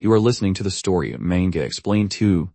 You are listening to the story of Manga Explained 2,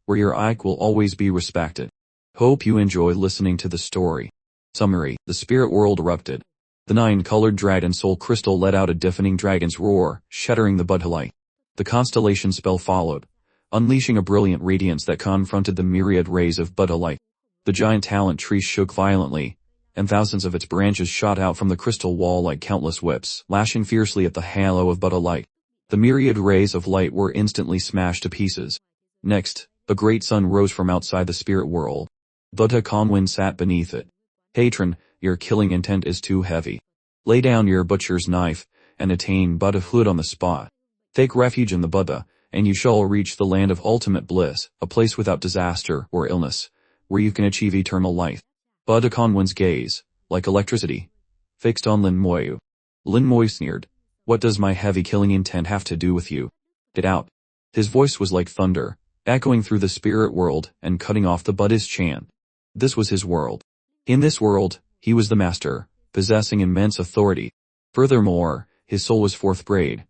where your IQ will always be respected. Hope you enjoy listening to the story. Summary: the spirit world erupted. The 9-colored dragon soul crystal let out a deafening dragon's roar, shattering the Buddha light. The constellation spell followed, unleashing a brilliant radiance that confronted the myriad rays of Buddha light. The giant talent tree shook violently, and thousands of its branches shot out from the crystal wall like countless whips, lashing fiercely at the halo of Buddha light. The myriad rays of light were instantly smashed to pieces. Next, a great sun rose from outside the spirit world. Buddha Conwen sat beneath it. "Patron, your killing intent is too heavy. Lay down your butcher's knife, and attain Buddhahood on the spot. Take refuge in the Buddha, and you shall reach the land of ultimate bliss, a place without disaster or illness, where you can achieve eternal life." Buddha Conwen's gaze, like electricity, fixed on Lin Moyu. Lin Moyu sneered. "What does my heavy killing intent have to do with you? Get out." His voice was like thunder, echoing through the spirit world and cutting off the Buddhist chant. This was his world. In this world, he was the master, possessing immense authority. Furthermore, his soul was fourth grade,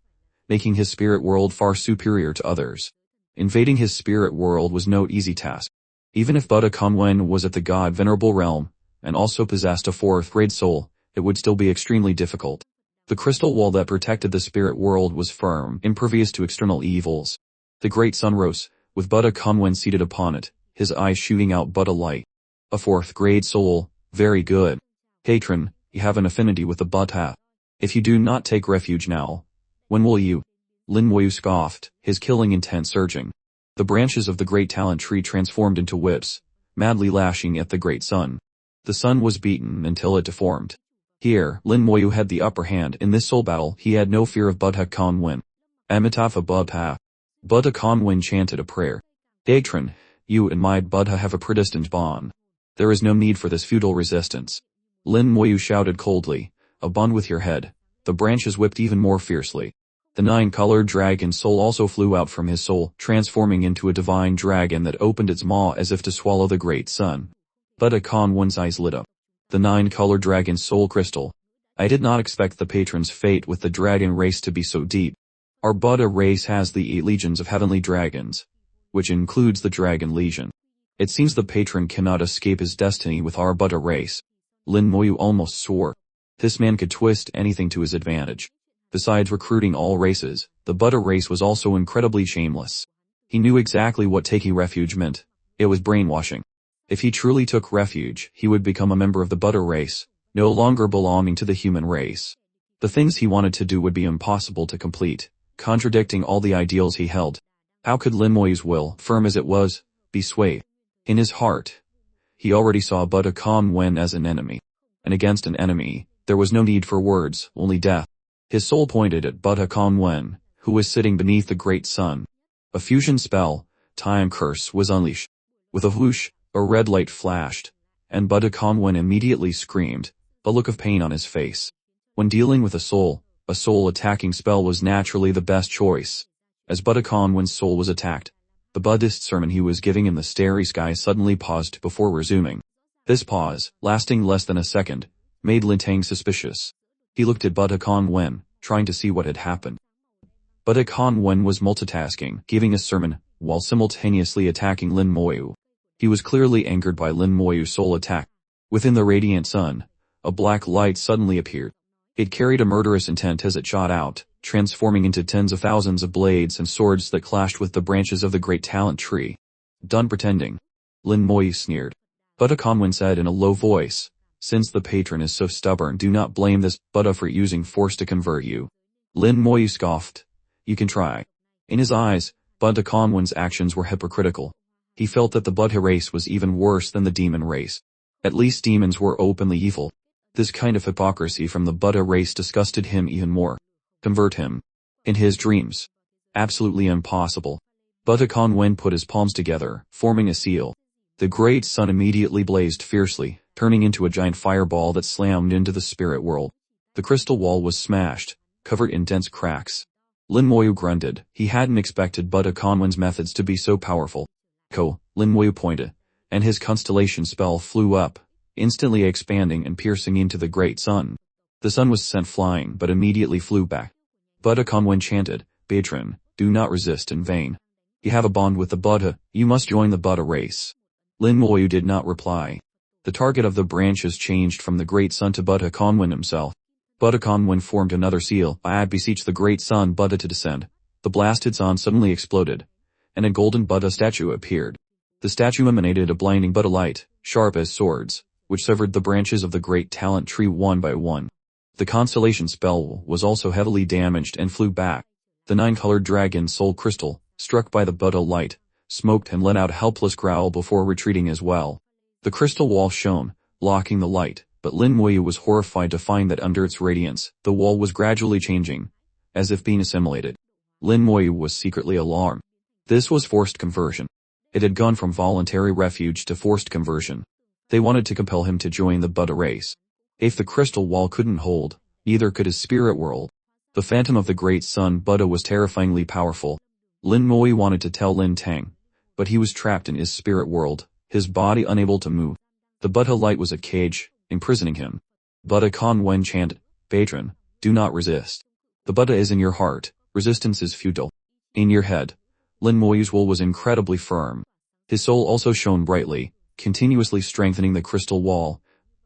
making his spirit world far superior to others. Invading his spirit world was no easy task. Even if Buddha Conwen was at the God-venerable realm, and also possessed a fourth-grade soul, it would still be extremely difficult. The crystal wall that protected the spirit world was firm, impervious to external evils. The great sun rose, with Buddha Conwen seated upon it, his eyes shooting out Buddha light. "A fourth-grade soul, very good. Patron, you have an affinity with the Buddha. If you do not take refuge now, when will you?" Lin Moyu scoffed, his killing intent surging. The branches of the great talent tree transformed into whips, madly lashing at the great sun. The sun was beaten until it deformed. Here, Lin Moyu had the upper hand. In this soul battle, he had no fear of Buddha Conwen. "Amitafa Buddha." Buddha Conwen chanted a prayer. "Patron, you and my Buddha have a predestined bond. There is no need for this futile resistance." Lin Moyu shouted coldly, "A bond with your head." The branches whipped even more fiercely. The 9-colored dragon soul also flew out from his soul, transforming into a divine dragon that opened its maw as if to swallow the great sun. Buddha Conwen's eyes lit up. The 9-colored dragon soul crystal. "I did not expect the patron's fate with the dragon race to be so deep. Our Buddha race has the 8 legions of heavenly dragons, which includes the dragon legion. It seems the patron cannot escape his destiny with our Buddha race." Lin Moyu almost swore. This man could twist anything to his advantage. Besides recruiting all races, the Buddha race was also incredibly shameless. He knew exactly what taking refuge meant. It was brainwashing. If he truly took refuge, he would become a member of the Buddha race, no longer belonging to the human race. The things he wanted to do would be impossible to complete, contradicting all the ideals he held. How could Lin Moyu's will, firm as it was, be swayed? In his heart, he already saw Buddha Conwen as an enemy. And against an enemy, there was no need for words, only death. His soul pointed at Buddha Conwen, who was sitting beneath the great sun. A fusion spell, Time Curse, was unleashed. With a whoosh, a red light flashed, and Buddha Conwen immediately screamed, a look of pain on his face. When dealing with a soul attacking spell was naturally the best choice. As Buddha Conwen's soul was attacked, the Buddhist sermon he was giving in the starry sky suddenly paused before resuming. This pause, lasting less than a second, made Lin Tang suspicious. He looked at Buddha Conwen, trying to see what had happened. Buddha Conwen was multitasking, giving a sermon, while simultaneously attacking Lin Moyu. He was clearly angered by Lin Moyu's soul attack. Within the radiant sun, a black light suddenly appeared. It carried a murderous intent as it shot out, transforming into tens of thousands of blades and swords that clashed with the branches of the great talent tree. "Done pretending," Lin Moyu sneered. Buddha Conwen said in a low voice, "Since the patron is so stubborn, do not blame this Buddha for using force to convert you." Lin Moyu scoffed. "You can try." In his eyes, Buddha Conwen's actions were hypocritical. He felt that the Buddha race was even worse than the demon race. At least demons were openly evil. This kind of hypocrisy from the Buddha race disgusted him even more. Convert him. In his dreams. Absolutely impossible. Buddha Conwen put his palms together, forming a seal. The great sun immediately blazed fiercely, turning into a giant fireball that slammed into the spirit world. The crystal wall was smashed, covered in dense cracks. Lin Moyu grunted. He hadn't expected Buddha Conwen's methods to be so powerful. Lin Moyu pointed, and his constellation spell flew up, instantly expanding and piercing into the great sun. The sun was sent flying but immediately flew back. Buddha Conwen chanted, "Patron, do not resist in vain. You have a bond with the Buddha, you must join the Buddha race. Lin Moyu did not reply. The target of the branches changed from the Great Sun to Buddha Conwen himself. Buddha Conwen formed another seal. I beseech the Great Sun Buddha to descend. The blasted sun suddenly exploded, and a golden Buddha statue appeared. The statue emanated a blinding Buddha light, sharp as swords, which severed the branches of the great talent tree one by one. The constellation spell was also heavily damaged and flew back. The 9-colored dragon soul crystal, struck by the Buddha light, smoked and let out a helpless growl before retreating as well. The crystal wall shone, blocking the light, but Lin Moyu was horrified to find that under its radiance, the wall was gradually changing, as if being assimilated. Lin Moyu was secretly alarmed. This was forced conversion. It had gone from voluntary refuge to forced conversion. They wanted to compel him to join the Buddha race. If the crystal wall couldn't hold, neither could his spirit world. The phantom of the Great Sun Buddha was terrifyingly powerful. Lin Moyu wanted to tell Lin Tang, but he was trapped in his spirit world, his body unable to move. The Buddha light was a cage, imprisoning him. Buddha Conwen chanted, "Patron, do not resist. The Buddha is in your heart, resistance is futile." In your head. Lin Moyu's will was incredibly firm. His soul also shone brightly, continuously strengthening the crystal wall,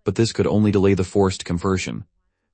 but this could only delay the forced conversion,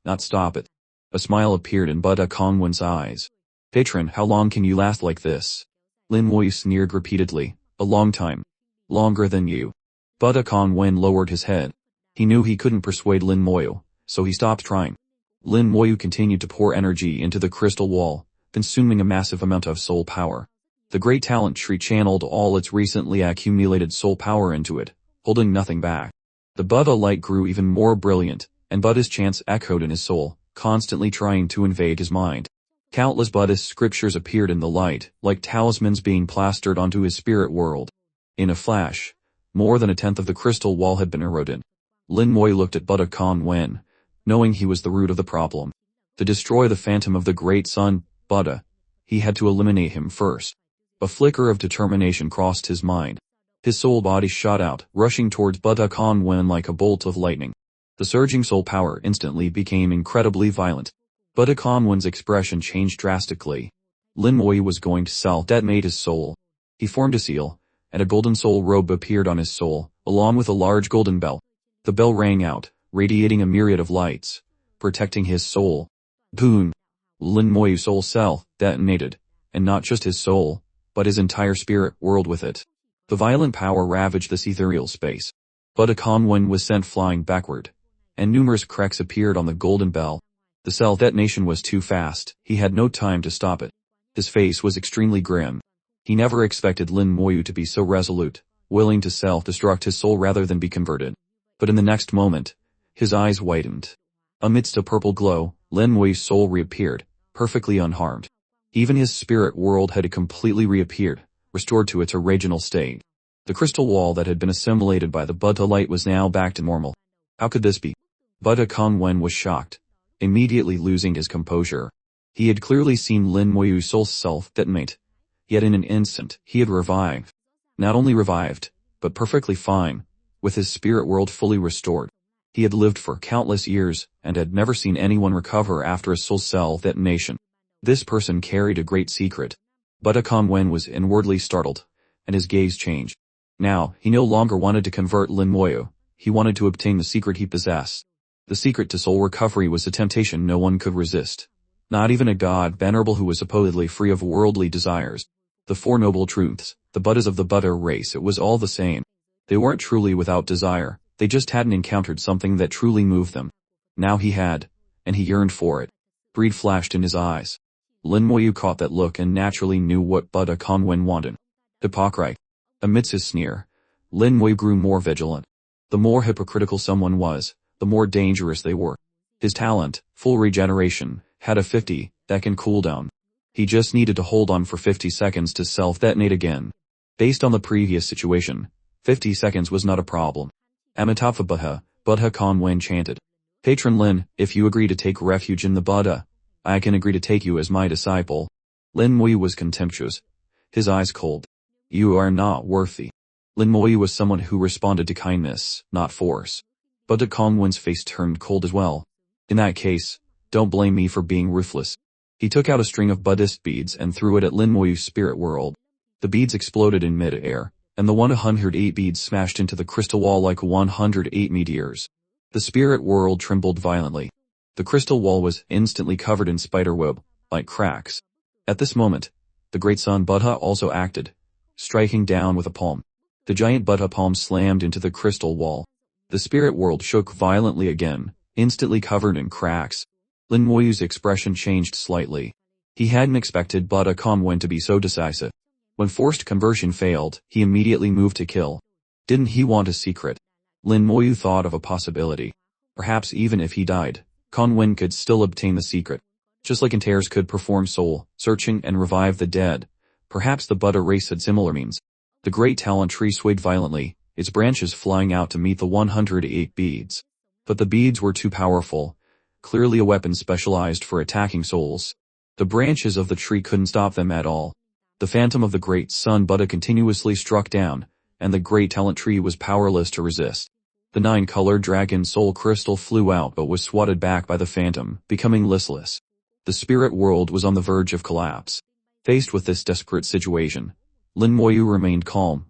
not stop it. A smile appeared in Buddha Conwen's eyes. "Patron, how long can you last like this?" Lin Moyu sneered repeatedly, "A long time. Longer than you." Buddha Conwen lowered his head. He knew he couldn't persuade Lin Moyu, so he stopped trying. Lin Moyu continued to pour energy into the crystal wall, consuming a massive amount of soul power. The great talent tree channeled all its recently accumulated soul power into it, holding nothing back. The Buddha light grew even more brilliant, and Buddha's chants echoed in his soul, constantly trying to invade his mind. Countless Buddhist scriptures appeared in the light, like talismans being plastered onto his spirit world. In a flash, more than a tenth of the crystal wall had been eroded. Lin Moyu looked at Buddha Conwen, knowing he was the root of the problem. To destroy the phantom of the Great Sun Buddha, he had to eliminate him first. A flicker of determination crossed his mind. His soul body shot out, rushing towards Buddha Conwen like a bolt of lightning. The surging soul power instantly became incredibly violent. Buddha Conwen's expression changed drastically. Lin Moyu was going to self-detonate his soul. He formed a seal, and a golden soul robe appeared on his soul, along with a large golden bell. The bell rang out, radiating a myriad of lights, protecting his soul. Boom! Lin Moyu's soul self-detonated, and not just his soul, but his entire spirit world with it. The violent power ravaged this ethereal space. Buddha Conwen was sent flying backward, and numerous cracks appeared on the golden bell. The self-detonation was too fast, he had no time to stop it. His face was extremely grim. He never expected Lin Moyu to be so resolute, willing to self-destruct his soul rather than be converted. But in the next moment, his eyes widened. Amidst a purple glow, Lin Moyu's soul reappeared, perfectly unharmed. Even his spirit world had completely reappeared, restored to its original state. The crystal wall that had been assimilated by the Buddha light was now back to normal. How could this be? Buddha Conwen was shocked, immediately losing his composure. He had clearly seen Lin Moyu's soul self-detonate, yet in an instant, he had revived. Not only revived, but perfectly fine, with his spirit world fully restored. He had lived for countless years, and had never seen anyone recover after a soul self-detonation. This person carried a great secret. Buddha Conwen was inwardly startled, and his gaze changed. Now, he no longer wanted to convert Lin Moyu, he wanted to obtain the secret he possessed. The secret to soul recovery was a temptation no one could resist. Not even a god venerable who was supposedly free of worldly desires. The Four Noble Truths, the Buddhas of the Buddha race, it was all the same. They weren't truly without desire, they just hadn't encountered something that truly moved them. Now he had, and he yearned for it. Greed flashed in his eyes. Lin Moyu caught that look and naturally knew what Buddha Conwen wanted. Hypocrite. Amidst his sneer, Lin Moyu grew more vigilant. The more hypocritical someone was, the more dangerous they were. His talent, full regeneration, had a 50-second cooldown. He just needed to hold on for 50 seconds to self-detonate again. Based on the previous situation, 50 seconds was not a problem. Amitabha Buddha Conwen chanted. Patron Lin, if you agree to take refuge in the Buddha, I can agree to take you as my disciple. Lin Moyu was contemptuous, his eyes cold. You are not worthy. Lin Moyu was someone who responded to kindness, not force. Buddha Conwen's face turned cold as well. In that case, don't blame me for being ruthless. He took out a string of Buddhist beads and threw it at Lin Moyu's spirit world. The beads exploded in mid-air, and the 108 beads smashed into the crystal wall like 108 meteors. The spirit world trembled violently. The crystal wall was instantly covered in spiderweb, like cracks. At this moment, the great sun Buddha also acted, striking down with a palm. The giant Buddha palm slammed into the crystal wall. The spirit world shook violently again, instantly covered in cracks. Lin Moyu's expression changed slightly. He hadn't expected Buddha Kongwen to be so decisive. When forced conversion failed, he immediately moved to kill. Didn't he want a secret? Lin Moyu thought of a possibility. Perhaps even if he died, Kongwen could still obtain the secret. Just like Antares could perform soul searching and revive the dead, perhaps the Buddha race had similar means. The great talent tree swayed violently, its branches flying out to meet the 108 beads. But the beads were too powerful, clearly a weapon specialized for attacking souls. The branches of the tree couldn't stop them at all. The phantom of the great sun Buddha continuously struck down, and the great talent tree was powerless to resist. The 9-colored dragon soul crystal flew out but was swatted back by the phantom, becoming listless. The spirit world was on the verge of collapse. Faced with this desperate situation, Lin Moyu remained calm,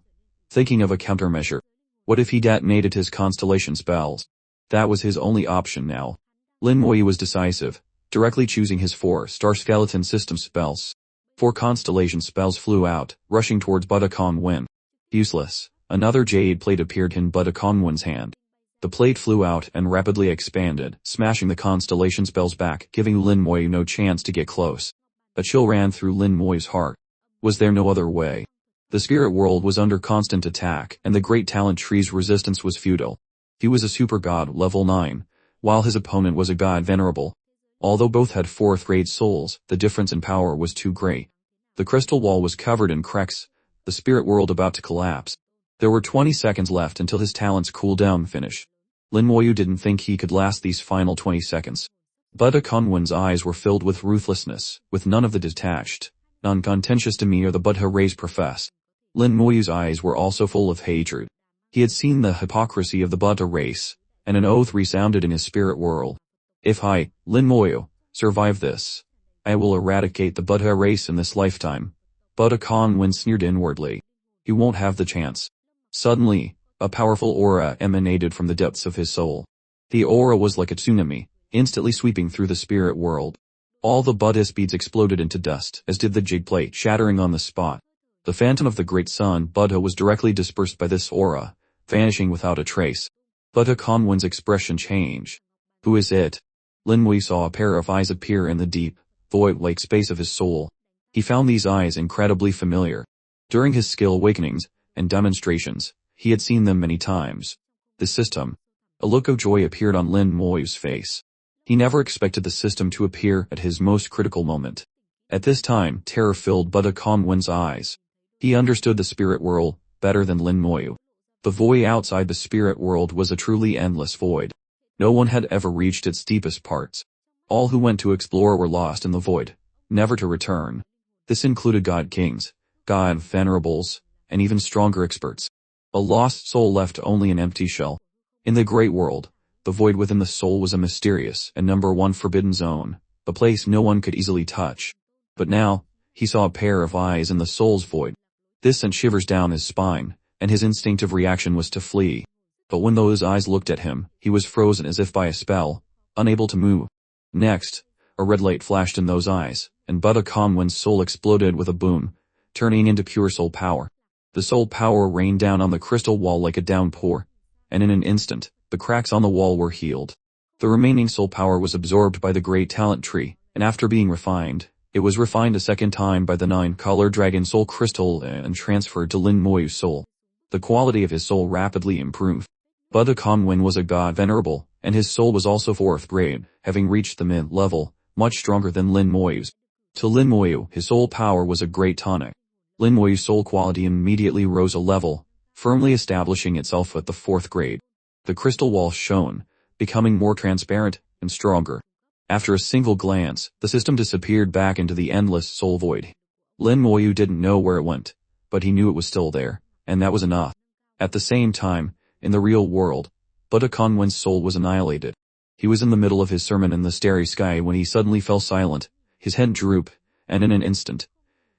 thinking of a countermeasure. What if he detonated his constellation spells? That was his only option now. Lin Moyu was decisive, directly choosing his 4-star skeleton system spells. 4 constellation spells flew out, rushing towards Buddha Kongwen. Useless. Another jade plate appeared in Buddha Kongwen's hand. The plate flew out and rapidly expanded, smashing the constellation spells back, giving Lin Moyu no chance to get close. A chill ran through Lin Moyu's heart. Was there no other way? The spirit world was under constant attack, and the great talent tree's resistance was futile. He was a super god level 9, while his opponent was a god venerable. Although both had 4th-grade souls, the difference in power was too great. The crystal wall was covered in cracks, the spirit world about to collapse. There were 20 seconds left until his talent's cooldown finish. Lin Moyu didn't think he could last these final 20 seconds. Buddha Kongwen's eyes were filled with ruthlessness, with none of the detached, non-contentious demeanor the Buddha race professed. Lin Moyu's eyes were also full of hatred. He had seen the hypocrisy of the Buddha race, and an oath resounded in his spirit world. If I, Lin Moyu, survive this, I will eradicate the Buddha race in this lifetime. Buddha Kongwen sneered inwardly. He won't have the chance. Suddenly, a powerful aura emanated from the depths of his soul. The aura was like a tsunami, instantly sweeping through the spirit world. All the Buddhist beads exploded into dust, as did the jade plate, shattering on the spot. The phantom of the great sun Buddha was directly dispersed by this aura, vanishing without a trace. Buddha Kongwen's expression changed. Who is it? Lin Moyu saw a pair of eyes appear in the deep, void-like space of his soul. He found these eyes incredibly familiar. During his skill awakenings and demonstrations, he had seen them many times. The system. A look of joy appeared on Lin Moyu's face. He never expected the system to appear at his most critical moment. At this time, terror filled Buddha Kongwen's eyes. He understood the spirit world better than Lin Moyu. The void outside the spirit world was a truly endless void. No one had ever reached its deepest parts. All who went to explore were lost in the void, never to return. This included god kings, god venerables, and even stronger experts. A lost soul left only an empty shell. In the great world, the void within the soul was a mysterious and number 1 forbidden zone, a place no one could easily touch. But now, he saw a pair of eyes in the soul's void. This sent shivers down his spine, and his instinctive reaction was to flee. But when those eyes looked at him, he was frozen as if by a spell, unable to move. Next, a red light flashed in those eyes, and Buddha Kongwen's soul exploded with a boom, turning into pure soul power. The soul power rained down on the crystal wall like a downpour, and in an instant, the cracks on the wall were healed. The remaining soul power was absorbed by the great talent tree, and after being refined, it was refined a second time by the 9-color dragon soul crystal and transferred to Lin Moyu's soul. The quality of his soul rapidly improved. Buddha Kongwen was a god venerable, and his soul was also 4th grade, having reached the mid-level, much stronger than Lin Moyu's. To Lin Moyu, his soul power was a great tonic. Lin Moyu's soul quality immediately rose a level, firmly establishing itself at the 4th grade. The crystal wall shone, becoming more transparent and stronger. After a single glance, the system disappeared back into the endless soul void. Lin Moyu didn't know where it went, but he knew it was still there, and that was enough. At the same time, in the real world, Buddha Kongwen's soul was annihilated. He was in the middle of his sermon in the starry sky when he suddenly fell silent, His head drooped, and in an instant,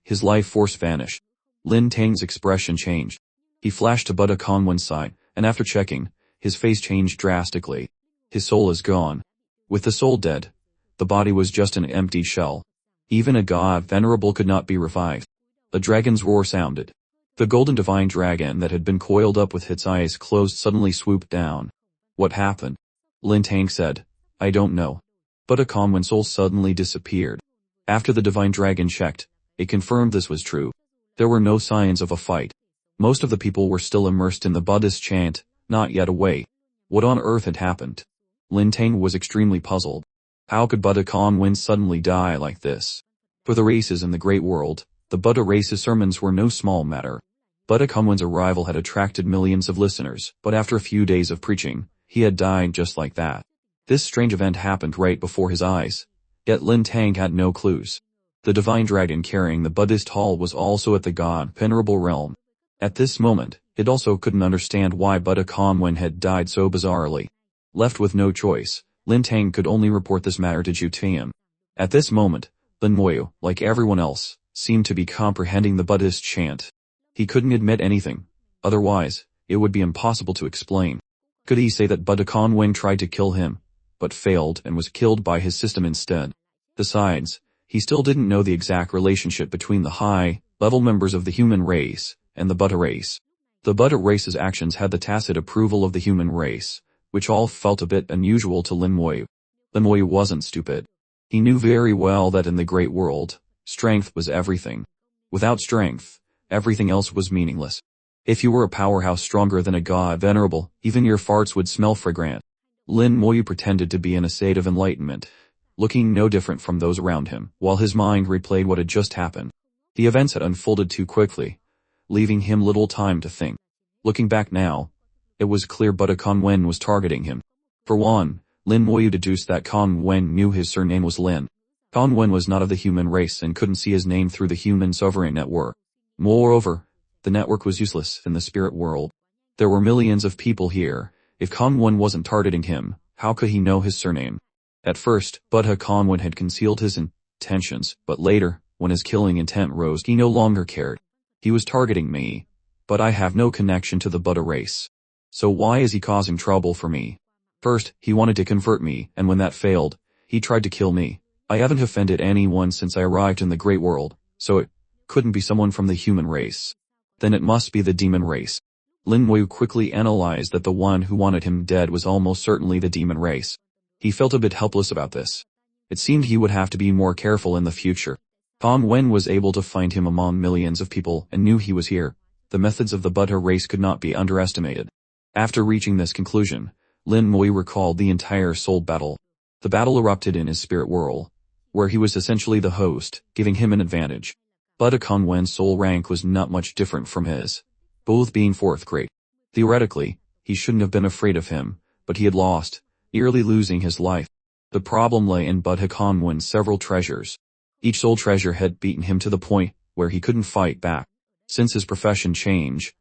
his life force vanished. Lin Tang's expression changed. He flashed to Buddha Conwen's side, and after checking, his face changed drastically. His soul is gone. With the soul dead, the body was just an empty shell. Even a god venerable could not be revived. A dragon's roar sounded. The golden divine dragon that had been coiled up with its eyes closed suddenly swooped down. What happened? Lin Tang said. I don't know. Buddha Conwen's soul suddenly disappeared. After the divine dragon checked, it confirmed this was true. There were no signs of a fight. Most of the people were still immersed in the Buddhist chant, not yet awake. What on earth had happened? Lin Tang was extremely puzzled. How could Buddha Conwen suddenly die like this? For the races in the Great World, the Buddha race's sermons were no small matter. Buddha Conwen's arrival had attracted millions of listeners, but after a few days of preaching, he had died just like that. This strange event happened right before his eyes, yet Lin Tang had no clues. The divine dragon carrying the Buddhist hall was also at the god venerable realm. At this moment, it also couldn't understand why Buddha Conwen had died so bizarrely. Left with no choice, Lin Tang could only report this matter to Ju Tian. At this moment, Lin Moyu, like everyone else, seemed to be comprehending the Buddhist chant. He couldn't admit anything, otherwise, it would be impossible to explain. Could he say that Buddha Conwen tried to kill him, but failed and was killed by his system instead? Besides, he still didn't know the exact relationship between the high-level members of the human race and the Buddha race. The Buddha race's actions had the tacit approval of the human race, which all felt a bit unusual to Lin Moyu. Lin Moyu wasn't stupid. He knew very well that in the great world, strength was everything. Without strength, everything else was meaningless. If you were a powerhouse stronger than a god venerable, even your farts would smell fragrant. Lin Moyu pretended to be in a state of enlightenment, looking no different from those around him, while his mind replayed what had just happened. The events had unfolded too quickly, leaving him little time to think. Looking back now, it was clear Buddha Conwen was targeting him. For one, Lin Moyu deduced that Conwen knew his surname was Lin. Conwen was not of the human race and couldn't see his name through the human sovereign network. Moreover, the network was useless in the spirit world. There were millions of people here. If Conwen wasn't targeting him, how could he know his surname? At first, Buddha Conwen had concealed his intentions, but later, when his killing intent rose, he no longer cared. He was targeting me, but I have no connection to the Buddha race. So why is he causing trouble for me? First, he wanted to convert me, and when that failed, he tried to kill me. I haven't offended anyone since I arrived in the great world, so it couldn't be someone from the human race. Then it must be the demon race. Lin Moyu quickly analyzed that the one who wanted him dead was almost certainly the demon race. He felt a bit helpless about this. It seemed he would have to be more careful in the future. Conwen was able to find him among millions of people and knew he was here. The methods of the Buddha race could not be underestimated. After reaching this conclusion, Lin Moyu recalled the entire soul battle. The battle erupted in his spirit world, where he was essentially the host, giving him an advantage. Buddha Conwen's soul rank was not much different from his, both being 4th grade. Theoretically, he shouldn't have been afraid of him, but he had lost, nearly losing his life. The problem lay in Buddha Conwen's several treasures. Each soul treasure had beaten him to the point where he couldn't fight back. Since his profession changed,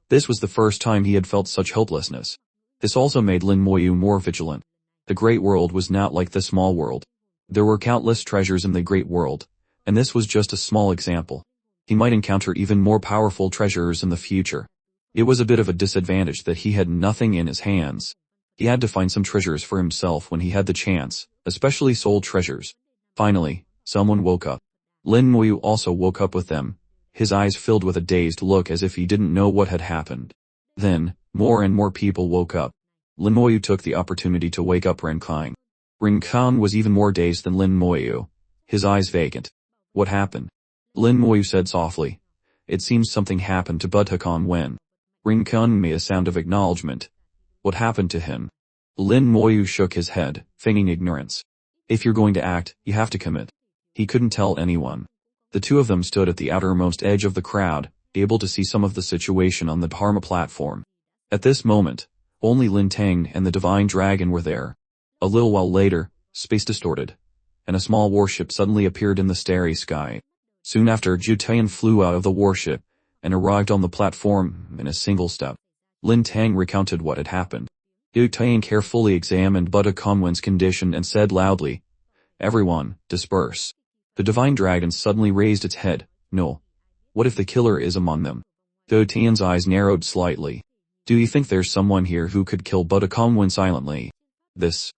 this was the first time he had felt such hopelessness. This also made Lin Moyu more vigilant. The great world was not like the small world. There were countless treasures in the great world, and this was just a small example. He might encounter even more powerful treasures in the future. It was a bit of a disadvantage that he had nothing in his hands. He had to find some treasures for himself when he had the chance, especially soul treasures. Finally, someone woke up. Lin Moyu also woke up with them, his eyes filled with a dazed look as if he didn't know what had happened. Then, more and more people woke up. Lin Moyu took the opportunity to wake up Ren-Kang. Ren-Kang was even more dazed than Lin Moyu, his eyes vacant. What happened? Lin Moyu said softly. It seems something happened to Buddha Conwen. Ren-Kang made a sound of acknowledgement. What happened to him? Lin Moyu shook his head, feigning ignorance. If you're going to act, you have to commit. He couldn't tell anyone. The two of them stood at the outermost edge of the crowd, able to see some of the situation on the Dharma platform. At this moment, only Lin Tang and the divine dragon were there. A little while later, space distorted, and a small warship suddenly appeared in the starry sky. Soon after, Ju Tian flew out of the warship and arrived on the platform in a single step. Lin Tang recounted what had happened. Ju Tian carefully examined Buddha Conwen's condition and said loudly, "Everyone, disperse." The divine dragon suddenly raised its head. No. What if the killer is among them? Zhou Tian's eyes narrowed slightly. Do you think there's someone here who could kill Budakongwen silently? The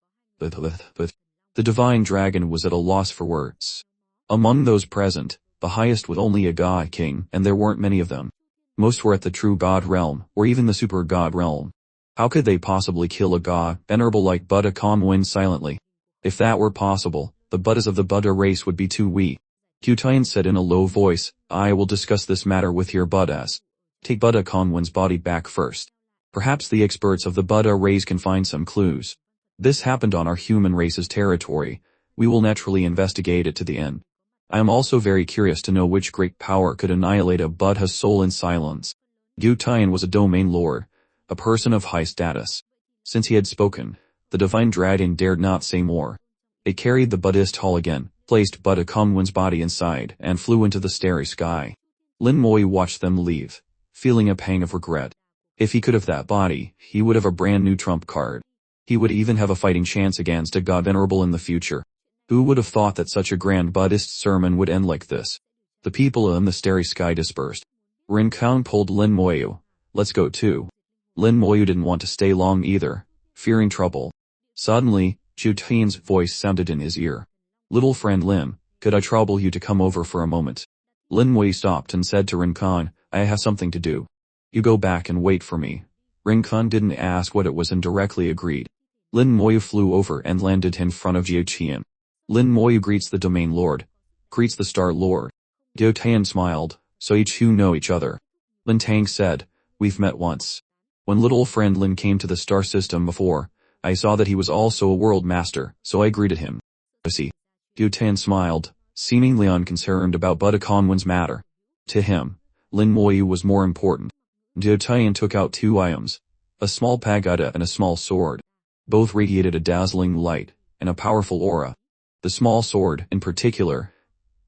divine dragon was at a loss for words. Among those present, the highest was only a god king, and there weren't many of them. Most were at the true god realm, or even the super god realm. How could they possibly kill a god venerable like Budakongwen silently? If that were possible, the Buddhas of the Buddha race would be too weak. Zhou Tian said in a low voice, I will discuss this matter with your Buddhas. Take Budakongwen's body back first. Perhaps the experts of the Buddha race can find some clues. This happened on our human race's territory. We will naturally investigate it to the end. I am also very curious to know which great power could annihilate a Buddha's soul in silence. Zhou Tian was a domain lord, a person of high status. Since he had spoken, the divine dragon dared not say more. It carried the Buddhist hall again, placed Budakongwen's body inside, and flew into the starry sky. Lin Moi watched them leave, feeling a pang of regret. If he could have that body, he would have a brand new trump card. He would even have a fighting chance against a god venerable in the future. Who would have thought that such a grand Buddhist sermon would end like this? The people in the starry sky dispersed. Rincon pulled Lin Moyu. Let's go too. Lin Moyu didn't want to stay long either, fearing trouble. Suddenly, Zhou Tian's voice sounded in his ear. Little friend Lin, could I trouble you to come over for a moment? Lin Moyu stopped and said to Rincon, I have something to do. You go back and wait for me. Rincon didn't ask what it was and directly agreed. Lin Moyu flew over and landed in front of Zhou Tian. Lin Moyu greets the domain lord. Greets the star lord. Zhou Tian smiled, so you two know each other. Lin Tang said, we've met once. When little friend Lin came to the star system before, I saw that he was also a world master, so I greeted him. I see. Zhou Tian smiled, seemingly unconcerned about Budakongwen's matter. To him, Lin Moyu was more important. Zhou Tian took out two items, a small pagoda and a small sword. Both radiated a dazzling light and a powerful aura. The small sword, in particular,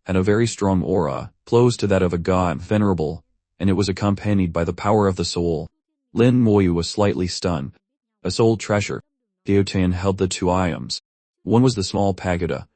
had a very strong aura, close to that of a god venerable, and it was accompanied by the power of the soul. Lin Moyu was slightly stunned. A soul treasure. Zhou Tian held the two items. One was the small pagoda,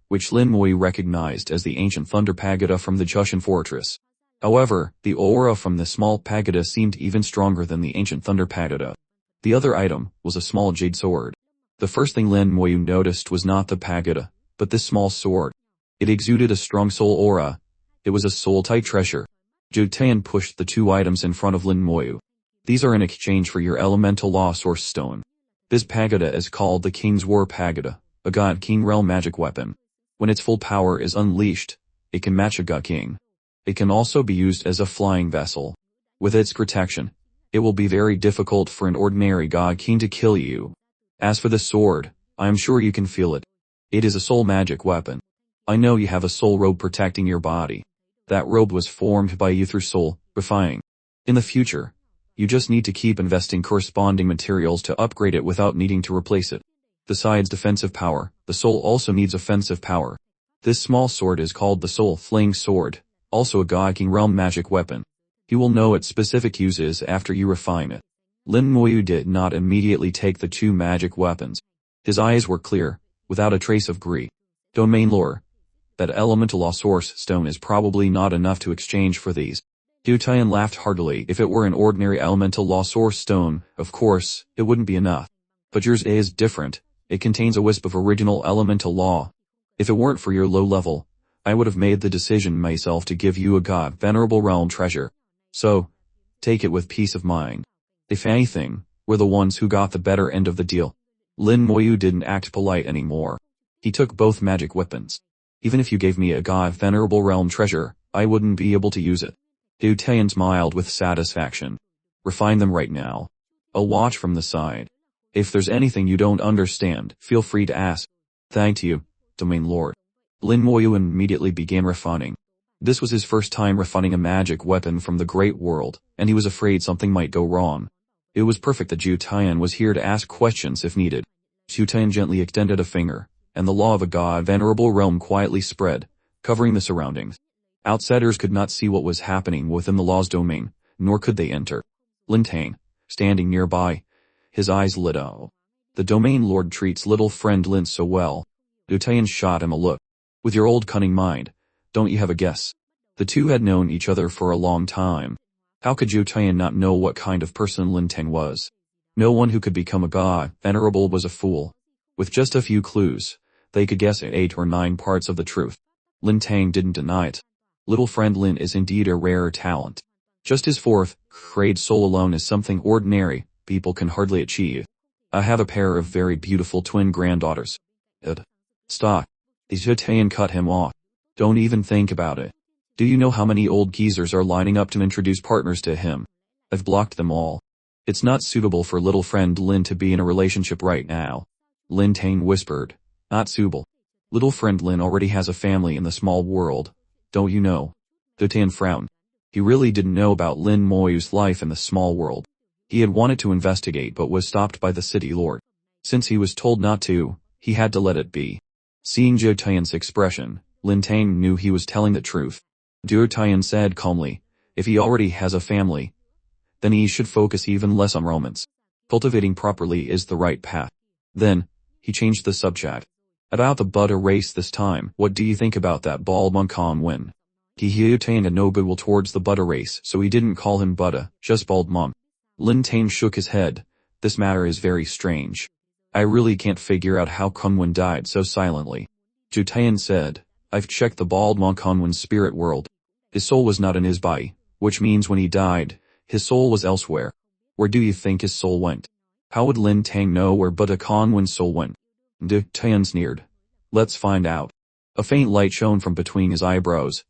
which Lin Moyu recognized as the ancient thunder pagoda from the Jushan fortress. However, the aura from the small pagoda seemed even stronger than the ancient thunder pagoda. The other item was a small jade sword. The first thing Lin Moyu noticed was not the pagoda, but this small sword. It exuded a strong soul aura. It was a soul-type treasure. Zhou Tian pushed the two items in front of Lin Moyu. These are in exchange for your elemental law source stone. This pagoda is called the King's War Pagoda, a god king realm magic weapon. When its full power is unleashed, it can match a god king. It can also be used as a flying vessel. With its protection, it will be very difficult for an ordinary god king to kill you. As for the sword, I am sure you can feel it. It is a soul magic weapon. I know you have a soul robe protecting your body. That robe was formed by you through soul refining. In the future, you just need to keep investing corresponding materials to upgrade it without needing to replace it. Besides defensive power, the soul also needs offensive power. This small sword is called the Soul Flaying Sword, also a God King realm magic weapon. You will know its specific uses after you refine it. Lin Moyu did not immediately take the two magic weapons. His eyes were clear, without a trace of greed. Domain lore. That elemental law source stone is probably not enough to exchange for these. Zhou Tian laughed heartily. If it were an ordinary elemental law source stone, of course, it wouldn't be enough. But yours is different. It contains a wisp of original elemental law. If it weren't for your low level, I would have made the decision myself to give you a god venerable realm treasure. So, take it with peace of mind. If anything, we're the ones who got the better end of the deal. Lin Moyu didn't act polite anymore. He took both magic weapons. Even if you gave me a god venerable realm treasure, I wouldn't be able to use it. Zhou Tian smiled with satisfaction. Refine them right now. I'll watch from the side. If there's anything you don't understand, feel free to ask. Thank you, Domain Lord. Lin Moyu immediately began refining. This was his first time refining a magic weapon from the Great World, and he was afraid something might go wrong. It was perfect that Zhou Tian was here to ask questions if needed. Zhou Tian gently extended a finger, and the law of a god venerable realm quietly spread, covering the surroundings. Outsiders could not see what was happening within the law's domain, nor could they enter. Lin Tang, standing nearby, his eyes lit up. The domain lord treats little friend Lin so well. Zhou Tian shot him a look. With your old cunning mind, don't you have a guess? The two had known each other for a long time. How could Zhou Tian not know what kind of person Lin Tang was? No one who could become a god venerable was a fool. With just a few clues, they could guess at 8 or 9 parts of the truth. Lin Tang didn't deny it. Little friend Lin is indeed a rare talent. Just his 4th grade soul alone is something ordinary people can hardly achieve. I have a pair of very beautiful twin granddaughters. Stop. Zhou Tian cut him off. Don't even think about it. Do you know how many old geezers are lining up to introduce partners to him? I've blocked them all. It's not suitable for little friend Lin to be in a relationship right now. Lin Tang whispered. Not suitable. Little friend Lin already has a family in the small world. Don't you know? Zhou Tian frowned. He really didn't know about Lin Moyu's life in the small world. He had wanted to investigate but was stopped by the city lord. Since he was told not to, he had to let it be. Seeing Zhou Tian's expression, Lin Tang knew he was telling the truth. Zhou Tian said calmly, if he already has a family, then he should focus even less on romance. Cultivating properly is the right path. Then, he changed the subject. About the Buddha race this time, what do you think about that bald monk Kan Wen? Zhou Tian had no goodwill towards the Buddha race, so he didn't call him Buddha, just bald monk. Lin Tang shook his head. This matter is very strange. I really can't figure out how Kan Wen died so silently. Zhou Tian said, I've checked the bald monk Kan Wen's spirit world. His soul was not in his body, which means when he died, his soul was elsewhere. Where do you think his soul went? How would Lin Tang know where Buddha Kan Wen's soul went? Zhou Tian sneered. Let's find out. A faint light shone from between his eyebrows,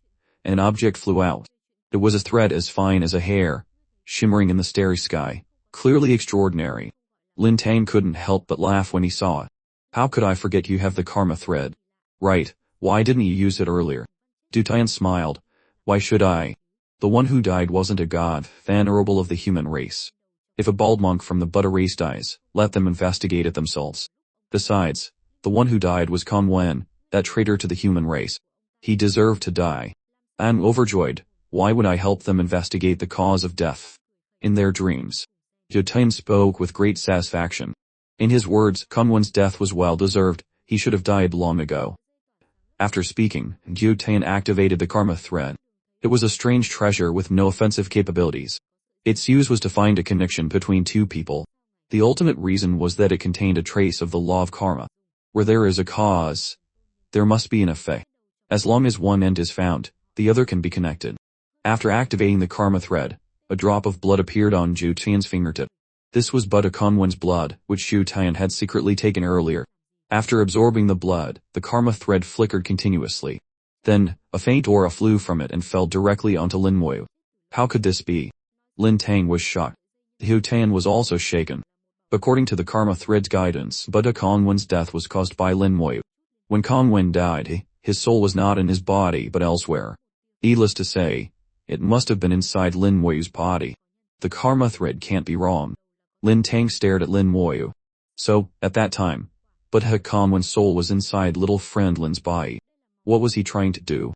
and an object flew out. It was a thread as fine as a hair, shimmering in the starry sky, clearly extraordinary. Lin Tang couldn't help but laugh when he saw it. How could I forget you have the karma thread? Right, why didn't you use it earlier? Zhou Tian smiled. Why should I? The one who died wasn't a god, venerable of the human race. If a bald monk from the Buddha race dies, let them investigate it themselves. Besides, the one who died was Kan Wen, that traitor to the human race. He deserved to die. I'm overjoyed. Why would I help them investigate the cause of death? In their dreams. Zhou Tian spoke with great satisfaction. In his words, Kan Wen's death was well deserved. He should have died long ago. After speaking, Zhou Tian activated the karma thread. It was a strange treasure with no offensive capabilities. Its use was to find a connection between two people. The ultimate reason was that it contained a trace of the law of karma. Where there is a cause, there must be an effect. As long as one end is found, the other can be connected. After activating the karma thread, a drop of blood appeared on Zhou Tian's fingertip. This was Buddha Kan Wen's blood, which Zhou Tian had secretly taken earlier. After absorbing the blood, the karma thread flickered continuously. Then, a faint aura flew from it and fell directly onto Lin Moyu. How could this be? Lin Tang was shocked. Zhou Tian was also shaken. According to the karma thread's guidance, Buddha Kan Wen's death was caused by Lin Moyu. When Kan Wen died, his soul was not in his body but elsewhere. Needless to say, it must have been inside Lin Moyu's body. The karma thread can't be wrong. Lin Tang stared at Lin Moyu. So, at that time, Buddha Kan Wen's soul was inside little friend Lin's body. What was he trying to do?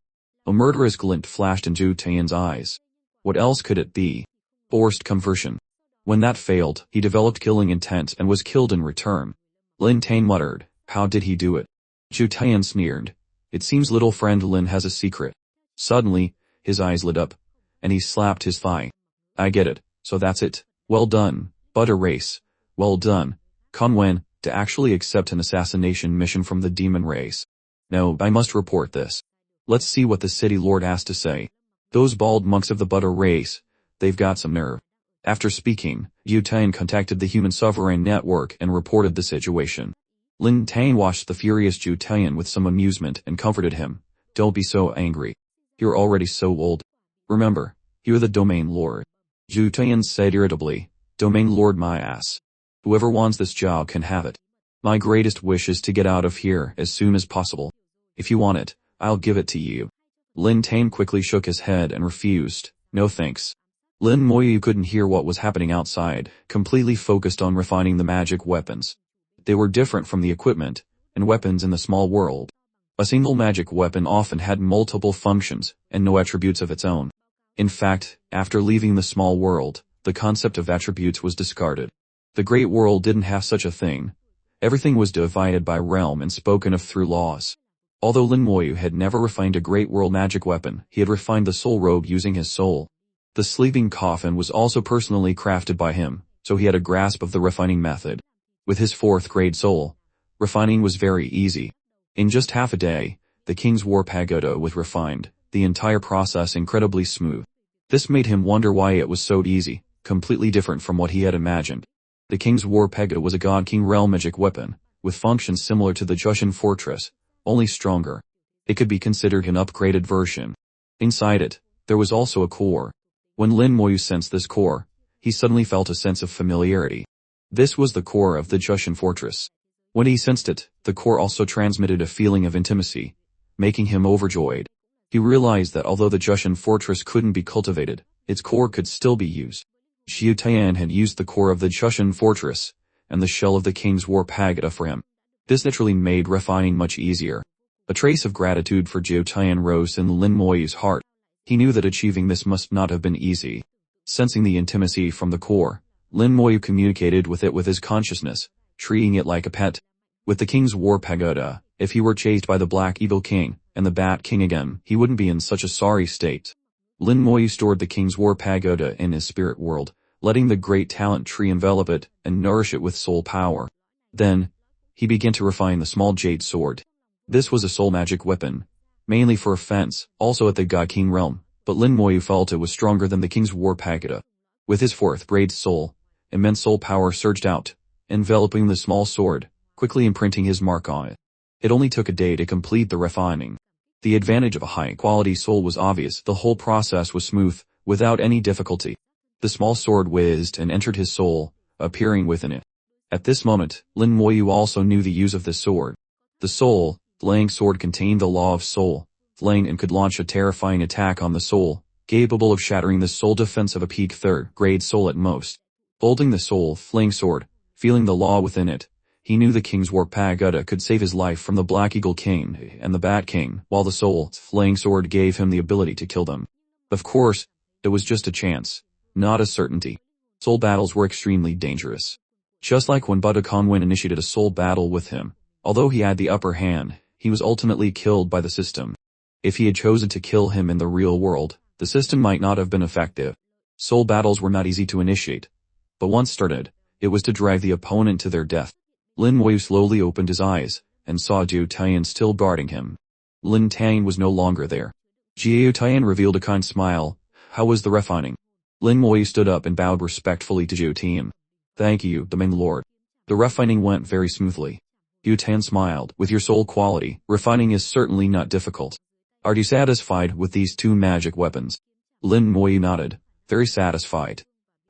A murderous glint flashed in Zhou Tian's eyes. What else could it be? Forced conversion. When that failed, he developed killing intent and was killed in return. Lin Tang muttered, how did he do it? Zhou Tian sneered. It seems little friend Lin has a secret. Suddenly, his eyes lit up, and he slapped his thigh. I get it, so that's it. Well done, Buddha race. Well done, Kan Wen, to actually accept an assassination mission from the demon race. No, I must report this. Let's see what the city lord has to say. Those bald monks of the Buddha race, they've got some nerve. After speaking, Zhou Tian contacted the human sovereign network and reported the situation. Lin Tang watched the furious Zhou Tian with some amusement and comforted him. Don't be so angry. You're already so old. Remember, you're the domain lord. Zhou Tian said irritably, domain lord my ass. Whoever wants this job can have it. My greatest wish is to get out of here as soon as possible. If you want it, I'll give it to you. Lin Tang quickly shook his head and refused. No thanks. Lin Moyu couldn't hear what was happening outside, completely focused on refining the magic weapons. They were different from the equipment and weapons in the small world. A single magic weapon often had multiple functions and no attributes of its own. In fact, after leaving the small world, the concept of attributes was discarded. The great world didn't have such a thing. Everything was divided by realm and spoken of through laws. Although Lin Moyu had never refined a great world magic weapon, he had refined the soul robe using his soul. The sleeping coffin was also personally crafted by him, so he had a grasp of the refining method. With his 4th grade soul, refining was very easy. In just half a day, the king's war pagoda was refined, the entire process incredibly smooth. This made him wonder why it was so easy, completely different from what he had imagined. The king's war pagoda was a god-king realm magic weapon, with functions similar to the Jushin fortress, only stronger. It could be considered an upgraded version. Inside it, there was also a core. When Lin Moyu sensed this core, he suddenly felt a sense of familiarity. This was the core of the Jushin fortress. When he sensed it, the core also transmitted a feeling of intimacy, making him overjoyed. He realized that although the Jushin fortress couldn't be cultivated, its core could still be used. Xiu Tian had used the core of the Jushin fortress, and the shell of the king's war pagoda for him. This naturally made refining much easier. A trace of gratitude for Xiu Tian rose in Lin Moyu's heart. He knew that achieving this must not have been easy. Sensing the intimacy from the core, Lin Moyu communicated with it with his consciousness, treating it like a pet. With the king's war pagoda, if he were chased by the Black Evil King and the Bat King again, he wouldn't be in such a sorry state. Lin Moyu stored the king's war pagoda in his spirit world, letting the great talent tree envelop it and nourish it with soul power. Then, he began to refine the small jade sword. This was a soul magic weapon, mainly for offense, also at the God King realm, but Lin Moyu felt it was stronger than the king's war pagoda. With his 4th grade soul, immense soul power surged out, enveloping the small sword, quickly imprinting his mark on it. It only took a day to complete the refining. The advantage of a high-quality soul was obvious. The whole process was smooth, without any difficulty. The small sword whizzed and entered his soul, appearing within it. At this moment, Lin Moyu also knew the use of this sword. The soul, flaying sword contained the law of soul, flaying and could launch a terrifying attack on the soul, capable of shattering the soul defense of a peak 3rd grade soul at most. Holding the soul flaying sword, feeling the law within it, he knew the king's war pagoda could save his life from the Black Eagle King and the Bat King, while the soul flaying sword gave him the ability to kill them. Of course, it was just a chance, not a certainty. Soul battles were extremely dangerous. Just like when Buddha Conwen initiated a soul battle with him, although he had the upper hand, he was ultimately killed by the system. If he had chosen to kill him in the real world, the system might not have been effective. Soul battles were not easy to initiate. But once started, it was to drive the opponent to their death. Lin Moyu slowly opened his eyes, and saw Xiu Tian still guarding him. Lin Tian was no longer there. Xiu Tian revealed a kind smile. How was the refining? Lin Moyu stood up and bowed respectfully to Xiu Tian. Thank you, Domain Lord. The refining went very smoothly. Xiu Tian smiled. With your soul quality, refining is certainly not difficult. Are you satisfied with these 2 magic weapons? Lin Moyu nodded, very satisfied.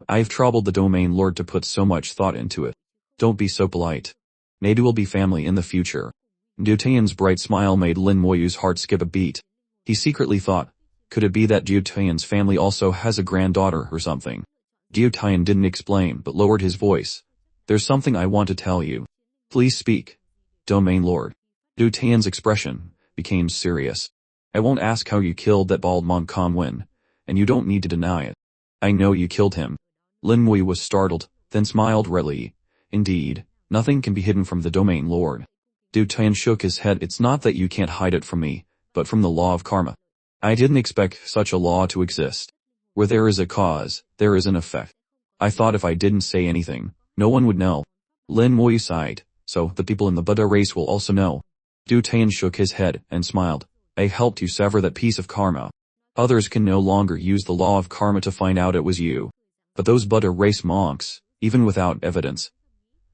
I've troubled the Domain Lord to put so much thought into it. Don't be so polite. Maybe we'll be family in the future. Xiu Tian's bright smile made Lin Moyu's heart skip a beat. He secretly thought, could it be that Xiu Tian's family also has a granddaughter or something? Xiu Tian didn't explain but lowered his voice. There's something I want to tell you. Please speak. Domain Lord. Xiu Tian's expression became serious. I won't ask how you killed that bald Mon Conwen, and you don't need to deny it. I know you killed him. Lin Moyu was startled, then smiled readily. Indeed, nothing can be hidden from the Domain Lord. Xiu Tian shook his head. It's not that you can't hide it from me, but from the law of karma. I didn't expect such a law to exist. Where there is a cause, there is an effect. I thought if I didn't say anything, no one would know. Lin Moyu sighed, so the people in the Buddha race will also know. Xiu Tian shook his head and smiled. I helped you sever that piece of karma. Others can no longer use the law of karma to find out it was you. But those Buddha race monks, even without evidence,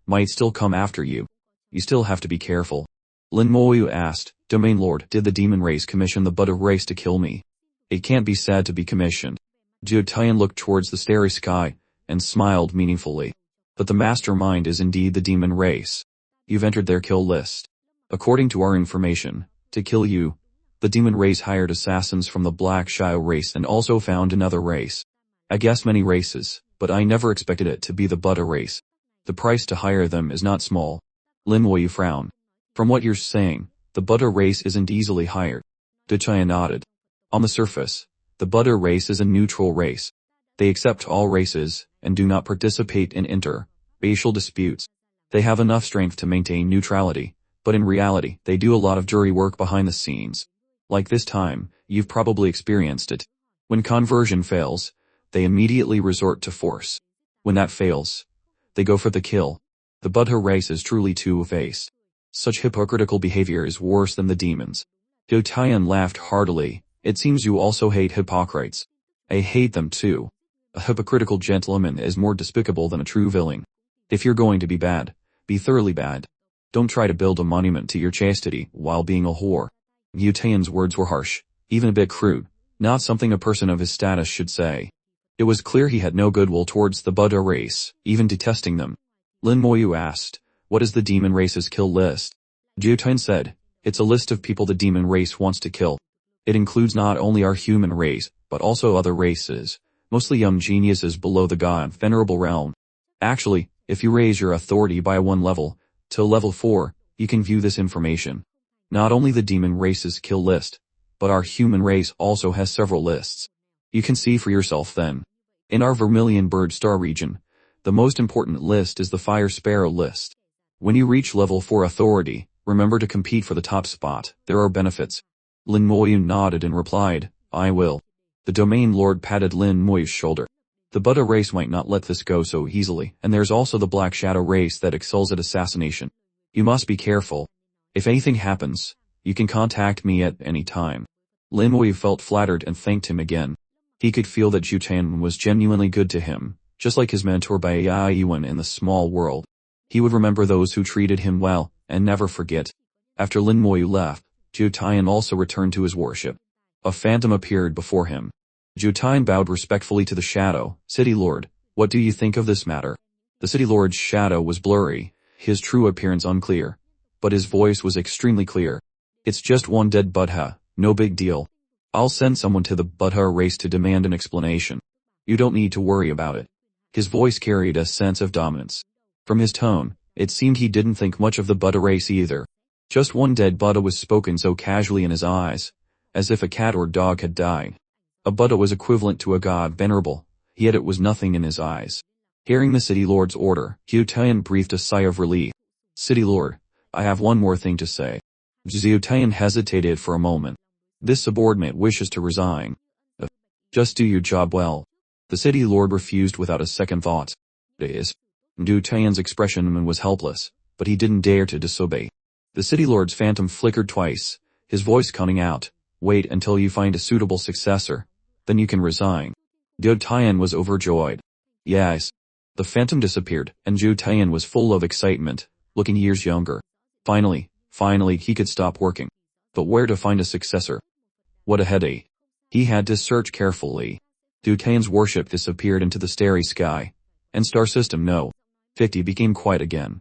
might still come after you. You still have to be careful. Lin Moyu asked, Domain Lord, did the demon race commission the Buddha race to kill me? It can't be said to be commissioned. Xiu Tian looked towards the starry sky, and smiled meaningfully. But the mastermind is indeed the demon race. You've entered their kill list. According to our information, to kill you, the demon race hired assassins from the Black Shio race and also found another race. I guess many races, but I never expected it to be the Buddha race. The price to hire them is not small. Lin Moyu frowned. From what you're saying, the Buddha race isn't easily hired. Xiu Tian nodded. On the surface, the Buddha race is a neutral race. They accept all races, and do not participate in inter-racial disputes. They have enough strength to maintain neutrality, But in reality, they do a lot of jury work behind the scenes. Like this time, you've probably experienced it. When conversion fails, they immediately resort to force. When that fails, they go for the kill. The Buddha race is truly two-faced. Such hypocritical behavior is worse than the demons. Do Tian laughed heartily. It seems you also hate hypocrites. I hate them too. A hypocritical gentleman is more despicable than a true villain. If you're going to be bad, be thoroughly bad. Don't try to build a monument to your chastity while being a whore. Yu Tian's words were harsh, even a bit crude, not something a person of his status should say. It was clear he had no goodwill towards the Buddha race, even detesting them. Lin Moyu asked, "What is the demon race's kill list?" Yu Tian said, "It's a list of people the demon race wants to kill. It includes not only our human race, but also other races, mostly young geniuses below the god venerable realm. Actually, if you raise your authority by one level, to level 4, you can view this information. Not only the demon race's kill list, but our human race also has several lists. You can see for yourself then. In our Vermilion Bird Star region, the most important list is the Fire Sparrow list. When you reach level 4 authority, remember to compete for the top spot. There are benefits." Lin Moyu nodded and replied, "I will." The Domain Lord patted Lin Moyu's shoulder. "The Buddha race might not let this go so easily, and there's also the Black Shadow race that excels at assassination. You must be careful. If anything happens, you can contact me at any time." Lin Moyu felt flattered and thanked him again. He could feel that Yu Tian was genuinely good to him, just like his mentor Bai Yuan in the small world. He would remember those who treated him well, and never forget. After Lin Moyu left, Yu Tian also returned to his worship. A phantom appeared before him. Yu Tian bowed respectfully to the shadow. "City Lord, what do you think of this matter?" The City Lord's shadow was blurry, his true appearance unclear, but his voice was extremely clear. "It's just one dead Buddha, no big deal. I'll send someone to the Buddha race to demand an explanation. You don't need to worry about it." His voice carried a sense of dominance. From his tone, it seemed he didn't think much of the Buddha race either. Just one dead Buddha was spoken so casually in his eyes, as if a cat or dog had died. A Buddha was equivalent to a god venerable, yet it was nothing in his eyes. Hearing the City Lord's order, Yu Tian breathed a sigh of relief. "City Lord, I have one more thing to say." Yu Tian hesitated for a moment. "This subordinate wishes to resign." "Just do your job well." The City Lord refused without a second thought. Yu Tian's expression was helpless, but he didn't dare to disobey. The City Lord's phantom flickered twice, his voice cutting out, "Wait until you find a suitable successor. Then you can resign." Yu Tian was overjoyed. "Yes." The phantom disappeared, and Yu Tian was full of excitement, looking years younger. Finally he could stop working. But where to find a successor? What a headache. He had to search carefully. Yu Tian's worship disappeared into the starry sky, and star system No. 50 became quiet again.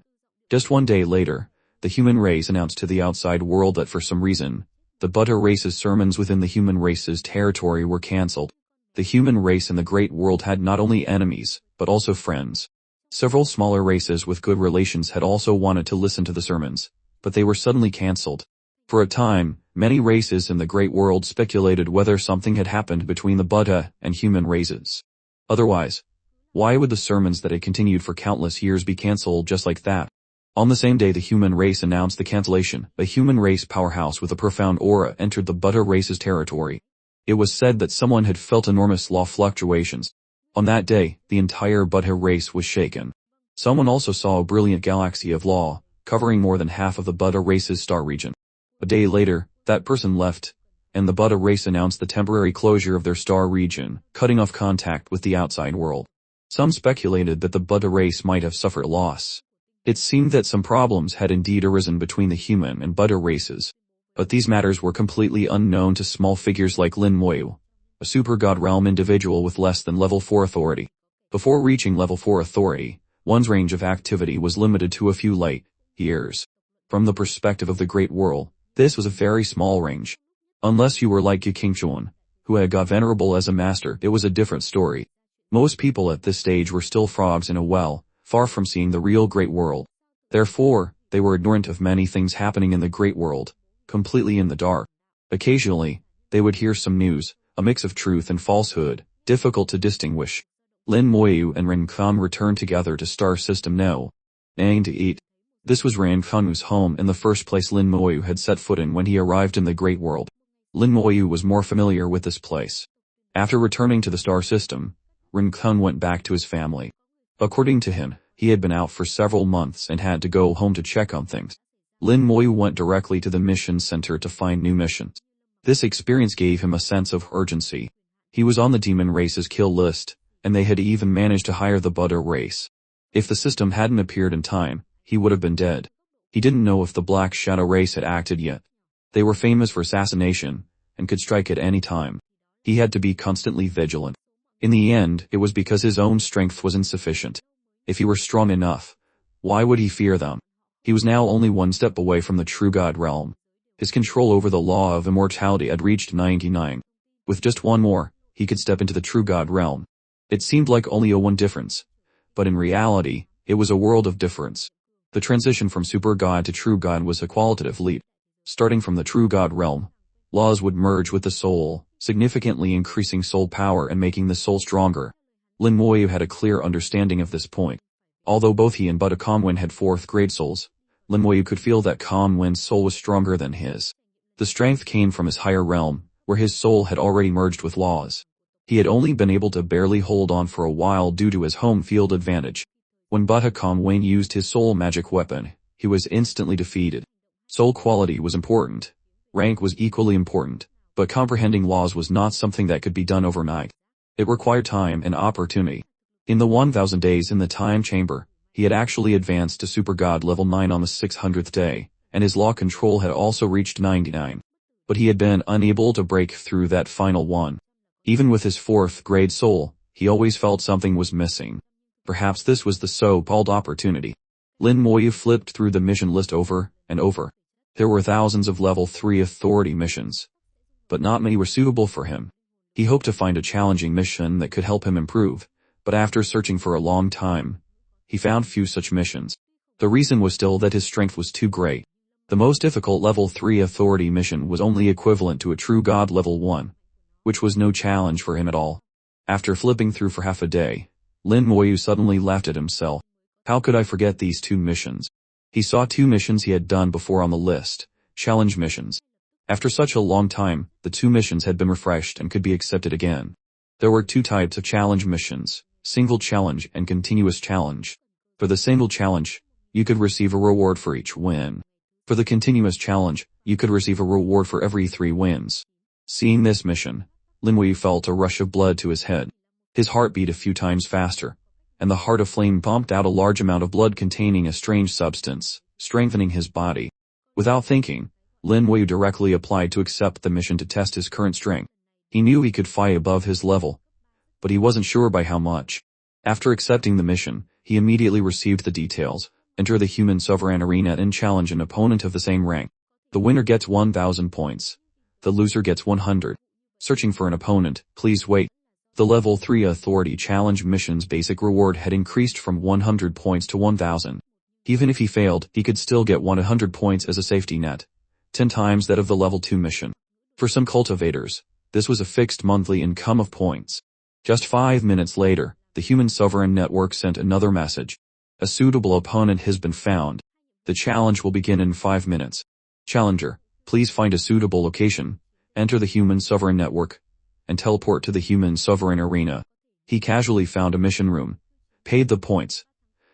Just one day later, the human race announced to the outside world that for some reason, the Buddha race's sermons within the human race's territory were cancelled. The human race in the great world had not only enemies, but also friends. Several smaller races with good relations had also wanted to listen to the sermons, but they were suddenly cancelled. For a time, many races in the great world speculated whether something had happened between the Buddha and human races. Otherwise, why would the sermons that had continued for countless years be cancelled just like that? On the same day the human race announced the cancellation, a human race powerhouse with a profound aura entered the Buddha race's territory. It was said that someone had felt enormous law fluctuations. On that day, the entire Buddha race was shaken. Someone also saw a brilliant galaxy of law, covering more than half of the Buddha race's star region. A day later, that person left, and the Buddha race announced the temporary closure of their star region, cutting off contact with the outside world. Some speculated that the Buddha race might have suffered a loss. It seemed that some problems had indeed arisen between the human and Buddha races. But these matters were completely unknown to small figures like Lin Moyu, a super god realm individual with less than level 4 authority. Before reaching level 4 authority, one's range of activity was limited to a few light years. From the perspective of the great world, this was a very small range. Unless you were like Yu Qingchuan, who had got venerable as a master, it was a different story. Most people at this stage were still frogs in a well, far from seeing the real great world. Therefore, they were ignorant of many things happening in the great world, completely in the dark. Occasionally, they would hear some news, a mix of truth and falsehood, difficult to distinguish. Lin Moyu and Ren Kam returned together to Star System No. 9 to eat. This was Ran Kunu's home in the first place Lin Moyu had set foot in when he arrived in the Great World. Lin Moyu was more familiar with this place. After returning to the star system, Ran Kun went back to his family. According to him, he had been out for several months and had to go home to check on things. Lin Moyu went directly to the mission center to find new missions. This experience gave him a sense of urgency. He was on the demon race's kill list, and they had even managed to hire the Buddha race. If the system hadn't appeared in time, he would have been dead. He didn't know if the Black Shadow race had acted yet. They were famous for assassination, and could strike at any time. He had to be constantly vigilant. In the end, it was because his own strength was insufficient. If he were strong enough, why would he fear them? He was now only one step away from the true God realm. His control over the law of immortality had reached 99. With just one more, he could step into the true God realm. It seemed like only a one difference. But in reality, it was a world of difference. The transition from super God to true God was a qualitative leap. Starting from the true God realm, laws would merge with the soul, significantly increasing soul power and making the soul stronger. Lin Moyu had a clear understanding of this point. Although both he and Buddha Kamwen had 4th grade souls, Lin Moyu could feel that Kamwen's soul was stronger than his. The strength came from his higher realm, where his soul had already merged with laws. He had only been able to barely hold on for a while due to his home field advantage. When Buddha Kamwen used his soul magic weapon, he was instantly defeated. Soul quality was important. Rank was equally important, but comprehending laws was not something that could be done overnight. It required time and opportunity. In the 1000 days in the time chamber, he had actually advanced to Super God level 9 on the 600th day, and his law control had also reached 99. But he had been unable to break through that final one. Even with his 4th grade soul, he always felt something was missing. Perhaps this was the so-called opportunity. Lin Moyu flipped through the mission list over and over. There were thousands of level 3 authority missions, but not many were suitable for him. He hoped to find a challenging mission that could help him improve, but after searching for a long time, he found few such missions. The reason was still that his strength was too great. The most difficult level 3 authority mission was only equivalent to a true God level 1, which was no challenge for him at all. After flipping through for half a day, Lin Moyu suddenly laughed at himself. How could I forget these 2 missions? He saw 2 missions he had done before on the list, challenge missions. After such a long time, the 2 missions had been refreshed and could be accepted again. There were 2 types of challenge missions, single challenge and continuous challenge. For the single challenge, you could receive a reward for each win. For the continuous challenge, you could receive a reward for every 3 wins. Seeing this mission, Lin Moyu felt a rush of blood to his head. His heart beat a few times faster, and the heart of flame pumped out a large amount of blood containing a strange substance, strengthening his body. Without thinking, Lin Moyu directly applied to accept the mission to test his current strength. He knew he could fight above his level, but he wasn't sure by how much. After accepting the mission, he immediately received the details. Enter the human sovereign arena and challenge an opponent of the same rank. The winner gets 1,000 points. The loser gets 100. Searching for an opponent, please wait. The level 3 authority challenge mission's basic reward had increased from 100 points to 1,000. Even if he failed, he could still get 100 points as a safety net, 10 times that of the level 2 mission. For some cultivators, this was a fixed monthly income of points. Just 5 minutes later, the Human Sovereign Network sent another message. A suitable opponent has been found. The challenge will begin in 5 minutes. Challenger, please find a suitable location, enter the Human Sovereign Network, and teleport to the Human Sovereign Arena. He casually found a mission room, paid the points,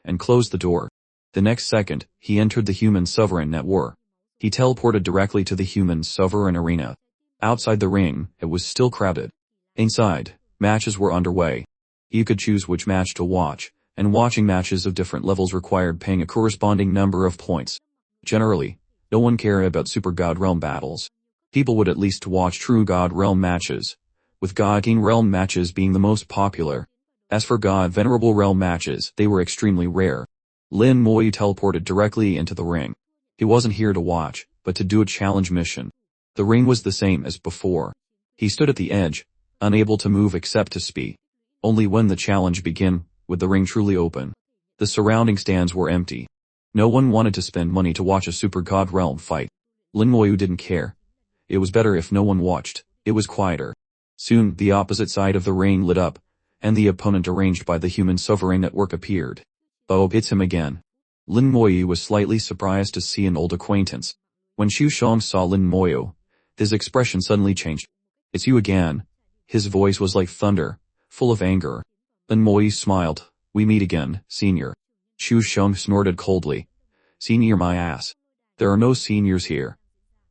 and closed the door. The next second, he entered the Human Sovereign Network. He teleported directly to the Human Sovereign Arena. Outside the ring, it was still crowded. Inside, matches were underway. You could choose which match to watch, and watching matches of different levels required paying a corresponding number of points. Generally, no one cared about Super God Realm battles. People would at least watch True God Realm matches, with God King Realm matches being the most popular. As for God Venerable Realm matches, they were extremely rare. Lin Moyu teleported directly into the ring. He wasn't here to watch, but to do a challenge mission. The ring was the same as before. He stood at the edge, unable to move except to speak. Only when the challenge began would the ring truly open. The surrounding stands were empty. No one wanted to spend money to watch a Super God Realm fight. Lin Moyu didn't care. It was better if no one watched. It was quieter. Soon, the opposite side of the ring lit up, and the opponent arranged by the Human Sovereign Network appeared. Oh, it's him again. Lin Moyu was slightly surprised to see an old acquaintance. When Xu Sheng saw Lin Moyu, his expression suddenly changed. "It's you again." His voice was like thunder, full of anger. Lin Moyu smiled. "We meet again, senior." Xu Sheng snorted coldly. "Senior my ass. There are no seniors here.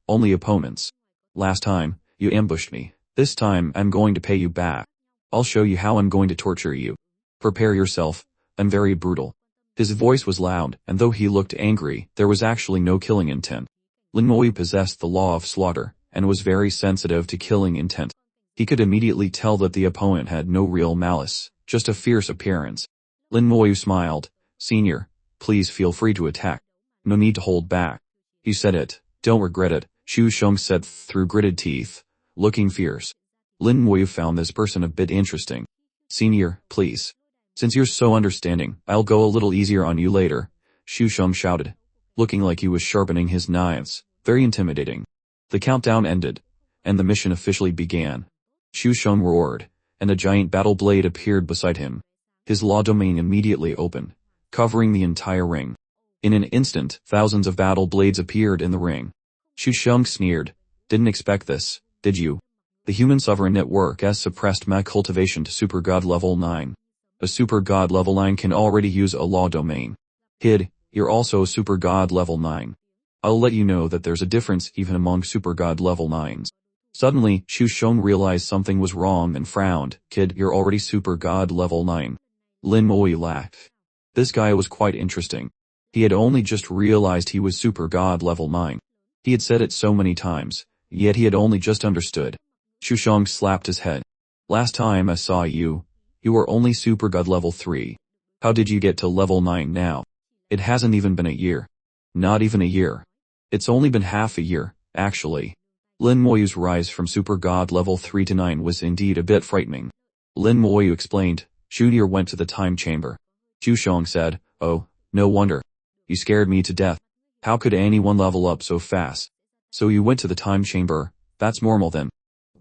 Only opponents. Last time, you ambushed me. This time I'm going to pay you back. I'll show you how I'm going to torture you. Prepare yourself, I'm very brutal." His voice was loud, and though he looked angry, there was actually no killing intent. Lin Moyu possessed the law of slaughter, and was very sensitive to killing intent. He could immediately tell that the opponent had no real malice, just a fierce appearance. Lin Moyu smiled. "Senior, please feel free to attack. No need to hold back. You said it, don't regret it," Xu Sheng said through gritted teeth, looking fierce. Lin Moyu found this person a bit interesting. "Senior, please. Since you're so understanding, I'll go a little easier on you later," Xu Sheng shouted, looking like he was sharpening his knives, very intimidating. The countdown ended, and the mission officially began. Xu Sheng roared, and a giant battle blade appeared beside him. His law domain immediately opened, covering the entire ring. In an instant, thousands of battle blades appeared in the ring. Xu Sheng sneered. "Didn't expect this, did you?" The Human Sovereign Network has suppressed my cultivation to Super God Level 9. A Super God Level 9 can already use a law domain. Kid, you're also a Super God Level 9. I'll let you know that there's a difference even among Super God Level 9s. Suddenly, Xu Sheng realized something was wrong and frowned. "Kid, you're already Super God Level 9. Lin Moyu laughed. This guy was quite interesting. He had only just realized he was Super God Level 9. He had said it so many times, yet he had only just understood. Xu Sheng slapped his head. "Last time I saw you, you were only Super God Level 3. How did you get to Level 9 now? It hasn't even been a year." "Not even a year. It's only been half a year, actually." Lin Moyu's rise from Super God Level 3 to 9 was indeed a bit frightening. Lin Moyu explained. "Junior went to the time chamber." Xu Sheng said. "Oh, no wonder. You scared me to death. How could anyone level up so fast?" "So you went to the time chamber, that's normal then."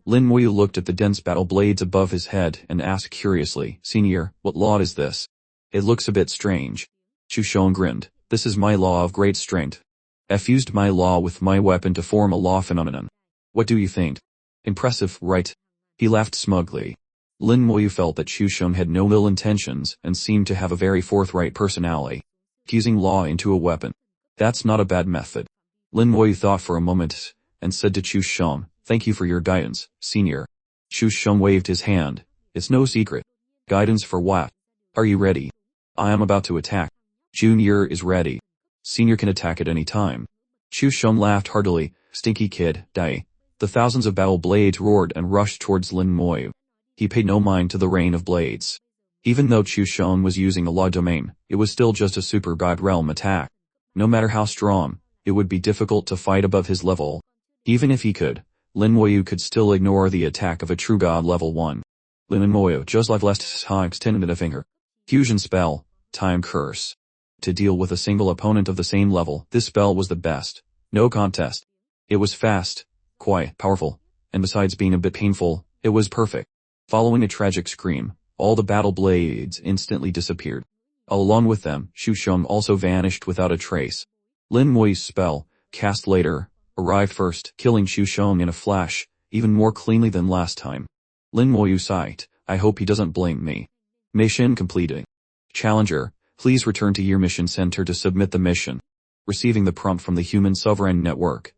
Lin Moyu looked at the dense battle blades above his head and asked curiously, "Senior, what law is this? It looks a bit strange." Xu Sheng grinned. "This is my law of great strength. I fused my law with my weapon to form a law phenomenon. What do you think? Impressive, right?" He laughed smugly. Lin Moyu felt that Xu Sheng had no ill intentions and seemed to have a very forthright personality. Fusing law into a weapon. That's not a bad method. Lin Moyu thought for a moment, and said to Xu Sheng, "Thank you for your guidance, senior." Xu Sheng waved his hand. "It's no secret." "Guidance for what? Are you ready?" "I am about to attack." "Junior is ready. Senior can attack at any time." Xu Sheng laughed heartily. "Stinky kid, die." The thousands of battle blades roared and rushed towards Lin Moyu. He paid no mind to the rain of blades. Even though Xu Sheng was using a law domain, it was still just a Super God Realm attack. No matter how strong, it would be difficult to fight above his level. Even if he could, Lin Moyu could still ignore the attack of a true God Level 1. Lin Moyu just like last time extended a finger. Fusion spell, Time Curse. To deal with a single opponent of the same level, this spell was the best. No contest. It was fast, quite powerful, and besides being a bit painful, it was perfect. Following a tragic scream, all the battle blades instantly disappeared. Along with them, Xu Sheng also vanished without a trace. Lin Moyu's spell, cast later, arrived first, killing Xu Sheng in a flash, even more cleanly than last time. Lin Moyu sighed. "I hope he doesn't blame me." Mission completed. Challenger, please return to your mission center to submit the mission. Receiving the prompt from the Human Sovereign Network,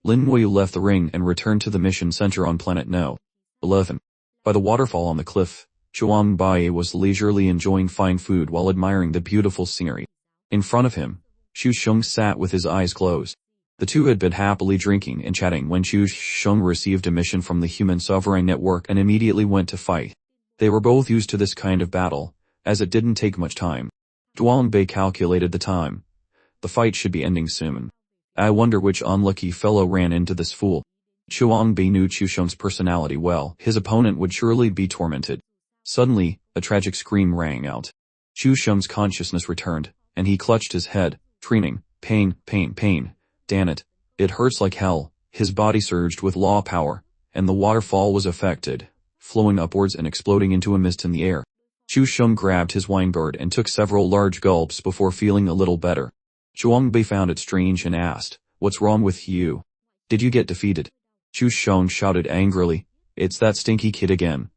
Lin Moyu left the ring and returned to the mission center on planet No. 11. By the waterfall on the cliff, Chuang Bai was leisurely enjoying fine food while admiring the beautiful scenery. In front of him, Xu Sheng sat with his eyes closed. The two had been happily drinking and chatting when Xu Sheng received a mission from the Human Sovereign Network and immediately went to fight. They were both used to this kind of battle, as it didn't take much time. Chuang Bai calculated the time. The fight should be ending soon. I wonder which unlucky fellow ran into this fool. Chuang Bai knew Xu Sheng's personality well. His opponent would surely be tormented. Suddenly, a tragic scream rang out. Xu Sheng's consciousness returned, and he clutched his head, screaming, "Pain, pain, pain. Damn it. It hurts like hell." His body surged with law power, and the waterfall was affected, flowing upwards and exploding into a mist in the air. Xu Sheng grabbed his wine bird and took several large gulps before feeling a little better. Zhuangbei found it strange and asked, "What's wrong with you? Did you get defeated?" Chu Sheng shouted angrily, "It's that stinky kid again.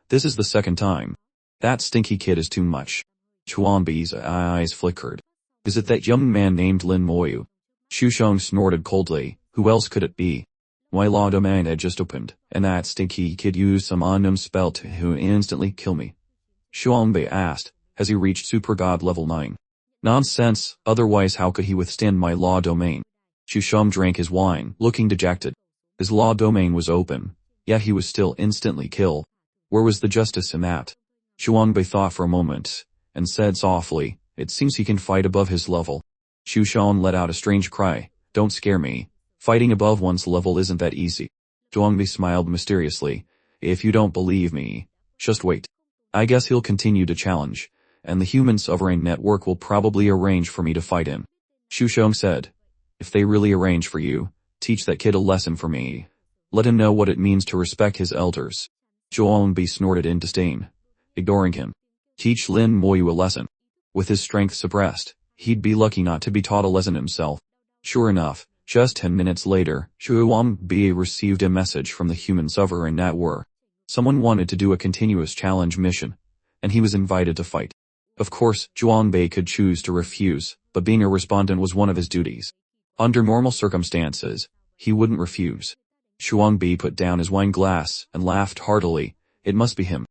This is the second time. That stinky kid is too much." Zhuangbei's eyes flickered. "Is it that young man named Lin Moyu?" Chu Sheng snorted coldly, "Who else could it be? My law domain had just opened, and that stinky kid used some unknown spell to instantly kill me." Zhuangbei asked, "Has he reached super god level 9? "Nonsense, otherwise how could he withstand my law domain?" Chu Sheng drank his wine, looking dejected. His law domain was open, yet he was still instantly killed. Where was the justice in that? Zhuangbei thought for a moment, and said softly, "It seems he can fight above his level." Chu Sheng let out a strange cry, "Don't scare me. Fighting above one's level isn't that easy." Zhuangbei smiled mysteriously, "If you don't believe me, just wait. I guess he'll continue to challenge, and the human sovereign network will probably arrange for me to fight him." Chu Sheng said, "If they really arrange for you, teach that kid a lesson for me. Let him know what it means to respect his elders." Zhuangbei snorted in disdain, ignoring him. "Teach Lin Moyu a lesson. With his strength suppressed, he'd be lucky not to be taught a lesson himself." Sure enough, just 10 minutes later, Zhuangbei received a message from the human sovereign network. Someone wanted to do a continuous challenge mission, and he was invited to fight. Of course, Zhuangbei could choose to refuse, but being a respondent was one of his duties. Under normal circumstances, he wouldn't refuse. Zhuangbei put down his wine glass and laughed heartily. "It must be him.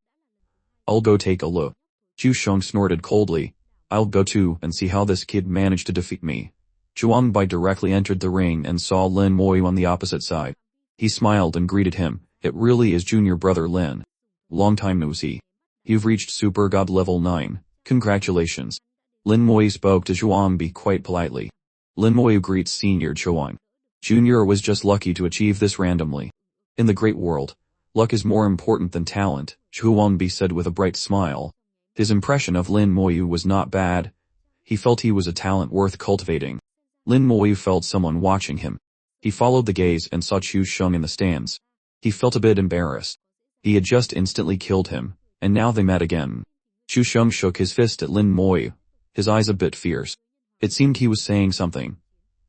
I'll go take a look." Chu Sheng snorted coldly, "I'll go too and see how this kid managed to defeat me." Zhuangbei directly entered the ring and saw Lin Moyu on the opposite side. He smiled and greeted him. "It really is junior brother Lin. Long time no see. You've reached super god level 9. Congratulations." Lin Moyu spoke to Zhuangbei quite politely. Lin Moyu greets Senior Zhuang. Junior was just lucky to achieve this randomly. In the great world, luck is more important than talent, Zhuangbei said with a bright smile. His impression of Lin Moyu was not bad. He felt he was a talent worth cultivating. Lin Moyu felt someone watching him. He followed the gaze and saw Chu Sheng in the stands. He felt a bit embarrassed. He had just instantly killed him, and now they met again. Chu Sheng shook his fist at Lin Moyu, his eyes a bit fierce. It seemed he was saying something,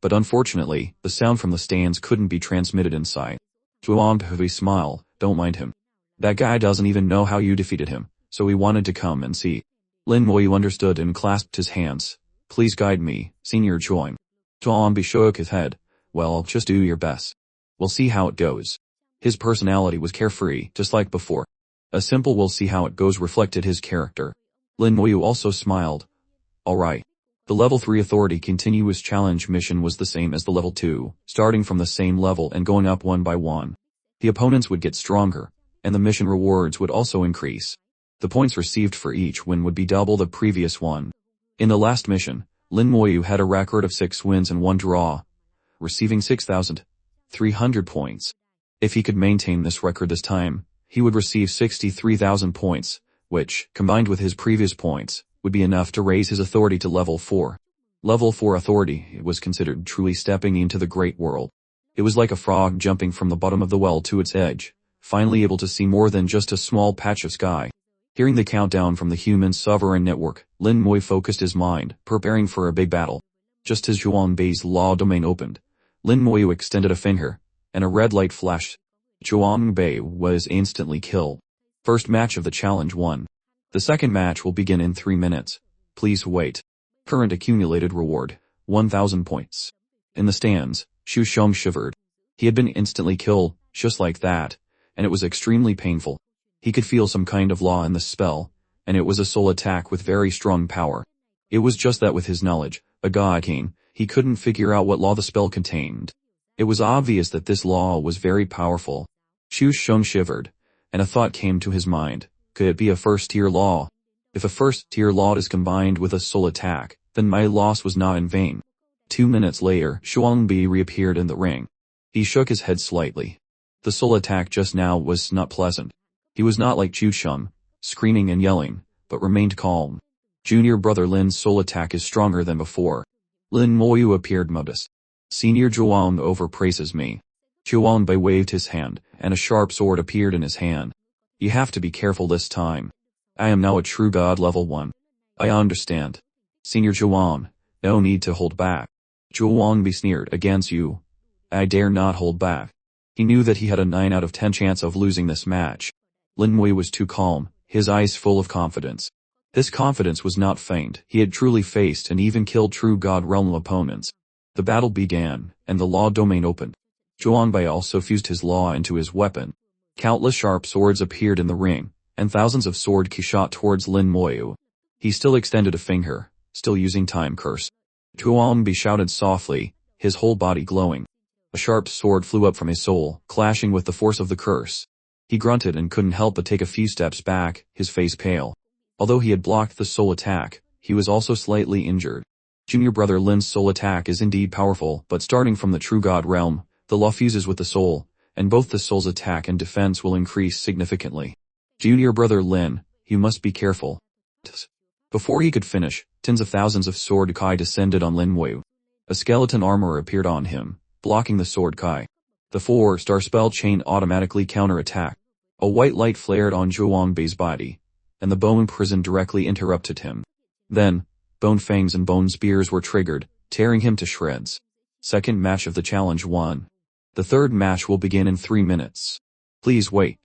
but unfortunately, the sound from the stands couldn't be transmitted inside. Zhuangbei smiled, "Don't mind him. That guy doesn't even know how you defeated him, so he wanted to come and see." Lin Moyu understood and clasped his hands. "Please guide me, Senior Zhuang." Zhuangbei shook his head. "Well, just do your best. We'll see how it goes." His personality was carefree, just like before. A simple "we'll see how it goes" reflected his character. Lin Moyu also smiled. "Alright." The level 3 authority continuous challenge mission was the same as the level 2, starting from the same level and going up one by one. The opponents would get stronger, and the mission rewards would also increase. The points received for each win would be double the previous one. In the last mission, Lin Moyu had a record of 6 wins and 1 draw, receiving 6,300 points. If he could maintain this record this time, he would receive 63,000 points, which, combined with his previous points, would be enough to raise his authority to level 4. Level 4 authority was considered truly stepping into the great world. It was like a frog jumping from the bottom of the well to its edge, finally able to see more than just a small patch of sky. Hearing the countdown from the human sovereign network, Lin Moyu focused his mind, preparing for a big battle. Just as Zhuangbei's law domain opened, Lin Moyu extended a finger, and a red light flashed. Zhuangbei was instantly killed. First match of the challenge won. The second match will begin in 3 minutes. Please wait. Current accumulated reward, 1,000 points. In the stands, Chu Sheng shivered. He had been instantly killed, just like that, and it was extremely painful. He could feel some kind of law in the spell, and it was a soul attack with very strong power. It was just that with his knowledge, a god king, he couldn't figure out what law the spell contained. It was obvious that this law was very powerful. Chu Sheng shivered, and a thought came to his mind. Could it be a first-tier law? If a first-tier law is combined with a soul attack, then my loss was not in vain. 2 minutes later, Zhuangbei reappeared in the ring. He shook his head slightly. The soul attack just now was not pleasant. He was not like Chu Sheng, screaming and yelling, but remained calm. Junior brother Lin's soul attack is stronger than before. Lin Moyu appeared modest. Senior Zhuang overpraises me. Zhuangbei waved his hand, and a sharp sword appeared in his hand. You have to be careful this time. I am now a true god level 1. I understand. Senior Zhuang, No need to hold back. Zhuangbi sneered, against you. I dare not hold back. He knew that he had a 9 out of 10 chance of losing this match. Lin Mui was too calm, his eyes full of confidence. This confidence was not feigned, he had truly faced and even killed true God Realm opponents. The battle began, and the law domain opened. Zhuangbi also fused his law into his weapon. Countless sharp swords appeared in the ring, and thousands of sword ki shot towards Lin Mui. He still extended a finger, still using time curse. Zhuangbi shouted softly, his whole body glowing. A sharp sword flew up from his soul, clashing with the force of the curse. He grunted and couldn't help but take a few steps back, his face pale. Although he had blocked the soul attack, he was also slightly injured. Junior brother Lin's soul attack is indeed powerful, but starting from the true God realm, the law fuses with the soul, and both the soul's attack and defense will increase significantly. Junior brother Lin, you must be careful. Before he could finish, tens of thousands of sword kai descended on Lin Mui. A skeleton armor appeared on him, blocking the sword kai. The 4-star spell chain automatically counter-attacked. A white light flared on Zhuangbi's body, and the bone prison directly interrupted him. Then, bone fangs and bone spears were triggered, tearing him to shreds. Second match of the challenge won. The third match will begin in 3 minutes. Please wait.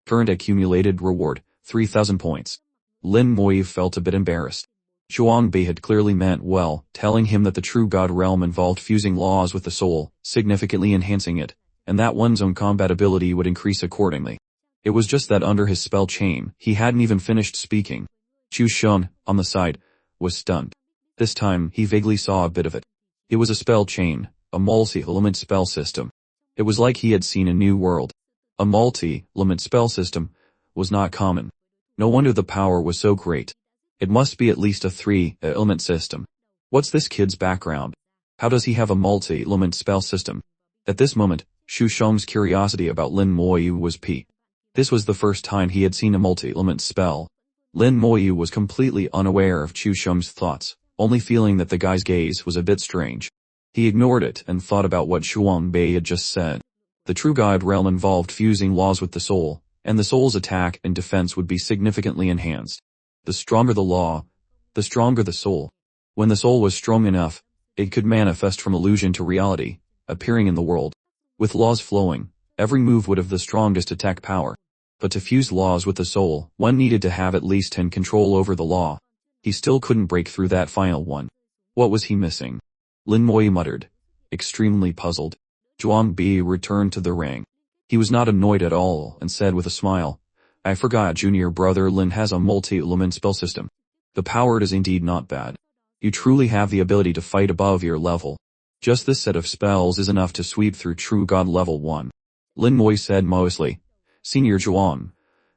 Current accumulated reward, 3,000 points. Lin Mui felt a bit embarrassed. Zhuangbi had clearly meant well, telling him that the true God realm involved fusing laws with the soul, significantly enhancing it, and that one's own combat ability would increase accordingly. It was just that under his spell chain, he hadn't even finished speaking. Chu Shun, on the side, was stunned. This time, he vaguely saw a bit of it. It was a spell chain, a multi-element spell system. It was like he had seen a new world. A multi-element spell system was not common. No wonder the power was so great. It must be at least a 3-element system. What's this kid's background? How does he have a multi-element spell system? At this moment, Xu Sheng's curiosity about Lin Mui was piqued. This was the first time he had seen a multi-element spell. Lin Mui was completely unaware of Xu Sheng's thoughts, only feeling that the guy's gaze was a bit strange. He ignored it and thought about what Zhuangbi had just said. The true God realm involved fusing laws with the soul, and the soul's attack and defense would be significantly enhanced. The stronger the law, the stronger the soul. When the soul was strong enough, it could manifest from illusion to reality, appearing in the world. With laws flowing, every move would have the strongest attack power. But to fuse laws with the soul, one needed to have at least 10 control over the law. He still couldn't break through that final one. What was he missing? Lin Mui muttered, extremely puzzled. Zhuangbi returned to the ring. He was not annoyed at all and said with a smile, I forgot junior brother Lin has a multi-element spell system. The power is indeed not bad. You truly have the ability to fight above your level. Just this set of spells is enough to sweep through true God level 1. Lin Mui said modestly, Senior Zhuang,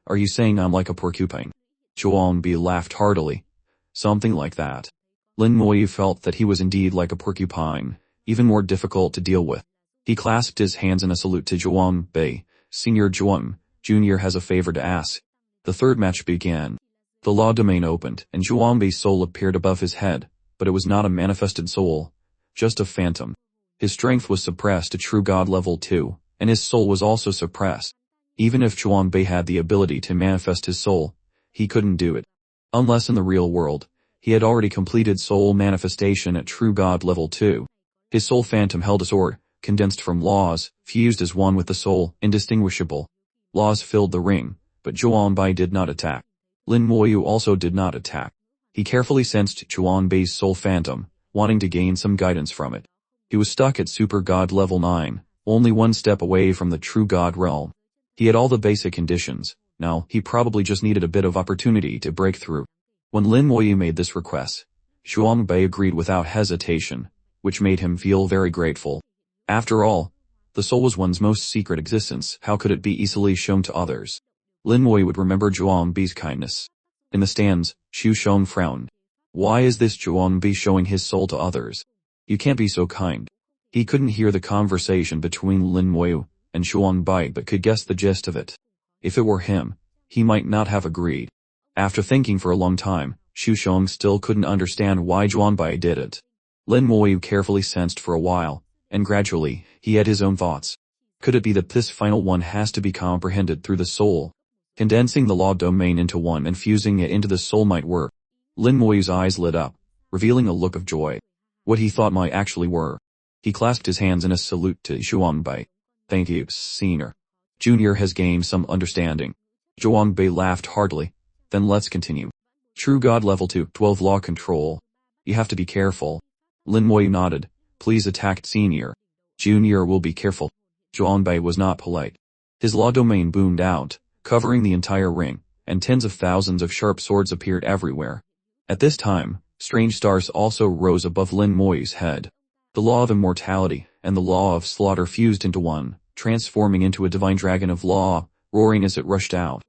are you saying I'm like a porcupine? Zhuangbi laughed heartily. Something like that. Lin Mui felt that he was indeed like a porcupine, even more difficult to deal with. He clasped his hands in a salute to Zhuangbi. Senior Zhuang, Junior has a favor to ask. The third match began. The law domain opened, and Zhuangbi's soul appeared above his head, but it was not a manifested soul, just a phantom. His strength was suppressed to true God level 2, and his soul was also suppressed. Even if Zhuangbi had the ability to manifest his soul, he couldn't do it. Unless in the real world, he had already completed soul manifestation at true God level 2. His soul phantom held a sword, condensed from laws, fused as one with the soul, indistinguishable. Laws filled the ring, but Zhuangbi did not attack. Lin Mui also did not attack. He carefully sensed Zhuangbi's soul phantom, wanting to gain some guidance from it. He was stuck at Super God level 9, only one step away from the true God realm. He had all the basic conditions, now he probably just needed a bit of opportunity to break through. When Lin Mui made this request, Zhuangbi agreed without hesitation, which made him feel very grateful. After all, the soul was one's most secret existence, how could it be easily shown to others? Lin Mui would remember Zhuangbi's kindness. In the stands, Xu Sheng frowned. Why is this Zhuangbi showing his soul to others? You can't be so kind. He couldn't hear the conversation between Lin Mui and Zhuangbi but could guess the gist of it. If it were him, he might not have agreed. After thinking for a long time, Xu Sheng still couldn't understand why Zhuangbi did it. Lin Mui carefully sensed for a while, and gradually, he had his own thoughts. Could it be that this final one has to be comprehended through the soul? Condensing the law domain into one and fusing it into the soul might work. Lin Mui's eyes lit up, revealing a look of joy. what he thought might actually were. He clasped his hands in a salute to Zhuangbei. Thank you, senior. Junior has gained some understanding. Zhuangbei laughed heartily. Then let's continue. True God level 2, 12 law control. You have to be careful. Lin Moyu nodded. Please attack senior. Junior will be careful. Zhuangbei was not polite. His law domain boomed out, covering the entire ring, and tens of thousands of sharp swords appeared everywhere. At this time, strange stars also rose above Lin Moyu's head. The law of immortality and the law of slaughter fused into one, transforming into a divine dragon of law, roaring as it rushed out.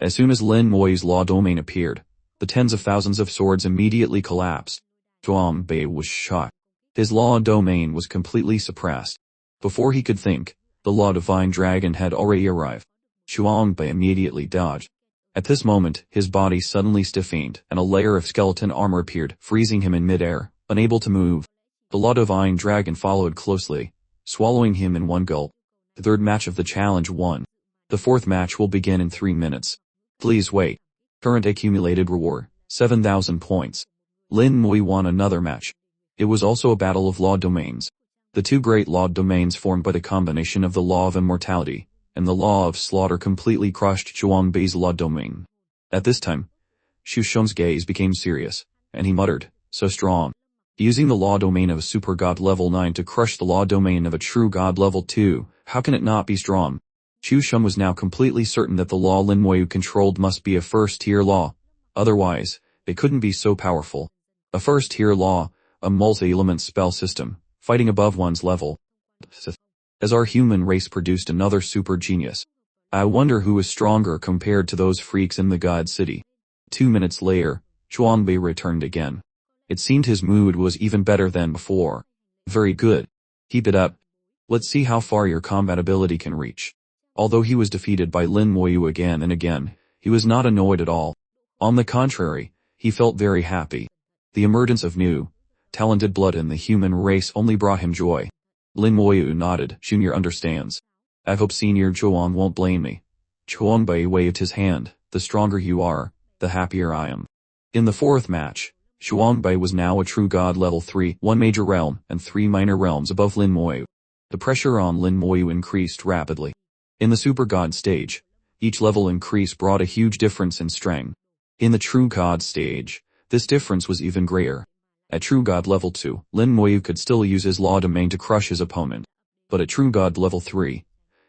As soon as Lin Moyu's law domain appeared, the tens of thousands of swords immediately collapsed. Zhuangbei was shocked. His law domain was completely suppressed. Before he could think, the law divine dragon had already arrived. Zhuangbei immediately dodged. At this moment, his body suddenly stiffened, and a layer of skeleton armor appeared, freezing him in midair, unable to move. The law divine dragon followed closely, swallowing him in one gulp. The third match of the challenge won. The fourth match will begin in 3 minutes. Please wait. Current accumulated reward, 7,000 points. Lin Moyu won another match. It was also a battle of law domains. The two great law domains formed by the combination of the law of immortality and the law of slaughter completely crushed Zhuangbei's law domain. At this time, Xu Sheng's gaze became serious, and he muttered, so strong. Using the law domain of a super god level 9 to crush the law domain of a true god level 2, how can it not be strong? Xu Sheng was now completely certain that the law Lin Moyu controlled must be a first-tier law. Otherwise, it couldn't be so powerful. A first-tier law, a multi-element spell system, fighting above one's level. As our human race produced another super genius. I wonder who is stronger compared to those freaks in the God City. 2 minutes later, Zhuangbei returned again. It seemed his mood was even better than before. Very good. Keep it up. Let's see how far your combat ability can reach. Although he was defeated by Lin Moyu again and again, he was not annoyed at all. On the contrary, he felt very happy. The emergence of new, talented blood in the human race only brought him joy. Lin Moyu nodded. Junior understands. I hope Senior Zhuang won't blame me. Zhuangbei waved his hand. The stronger you are, the happier I am. In the fourth match, Zhuangbei was now a true god level 3, 1 major realm and 3 minor realms above Lin Moyu. The pressure on Lin Moyu increased rapidly. In the super god stage, each level increase brought a huge difference in strength. In the true god stage, this difference was even greater. At true god level 2, Lin Moyu could still use his law domain to crush his opponent. But at true god level 3,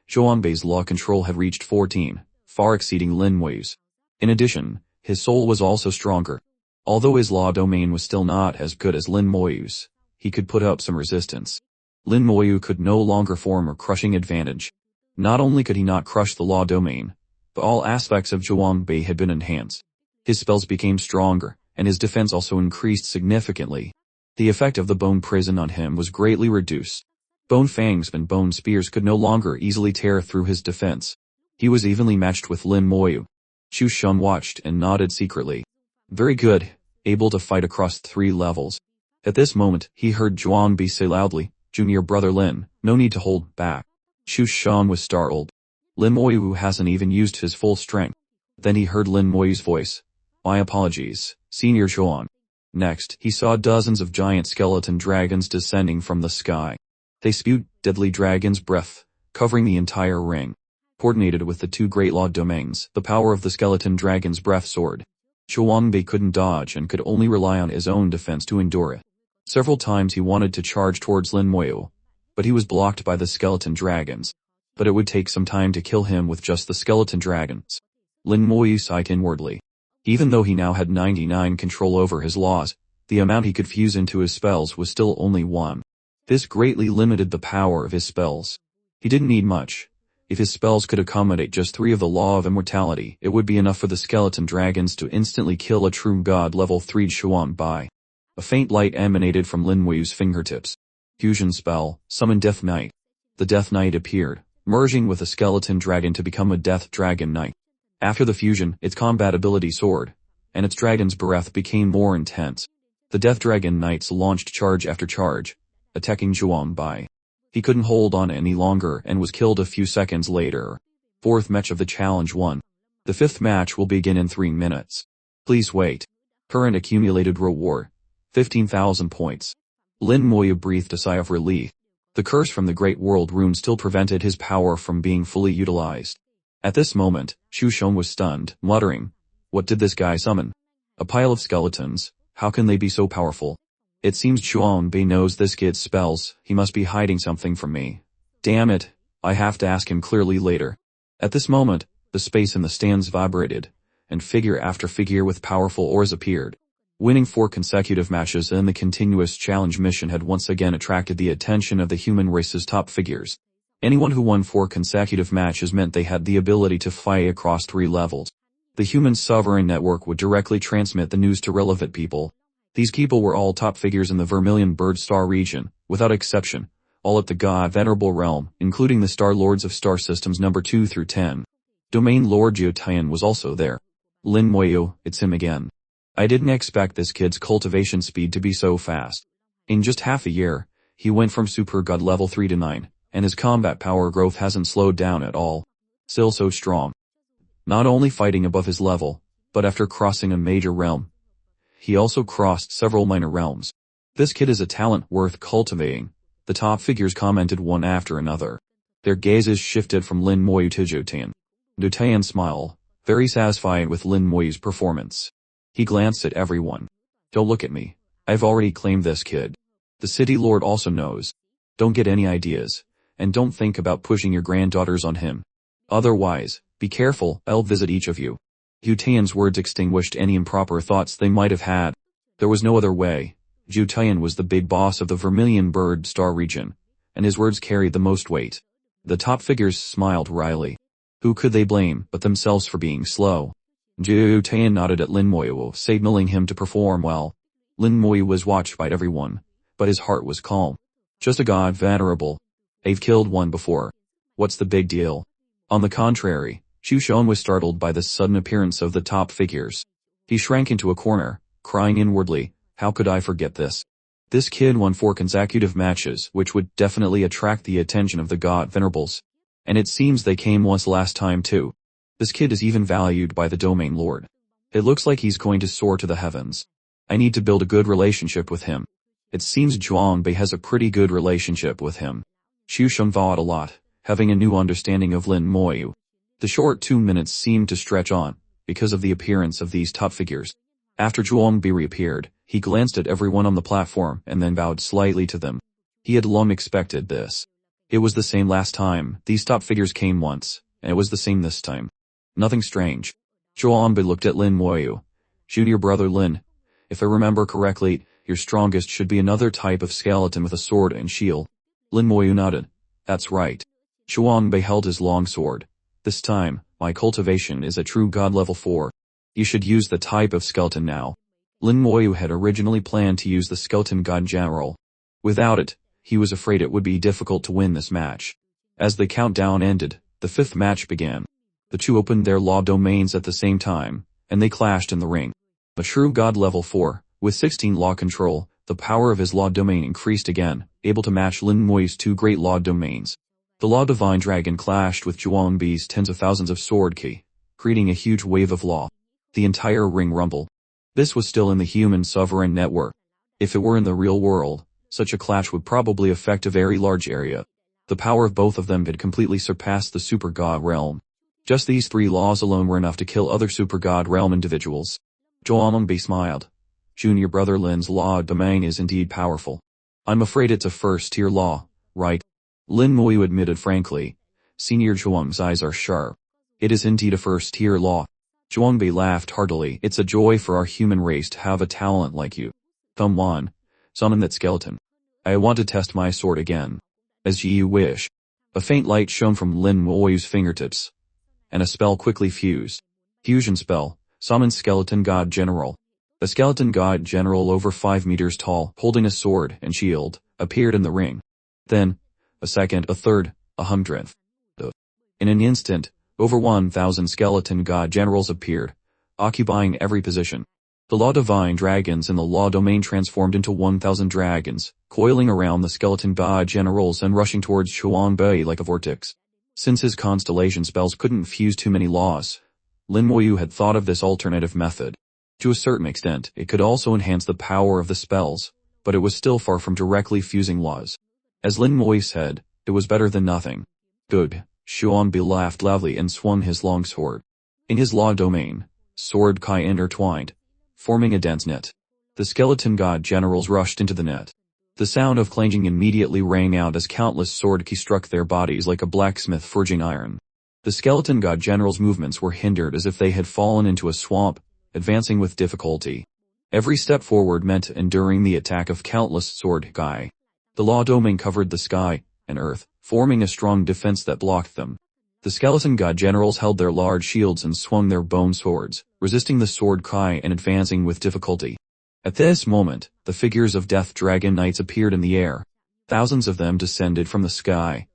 Zhuangbei's law control had reached 14, far exceeding Lin Moyu's. In addition, his soul was also stronger. Although his law domain was still not as good as Lin Moyu's, he could put up some resistance. Lin Moyu could no longer form a crushing advantage. Not only could he not crush the law domain, but all aspects of Zhuangbei had been enhanced. His spells became stronger, and his defense also increased significantly. The effect of the bone prison on him was greatly reduced. Bone fangs and bone spears could no longer easily tear through his defense. He was evenly matched with Lin Moyu. Xu Sheng watched and nodded secretly. Very good, able to fight across 3 levels. At this moment, he heard Zhuangbei say loudly, Junior brother Lin, no need to hold back. Xu Sheng was startled. Lin Moyu hasn't even used his full strength. Then he heard Lin Moyu's voice. My apologies, Senior Zhuang. Next, he saw dozens of giant skeleton dragons descending from the sky. They spewed deadly dragon's breath, covering the entire ring. Coordinated with the 2 great law domains, the power of the skeleton dragon's breath soared. Zhuangbei couldn't dodge and could only rely on his own defense to endure it. Several times he wanted to charge towards Lin Moyu, but he was blocked by the skeleton dragons. But it would take some time to kill him with just the skeleton dragons. Lin Moyu sighed inwardly. Even though he now had 99 control over his laws, the amount he could fuse into his spells was still only 1. This greatly limited the power of his spells. He didn't need much. If his spells could accommodate just 3 of the law of immortality, it would be enough for the skeleton dragons to instantly kill a true god level 3 Zhuangbei. A faint light emanated from Lin Moyu's fingertips. Fusion spell, summon Death Knight. The Death Knight appeared, merging with a skeleton dragon to become a Death Dragon Knight. After the fusion, its combat ability soared, and its dragon's breath became more intense. The Death Dragon Knights launched charge after charge, attacking Zhuangbei. He couldn't hold on any longer and was killed a few seconds later. Fourth match of the challenge won. The 5th match will begin in 3 minutes. Please wait. Current accumulated reward, 15,000 points. Lin Moyu breathed a sigh of relief. The curse from the Great World Rune still prevented his power from being fully utilized. At this moment, Shu Shong was stunned, muttering, "What did this guy summon? A pile of skeletons? How can they be so powerful? It seems Chuan Bei knows this kid's spells, he must be hiding something from me. Damn it, I have to ask him clearly later." At this moment, the space in the stands vibrated, and figure after figure with powerful auras appeared. Winning 4 consecutive matches in the continuous challenge mission had once again attracted the attention of the human race's top figures. Anyone who won 4 consecutive matches meant they had the ability to fight across 3 levels. The human sovereign network would directly transmit the news to relevant people. These people were all top figures in the Vermilion Bird Star region, without exception, all at the God Venerable realm, including the Star Lords of Star Systems number 2 through 10. Domain Lord Jiu Tian was also there. Lin Moyu, it's him again. I didn't expect this kid's cultivation speed to be so fast. In just half a year, he went from Super God level 3 to 9, and his combat power growth hasn't slowed down at all. Still so strong. Not only fighting above his level, but after crossing a major realm, he also crossed several minor realms. This kid is a talent worth cultivating, the top figures commented one after another. Their gazes shifted from Lin Moyu to Jiu Tian. Jiu Tian smiled, very satisfied with Lin Moyu's performance. He glanced at everyone. Don't look at me. I've already claimed this kid. The city lord also knows. Don't get any ideas, and don't think about pushing your granddaughters on him. Otherwise, be careful, I'll visit each of you. Jiu Tian's words extinguished any improper thoughts they might have had. There was no other way. Jiu Tian was the big boss of the Vermilion Bird Star region, and his words carried the most weight. The top figures smiled wryly. Who could they blame but themselves for being slow? Jiu Tian nodded at Lin Moyu, signaling him to perform well. Lin Moyu was watched by everyone, but his heart was calm. Just a god venerable. I've killed one before. What's the big deal? On the contrary, Shu Shong was startled by the sudden appearance of the top figures. He shrank into a corner, crying inwardly, how could I forget this? This kid won 4 consecutive matches, which would definitely attract the attention of the god venerables. And it seems they came once last time too. This kid is even valued by the domain lord. It looks like he's going to soar to the heavens. I need to build a good relationship with him. It seems Zhuang Bei has a pretty good relationship with him. Shu Shong thought a lot, having a new understanding of Lin Moyu. The short 2 minutes seemed to stretch on, because of the appearance of these top figures. After Zhuang Bei reappeared, he glanced at everyone on the platform and then bowed slightly to them. He had long expected this. It was the same last time, these top figures came once, and it was the same this time. Nothing strange. Zhuang Bei looked at Lin Moyu. Junior brother Lin, if I remember correctly, your strongest should be another type of skeleton with a sword and shield. Lin Moyu nodded. That's right. Zhuang Bei held his long sword. This time, my cultivation is a true god level 4. You should use the type of skeleton now. Lin Moyu had originally planned to use the skeleton god general. Without it, he was afraid it would be difficult to win this match. As the countdown ended, the 5th match began. The two opened their law domains at the same time, and they clashed in the ring. A true god level 4, with 16 law control, the power of his law domain increased again, able to match Lin Moyu's 2 great law domains. The Law Divine Dragon clashed with Zhuang Bei's tens of thousands of sword ki, creating a huge wave of law. The entire ring rumbled. This was still in the human sovereign network. If it were in the real world, such a clash would probably affect a very large area. The power of both of them had completely surpassed the Super God realm. Just these 3 laws alone were enough to kill other Super God realm individuals. Zhuang Bei smiled. Junior brother Lin's law domain is indeed powerful. I'm afraid it's a first-tier law, right? Lin Moyu admitted frankly. Senior Zhuang's eyes are sharp. It is indeed a first-tier law. Zhuang Bei laughed heartily. It's a joy for our human race to have a talent like you. Come on. Summon that skeleton. I want to test my sword again. As you wish. A faint light shone from Lin Moyu's fingertips. And a spell quickly fused. Fusion spell. Summon Skeleton God General. A skeleton god general over 5 meters tall, holding a sword and shield, appeared in the ring. Then, a second, a third, 100th. In an instant, over 1,000 skeleton god generals appeared, occupying every position. The Law Divine Dragons in the Law Domain transformed into 1,000 dragons, coiling around the skeleton god generals and rushing towards Zhuang Bei like a vortex. Since his constellation spells couldn't fuse too many laws, Lin Moyu had thought of this alternative method. To a certain extent, it could also enhance the power of the spells, but it was still far from directly fusing laws. As Lin Moi said, it was better than nothing. Good. Xuanbi laughed loudly and swung his long sword. In his law domain, sword kai intertwined, forming a dense net. The skeleton god generals rushed into the net. The sound of clanging immediately rang out as countless sword ki struck their bodies like a blacksmith forging iron. The skeleton god generals' movements were hindered as if they had fallen into a swamp, advancing with difficulty. Every step forward meant enduring the attack of countless sword kai. The law domain covered the sky and earth, forming a strong defense that blocked them. The skeleton god generals held their large shields and swung their bone swords, resisting the sword kai and advancing with difficulty. At this moment, the figures of death dragon knights appeared in the air. Thousands of them descended from the sky,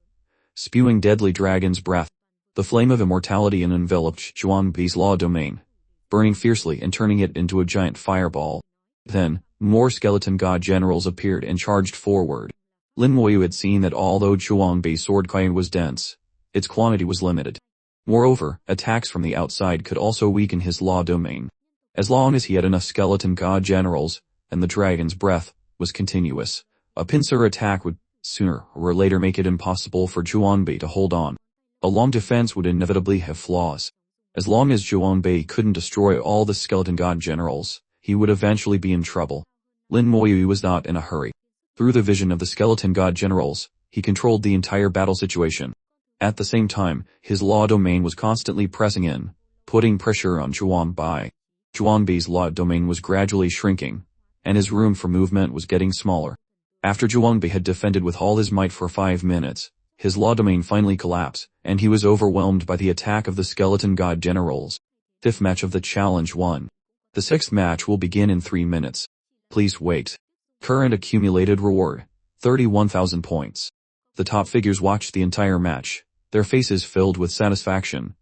spewing deadly dragon's breath. The flame of immortality enveloped Xuanbi's law domain, burning fiercely and turning it into a giant fireball. Then, more skeleton god generals appeared and charged forward. Lin Moyu had seen that although Xuanbi's sword kai was dense, its quantity was limited. Moreover, attacks from the outside could also weaken his law domain. As long as he had enough skeleton god generals, and the dragon's breath was continuous, a pincer attack would, sooner or later, make it impossible for Xuanbi to hold on. A long defense would inevitably have flaws. As long as Xuanbi couldn't destroy all the skeleton god generals, he would eventually be in trouble. Lin Moyu was not in a hurry. Through the vision of the skeleton god generals, he controlled the entire battle situation. At the same time, his law domain was constantly pressing in, putting pressure on Xuanbi. Xuanbi's law domain was gradually shrinking, and his room for movement was getting smaller. After Xuanbi had defended with all his might for 5 minutes, his law domain finally collapsed, and he was overwhelmed by the attack of the skeleton god generals. 5th match of the challenge 1. The 6th match will begin in 3 minutes. Please wait. Current accumulated reward, 31,000 points. The top figures watched the entire match, their faces filled with satisfaction.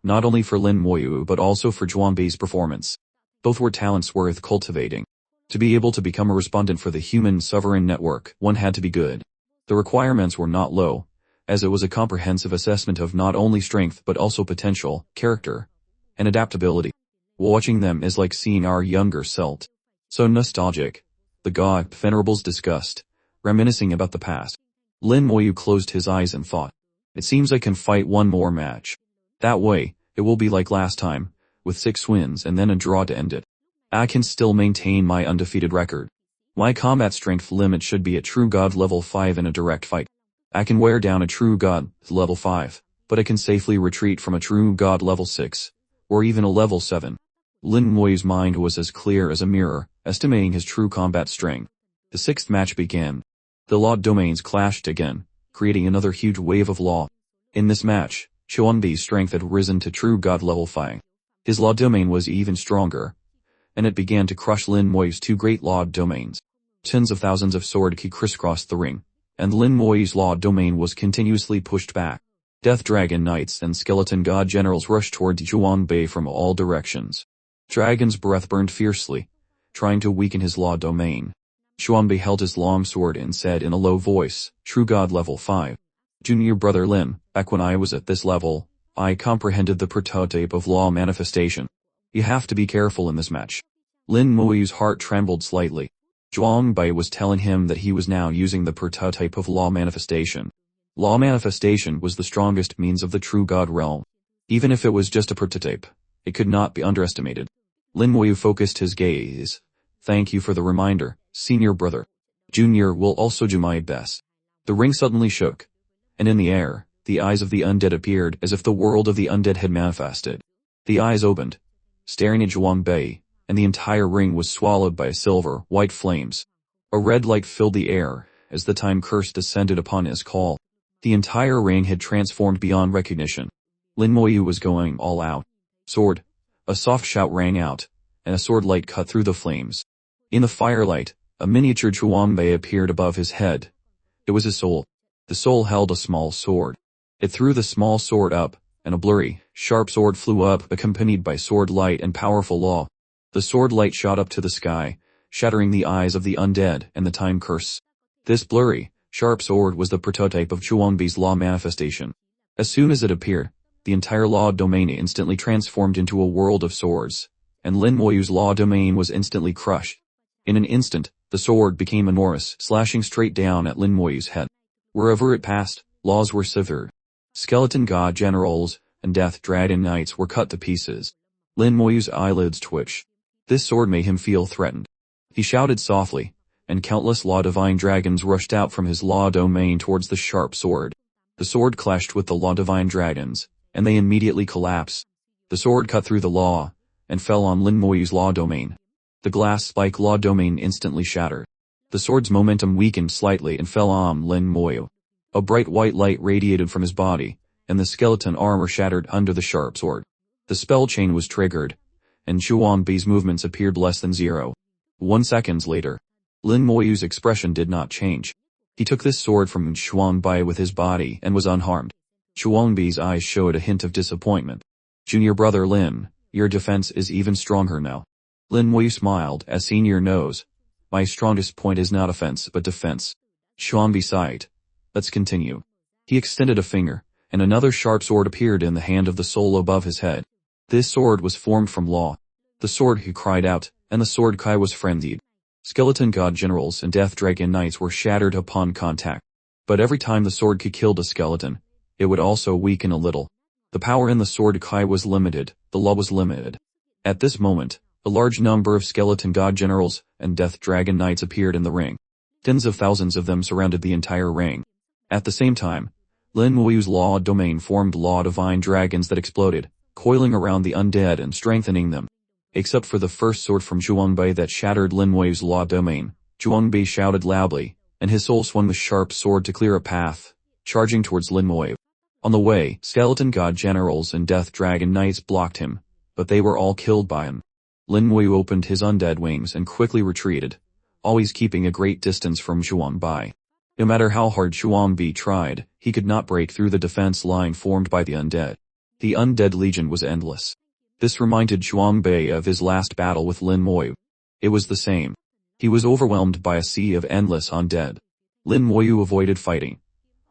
Not only for Lin Moyu but also for Xuanbi's performance. Both were talents worth cultivating. To be able to become a respondent for the Human Sovereign Network, one had to be good. The requirements were not low, as it was a comprehensive assessment of not only strength but also potential, character, and adaptability. Watching them is like seeing our younger self. So nostalgic. The god venerables discussed, reminiscing about the past. Lin Moyu closed his eyes and thought, it seems I can fight one more match. That way, it will be like last time, with 6 wins and then a draw to end it. I can still maintain my undefeated record. My combat strength limit should be at true god level 5 in a direct fight. I can wear down a true god level 5, but I can safely retreat from a true god level 6, or even a level 7. Lin Moyu's mind was as clear as a mirror, estimating his true combat strength. The 6th match began. The law domains clashed again, creating another huge wave of law. In this match, Xuanbi's strength had risen to true god level 5. His law domain was even stronger, and it began to crush Lin Moyu's 2 great law domains. Tens of thousands of sword ki crisscrossed the ring, and Lin Moyu's law domain was continuously pushed back. Death Dragon Knights and Skeleton God Generals rushed toward Xuanbi from all directions. Dragon's breath burned fiercely, trying to weaken his law domain. Xuanbi held his long sword and said in a low voice, True God level 5. Junior brother Lin, back when I was at this level, I comprehended the prototype of law manifestation. You have to be careful in this match. Lin Moyu's heart trembled slightly. Xuanbi was telling him that he was now using the prototype of law manifestation. Law manifestation was the strongest means of the true God realm. Even if it was just a prototype, it could not be underestimated. Lin Moyu focused his gaze. Thank you for the reminder, senior brother. Junior will also do my best. The ring suddenly shook, and in the air, the eyes of the undead appeared as if the world of the undead had manifested. The eyes opened, staring at Xuanbi, and the entire ring was swallowed by silver, white flames. A red light filled the air as the time curse descended upon his call. The entire ring had transformed beyond recognition. Lin Moyu was going all out. Sword. A soft shout rang out, and a sword light cut through the flames. In the firelight, a miniature Xuanbi appeared above his head. It was his soul. The soul held a small sword. It threw the small sword up, and a blurry, sharp sword flew up accompanied by sword light and powerful law. The sword light shot up to the sky, shattering the eyes of the undead and the time curse. This blurry, sharp sword was the prototype of Xuanbi's law manifestation. As soon as it appeared, the entire law domain instantly transformed into a world of swords, and Lin Moyu's law domain was instantly crushed. In an instant, The sword became enormous, slashing straight down at Lin Moyu's head. Wherever it passed, laws were severe. Skeleton god generals and death dragon knights were cut to pieces. Lin Moyu's eyelids twitched. This sword made him feel threatened. He shouted softly, and countless law divine dragons rushed out from his law domain towards the sharp sword. The sword clashed with the law divine dragons, and they immediately collapsed. The sword cut through the law, and fell on Lin Moyu's law domain. The glass spike law domain instantly shattered. The sword's momentum weakened slightly and fell on Lin Moyu. A bright white light radiated from his body, and the skeleton armor shattered under the sharp sword. The spell chain was triggered, and Xuanbei's movements appeared less than 0. 1 second later. Lin Moyu's expression did not change. He took this sword from Xuanbai with his body and was unharmed. Xuanbei's eyes showed a hint of disappointment. Junior brother Lin, your defense is even stronger now. Lin Moyu smiled, as senior knows. My strongest point is not offense but defense. Xuanbei sighed. Let's continue. He extended a finger, and another sharp sword appeared in the hand of the soul above his head. This sword was formed from law. The sword he cried out, and the sword Kai was frenzied. Skeleton god generals and death dragon knights were shattered upon contact. But every time the sword Kai killed a skeleton, it would also weaken a little. The power in the sword Kai was limited, the law was limited. At this moment, a large number of skeleton god generals and death dragon knights appeared in the ring. Tens of thousands of them surrounded the entire ring. At the same time, Lin Moyu's law domain formed law divine dragons that exploded, coiling around the undead and strengthening them. Except for the first sword from Xuanbei that shattered Lin Moyu's law domain, Xuanbei shouted loudly, and his soul swung the sharp sword to clear a path, charging towards Lin Moyu. On the way, skeleton god generals and death dragon knights blocked him, but they were all killed by him. Lin Moyu opened his undead wings and quickly retreated, always keeping a great distance from Xuanbei. No matter how hard Xuanbei tried, he could not break through the defense line formed by the undead. The undead legion was endless. This reminded Xuanbei of his last battle with Lin Moyu. It was the same. He was overwhelmed by a sea of endless undead. Lin Moyu avoided fighting,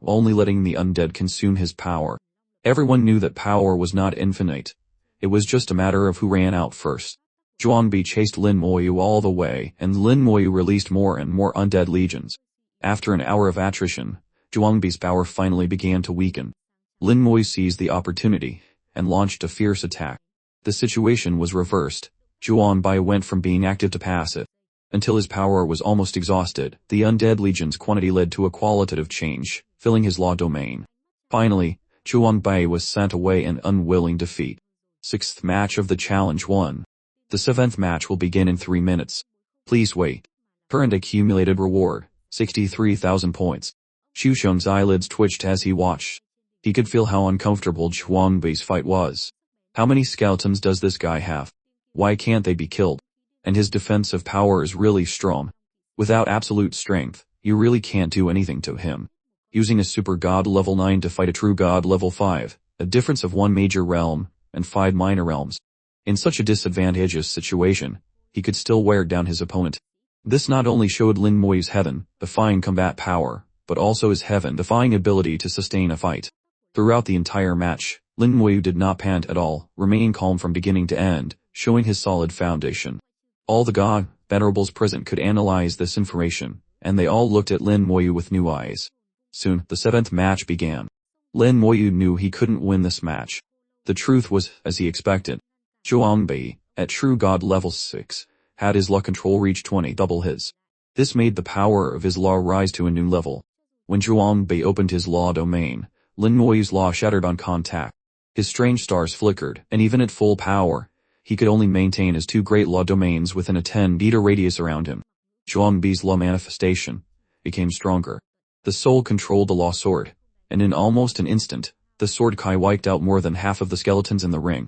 only letting the undead consume his power. Everyone knew that power was not infinite. It was just a matter of who ran out first. Xuanbei chased Lin Moyu all the way, and Lin Moyu released more and more undead legions. After an hour of attrition, Xuanbei's power finally began to weaken. Lin Moyu seized the opportunity, and launched a fierce attack. The situation was reversed. Xuanbei went from being active to passive. Until his power was almost exhausted, the undead legion's quantity led to a qualitative change, filling his law domain. Finally, Xuanbei was sent away in unwilling defeat. 6th match of the challenge 1. The 7th match will begin in 3 minutes. Please wait. Current accumulated reward, 63,000 points. Xusheng's eyelids twitched as he watched. He could feel how uncomfortable Xuanbei's fight was. How many skeletons does this guy have? Why can't they be killed? And his defensive power is really strong. Without absolute strength, you really can't do anything to him. Using a super god level 9 to fight a true god level 5, a difference of 1 major realm, and 5 minor realms. In such a disadvantageous situation, he could still wear down his opponent. This not only showed Lin Moyu's heaven-defying combat power, but also his heaven-defying ability to sustain a fight. Throughout the entire match, Lin Moyu did not pant at all, remaining calm from beginning to end, showing his solid foundation. All the god venerables present could analyze this information, and they all looked at Lin Moyu with new eyes. Soon, the 7th match began. Lin Moyu knew he couldn't win this match. The truth was, as he expected. Xuanbei, at true god level 6, had his law control reach 20 double his. This made the power of his law rise to a new level. When Xuanbei opened his law domain, Lin Moyu's law shattered on contact. His strange stars flickered, and even at full power, he could only maintain his 2 great law domains within a 10-meter radius around him. Xuanbei's law manifestation became stronger. The soul controlled the law sword, and in almost an instant, the sword Kai wiped out more than half of the skeletons in the ring.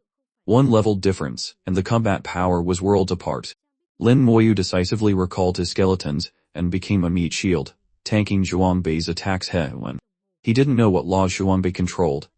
1 level difference, and the combat power was worlds apart. Lin Moyu decisively recalled his skeletons, and became a meat shield, tanking Xuanbei's attacks head-on. He didn't know what laws Xuanbei controlled,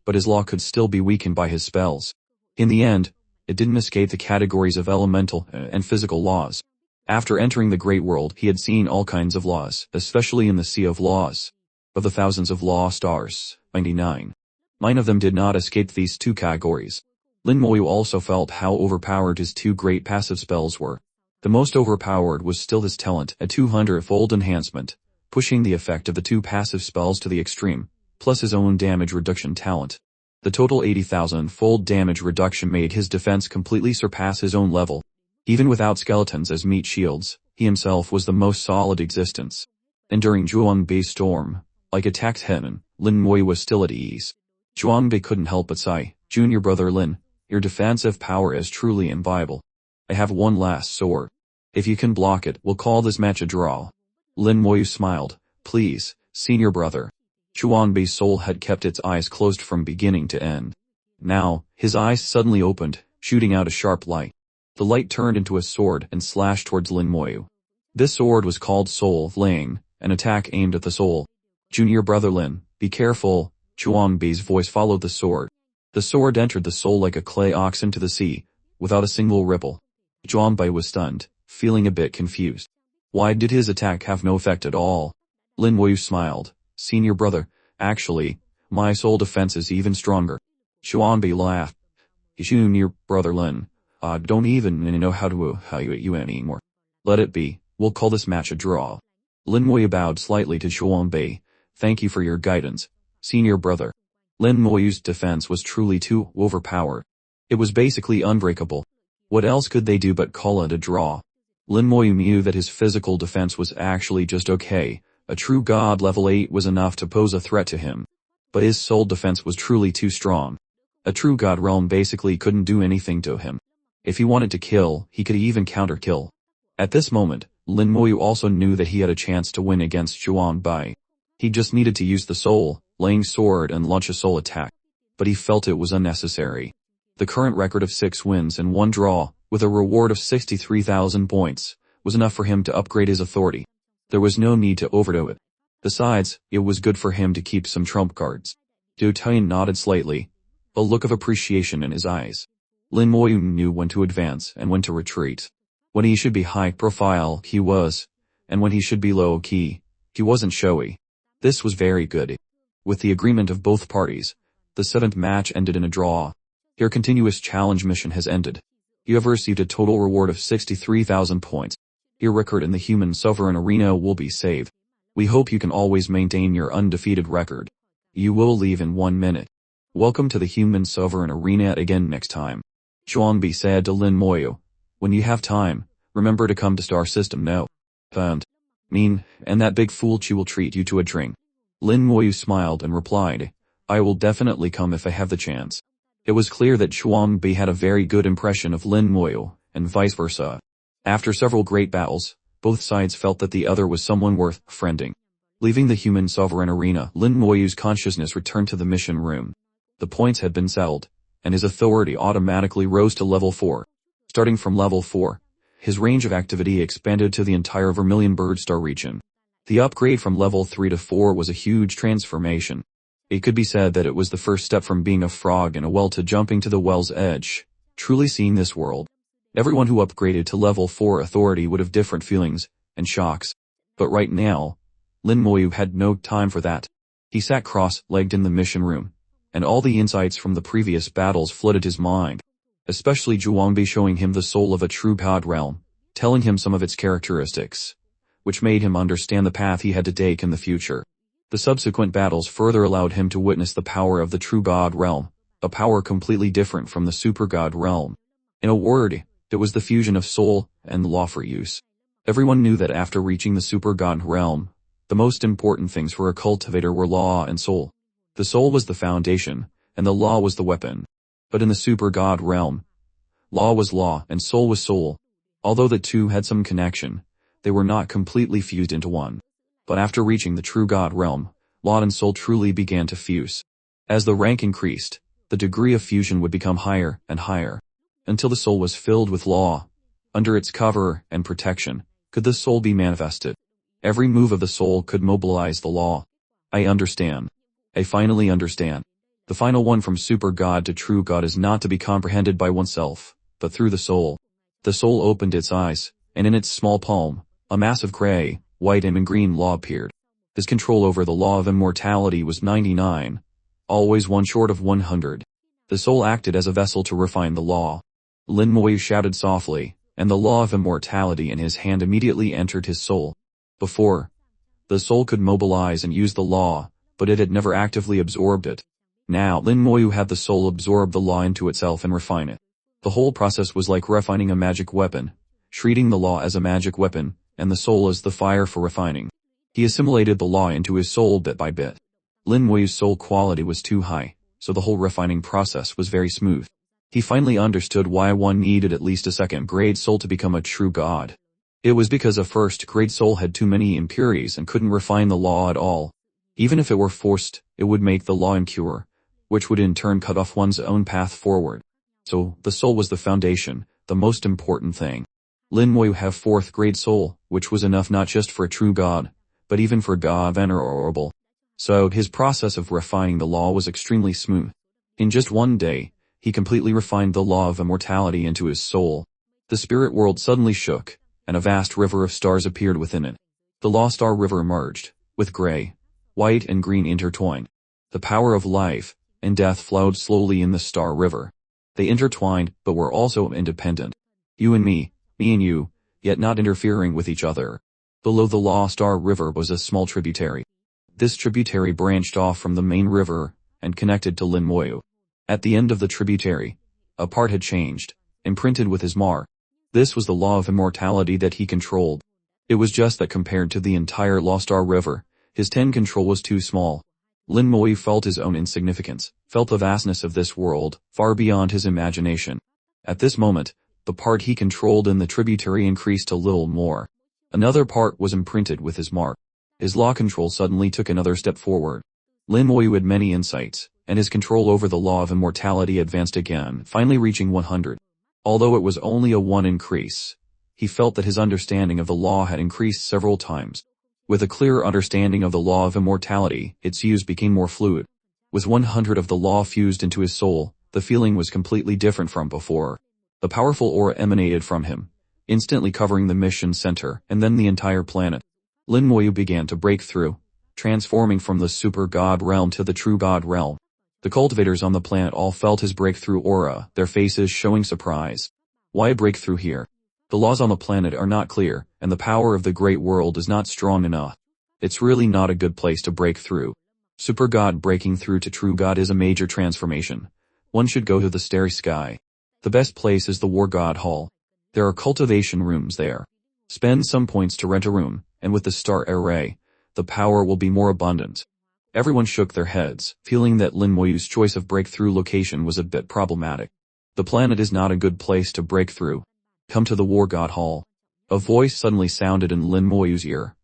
but his law could still be weakened by his spells. In the end, it didn't escape the categories of elemental and physical laws. After entering the Great World, he had seen all kinds of laws, especially in the Sea of Laws. Of the thousands of law stars, 99 of them did not escape these 2 categories. Lin Moyu also felt how overpowered his 2 great passive spells were. The most overpowered was still his talent, a 200-fold enhancement, pushing the effect of the 2 passive spells to the extreme, plus his own damage reduction talent. The total 80,000-fold damage reduction made his defense completely surpass his own level. Even without skeletons as meat shields, he himself was the most solid existence. And during Zhuangbei's storm, like attacked Henan, Lin Moyu was still at ease. Zhuangbei couldn't help but sigh, "Junior brother Lin, your defensive power is truly inviolable. I have one last sword. If you can block it, we'll call this match a draw." Lin Moyu smiled, "Please, senior brother." Zhuangbei's soul had kept its eyes closed from beginning to end. Now, his eyes suddenly opened, shooting out a sharp light. The light turned into a sword and slashed towards Lin Moyu. This sword was called Soul Flaying, an attack aimed at the soul. "Junior brother Lin, be careful." Zhuangbei's voice followed the sword. The sword entered the soul like a clay ox into the sea, without a single ripple. Zhuangbei was stunned, feeling a bit confused. Why did his attack have no effect at all? Lin Moyu smiled. "Senior brother, actually, my soul defense is even stronger." Zhuangbei laughed. "Junior brother Lin, I don't even know how to evaluate you anymore. Let it be, we'll call this match a draw." Lin Moyu bowed slightly to Zhuangbei. "Thank you for your guidance, senior brother." Lin Moyu's defense was truly too overpowered. It was basically unbreakable. What else could they do but call it a draw? Lin Moyu knew that his physical defense was actually just okay. A true god level 8 was enough to pose a threat to him. But his soul defense was truly too strong. A true god realm basically couldn't do anything to him. If he wanted to kill, he could even counter-kill. At this moment, Lin Moyu also knew that he had a chance to win against Zhuangbei. He just needed to use the soul laying sword and launch a soul attack. But he felt it was unnecessary. The current record of 6 wins and 1 draw, with a reward of 63,000 points, was enough for him to upgrade his authority. There was no need to overdo it. Besides, it was good for him to keep some trump cards. Du Tian nodded slightly, a look of appreciation in his eyes. Lin Moyu knew when to advance and when to retreat. When he should be high profile, he was, and when he should be low key, he wasn't showy. This was very good. With the agreement of both parties, the 7th match ended in a draw. Your continuous challenge mission has ended. You have received a total reward of 63,000 points. Your record in the human sovereign arena will be saved. We hope you can always maintain your undefeated record. You will leave in 1 minute. Welcome to the human sovereign arena again next time. Zhuangbei said to Lin Moyu. When you have time, remember to come to Star System now. And that big fool Chi will treat you to a drink. Lin Moyu smiled and replied, I will definitely come if I have the chance. It was clear that Zhuangbei had a very good impression of Lin Moyu, and vice versa. After several great battles, both sides felt that the other was someone worth friending. Leaving the human sovereign arena, Lin Moyu's consciousness returned to the mission room. The points had been settled, and his authority automatically rose to level 4. Starting from level 4, his range of activity expanded to the entire Vermilion Birdstar region. The upgrade from level 3 to 4 was a huge transformation. It could be said that it was the first step from being a frog in a well to jumping to the well's edge, truly seeing this world. Everyone who upgraded to level 4 authority would have different feelings and shocks. But right now, Lin Moyu had no time for that. He sat cross-legged in the mission room, and all the insights from the previous battles flooded his mind. Especially Zhuangbei showing him the soul of a true god realm, telling him some of its characteristics, which made him understand the path he had to take in the future. The subsequent battles further allowed him to witness the power of the true god realm, a power completely different from the super god realm. In a word, it was the fusion of soul and law for use. Everyone knew that after reaching the super god realm, the most important things for a cultivator were law and soul. The soul was the foundation, and the law was the weapon. But in the super god realm, law was law and soul was soul. Although the two had some connection, they were not completely fused into one. But after reaching the true god realm, law and soul truly began to fuse. As the rank increased, the degree of fusion would become higher and higher, until the soul was filled with law. Under its cover and protection, could the soul be manifested. Every move of the soul could mobilize the law. I understand. I finally understand. The final one from super god to true god is not to be comprehended by oneself, but through the soul. The soul opened its eyes, and in its small palm, a massive gray, white and green law appeared. His control over the law of immortality was 99, always one short of 100. The soul acted as a vessel to refine the law. Lin Moyu shouted softly, and the law of immortality in his hand immediately entered his soul. Before, the soul could mobilize and use the law, but it had never actively absorbed it. Now, Lin Moyu had the soul absorb the law into itself and refine it. The whole process was like refining a magic weapon, treating the law as a magic weapon, and the soul as the fire for refining. He assimilated the law into his soul bit by bit. Lin Moyu's soul quality was too high, so the whole refining process was very smooth. He finally understood why one needed at least a second-grade soul to become a true god. It was because a first-grade soul had too many impurities and couldn't refine the law at all. Even if it were forced, it would make the law impure, which would in turn cut off one's own path forward. So, the soul was the foundation, the most important thing. Lin Moyu had fourth-grade soul, which was enough not just for a true god, but even for God venerable. So, his process of refining the law was extremely smooth. In just one day, he completely refined the law of immortality into his soul. The spirit world suddenly shook, and a vast river of stars appeared within it. The Law Star River emerged, with gray, white and green intertwined. The power of life and death flowed slowly in the Star River. They intertwined, but were also independent. You and me and you, yet not interfering with each other. Below the Law Star River was a small tributary. This tributary branched off from the main river and connected to Lin Moyu. At the end of the tributary, a part had changed, imprinted with his mark. This was the law of immortality that he controlled. It was just that compared to the entire Law Star River, his control was too small. Lin Moyu felt his own insignificance, felt the vastness of this world, far beyond his imagination. At this moment, the part he controlled in the tributary increased a little more. Another part was imprinted with his mark. His law control suddenly took another step forward. Lin Moyu had many insights, and his control over the law of immortality advanced again, finally reaching 100. Although it was only a 1 increase, he felt that his understanding of the law had increased several times. With a clearer understanding of the law of immortality, its use became more fluid. With 100 of the law fused into his soul, the feeling was completely different from before. The powerful aura emanated from him, instantly covering the mission center and then the entire planet. Lin Moyu began to break through, transforming from the super god realm to the true god realm. The cultivators on the planet all felt his breakthrough aura, their faces showing surprise. Why break through here? The laws on the planet are not clear, and the power of the great world is not strong enough. It's really not a good place to break through. Super god breaking through to true god is a major transformation. One should go to the starry sky. The best place is the War God Hall. There are cultivation rooms there. Spend some points to rent a room, and with the star array, the power will be more abundant. Everyone shook their heads, feeling that Lin Moyu's choice of breakthrough location was a bit problematic. The planet is not a good place to break through. Come to the War God Hall. A voice suddenly sounded in Lin Moyu's ear,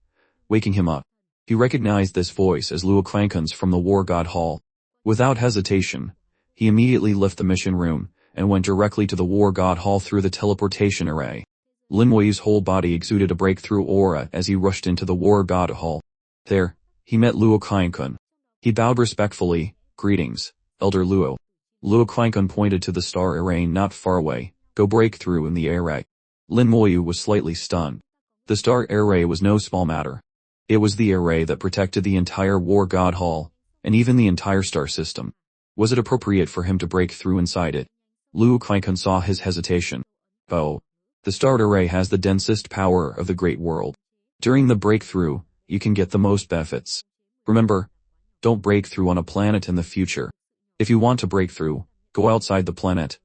waking him up. He recognized this voice as Luo Quankun's from the War God Hall. Without hesitation, he immediately left the mission room and went directly to the War God Hall through the teleportation array. Lin Moyu's whole body exuded a breakthrough aura as he rushed into the War God Hall. There, he met Luo Quankun. He bowed respectfully. Greetings, Elder Luo. Luo Quankun pointed to the star array not far away. Go break through in the array. Lin Moyu was slightly stunned. The star array was no small matter. It was the array that protected the entire War God Hall, and even the entire star system. Was it appropriate for him to break through inside it? Luo Quankun saw his hesitation. Oh. The star array has the densest power of the great world. During the breakthrough, you can get the most benefits. Remember, don't break through on a planet in the future. If you want to break through, go outside the planet.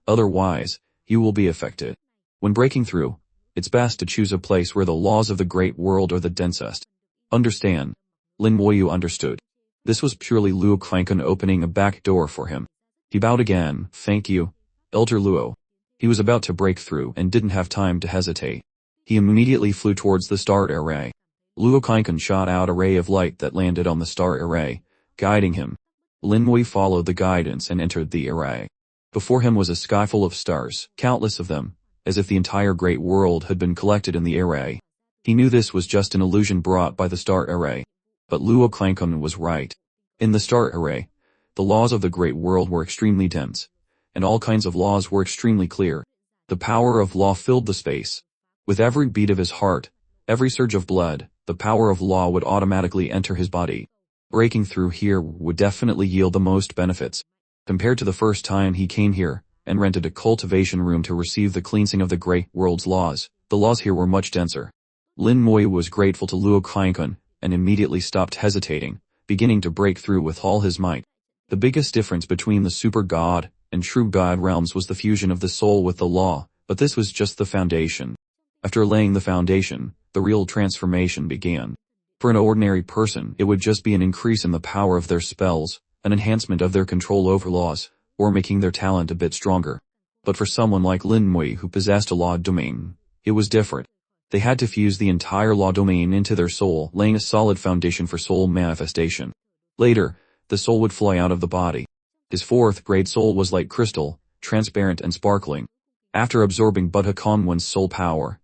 Otherwise, you will be affected. When breaking through, it's best to choose a place where the laws of the great world are the densest. Understand? Lin Moyu understood. This was purely Luo Quankun opening a back door for him. He bowed again. Thank you, Elder Luo. He was about to break through and didn't have time to hesitate. He immediately flew towards the star array. Luo Quankun shot out a ray of light that landed on the star array, guiding him. Lin Moyu followed the guidance and entered the array. Before him was a sky full of stars, countless of them, as if the entire great world had been collected in the array. He knew this was just an illusion brought by the star array. But Luo Quankun was right. In the star array, the laws of the great world were extremely dense, and all kinds of laws were extremely clear. The power of law filled the space. With every beat of his heart, every surge of blood, the power of law would automatically enter his body. Breaking through here would definitely yield the most benefits. Compared to the first time he came here, and rented a cultivation room to receive the cleansing of the great world's laws. The laws here were much denser. Lin Moyu was grateful to Luo Kainkun, and immediately stopped hesitating, beginning to break through with all his might. The biggest difference between the super god and true god realms was the fusion of the soul with the law, but this was just the foundation. After laying the foundation, the real transformation began. For an ordinary person, it would just be an increase in the power of their spells, an enhancement of their control over laws, or making their talent a bit stronger. But for someone like Lin Mui who possessed a law domain, it was different. They had to fuse the entire law domain into their soul, laying a solid foundation for soul manifestation. Later, the soul would fly out of the body. His fourth-grade soul was like crystal, transparent and sparkling. After absorbing Buddha Kongwen's soul power,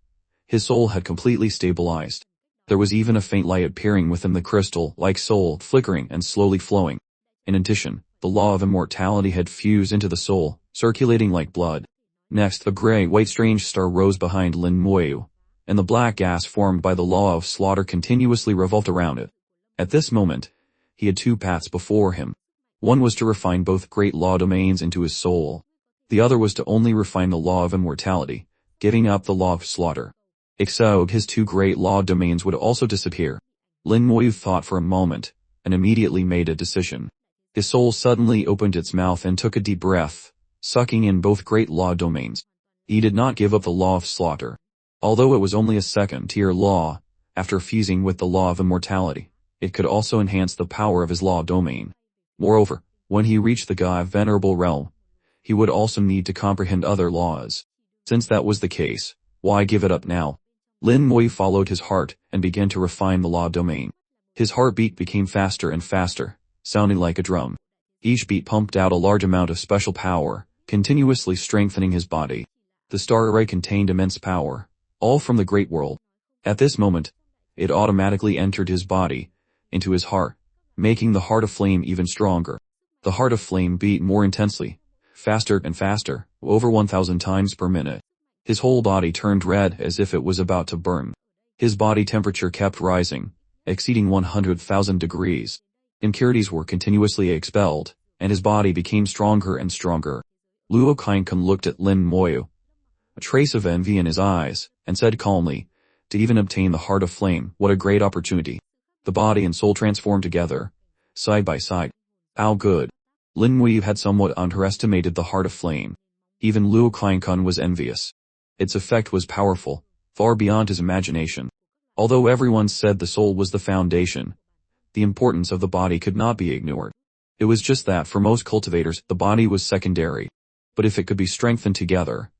his soul had completely stabilized. There was even a faint light appearing within the crystal-like soul, flickering and slowly flowing. In addition, the law of immortality had fused into the soul, circulating like blood. Next, a gray-white strange star rose behind Lin Moyu, and the black gas formed by the law of slaughter continuously revolved around it. At this moment, he had two paths before him. One was to refine both great law domains into his soul. The other was to only refine the law of immortality, giving up the law of slaughter. Except his two great law domains would also disappear. Lin Moyu thought for a moment, and immediately made a decision. His soul suddenly opened its mouth and took a deep breath, sucking in both great law domains. He did not give up the law of slaughter. Although it was only a second-tier law, after fusing with the law of immortality, it could also enhance the power of his law domain. Moreover, when he reached the God Venerable Realm, he would also need to comprehend other laws. Since that was the case, why give it up now? Lin Moyu followed his heart and began to refine the law domain. His heartbeat became faster and faster, sounding like a drum. Each beat pumped out a large amount of special power, continuously strengthening his body. The star array contained immense power, all from the great world. At this moment, it automatically entered his body, into his heart, making the heart of flame even stronger. The heart of flame beat more intensely, faster and faster, over 1,000 times per minute. His whole body turned red as if it was about to burn. His body temperature kept rising, exceeding 100,000 degrees. Impurities were continuously expelled, and his body became stronger and stronger. Luo Kainkun looked at Lin Moyu, a trace of envy in his eyes, and said calmly, "To even obtain the heart of flame, what a great opportunity." The body and soul transformed together, side by side. How good. Lin Moyu had somewhat underestimated the heart of flame. Even Luo Kainkun was envious. Its effect was powerful, far beyond his imagination. Although everyone said the soul was the foundation, the importance of the body could not be ignored. It was just that for most cultivators, the body was secondary. But if it could be strengthened together,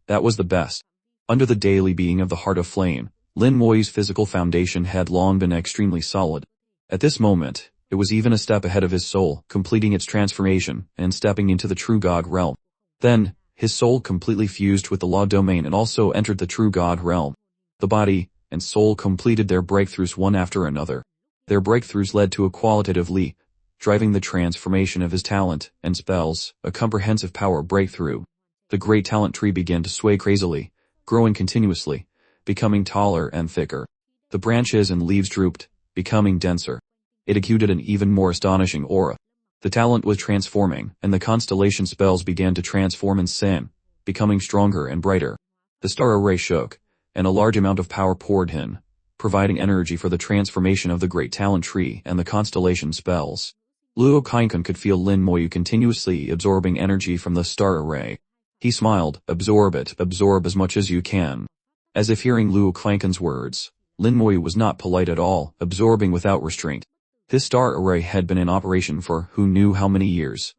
that was the best. Under the daily being of the heart of flame, Lin Moyu's physical foundation had long been extremely solid. At this moment, it was even a step ahead of his soul, completing its transformation and stepping into the true God realm. Then, his soul completely fused with the law domain and also entered the true God realm. The body and soul completed their breakthroughs one after another. Their breakthroughs led to a qualitative leap, driving the transformation of his talent and spells, a comprehensive power breakthrough. The great talent tree began to sway crazily, growing continuously, becoming taller and thicker. The branches and leaves drooped, becoming denser. It exuded an even more astonishing aura. The talent was transforming, and the constellation spells began to transform in sin, becoming stronger and brighter. The star array shook, and a large amount of power poured in, providing energy for the transformation of the great talent tree and the constellation spells. Luo Kainkun could feel Lin Moyu continuously absorbing energy from the star array. He smiled, "Absorb it, absorb as much as you can." As if hearing Luo Kaikun's words, Lin Moyu was not polite at all, absorbing without restraint. This star array had been in operation for who knew how many years,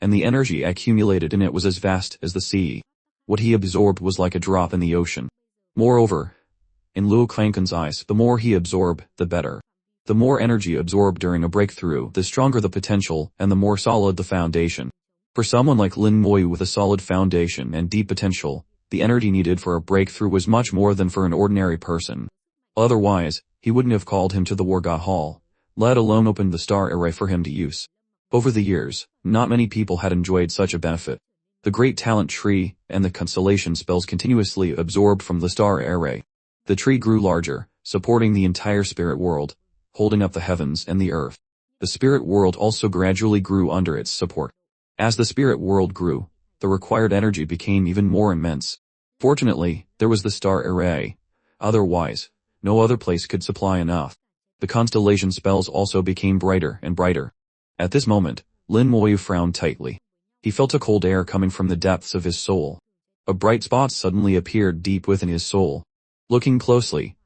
and the energy accumulated in it was as vast as the sea. What he absorbed was like a drop in the ocean. Moreover, in Luo Kaikun's eyes, the more he absorbed, the better. The more energy absorbed during a breakthrough, the stronger the potential and the more solid the foundation. For someone like Lin Moyu with a solid foundation and deep potential, the energy needed for a breakthrough was much more than for an ordinary person. Otherwise, he wouldn't have called him to the Warga Hall, let alone opened the star array for him to use. Over the years, not many people had enjoyed such a benefit. The great talent tree and the constellation spells continuously absorbed from the star array. The tree grew larger, supporting the entire spirit world, holding up the heavens and the earth. The spirit world also gradually grew under its support. As the spirit world grew, the required energy became even more immense. Fortunately, there was the star array. Otherwise, no other place could supply enough. The constellation spells also became brighter and brighter. At this moment, Lin Moyu frowned tightly. He felt a cold air coming from the depths of his soul. A bright spot suddenly appeared deep within his soul. Looking closely,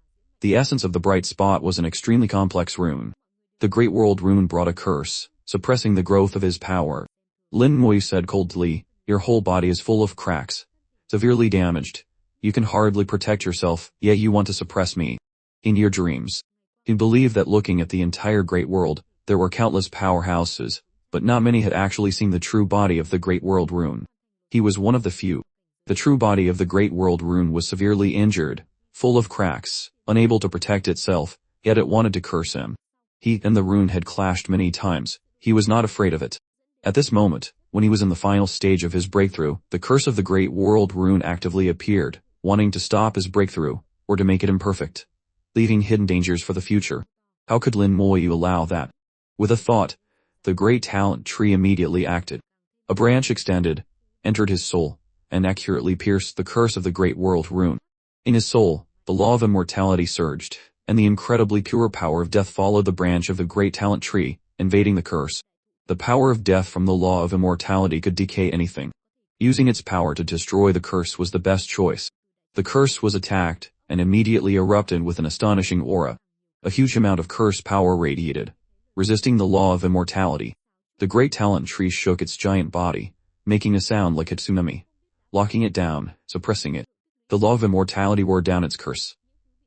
the essence of the bright spot was an extremely complex rune. The Great World Rune brought a curse, suppressing the growth of his power. Lin Moyu said coldly, "Your whole body is full of cracks. Severely damaged. You can hardly protect yourself, yet you want to suppress me. In your dreams." He believed that looking at the entire Great World, there were countless powerhouses, but not many had actually seen the true body of the Great World Rune. He was one of the few. The true body of the Great World Rune was severely injured, full of cracks, unable to protect itself, yet it wanted to curse him. He and the rune had clashed many times. He was not afraid of it. At this moment, when he was in the final stage of his breakthrough, the curse of the Great World Rune actively appeared, wanting to stop his breakthrough, or to make it imperfect, leaving hidden dangers for the future. How could Lin Moyu allow that? With a thought, the great talent tree immediately acted. A branch extended, entered his soul, and accurately pierced the curse of the Great World Rune. In his soul, the law of immortality surged, and the incredibly pure power of death followed the branch of the great talent tree, invading the curse. The power of death from the law of immortality could decay anything. Using its power to destroy the curse was the best choice. The curse was attacked, and immediately erupted with an astonishing aura. A huge amount of curse power radiated, resisting the law of immortality. The great talent tree shook its giant body, making a sound like a tsunami, locking it down, suppressing it. The law of immortality wore down its curse,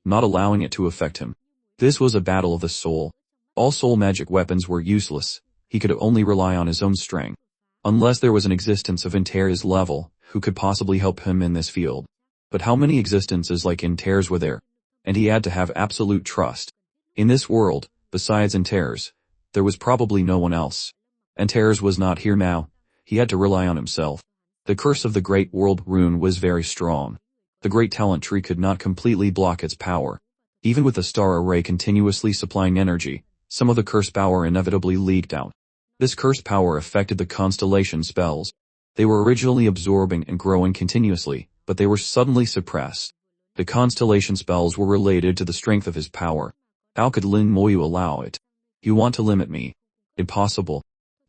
not allowing it to affect him. This was a battle of the soul. All soul magic weapons were useless. He could only rely on his own strength. Unless there was an existence of Inter's level, who could possibly help him in this field. But how many existences like Inter's were there? And he had to have absolute trust. In this world, besides Inter's, there was probably no one else. Inter's was not here now. He had to rely on himself. The curse of the Great World Rune was very strong. The great talent tree could not completely block its power. Even with the star array continuously supplying energy, some of the curse power inevitably leaked out. This curse power affected the constellation spells. They were originally absorbing and growing continuously, but they were suddenly suppressed. The constellation spells were related to the strength of his power. How could Lin Moyu allow it? You want to limit me? Impossible.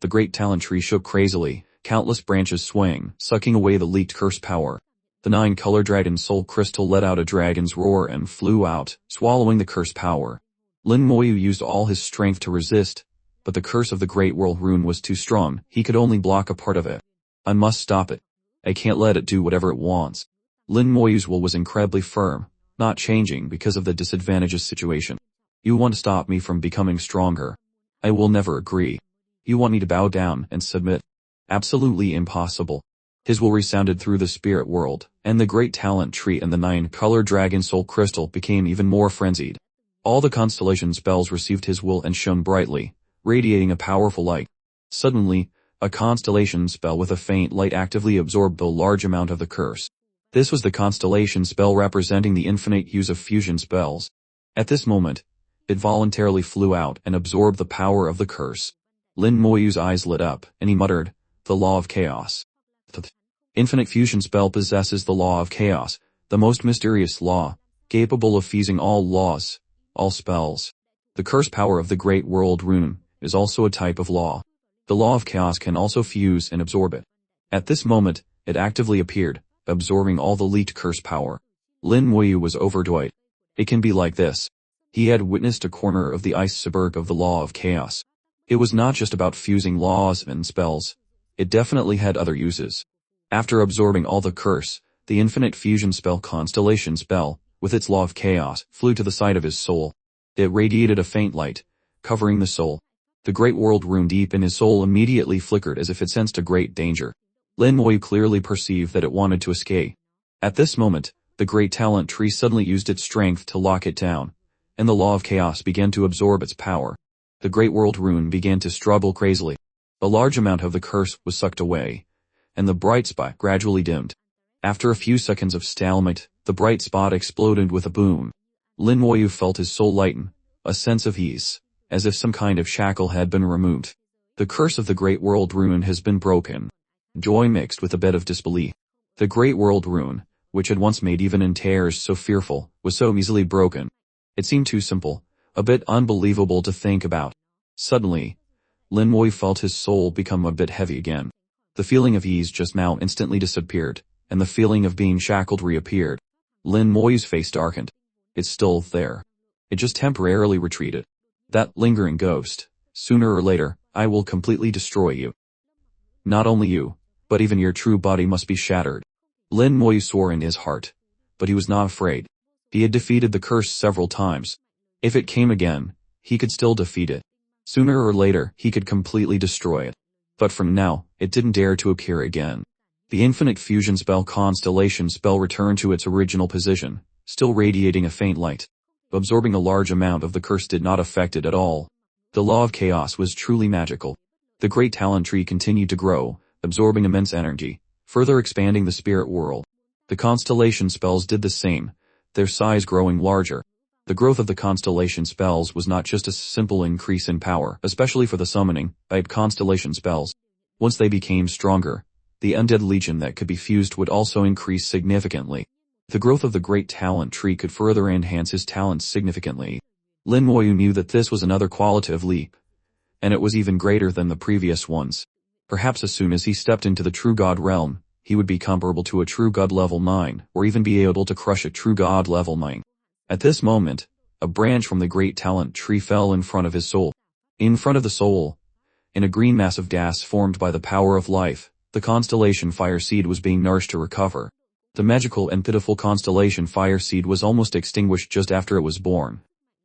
The great talent tree shook crazily, countless branches swaying, sucking away the leaked curse power. The 9-color dragon soul crystal let out a dragon's roar and flew out, swallowing the curse power. Lin Moyu used all his strength to resist, but the curse of the Great World Rune was too strong. He could only block a part of it. I must stop it. I can't let it do whatever it wants. Lin Moyu's will was incredibly firm, not changing because of the disadvantageous situation. You want to stop me from becoming stronger? I will never agree. You want me to bow down and submit? Absolutely impossible. His will resounded through the spirit world, and the great talent tree and the 9-color dragon soul crystal became even more frenzied. All the constellation spells received his will and shone brightly, radiating a powerful light. Suddenly, a constellation spell with a faint light actively absorbed a large amount of the curse. This was the constellation spell representing the infinite use of fusion spells. At this moment, it voluntarily flew out and absorbed the power of the curse. Lin Moyu's eyes lit up, and he muttered, "The law of chaos." The infinite fusion spell possesses the law of chaos, the most mysterious law, capable of fusing all laws, all spells. The curse power of the Great World Rune is also a type of law. The law of chaos can also fuse and absorb it. At this moment, it actively appeared, absorbing all the leaked curse power. Lin Moyu was overjoyed. It can be like this. He had witnessed a corner of the iceberg of the law of chaos. It was not just about fusing laws and spells. It definitely had other uses. After absorbing all the curse, the infinite fusion spell constellation spell, with its law of chaos, flew to the side of his soul. It radiated a faint light, covering the soul. The Great World Rune deep in his soul immediately flickered as if it sensed a great danger. Lin Moyu clearly perceived that it wanted to escape. At this moment, the great talent tree suddenly used its strength to lock it down, and the law of chaos began to absorb its power. The Great World Rune began to struggle crazily. A large amount of the curse was sucked away, and the bright spot gradually dimmed. After a few seconds of stalemate, the bright spot exploded with a boom. Lin Moyu felt his soul lighten, a sense of ease, as if some kind of shackle had been removed. The curse of the Great World Rune has been broken. joy mixed with a bit of disbelief. The Great World Rune, which had once made even entares so fearful, was so easily broken. It seemed too simple, a bit unbelievable to think about. Suddenly, Lin Moyu felt his soul become a bit heavy again. The feeling of ease just now instantly disappeared, and the feeling of being shackled reappeared. Lin Moyu's face darkened. It's still there. It just temporarily retreated. That lingering ghost. Sooner or later, I will completely destroy you. Not only you, but even your true body must be shattered. Lin Moyu swore in his heart. But he was not afraid. He had defeated the curse several times. If it came again, he could still defeat it. Sooner or later, he could completely destroy it. But from now, it didn't dare to appear again. The infinite fusion spell constellation spell returned to its original position, still radiating a faint light. Absorbing a large amount of the curse did not affect it at all. The law of chaos was truly magical. The great talent tree continued to grow, absorbing immense energy, further expanding the spirit world. The constellation spells did the same, their size growing larger. The growth of the constellation spells was not just a simple increase in power, especially for the summoning by constellation spells. Once they became stronger, the undead legion that could be fused would also increase significantly. The growth of the great talent tree could further enhance his talents significantly. Lin Moyu knew that this was another qualitative leap, and it was even greater than the previous ones. Perhaps as soon as he stepped into the true god realm, he would be comparable to a true god level 9, or even be able to crush a true god level 9. At this moment, a branch from the great talent tree fell in front of his soul. In front of the soul, in a green mass of gas formed by the power of life, the constellation fire seed was being nourished to recover. The magical and pitiful constellation fire seed was almost extinguished just after it was born.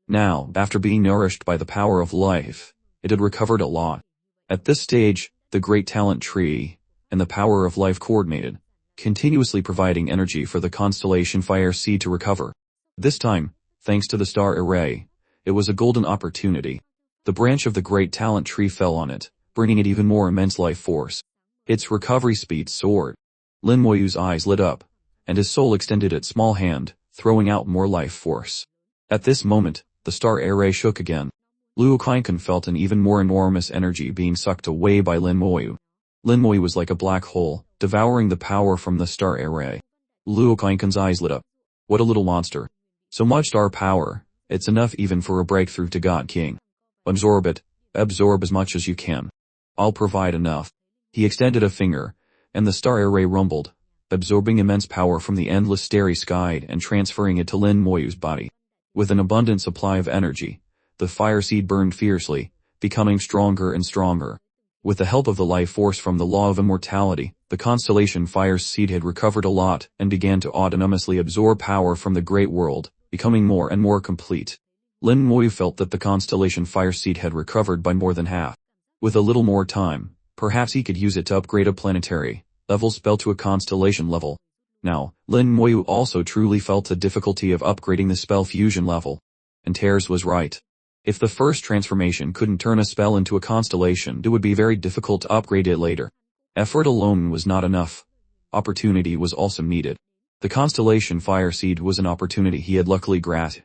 Now, after being nourished by the power of life, it had recovered a lot. At this stage, the great talent tree and the power of life coordinated, continuously providing energy for the constellation fire seed to recover. This time, thanks to the star array, it was a golden opportunity. The branch of the great talent tree fell on it, bringing it even more immense life force. Its recovery speed soared. Lin Moyu's eyes lit up, and his soul extended its small hand, throwing out more life force. At this moment, the star array shook again. Luo Qingcan felt an even more enormous energy being sucked away by Lin Moyu. Lin Moyu was like a black hole, devouring the power from the star array. Luo Qingcan's eyes lit up. What a little monster. So much star power, it's enough even for a breakthrough to God King. Absorb it, absorb as much as you can. I'll provide enough. He extended a finger, and the star array rumbled, absorbing immense power from the endless starry sky and transferring it to Lin Moyu's body. With an abundant supply of energy, the fire seed burned fiercely, becoming stronger and stronger. With the help of the life force from the law of immortality, the constellation fire seed had recovered a lot and began to autonomously absorb power from the great world, becoming more and more complete. Lin Moyu felt that the constellation fire seed had recovered by more than half. With a little more time, perhaps he could use it to upgrade a planetary level spell to a constellation level. Now, Lin Moyu also truly felt the difficulty of upgrading the spell fusion level. And Tears was right. If the first transformation couldn't turn a spell into a constellation, it would be very difficult to upgrade it later. Effort alone was not enough. Opportunity was also needed. The constellation fire seed was an opportunity he had luckily grasped.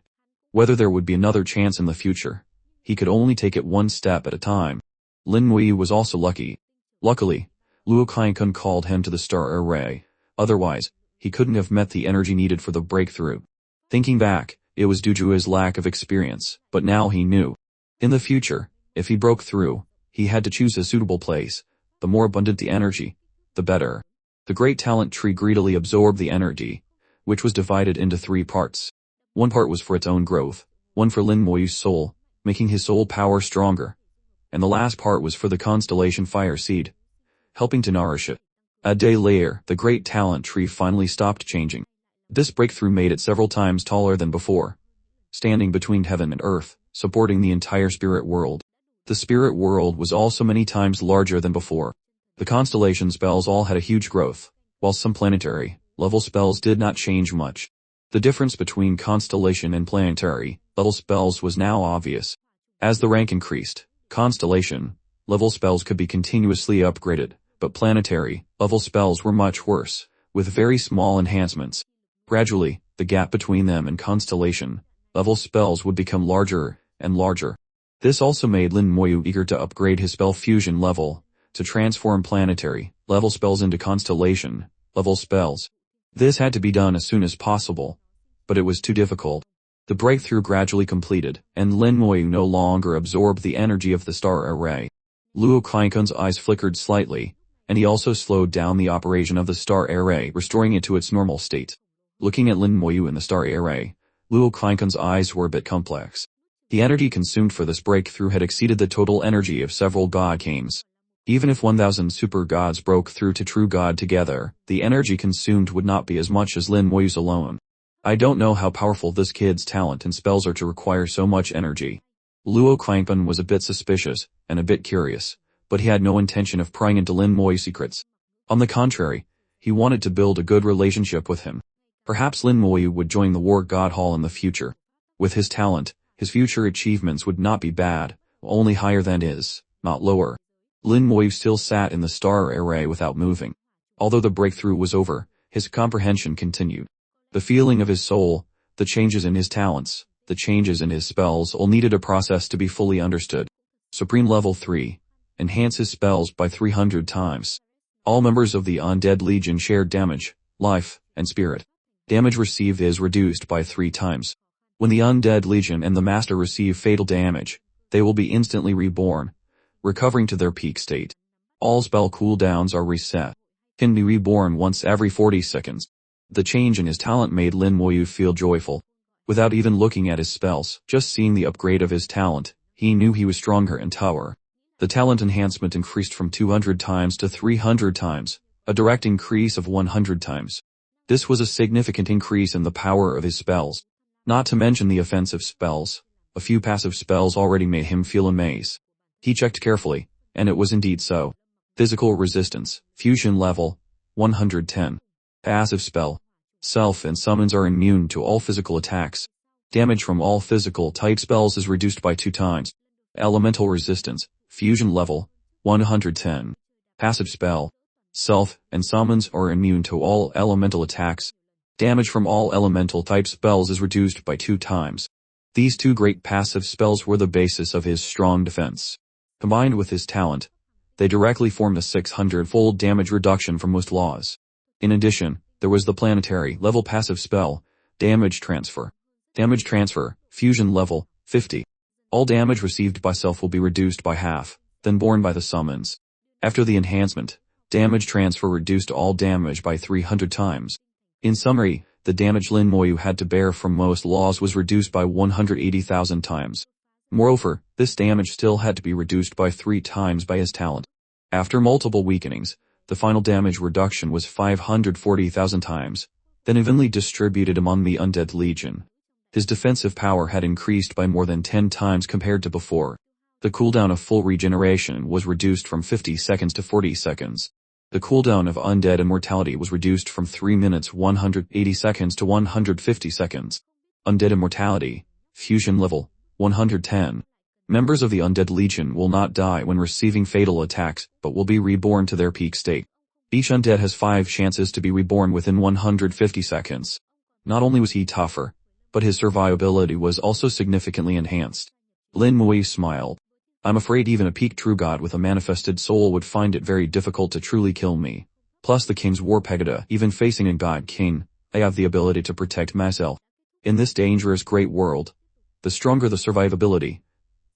Whether there would be another chance in the future, he could only take it one step at a time. Lin Moyu was also lucky. Luckily, Luo Qingcan called him to the star array. Otherwise, he couldn't have met the energy needed for the breakthrough. Thinking back, it was due to his lack of experience, but now he knew. In the future, if he broke through, he had to choose a suitable place. The more abundant the energy, the better. The great talent tree greedily absorbed the energy, which was divided into 3 parts. One part was for its own growth, one for Lin Moyu's soul, making his soul power stronger, and the last part was for the constellation fire seed, helping to nourish it. A day later, the great talent tree finally stopped changing. This breakthrough made it several times taller than before, standing between heaven and earth, supporting the entire spirit world. The spirit world was also many times larger than before. The constellation spells all had a huge growth, while some planetary level spells did not change much. The difference between constellation and planetary level spells was now obvious. As the rank increased, constellation level spells could be continuously upgraded, but planetary level spells were much worse, with very small enhancements. Gradually, the gap between them and constellation level spells would become larger and larger. This also made Lin Moyu eager to upgrade his spell fusion level to transform planetary level spells into constellation, level spells. This had to be done as soon as possible, but it was too difficult. The breakthrough gradually completed, and Lin Moyu no longer absorbed the energy of the star array. Luo Kleinkun's eyes flickered slightly, and he also slowed down the operation of the star array, restoring it to its normal state. Looking at Lin Moyu in the star array, Luo Kleinkun's eyes were a bit complex. The energy consumed for this breakthrough had exceeded the total energy of several god kings. Even if 1,000 super gods broke through to true god together, the energy consumed would not be as much as Lin Moyu's alone. I don't know how powerful this kid's talent and spells are to require so much energy. Luo Kleinpun was a bit suspicious, and a bit curious, but he had no intention of prying into Lin Moyu's secrets. On the contrary, he wanted to build a good relationship with him. Perhaps Lin Moyu would join the War God Hall in the future. With his talent, his future achievements would not be bad, only higher than his, not lower. Lin Moyu still sat in the star array without moving. Although the breakthrough was over, his comprehension continued. The feeling of his soul, the changes in his talents, the changes in his spells all needed a process to be fully understood. Supreme Level 3. Enhance his spells by 300 times. All members of the Undead Legion shared damage, life, and spirit. Damage received is reduced by 3 times. When the Undead Legion and the Master receive fatal damage, they will be instantly reborn, recovering to their peak state. All spell cooldowns are reset. Can be reborn once every 40 seconds. The change in his talent made Lin Moyu feel joyful. Without even looking at his spells, just seeing the upgrade of his talent, he knew he was stronger and tougher. The talent enhancement increased from 200 times to 300 times, a direct increase of 100 times. This was a significant increase in the power of his spells. Not to mention the offensive spells. A few passive spells already made him feel amazed. He checked carefully, and it was indeed so. Physical resistance, fusion level, 110. Passive spell. Self and summons are immune to all physical attacks. Damage from all physical type spells is reduced by 2 times. Elemental resistance, fusion level, 110. Passive spell. Self and summons are immune to all elemental attacks. Damage from all elemental type spells is reduced by 2 times. These 2 great passive spells were the basis of his strong defense. Combined with his talent, they directly formed a 600-fold damage reduction from most laws. In addition, there was the planetary level passive spell, Damage Transfer. Damage Transfer, fusion level, 50. All damage received by self will be reduced by half, then borne by the summons. After the enhancement, Damage Transfer reduced all damage by 300 times. In summary, the damage Lin Moyu had to bear from most laws was reduced by 180,000 times. Moreover, this damage still had to be reduced by 3 times by his talent. After multiple weakenings, the final damage reduction was 540,000 times, then evenly distributed among the Undead Legion. His defensive power had increased by more than 10 times compared to before. The cooldown of full regeneration was reduced from 50 seconds to 40 seconds. The cooldown of Undead Immortality was reduced from 3 minutes 180 seconds to 150 seconds. Undead Immortality, fusion level, 110. Members of the Undead Legion will not die when receiving fatal attacks, but will be reborn to their peak state. Each undead has 5 chances to be reborn within 150 seconds. Not only was he tougher, but his survivability was also significantly enhanced. Lin Moyu smiled. I'm afraid even a peak true god with a manifested soul would find it very difficult to truly kill me. Plus the king's war Pegada, even facing a god king, I have the ability to protect myself. In this dangerous great world, the stronger the survivability,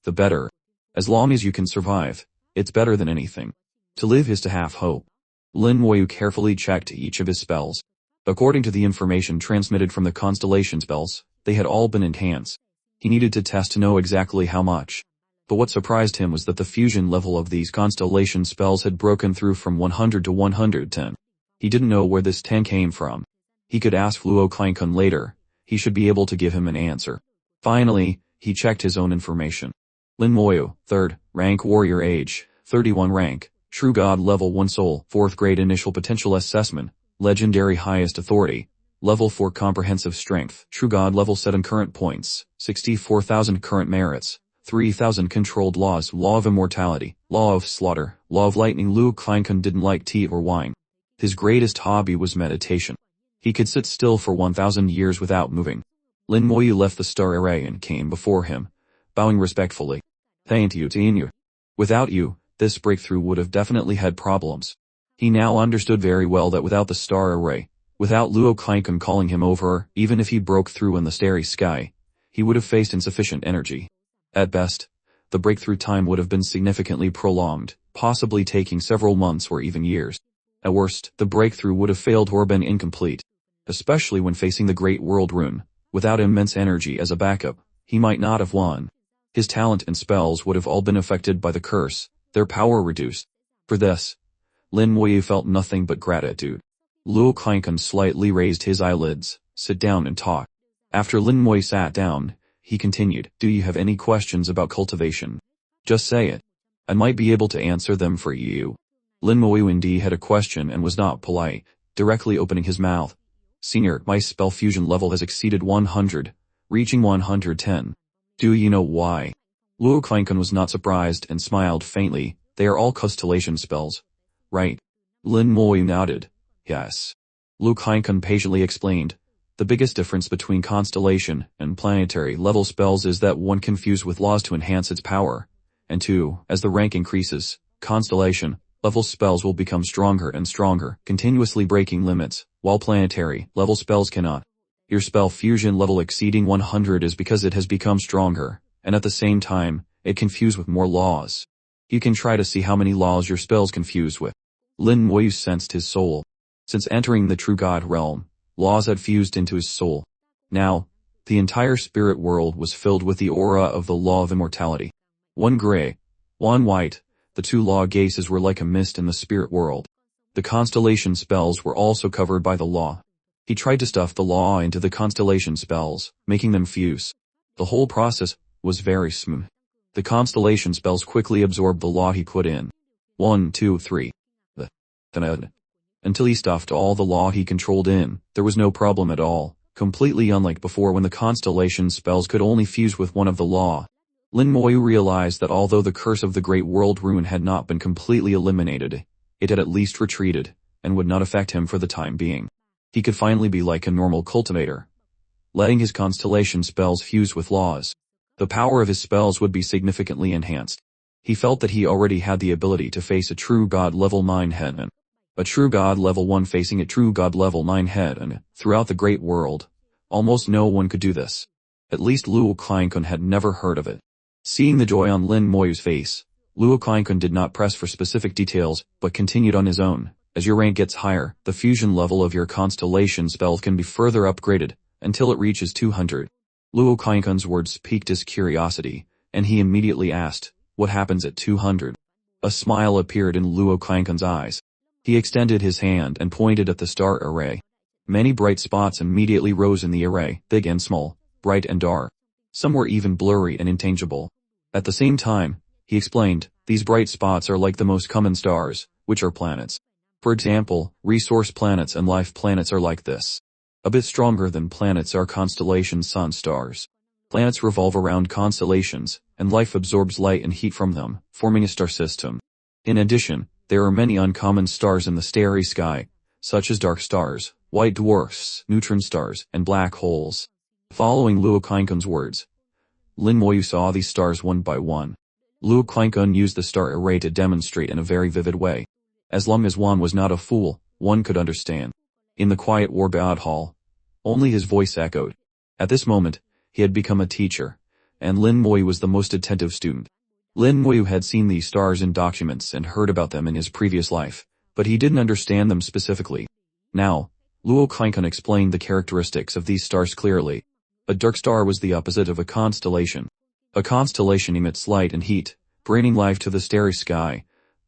the better. As long as you can survive, it's better than anything. To live is to have hope. Lin Moyu carefully checked each of his spells. According to the information transmitted from the constellation spells, they had all been enhanced. He needed to test to know exactly how much. But what surprised him was that the fusion level of these constellation spells had broken through from 100 to 110. He didn't know where this 10 came from. He could ask Luo Kleinkun later. He should be able to give him an answer. Finally, he checked his own information. Lin Moyu, 3rd, rank warrior age, 31 rank, true god level 1 soul, 4th grade initial potential assessment, legendary highest authority, level 4 comprehensive strength, true god level 7 current points, 64,000 current merits, 3,000 controlled laws, law of immortality, law of slaughter, law of lightning. Luo Kleinkun didn't like tea or wine. His greatest hobby was meditation. He could sit still for 1,000 years without moving. Lin Moyu left the star array and came before him, bowing respectfully. Thank you, Tinyu. Without you, this breakthrough would have definitely had problems. He now understood very well that without the star array, without Luo Kainkun calling him over, even if he broke through in the starry sky, he would have faced insufficient energy. At best, the breakthrough time would have been significantly prolonged, possibly taking several months or even years. At worst, the breakthrough would have failed or been incomplete. Especially when facing the Great World Rune, without immense energy as a backup, he might not have won. His talent and spells would have all been affected by the curse, their power reduced. For this, Lin Moyu felt nothing but gratitude. Luo Kainkun slightly raised his eyelids. Sit down and talk. After Lin Moyu sat down, he continued, do you have any questions about cultivation? Just say it. I might be able to answer them for you. Lin Moyu indeed had a question and was not polite, directly opening his mouth. Senior, my spell fusion level has exceeded 100, reaching 110. Do you know why? Luo Kainkun was not surprised and smiled faintly. They are all constellation spells, right? Lin Moyu nodded. Yes. Luo Kainkun patiently explained. The biggest difference between constellation and planetary level spells is that one can fuse with laws to enhance its power, and two, as the rank increases, constellation level spells will become stronger and stronger, continuously breaking limits, while planetary level spells cannot. Your spell fusion level exceeding 100 is because it has become stronger, and at the same time, it can fuse with more laws. You can try to see how many laws your spells can fuse with. Lin Moyu sensed his soul. Since entering the true god realm, laws had fused into his soul. Now, the entire spirit world was filled with the aura of the law of immortality. One gray, one white, the two law gases were like a mist in the spirit world. The constellation spells were also covered by the law. He tried to stuff the law into the constellation spells, making them fuse. The whole process was very smooth. The constellation spells quickly absorbed the law he put in. 1, 2, 3. Until he stuffed all the law he controlled in, there was no problem at all, completely unlike before when the constellation spells could only fuse with one of the law. Lin Moyu realized that although the curse of the Great World Rune had not been completely eliminated, it had at least retreated, and would not affect him for the time being. He could finally be like a normal cultivator, letting his constellation spells fuse with laws. The power of his spells would be significantly enhanced. He felt that he already had the ability to face a true god level 9 headman. A true god level 1 facing a true god level 9 headman throughout the great world. Almost no one could do this. At least Luo Kainkun had never heard of it. Seeing the joy on Lin Moyu's face, Luo Kainkun did not press for specific details, but continued on his own. As your rank gets higher, the fusion level of your constellation spell can be further upgraded, until it reaches 200. Luo Kainkun's words piqued his curiosity, and he immediately asked, what happens at 200? A smile appeared in Luo Kainkun's eyes. He extended his hand and pointed at the star array. Many bright spots immediately rose in the array, big and small, bright and dark. Some were even blurry and intangible. At the same time, he explained, these bright spots are like the most common stars, which are planets. For example, resource planets and life planets are like this. A bit stronger than planets are constellation sun stars. Planets revolve around constellations, and life absorbs light and heat from them, forming a star system. In addition, there are many uncommon stars in the starry sky, such as dark stars, white dwarfs, neutron stars, and black holes. Following Luo Kainkun's words, Lin Moyu saw these stars one by one. Luo Kainkun used the star array to demonstrate in a very vivid way. As long as one was not a fool, one could understand. In the quiet Warbad hall, only his voice echoed. At this moment, he had become a teacher, and Lin Moyu was the most attentive student. Lin Moyu had seen these stars in documents and heard about them in his previous life, but he didn't understand them specifically. Now, Luo Kainkun explained the characteristics of these stars clearly. A dark star was the opposite of a constellation. A constellation emits light and heat, bringing life to the starry sky,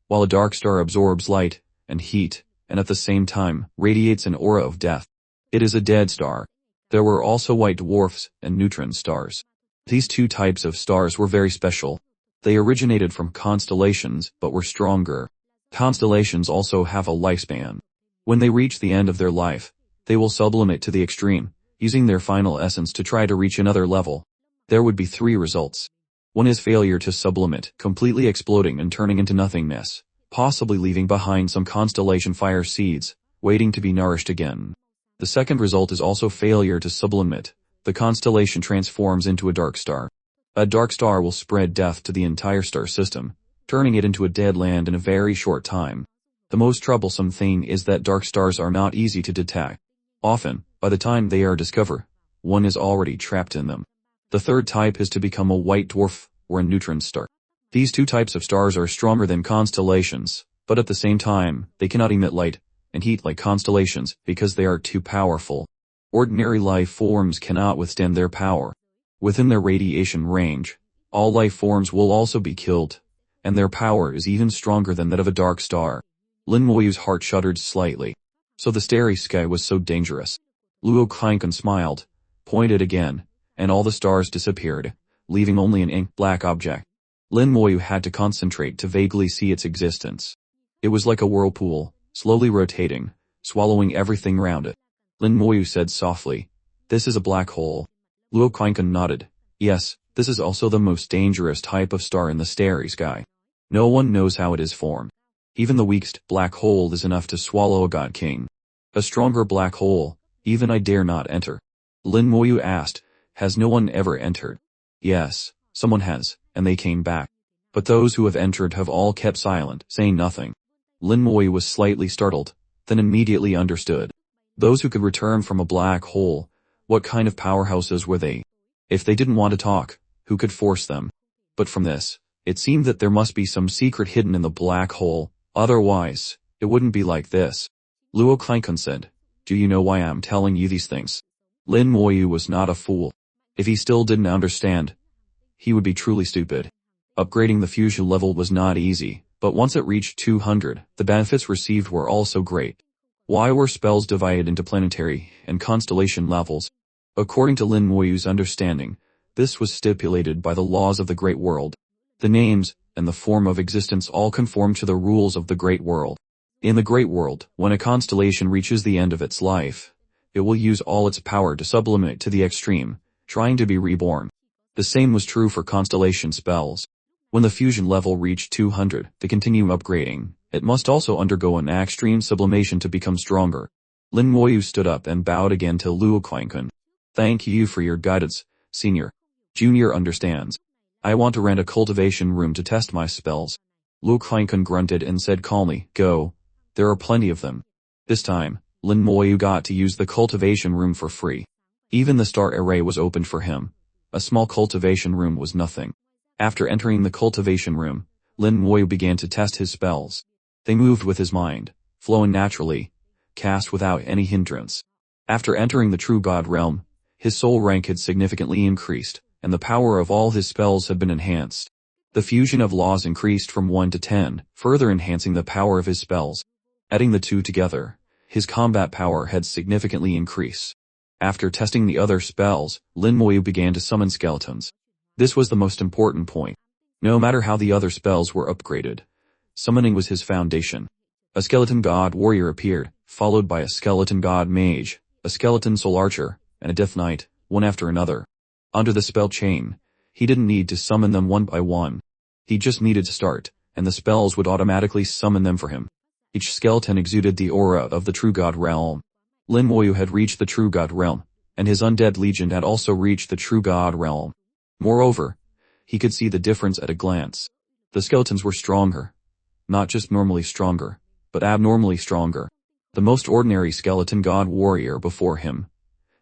while a dark star absorbs light and heat, and at the same time, radiates an aura of death. It is a dead star. There were also white dwarfs and neutron stars. These two types of stars were very special. They originated from constellations, but were stronger. Constellations also have a lifespan. When they reach the end of their life, they will sublimate to the extreme, using their final essence to try to reach another level. There would be 3 results. One is failure to sublimate, completely exploding and turning into nothingness, possibly leaving behind some constellation fire seeds, waiting to be nourished again. The second result is also failure to sublimate. The constellation transforms into a dark star. A dark star will spread death to the entire star system, turning it into a dead land in a very short time. The most troublesome thing is that dark stars are not easy to detect. Often, by the time they are discovered, one is already trapped in them. The third type is to become a white dwarf or a neutron star. These two types of stars are stronger than constellations, but at the same time, they cannot emit light and heat like constellations because they are too powerful. Ordinary life forms cannot withstand their power. Within their radiation range, all life forms will also be killed, and their power is even stronger than that of a dark star. Lin Moyu's heart shuddered slightly. So the starry sky was so dangerous. Luo Klinken smiled, pointed again, and all the stars disappeared, leaving only an ink-black object. Lin Moyu had to concentrate to vaguely see its existence. It was like a whirlpool, slowly rotating, swallowing everything around it. Lin Moyu said softly, "This is a black hole." Luo Klinken nodded. "Yes, this is also the most dangerous type of star in the starry sky. No one knows how it is formed. Even the weakest black hole is enough to swallow a god king. A stronger black hole, even I dare not enter." Lin Moyu asked, "Has no one ever entered?" "Yes, someone has, and they came back. But those who have entered have all kept silent, saying nothing." Lin Moyu was slightly startled, then immediately understood. Those who could return from a black hole, what kind of powerhouses were they? If they didn't want to talk, who could force them? But from this, it seemed that there must be some secret hidden in the black hole, otherwise, it wouldn't be like this. Luo Klinken said, "Do you know why I'm telling you these things?" Lin Moyu was not a fool. If he still didn't understand, he would be truly stupid. Upgrading the fusion level was not easy, but once it reached 200, the benefits received were also great. Why were spells divided into planetary and constellation levels? According to Lin Moyu's understanding, this was stipulated by the laws of the Great World. The names and the form of existence all conform to the rules of the Great World. In the Great World, when a constellation reaches the end of its life, it will use all its power to sublimate to the extreme, trying to be reborn. The same was true for constellation spells. When the fusion level reached 200, to continue upgrading, it must also undergo an extreme sublimation to become stronger. Lin Moyu stood up and bowed again to Luo Klinken. "Thank you for your guidance, Senior. Junior understands. I want to rent a cultivation room to test my spells." Luo Klinken grunted and said calmly, "Go. There are plenty of them." This time, Lin Moyu got to use the cultivation room for free. Even the star array was opened for him. A small cultivation room was nothing. After entering the cultivation room, Lin Moyu began to test his spells. They moved with his mind, flowing naturally, cast without any hindrance. After entering the true god realm, his soul rank had significantly increased, and the power of all his spells had been enhanced. The fusion of laws increased from 1 to 10, further enhancing the power of his spells. Adding the two together, his combat power had significantly increased. After testing the other spells, Lin Moyu began to summon skeletons. This was the most important point. No matter how the other spells were upgraded, summoning was his foundation. A skeleton god warrior appeared, followed by a skeleton god mage, a skeleton soul archer, and a death knight, one after another. Under the spell chain, he didn't need to summon them one by one. He just needed to start, and the spells would automatically summon them for him. Each skeleton exuded the aura of the true god realm. Lin Moyu had reached the true god realm, and his undead legion had also reached the true god realm. Moreover, he could see the difference at a glance. The skeletons were stronger. Not just normally stronger, but abnormally stronger. The most ordinary skeleton god warrior before him.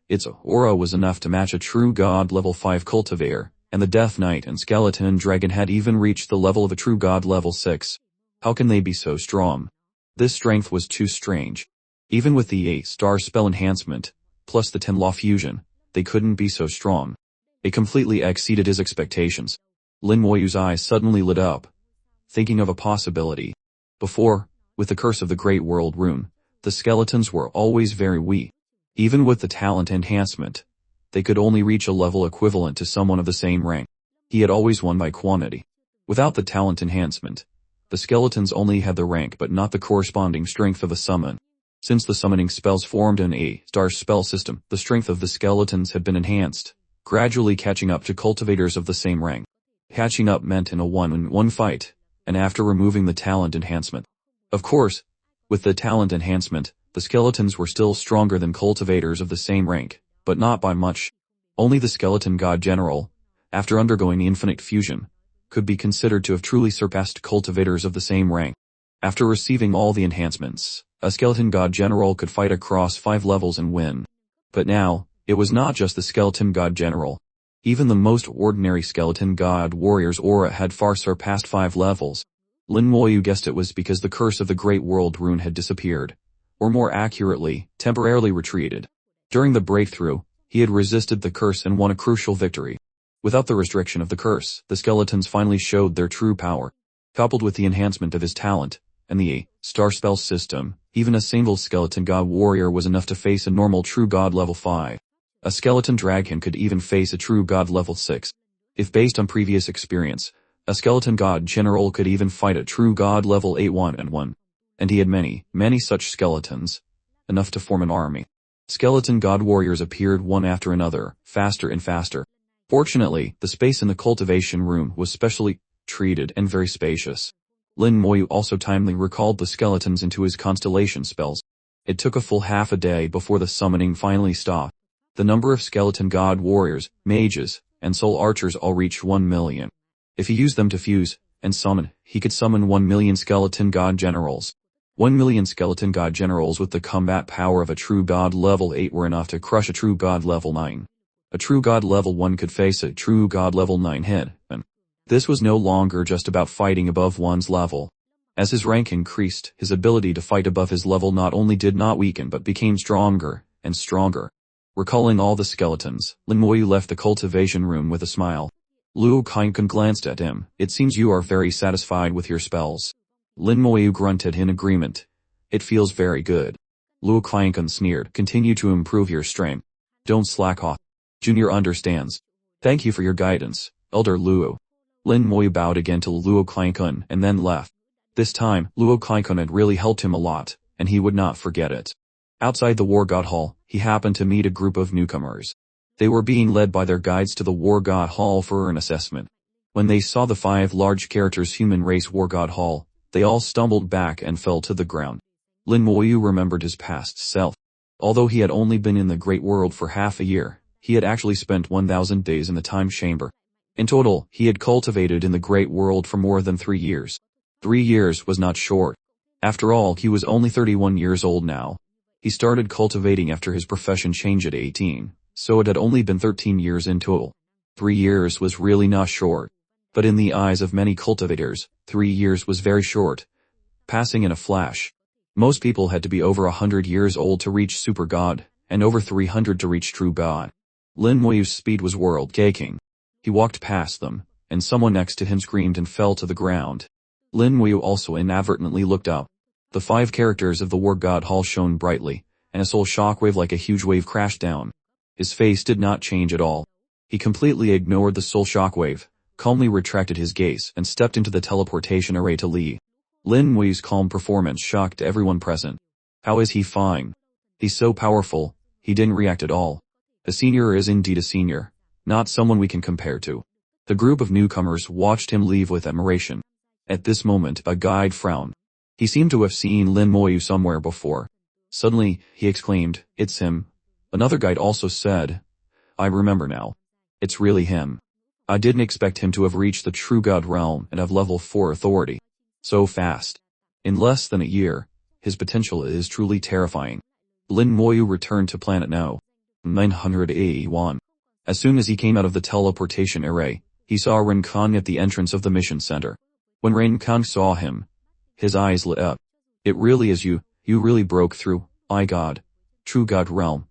Its aura was enough to match a true god level 5 cultivator, and the Death Knight and Skeleton Dragon had even reached the level of a true god level 6. How can they be so strong? This strength was too strange. Even with the 8-star spell enhancement, plus the 10 law fusion, they couldn't be so strong. It completely exceeded his expectations. Lin Moyu's eyes suddenly lit up, thinking of a possibility. Before, with the curse of the Great World Rune, the skeletons were always very weak. Even with the talent enhancement, they could only reach a level equivalent to someone of the same rank. He had always won by quantity. Without the talent enhancement, the skeletons only had the rank but not the corresponding strength of a summon. Since the summoning spells formed an 8-star spell system, the strength of the skeletons had been enhanced, gradually catching up to cultivators of the same rank. Catching up meant in a 1-on-1 fight, and after removing the talent enhancement. Of course, with the talent enhancement, the skeletons were still stronger than cultivators of the same rank, but not by much. Only the skeleton god general, after undergoing the infinite fusion, could be considered to have truly surpassed cultivators of the same rank. After receiving all the enhancements, a skeleton god general could fight across 5 levels and win. But now, it was not just the skeleton god general. Even the most ordinary skeleton god warrior's aura had far surpassed 5 levels. Lin Moyu guessed it was because the curse of the Great World Rune had disappeared. Or more accurately, temporarily retreated. During the breakthrough, he had resisted the curse and won a crucial victory. Without the restriction of the curse, the skeletons finally showed their true power. Coupled with the enhancement of his talent, and the star spell system, even a single skeleton god warrior was enough to face a normal true god level 5. A skeleton dragon could even face a true god level 6. If based on previous experience, a skeleton god general could even fight a true god level 8 1-on-1. And he had many, many such skeletons. Enough to form an army. Skeleton god warriors appeared one after another, faster and faster. Fortunately, the space in the cultivation room was specially treated and very spacious. Lin Moyu also timely recalled the skeletons into his constellation spells. It took a full half a day before the summoning finally stopped. The number of skeleton god warriors, mages, and soul archers all reached 1 million. If he used them to fuse and summon, he could summon 1 million skeleton god generals. 1 million skeleton god generals with the combat power of a true god level 8 were enough to crush a true god level 9. A true god level 1 could face a true god level 9 head, and this was no longer just about fighting above one's level. As his rank increased, his ability to fight above his level not only did not weaken but became stronger and stronger. Recalling all the skeletons, Lin Moyu left the cultivation room with a smile. Luo Qingkun glanced at him. It seems you are very satisfied with your spells. Lin Moyu grunted in agreement. It feels very good. Luo Qingkun sneered. Continue to improve your strength. Don't slack off. Junior understands. Thank you for your guidance, Elder Luo. Lin Moyu bowed again to Luo Qingkun and then left. This time, Luo Qingkun had really helped him a lot, and he would not forget it. Outside the War God Hall, he happened to meet a group of newcomers. They were being led by their guides to the War God Hall for an assessment. When they saw the 5 large characters human race War God Hall, they all stumbled back and fell to the ground. Lin Moyu remembered his past self. Although he had only been in the Great World for half a year, he had actually spent 1,000 days in the time chamber. In total, he had cultivated in the Great World for more than 3 years. 3 years was not short. After all, he was only 31 years old now. He started cultivating after his profession change at 18, so it had only been 13 years in total. 3 years was really not short. But in the eyes of many cultivators, 3 years was very short. Passing in a flash. Most people had to be over 100 years old to reach Super God, and over 300 to reach True God. Lin Moyu's speed was world-shaking. He walked past them, and someone next to him screamed and fell to the ground. Lin Moyu also inadvertently looked up. The 5 characters of the War God Hall shone brightly, and a soul shockwave like a huge wave crashed down. His face did not change at all. He completely ignored the soul shockwave, calmly retracted his gaze, and stepped into the teleportation array to leave. Lin Moyu's calm performance shocked everyone present. How is he fine? He's so powerful, he didn't react at all. A senior is indeed a senior, not someone we can compare to. The group of newcomers watched him leave with admiration. At this moment, a guide frowned. He seemed to have seen Lin Moyu somewhere before. Suddenly, he exclaimed, "It's him." Another guide also said, "I remember now. It's really him. I didn't expect him to have reached the True God realm and have level 4 authority. So fast. In less than a year, his potential is truly terrifying." Lin Moyu returned to Planet No. 981. As soon as he came out of the teleportation array, he saw Renkang at the entrance of the mission center. When Renkang saw him, his eyes lit up. "It really is you, you really broke through, God. True God realm.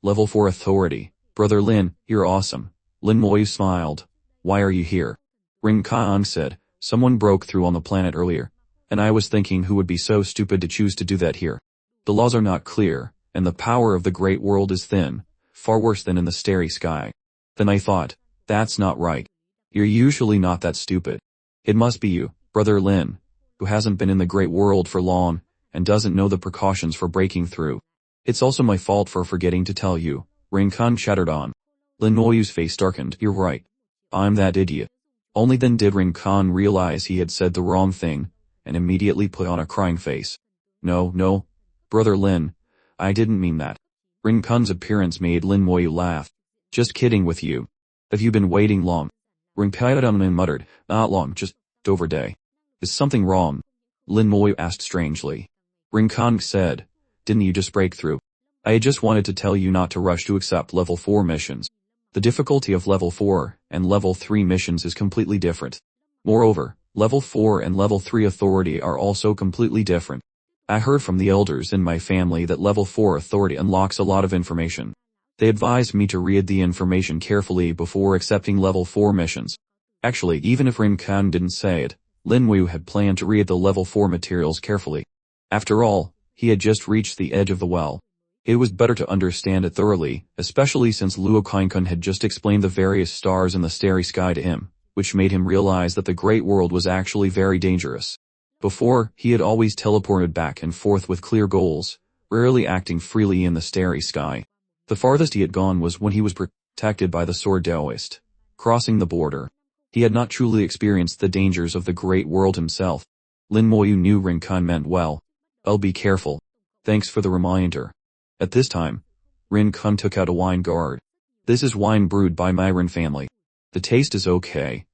Level 4 authority. Brother Lin, you're awesome." Lin Moyu smiled. "Why are you here?" Renkang said, "Someone broke through on the planet earlier, and I was thinking who would be so stupid to choose to do that here. The laws are not clear, and the power of the great world is thin, far worse than in the starry sky. Then I thought, that's not right. You're usually not that stupid. It must be you, Brother Lin, who hasn't been in the great world for long, and doesn't know the precautions for breaking through. It's also my fault for forgetting to tell you." Renkang chattered on. Lin Moyu's face darkened. "You're right. I'm that idiot." Only then did Renkang realize he had said the wrong thing, and immediately put on a crying face. No, Brother Lin, I didn't mean that." Renkang's appearance made Lin Moyu laugh. "Just kidding with you. Have you been waiting long?" Renkang muttered. "Not long, just over a day. Is something wrong?" Lin Moyu asked strangely. Rincon said, "Didn't you just break through? I just wanted to tell you not to rush to accept level 4 missions. The difficulty of level 4 and level 3 missions is completely different. Moreover, level 4 and level 3 authority are also completely different. I heard from the elders in my family that level 4 authority unlocks a lot of information. They advised me to read the information carefully before accepting level 4 missions." Actually, even if Rincon didn't say it, Lin Moyu had planned to read the level 4 materials carefully. After all, he had just reached the edge of the well. It was better to understand it thoroughly, especially since Luo Qinkun had just explained the various stars in the starry sky to him, which made him realize that the great world was actually very dangerous. Before, he had always teleported back and forth with clear goals, rarely acting freely in the starry sky. The farthest he had gone was when he was protected by the sword Taoist, crossing the border. He had not truly experienced the dangers of the great world himself. Lin Moyu knew Rincon meant well. "I'll be careful. Thanks for the reminder." At this time, Rincon took out a wine gourd. "This is wine brewed by Myron family. The taste is okay,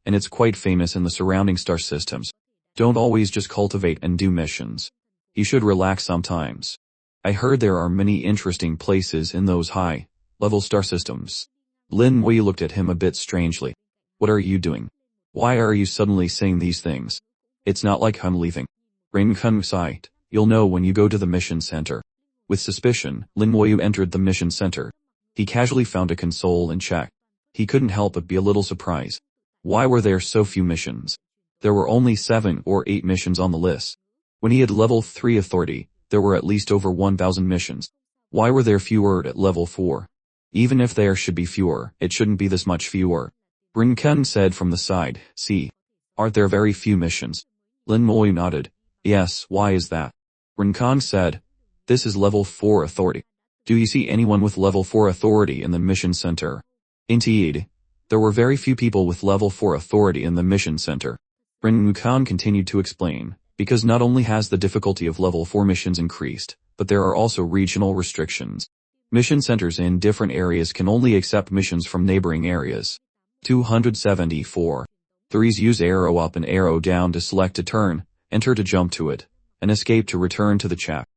and it's quite famous in the surrounding star systems. Don't always just cultivate and do missions. You should relax sometimes. I heard there are many interesting places in those high-level star systems." Lin Moyu looked at him a bit strangely. "What are you doing? Why are you suddenly saying these things? It's not like I'm leaving." Rincon sighed. "You'll know when you go to the mission center." With suspicion, Lin Moyu entered the mission center. He casually found a console and checked. He couldn't help but be a little surprised. Why were there so few missions? There were only 7 or 8 missions on the list. When he had level 3 authority, there were at least over 1,000 missions. Why were there fewer at level 4? Even if there should be fewer, it shouldn't be this much fewer. Rincon said from the side, "See, aren't there very few missions?" Lin Moyu nodded. "Yes, why is that?" Rincon said, "This is level 4 authority. Do you see anyone with level 4 authority in the mission center?" Indeed, there were very few people with level 4 authority in the mission center. Rincon continued to explain, because not only has the difficulty of level 4 missions increased, but there are also regional restrictions. Mission centers in different areas can only accept missions from neighboring areas. 274. 3s use arrow up and arrow down to select a turn, enter to jump to it, and escape to return to the chat.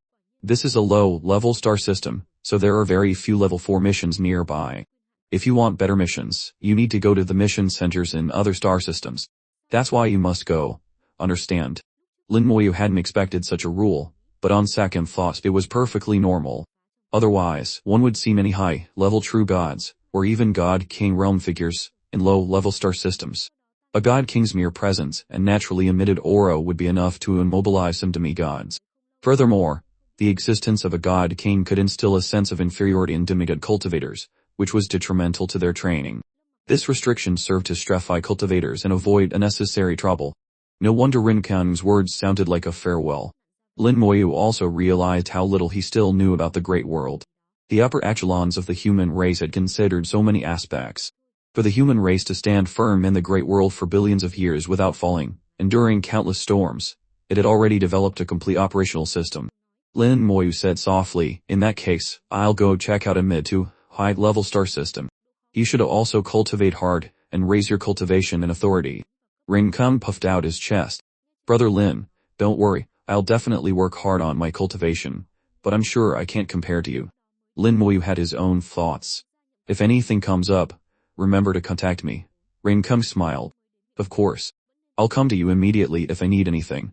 This is a low-level star system, so there are very few level 4 missions nearby. If you want better missions, you need to go to the mission centers in other star systems. That's why you must go. Understand? Lin Moyu hadn't expected such a rule, but on second thought it was perfectly normal. Otherwise, one would see many high-level true gods, or even God King realm figures, in low-level star systems. A God King's mere presence and naturally emitted aura would be enough to immobilize some demigods. Furthermore, the existence of a God King could instill a sense of inferiority in demigod cultivators, which was detrimental to their training. This restriction served to stratified cultivators and avoid unnecessary trouble. No wonder Rincon's words sounded like a farewell. Lin Moyu also realized how little he still knew about the great world. The upper echelons of the human race had considered so many aspects. For the human race to stand firm in the great world for billions of years without falling, enduring countless storms, it had already developed a complete operational system. Lin Moyu said softly, "In that case, I'll go check out a mid to high-level star system. You should also cultivate hard, and raise your cultivation and authority." Rincon puffed out his chest. "Brother Lin, don't worry, I'll definitely work hard on my cultivation, but I'm sure I can't compare to you." Lin Moyu had his own thoughts. "If anything comes up, remember to contact me." Rincon smiled. "Of course. I'll come to you immediately if I need anything.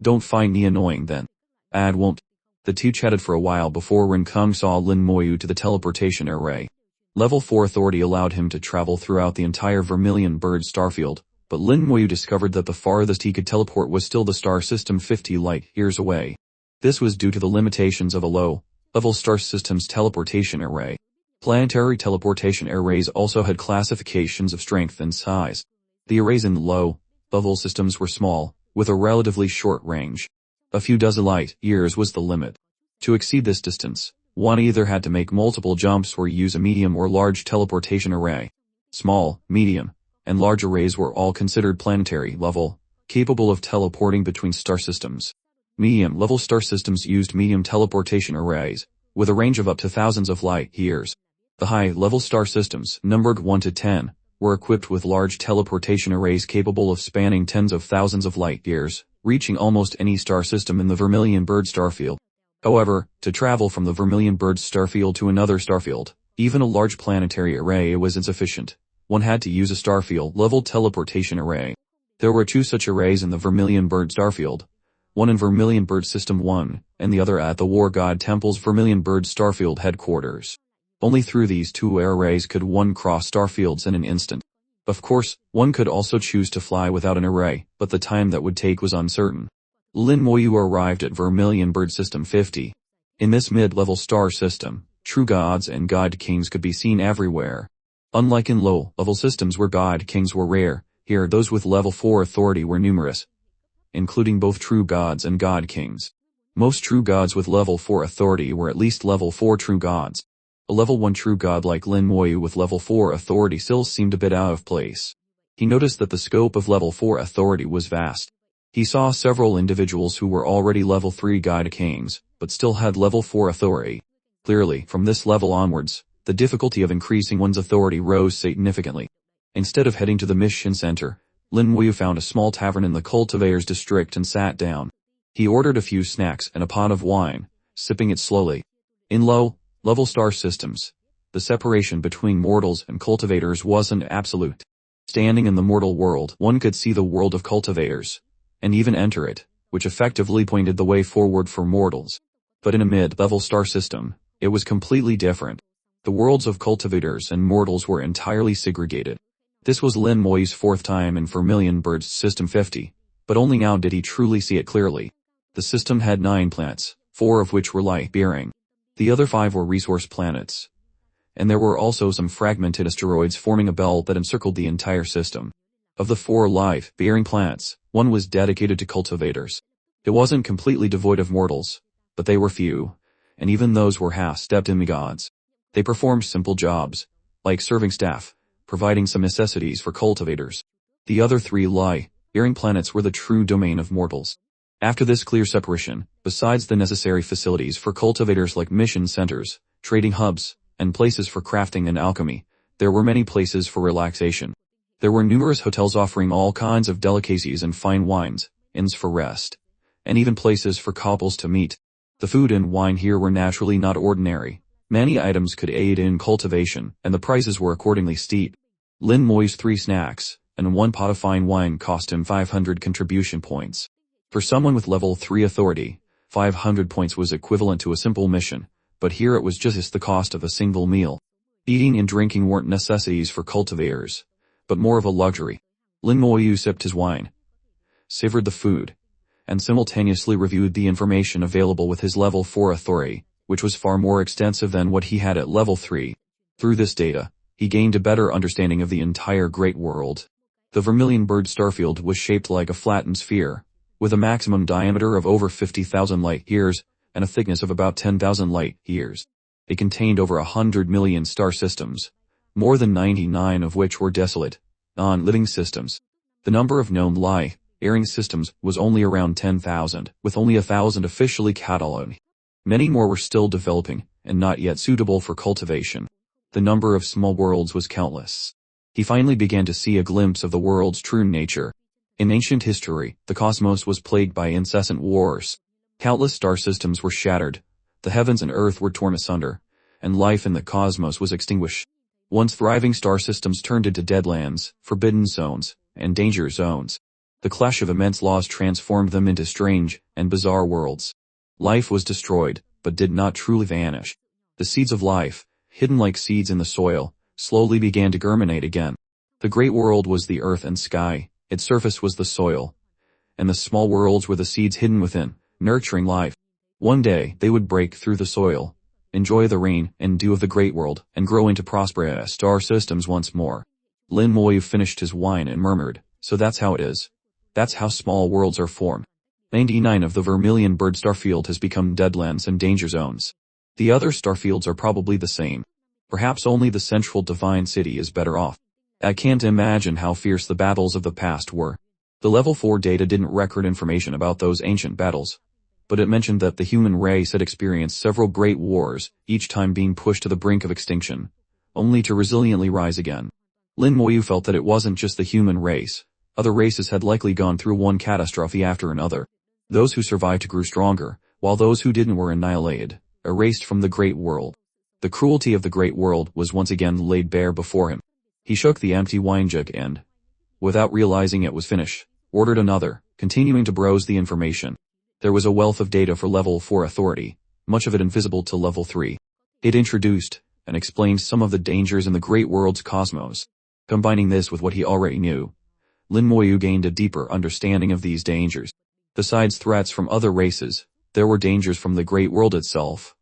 Don't find me annoying then." "I won't." The two chatted for a while before Rincon saw Lin Moyu to the teleportation array. Level 4 authority allowed him to travel throughout the entire Vermilion Bird starfield, but Lin Moyu discovered that the farthest he could teleport was still the star system 50 light-years away. This was due to the limitations of a low-level star system's teleportation array. Planetary teleportation arrays also had classifications of strength and size. The arrays in low-level systems were small, with a relatively short range. A few dozen light-years was the limit. To exceed this distance, one either had to make multiple jumps or use a medium or large teleportation array. Small, medium, and large arrays were all considered planetary level, capable of teleporting between star systems. Medium-level star systems used medium teleportation arrays, with a range of up to thousands of light-years. The high-level star systems, numbered 1 to 10, were equipped with large teleportation arrays capable of spanning tens of thousands of light-years, reaching almost any star system in the Vermilion Bird starfield. However, to travel from the Vermilion Bird starfield to another starfield, even a large planetary array was insufficient. One had to use a starfield-level teleportation array. There were 2 such arrays in the Vermilion Bird starfield, one in Vermilion Bird System 1, and the other at the War God Temple's Vermilion Bird starfield headquarters. Only through these 2 arrays could one cross starfields in an instant. Of course, one could also choose to fly without an array, but the time that would take was uncertain. Lin Moyu arrived at Vermilion Bird System 50. In this mid-level star system, true gods and god kings could be seen everywhere. Unlike in low-level systems where god kings were rare, here those with level 4 authority were numerous, including both true gods and god kings. Most true gods with level 4 authority were at least level 4 true gods. A level 1 true god like Lin Moyu with level 4 authority still seemed a bit out of place. He noticed that the scope of level 4 authority was vast. He saw several individuals who were already level 3 god kings, but still had level 4 authority. Clearly, from this level onwards, the difficulty of increasing one's authority rose significantly. Instead of heading to the mission center, Lin Moyu found a small tavern in the cultivator's district and sat down. He ordered a few snacks and a pot of wine, sipping it slowly. In low-level star systems, the separation between mortals and cultivators wasn't absolute. Standing in the mortal world, one could see the world of cultivators, and even enter it, which effectively pointed the way forward for mortals. But in a mid-level star system, it was completely different. The worlds of cultivators and mortals were entirely segregated. This was Lin Moyu's 4th time in Vermilion Bird System 50, but only now did he truly see it clearly. The system had 9 planets, 4 of which were life-bearing. The other 5 were resource planets. And there were also some fragmented asteroids forming a belt that encircled the entire system. Of the 4 life-bearing planets, 1 was dedicated to cultivators. It wasn't completely devoid of mortals, but they were few, and even those were half-stepped demigods. They performed simple jobs, like serving staff, providing some necessities for cultivators. The other 3 life-bearing planets were the true domain of mortals. After this clear separation, besides the necessary facilities for cultivators like mission centers, trading hubs, and places for crafting and alchemy, there were many places for relaxation. There were numerous hotels offering all kinds of delicacies and fine wines, inns for rest, and even places for couples to meet. The food and wine here were naturally not ordinary. Many items could aid in cultivation, and the prices were accordingly steep. Lin Moyu's 3 snacks and 1 pot of fine wine cost him 500 contribution points. For someone with level 3 authority, 500 points was equivalent to a simple mission, but here it was just the cost of a single meal. Eating and drinking weren't necessities for cultivators, but more of a luxury. Lin Moyu sipped his wine, savored the food, and simultaneously reviewed the information available with his level 4 authority, which was far more extensive than what he had at level 3. Through this data, he gained a better understanding of the entire Great World. The Vermilion Bird starfield was shaped like a flattened sphere, with a maximum diameter of over 50,000 light-years, and a thickness of about 10,000 light-years. It contained over 100 million star systems, more than 99 of which were desolate, non-living systems. The number of known life-bearing systems was only around 10,000, with only 1,000 officially catalogued. Many more were still developing, and not yet suitable for cultivation. The number of small worlds was countless. He finally began to see a glimpse of the world's true nature. In ancient history, the cosmos was plagued by incessant wars. Countless star systems were shattered, the heavens and earth were torn asunder, and life in the cosmos was extinguished. Once thriving star systems turned into deadlands, forbidden zones, and danger zones. The clash of immense laws transformed them into strange and bizarre worlds. Life was destroyed, but did not truly vanish. The seeds of life, hidden like seeds in the soil, slowly began to germinate again. The great world was the earth and sky, its surface was the soil, and the small worlds were the seeds hidden within, nurturing life. One day, they would break through the soil, enjoy the rain and dew of the great world, and grow into prosperous star systems once more. Lin Moyu finished his wine and murmured, "So that's how it is. That's how small worlds are formed. 99 of the Vermilion Bird starfield has become deadlands and danger zones. The other starfields are probably the same. Perhaps only the central divine city is better off. I can't imagine how fierce the battles of the past were." The level 4 data didn't record information about those ancient battles, but it mentioned that the human race had experienced several great wars, each time being pushed to the brink of extinction, only to resiliently rise again. Lin Moyu felt that it wasn't just the human race. Other races had likely gone through one catastrophe after another. Those who survived grew stronger, while those who didn't were annihilated, erased from the great world. The cruelty of the great world was once again laid bare before him. He shook the empty wine jug and, without realizing it was finished, ordered another, continuing to browse the information. There was a wealth of data for level 4 authority, much of it invisible to level 3. It introduced and explained some of the dangers in the great world's cosmos. Combining this with what he already knew, Lin Moyu gained a deeper understanding of these dangers. Besides threats from other races, there were dangers from the great world itself.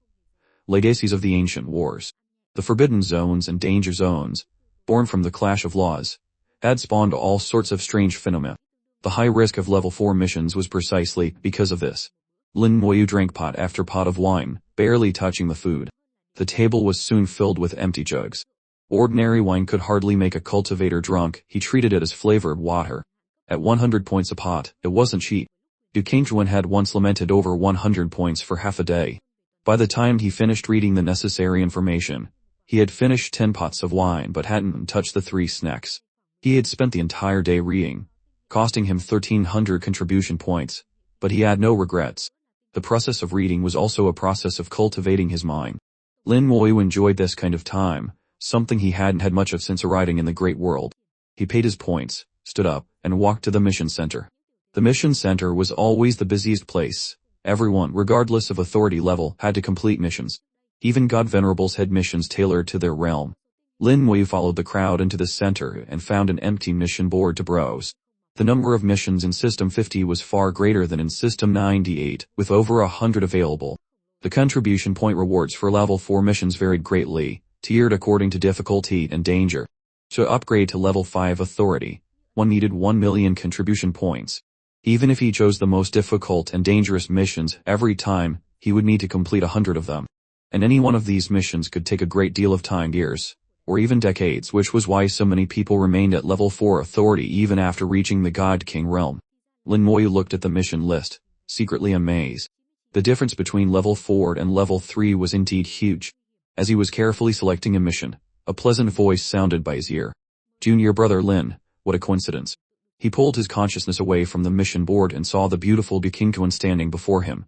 Legacies of the ancient wars. The forbidden zones and danger zones, born from the clash of laws, had spawned all sorts of strange phenomena. The high risk of level 4 missions was precisely because of this. Lin Moyu drank pot after pot of wine, barely touching the food. The table was soon filled with empty jugs. Ordinary wine could hardly make a cultivator drunk. He treated it as flavored water. At 100 points a pot, it wasn't cheap. Du Qingchuan had once lamented over 100 points for half a day. By the time he finished reading the necessary information, he had finished 10 pots of wine but hadn't touched the 3 snacks. He had spent the entire day reading, costing him 1,300 contribution points, but he had no regrets. The process of reading was also a process of cultivating his mind. Lin Moyu enjoyed this kind of time, something he hadn't had much of since arriving in the great world. He paid his points, stood up, and walked to the mission center. The mission center was always the busiest place. Everyone, regardless of authority level, had to complete missions. Even God Venerables had missions tailored to their realm. Lin Moyu followed the crowd into the center and found an empty mission board to browse. The number of missions in System 50 was far greater than in System 98, with over 100 available. The contribution point rewards for level 4 missions varied greatly, tiered according to difficulty and danger. To upgrade to level 5 authority, one needed 1 million contribution points. Even if he chose the most difficult and dangerous missions every time, he would need to complete 100 of them. And any one of these missions could take a great deal of time, years, or even decades, which was why so many people remained at level 4 authority even after reaching the God King realm. Lin Moyu looked at the mission list, secretly amazed. The difference between level 4 and level 3 was indeed huge. As he was carefully selecting a mission, a pleasant voice sounded by his ear. Junior brother Lin, what a coincidence. He pulled his consciousness away from the mission board and saw the beautiful Du Qingchuan standing before him.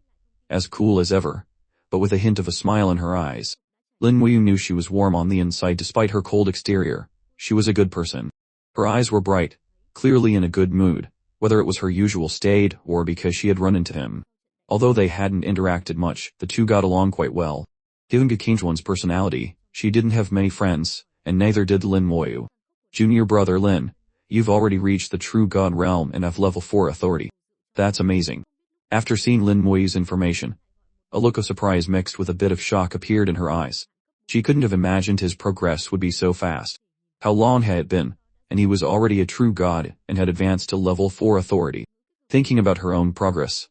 As cool as ever, but with a hint of a smile in her eyes. Lin Moyu knew she was warm on the inside despite her cold exterior. She was a good person. Her eyes were bright, clearly in a good mood, whether it was her usual state or because she had run into him. Although they hadn't interacted much, the two got along quite well. Given Du Qingchuan's personality, she didn't have many friends, and neither did Lin Moyu. Junior brother Lin, you've already reached the true God realm and have level 4 authority. That's amazing. After seeing Lin Moyu's information, a look of surprise mixed with a bit of shock appeared in her eyes. She couldn't have imagined his progress would be so fast. How long had it been, and he was already a true god and had advanced to level 4 authority. Thinking about her own progress.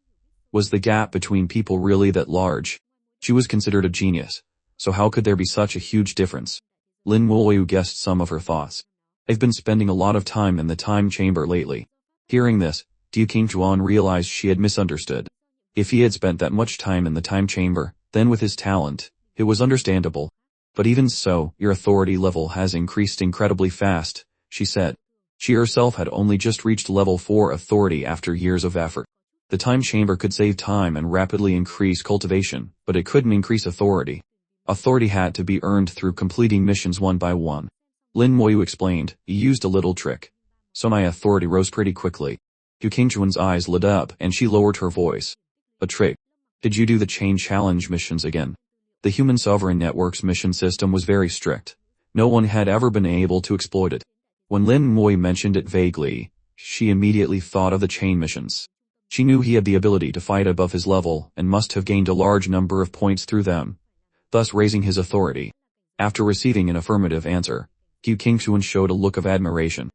Was the gap between people really that large? She was considered a genius, so how could there be such a huge difference? Lin Moyu guessed some of her thoughts. I've been spending a lot of time in the time chamber lately. Hearing this, Du Qingchuan realized she had misunderstood. If he had spent that much time in the time chamber, then with his talent, it was understandable. But even so, your authority level has increased incredibly fast, she said. She herself had only just reached level 4 authority after years of effort. The time chamber could save time and rapidly increase cultivation, but it couldn't increase authority. Authority had to be earned through completing missions one by one. Lin Moyu explained, he used a little trick. So my authority rose pretty quickly. Du Qingchuan's eyes lit up and she lowered her voice. A trick. Did you do the chain challenge missions again? The Human Sovereign Network's mission system was very strict. No one had ever been able to exploit it. When Lin Moyu mentioned it vaguely, she immediately thought of the chain missions. She knew he had the ability to fight above his level and must have gained a large number of points through them, thus raising his authority. After receiving an affirmative answer, Du Qingchuan showed a look of admiration.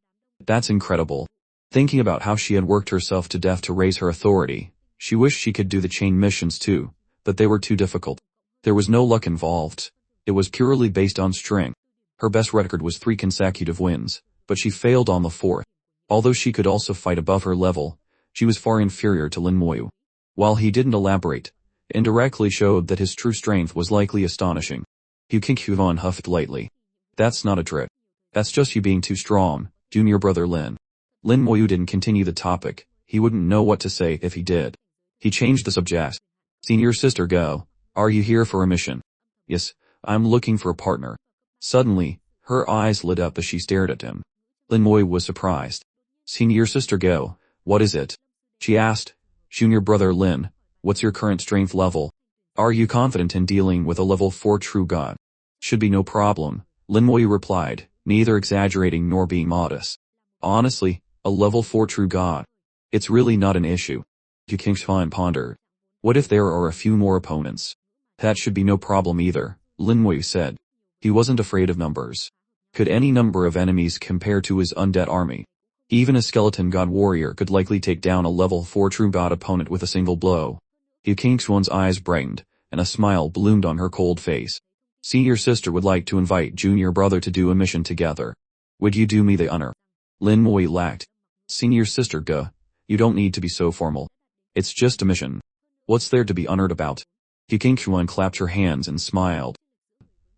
That's incredible. Thinking about how she had worked herself to death to raise her authority, she wished she could do the chain missions too, but they were too difficult. There was no luck involved. It was purely based on strength. Her best record was 3 consecutive wins, but she failed on the 4th. Although she could also fight above her level, she was far inferior to Lin Moyu. While he didn't elaborate, it indirectly showed that his true strength was likely astonishing. Du Qingchuan huffed lightly. That's not a trick. That's just you being too strong, junior brother Lin. Lin Moyu didn't continue the topic. He wouldn't know what to say if he did. He changed the subject. Senior sister Go, are you here for a mission? Yes, I'm looking for a partner. Suddenly, her eyes lit up as she stared at him. Lin Moyu was surprised. Senior sister Go, what is it? She asked. Junior brother Lin, what's your current strength level? Are you confident in dealing with a level 4 true god? Should be no problem, Lin Moyu replied, neither exaggerating nor being modest. Honestly, a level 4 true god. It's really not an issue. Yu Qingshuan pondered. What if there are a few more opponents? That should be no problem either, Lin Moyu said. He wasn't afraid of numbers. Could any number of enemies compare to his undead army? Even a skeleton god warrior could likely take down a level 4 true god opponent with a single blow. Yu Qingshuan's eyes brightened, and a smile bloomed on her cold face. Senior sister would like to invite junior brother to do a mission together. Would you do me the honor? Lin Moyu laughed. Senior sister Ge, you don't need to be so formal. It's just a mission. What's there to be honored about? Yu Qingshuan clapped her hands and smiled.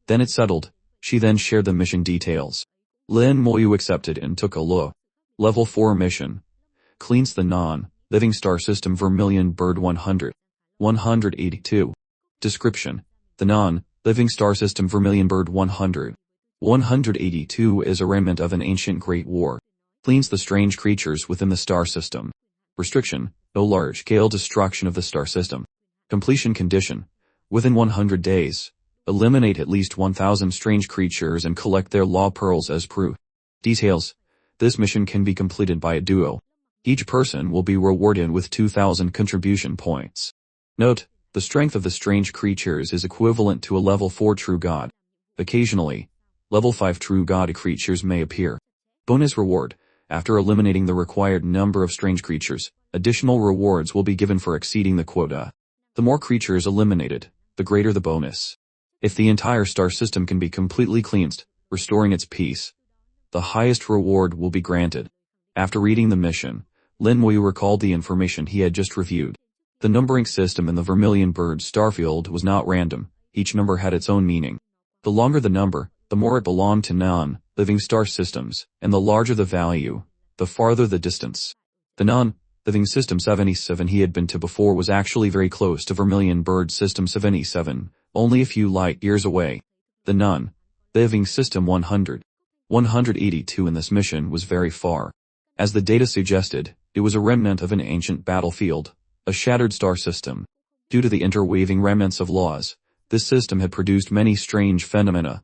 Then it settled. She then shared the mission details. Lin Moyu accepted and took a look. Level 4 mission. Cleans the non-living star system Vermilion Bird 100. 182. Description. The non-living star system Vermilion Bird 100. 182 is a remnant of an ancient great war. Cleans the strange creatures within the star system. Restriction. No large-scale destruction of the star system. Completion condition. Within 100 days. Eliminate at least 1,000 strange creatures and collect their law pearls as proof. Details. This mission can be completed by a duo. Each person will be rewarded with 2,000 contribution points. Note, the strength of the strange creatures is equivalent to a level 4 true god. Occasionally, level 5 true god creatures may appear. Bonus reward. After eliminating the required number of strange creatures, additional rewards will be given for exceeding the quota. The more creatures eliminated, the greater the bonus. If the entire star system can be completely cleansed, restoring its peace, the highest reward will be granted. After reading the mission, Lin Moyu recalled the information he had just reviewed. The numbering system in the Vermilion Bird starfield was not random. Each number had its own meaning. The longer the number, the more it belonged to non-living star systems, and the larger the value, the farther the distance. The non-living system 77 he had been to before was actually very close to Vermilion Bird system 77, only a few light years away. The non-living system 182 in this mission was very far. As the data suggested, it was a remnant of an ancient battlefield, a shattered star system. Due to the interweaving remnants of laws, this system had produced many strange phenomena,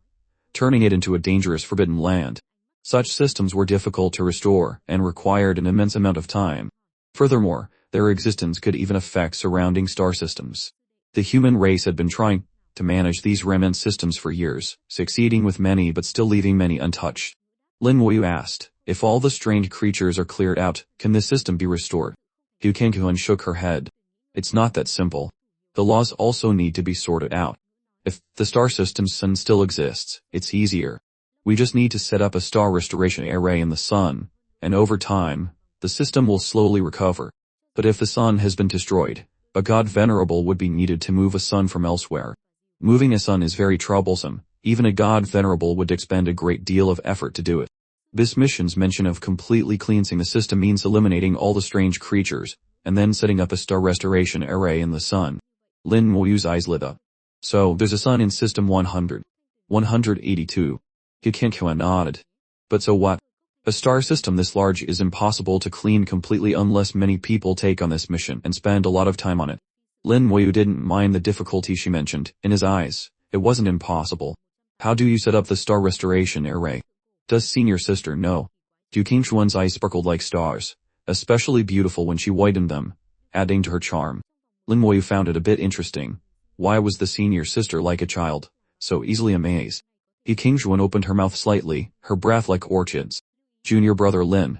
turning it into a dangerous forbidden land. Such systems were difficult to restore and required an immense amount of time. Furthermore, their existence could even affect surrounding star systems. The human race had been trying to manage these remnant systems for years, succeeding with many but still leaving many untouched. Lin Moyu asked, if all the strange creatures are cleared out, can this system be restored? Yu Qingshuan shook her head. It's not that simple. The laws also need to be sorted out. If the star system's sun still exists, it's easier. We just need to set up a star restoration array in the sun, and over time, the system will slowly recover. But if the sun has been destroyed, a god venerable would be needed to move a sun from elsewhere. Moving a sun is very troublesome. Even a god venerable would expend a great deal of effort to do it. This mission's mention of completely cleansing the system means eliminating all the strange creatures, and then setting up a star restoration array in the sun. Lin Moyu's eyes lit up. So, there's a sun in system 182. Yu Qingshuan nodded. But so what? A star system this large is impossible to clean completely unless many people take on this mission and spend a lot of time on it. Lin Moyu didn't mind the difficulty she mentioned. In his eyes, it wasn't impossible. How do you set up the star restoration array? Does senior sister know? Yu Qingshuan's eyes sparkled like stars, especially beautiful when she widened them, adding to her charm. Lin Moyu found it a bit interesting. Why was the senior sister like a child, so easily amazed? Yu Qingshuan opened her mouth slightly, her breath like orchids. Junior brother Lin.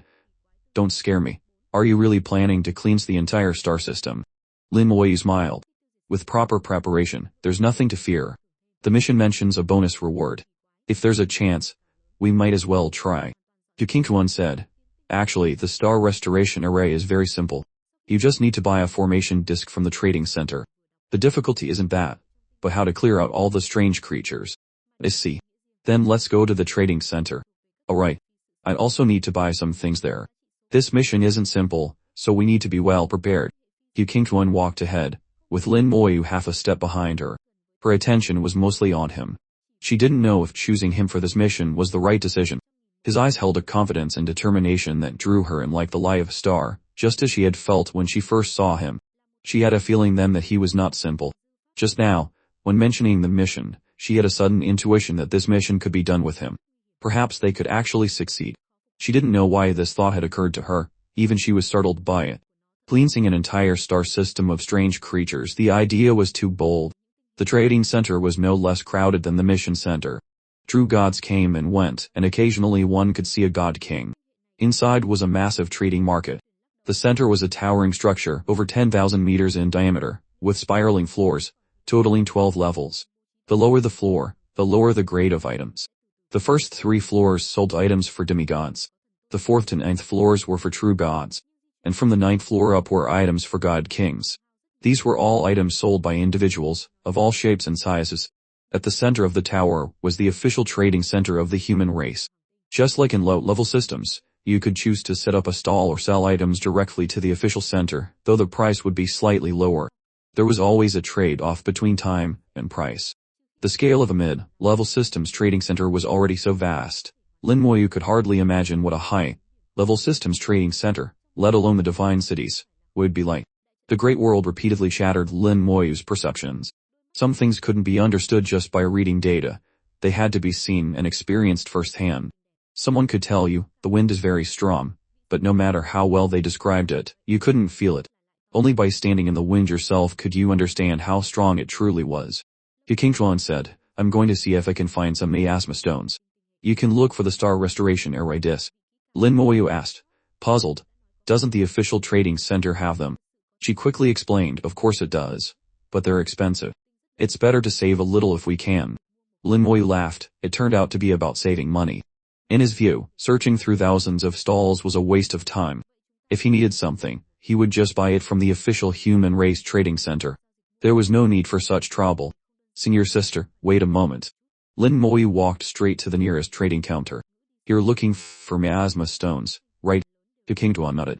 Don't scare me. Are you really planning to cleanse the entire star system? Lin Moyu smiled. With proper preparation, there's nothing to fear. The mission mentions a bonus reward. If there's a chance, we might as well try. Yu Qingshuan said. Actually, the star restoration array is very simple. You just need to buy a formation disc from the trading center. The difficulty isn't that, but how to clear out all the strange creatures. I see. Then let's go to the trading center. Alright. I'd also need to buy some things there. This mission isn't simple, so we need to be well prepared. Yu Qingchuan walked ahead, with Lin Moyu half a step behind her. Her attention was mostly on him. She didn't know if choosing him for this mission was the right decision. His eyes held a confidence and determination that drew her in like the light of a star, just as she had felt when she first saw him. She had a feeling then that he was not simple. Just now, when mentioning the mission, she had a sudden intuition that this mission could be done with him. Perhaps they could actually succeed. She didn't know why this thought had occurred to her, even she was startled by it. Cleansing an entire star system of strange creatures, the idea was too bold. The trading center was no less crowded than the mission center. True gods came and went, and occasionally one could see a god king. Inside was a massive trading market. The center was a towering structure over 10,000 meters in diameter, with spiraling floors, totaling 12 levels. The lower the floor, the lower the grade of items. The first 3 floors sold items for demigods. The 4th to 9th floors were for true gods. And from the 9th floor up were items for god kings. These were all items sold by individuals, of all shapes and sizes. At the center of the tower was the official trading center of the human race. Just like in low-level systems, you could choose to set up a stall or sell items directly to the official center, though the price would be slightly lower. There was always a trade-off between time and price. The scale of a mid-level systems trading center was already so vast. Lin Moyu could hardly imagine what a high-level systems trading center, let alone the divine cities, would be like. The great world repeatedly shattered Lin Moyu's perceptions. Some things couldn't be understood just by reading data. They had to be seen and experienced firsthand. Someone could tell you, the wind is very strong, but no matter how well they described it, you couldn't feel it. Only by standing in the wind yourself could you understand how strong it truly was. Yu Qingchuan said, I'm going to see if I can find some miasma stones. You can look for the star restoration array disc. Lin Moyu asked, puzzled. Doesn't the official trading center have them? She quickly explained, of course it does. But they're expensive. It's better to save a little if we can. Lin Moyu laughed. It turned out to be about saving money. In his view, searching through thousands of stalls was a waste of time. If he needed something, he would just buy it from the official human race trading center. There was no need for such trouble. Senior sister, wait a moment. Lin Moyu walked straight to the nearest trading counter. You're looking for miasma stones, right? Yu Qingchuan nodded.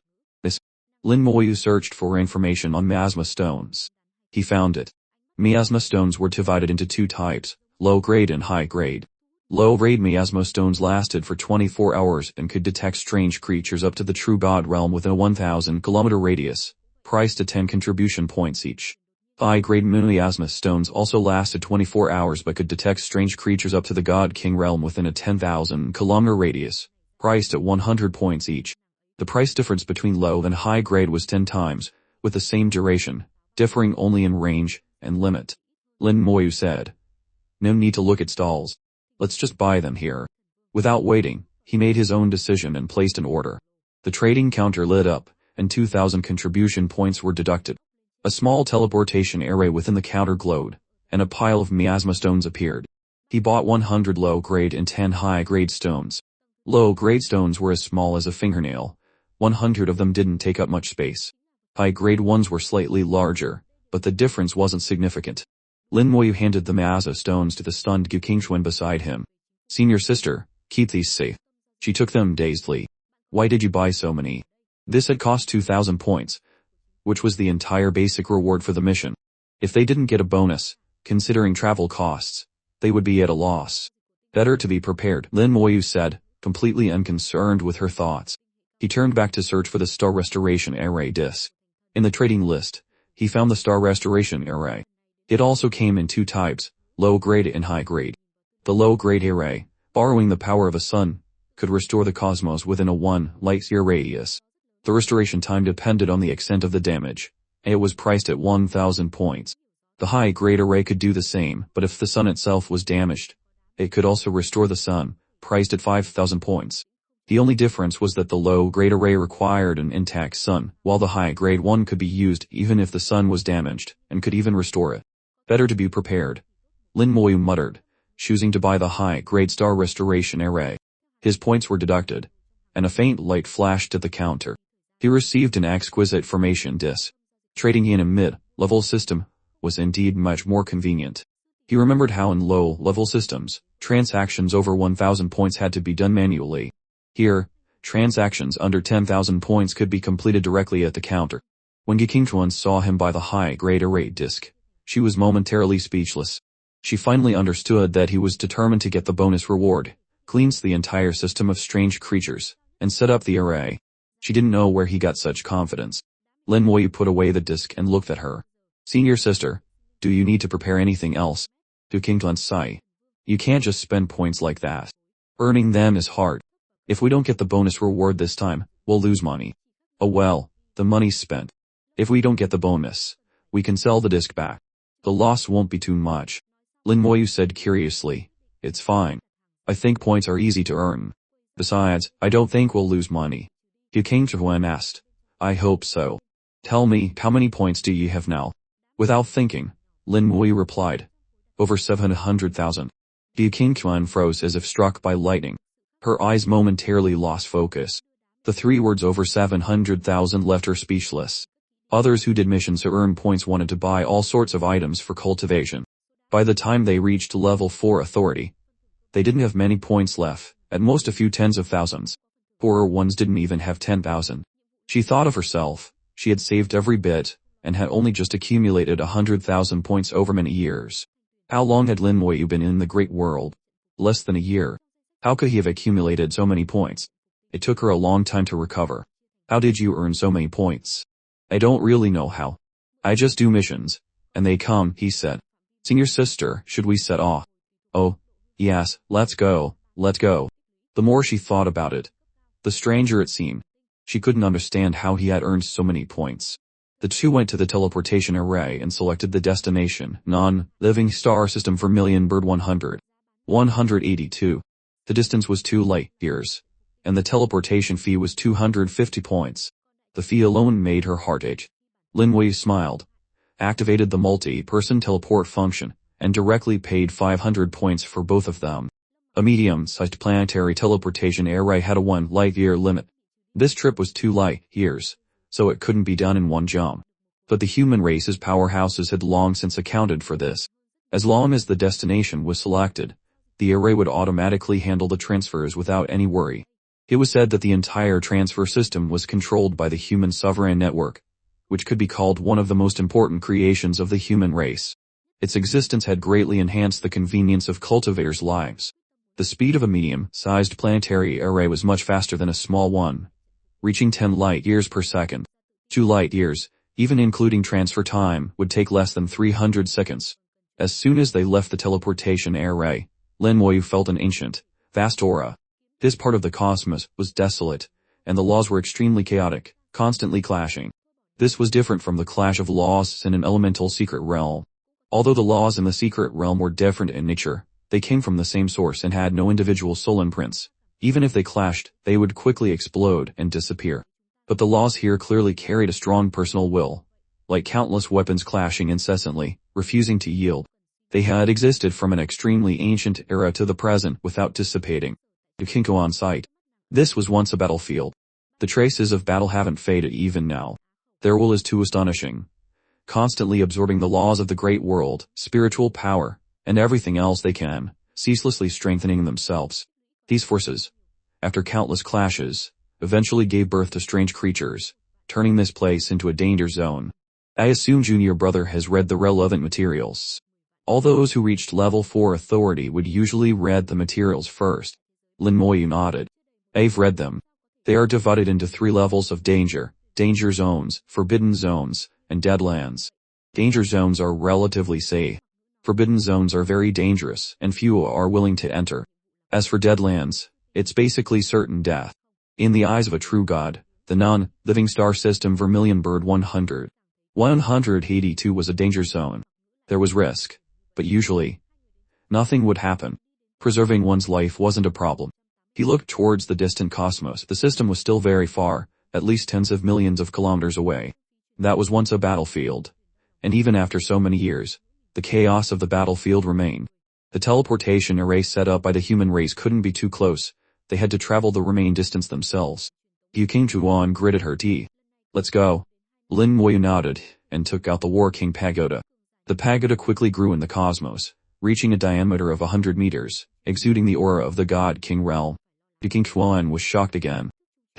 Lin Moyu searched for information on miasma stones. He found it. Miasma stones were divided into 2 types, low-grade and high-grade. Low-grade miasma stones lasted for 24 hours and could detect strange creatures up to the true god realm within a 1,000-kilometer radius, priced at 10 contribution points each. High-grade miasma stones also lasted 24 hours but could detect strange creatures up to the god king realm within a 10,000-kilometer radius, priced at 100 points each. The price difference between low and high grade was 10 times, with the same duration, differing only in range and limit. Lin Moyu said, no need to look at stalls. Let's just buy them here. Without waiting, he made his own decision and placed an order. The trading counter lit up, and 2,000 contribution points were deducted. A small teleportation array within the counter glowed, and a pile of miasma stones appeared. He bought 100 low-grade and 10 high-grade stones. Low-grade stones were as small as a fingernail. 100 of them didn't take up much space. High-grade ones were slightly larger, but the difference wasn't significant. Lin Moyu handed the miasma stones to the stunned Yu Qingchuan beside him. Senior sister, keep these safe. She took them dazedly. Why did you buy so many? This had cost 2,000 points, which was the entire basic reward for the mission. If they didn't get a bonus, considering travel costs, they would be at a loss. Better to be prepared, Lin Moyu said, completely unconcerned with her thoughts. He turned back to search for the star restoration array disc. In the trading list, he found the star restoration array. It also came in 2 types, low-grade and high-grade. The low-grade array, borrowing the power of a sun, could restore the cosmos within a 1 light-year radius. The restoration time depended on the extent of the damage, and it was priced at 1,000 points. The high-grade array could do the same, but if the sun itself was damaged, it could also restore the sun, priced at 5,000 points. The only difference was that the low-grade array required an intact sun, while the high-grade one could be used even if the sun was damaged, and could even restore it. Better to be prepared. Lin Moyu muttered, choosing to buy the high-grade star restoration array. His points were deducted, and a faint light flashed at the counter. He received an exquisite formation disc. Trading in a mid-level system was indeed much more convenient. He remembered how in low-level systems, transactions over 1,000 points had to be done manually. Here, Transactions under 10,000 points could be completed directly at the counter. When Qingchuan saw him buy the high-grade array disc, she was momentarily speechless. She finally understood that he was determined to get the bonus reward, cleanse the entire system of strange creatures, and set up the array. She didn't know where he got such confidence. Lin Moyu put away the disc and looked at her. Senior sister, do you need to prepare anything else? Du Qingtuan sighed. You can't just spend points like that. Earning them is hard. If we don't get the bonus reward this time, we'll lose money. Oh well, the money's spent. If we don't get the bonus, we can sell the disc back. The loss won't be too much. Lin Moyu said curiously. It's fine. I think points are easy to earn. Besides, I don't think we'll lose money. Du Qingtuan asked. I hope so. Tell me, how many points do you have now? Without thinking, Lin Moyu replied. Over 700,000. Du Qingtuan froze as if struck by lightning. Her eyes momentarily lost focus. The three words over 700,000 left her speechless. Others who did missions to earn points wanted to buy all sorts of items for cultivation. By the time they reached level 4 authority, they didn't have many points left, at most a few tens of thousands. Poorer ones didn't even have 10,000. She thought of herself. She had saved every bit, and had only just accumulated 100,000 points over many years. How long had Lin Moyu been in the great world? Less than a year. How could he have accumulated so many points? It took her a long time to recover. How did you earn so many points? I don't really know how. I just do missions, and they come, he said. Senior sister, should we set off? Oh, yes, let's go. The more she thought about it, the stranger it seemed. She couldn't understand how he had earned so many points. The two went to the teleportation array and selected the destination, non-living star system for Million Bird 182. The distance was 2 light years, and the teleportation fee was 250 points. The fee alone made her heart ache. Lin Wei smiled, activated the multi-person teleport function, and directly paid 500 points for both of them. A medium-sized planetary teleportation array had a 1 light-year limit. This trip was 2 light years, so it couldn't be done in one jump. But the human race's powerhouses had long since accounted for this. As long as the destination was selected, the array would automatically handle the transfers without any worry. It was said that the entire transfer system was controlled by the human sovereign network, which could be called one of the most important creations of the human race. Its existence had greatly enhanced the convenience of cultivators' lives. The speed of a medium-sized planetary array was much faster than a small one, reaching 10 light years per second. 2 light years, even including transfer time, would take less than 300 seconds. As soon as they left the teleportation array, Lin Moyu felt an ancient, vast aura. This part of the cosmos was desolate, and the laws were extremely chaotic, constantly clashing. This was different from the clash of laws in an elemental secret realm. Although the laws in the secret realm were different in nature, they came from the same source and had no individual soul imprints. Even if they clashed, they would quickly explode and disappear. But the laws here clearly carried a strong personal will, like countless weapons clashing incessantly, refusing to yield. They had existed from an extremely ancient era to the present without dissipating. Du Qingtuan sighed. This was once a battlefield. The traces of battle haven't faded even now. Their will is too astonishing, constantly absorbing the laws of the great world, spiritual power, and everything else they can, ceaselessly strengthening themselves. These forces, after countless clashes, eventually gave birth to strange creatures, turning this place into a danger zone. I assume Junior Brother has read the relevant materials. All those who reached level 4 authority would usually read the materials first. Lin Moyu nodded. I've read them. They are divided into 3 levels of danger: danger zones, forbidden zones, and deadlands. Danger zones are relatively safe. Forbidden zones are very dangerous, and few are willing to enter. As for deadlands, it's basically certain death. In the eyes of a true god, the non-living star system Vermilion Bird 182 was a danger zone. There was risk, but usually, nothing would happen. Preserving one's life wasn't a problem. He looked towards the distant cosmos. The system was still very far, at least tens of millions of kilometers away. That was once a battlefield. And even after so many years, the chaos of the battlefield remained. The teleportation array set up by the human race couldn't be too close. They had to travel the remaining distance themselves. Du Qingtuan gritted her teeth. Let's go. Lin Moyu nodded, and took out the War King Pagoda. The pagoda quickly grew in the cosmos, reaching a diameter of 100 meters, exuding the aura of the God King realm. Du Qingtuan was shocked again.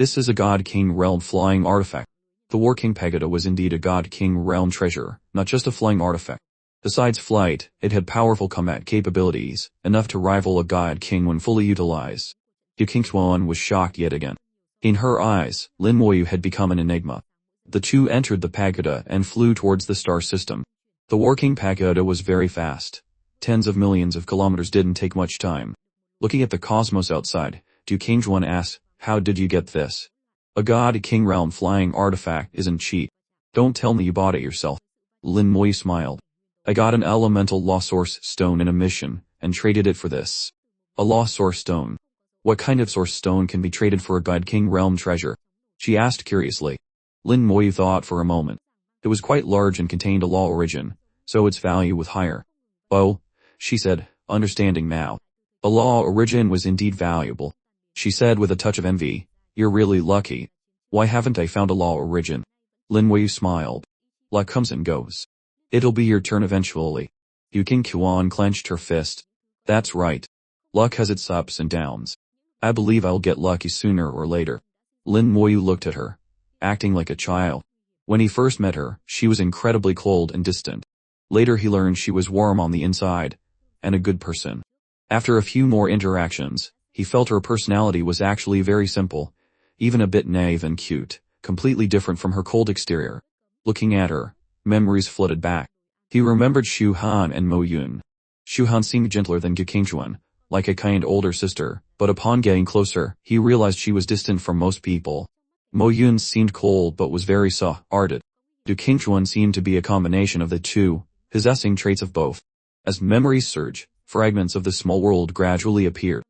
This is a God King realm flying artifact. The War King Pagoda was indeed a God King realm treasure, not just a flying artifact. Besides flight, it had powerful combat capabilities, enough to rival a God King when fully utilized. Yu Qingquan was shocked yet again. In her eyes, Lin Moyu had become an enigma. The two entered the pagoda and flew towards the star system. The War King Pagoda was very fast. Tens of millions of kilometers didn't take much time. Looking at the cosmos outside, Yu Qingquan asked, "How did you get this?" "A God King realm flying artifact isn't cheap. Don't tell me you bought it yourself." Lin Moyu smiled. "I got an elemental law source stone in a mission, and traded it for this." "A law source stone? What kind of source stone can be traded for a God King realm treasure?" she asked curiously. Lin Moyu thought for a moment. It was quite large and contained a law origin, so its value was higher. "Oh," she said, understanding now. A law origin was indeed valuable. She said with a touch of envy, "You're really lucky. Why haven't I found a law origin?" Lin Wei smiled. "Luck comes and goes. It'll be your turn eventually." Yu Qingquan clenched her fist. "That's right. Luck has its ups and downs. I believe I'll get lucky sooner or later." Lin Moyu looked at her, acting like a child. When he first met her, she was incredibly cold and distant. Later he learned she was warm on the inside, and a good person. After a few more interactions, he felt her personality was actually very simple, even a bit naive and cute, completely different from her cold exterior. Looking at her, memories flooded back. He remembered Xu Han and Mo Yun. Xu Han seemed gentler than Yu Qingquan, like a kind older sister, but upon getting closer, he realized she was distant from most people. Mo Yun seemed cold but was very soft-hearted. Yu Qingquan seemed to be a combination of the two, possessing traits of both. As memories surged, fragments of the small world gradually appeared.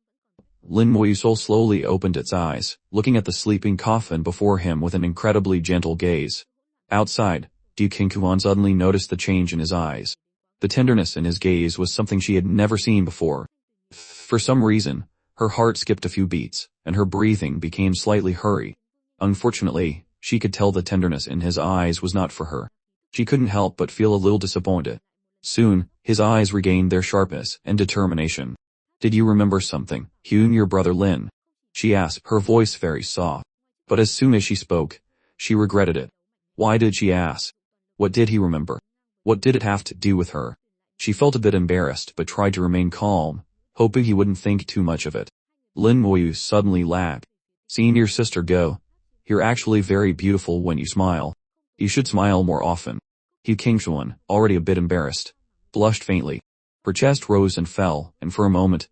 Lin Moyu's soul slowly opened its eyes, looking at the sleeping coffin before him with an incredibly gentle gaze. Outside, Yu Qingquan suddenly noticed the change in his eyes. The tenderness in his gaze was something she had never seen before. For some reason, her heart skipped a few beats, and her breathing became slightly hurried. Unfortunately, she could tell the tenderness in his eyes was not for her. She couldn't help but feel a little disappointed. Soon, his eyes regained their sharpness and determination. "Did you remember something, Hyun, your brother Lin?" she asked, her voice very soft. But as soon as she spoke, she regretted it. Why did she ask? What did he remember? What did it have to do with her? She felt a bit embarrassed but tried to remain calm, hoping he wouldn't think too much of it. Lin Moyu suddenly laughed. "Seeing your sister go. You're actually very beautiful when you smile. You should smile more often." Yu Qingquan, already a bit embarrassed, blushed faintly. Her chest rose and fell, and for a moment,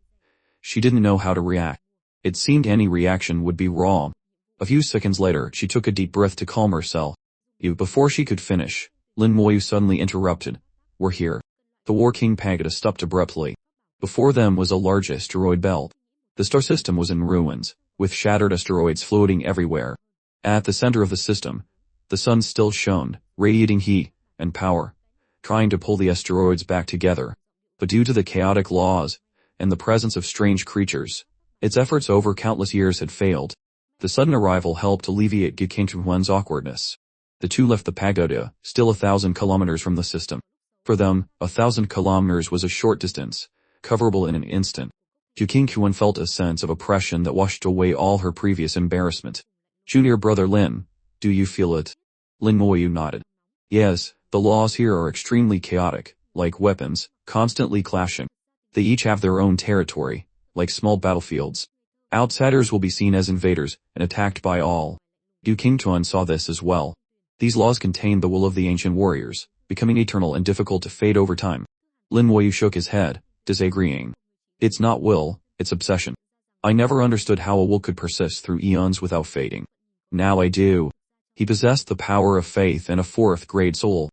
she didn't know how to react. It seemed any reaction would be wrong. A few seconds later, she took a deep breath to calm herself. Before she could finish, Lin Moyu suddenly interrupted. "We're here." The War King Pagoda stopped abruptly. Before them was a large asteroid belt. The star system was in ruins, with shattered asteroids floating everywhere. At the center of the system, the sun still shone, radiating heat and power, trying to pull the asteroids back together. But due to the chaotic laws and the presence of strange creatures, its efforts over countless years had failed. The sudden arrival helped alleviate Yu Qingquan's awkwardness. The two left the pagoda, still 1,000 kilometers from the system. For them, 1,000 kilometers was a short distance, coverable in an instant. Yu Qingquan felt a sense of oppression that washed away all her previous embarrassment. "Junior brother Lin, do you feel it?" Lin Moyu nodded. "Yes, the laws here are extremely chaotic, like weapons, constantly clashing. They each have their own territory, like small battlefields. Outsiders will be seen as invaders and attacked by all." Yu Qingquan saw this as well. These laws contained the will of the ancient warriors, becoming eternal and difficult to fade over time. Lin Moyu shook his head, disagreeing. "It's not will, it's obsession. I never understood how a will could persist through eons without fading. Now I do." He possessed the power of faith and a fourth-grade soul.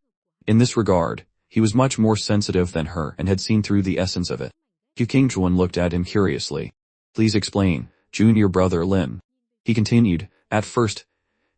In this regard, he was much more sensitive than her and had seen through the essence of it. Yu Qingquan looked at him curiously. "Please explain, junior brother Lin." He continued, "At first,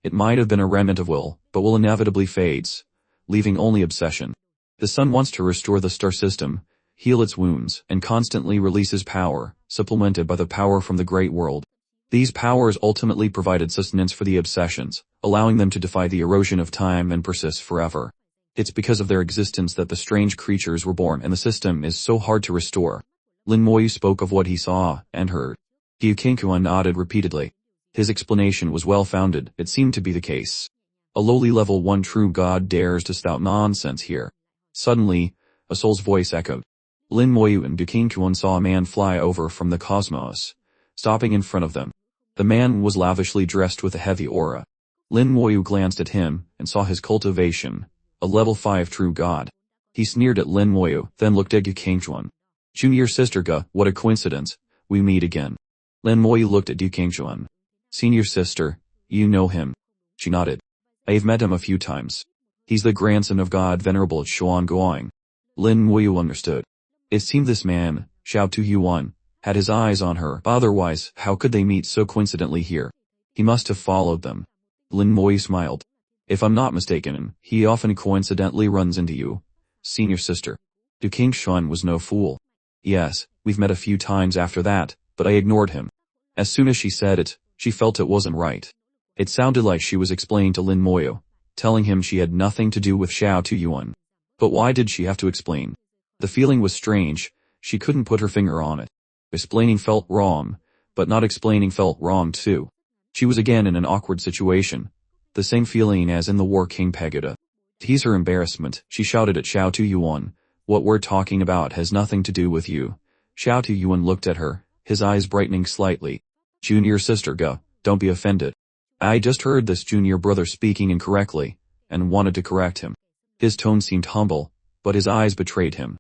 it might have been a remnant of will, but will inevitably fades, leaving only obsession. The sun wants to restore the star system, heal its wounds, and constantly releases power, supplemented by the power from the great world. These powers ultimately provided sustenance for the obsessions, allowing them to defy the erosion of time and persist forever. It's because of their existence that the strange creatures were born and the system is so hard to restore." Lin Moyu spoke of what he saw and heard. Yu Qingquan nodded repeatedly. His explanation was well-founded. It seemed to be the case. A lowly level 1 true god dares to spout nonsense here. Suddenly, a soul's voice echoed. Lin Moyu and Du Qingquan saw a man fly over from the cosmos, stopping in front of them. The man was lavishly dressed with a heavy aura. Lin Moyu glanced at him and saw his cultivation, a level 5 true god. He sneered at Lin Moyu, then looked at Du Qingquan. Junior sister Ga, what a coincidence, we meet again. Lin Moyu looked at Du Qingquan. Senior sister, you know him. She nodded. I've met him a few times. He's the grandson of God Venerable Xuan Guoying. Lin Moyu understood. It seemed this man, Xiao Tuyuan, had his eyes on her, otherwise how could they meet so coincidentally here? He must have followed them. Lin Moyu smiled. If I'm not mistaken, he often coincidentally runs into you, senior sister. Du Qingquan was no fool. Yes, we've met a few times after that, but I ignored him. As soon as she said it, she felt it wasn't right. It sounded like she was explaining to Lin Moyu, telling him she had nothing to do with Xiao Tuyuan. But why did she have to explain? The feeling was strange, she couldn't put her finger on it. Explaining felt wrong, but not explaining felt wrong too. She was again in an awkward situation. The same feeling as in the War King Pagoda. To ease her embarrassment, she shouted at Xiao Tuyuan, what we're talking about has nothing to do with you. Xiao Tuyuan looked at her, his eyes brightening slightly. Junior sister Ga, don't be offended. I just heard this junior brother speaking incorrectly, and wanted to correct him. His tone seemed humble, but his eyes betrayed him.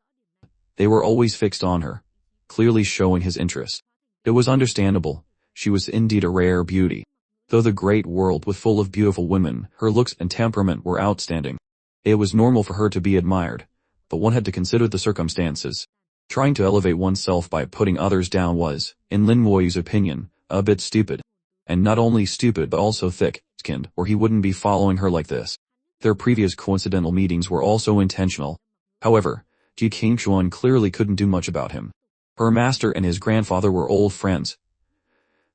They were always fixed on her, clearly showing his interest. It was understandable, she was indeed a rare beauty. Though the great world was full of beautiful women, her looks and temperament were outstanding. It was normal for her to be admired, but one had to consider the circumstances. Trying to elevate oneself by putting others down was, in Lin Moyu's opinion, a bit stupid. And not only stupid but also thick-skinned, or he wouldn't be following her like this. Their previous coincidental meetings were also intentional. However, Du Qingquan clearly couldn't do much about him. Her master and his grandfather were old friends,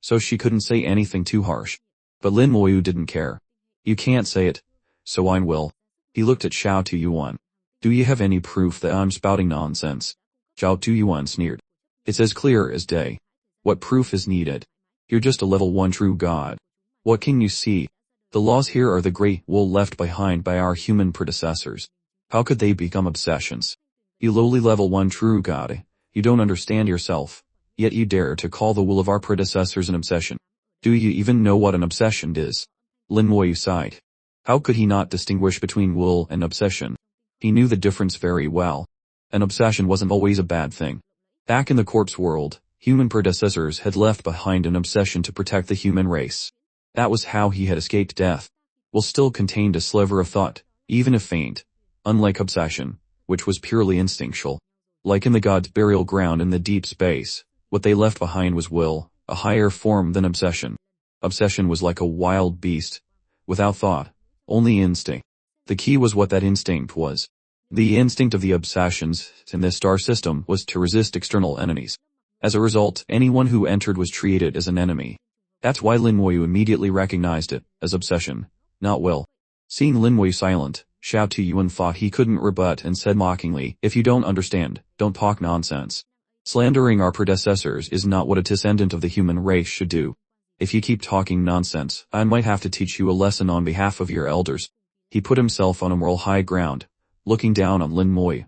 so she couldn't say anything too harsh. But Lin Moyu didn't care. You can't say it, so I will. He looked at Xiao Tuyuan. Do you have any proof that I'm spouting nonsense? Xiao Tuyuan sneered. It's as clear as day. What proof is needed? You're just a level 1 true god. What can you see? The laws here are the great wool left behind by our human predecessors. How could they become obsessions? You lowly level 1 true god, you don't understand yourself, yet you dare to call the wool of our predecessors an obsession. Do you even know what an obsession is? Lin Moyu sighed. How could he not distinguish between wool and obsession? He knew the difference very well. An obsession wasn't always a bad thing. Back in the corpse world, human predecessors had left behind an obsession to protect the human race. That was how he had escaped death. Will still contained a sliver of thought, even if faint. Unlike obsession, which was purely instinctual. Like in the gods' burial ground in the deep space, what they left behind was will, a higher form than obsession. Obsession was like a wild beast, without thought, only instinct. The key was what that instinct was. The instinct of the obsessions in this star system was to resist external enemies. As a result, anyone who entered was treated as an enemy. That's why Lin Moyu immediately recognized it as obsession, not will. Seeing Lin Moyu silent, Xiao Tuyuan thought he couldn't rebut and said mockingly, if you don't understand, don't talk nonsense. Slandering our predecessors is not what a descendant of the human race should do. If you keep talking nonsense, I might have to teach you a lesson on behalf of your elders. He put himself on a moral high ground, looking down on Lin Moyu.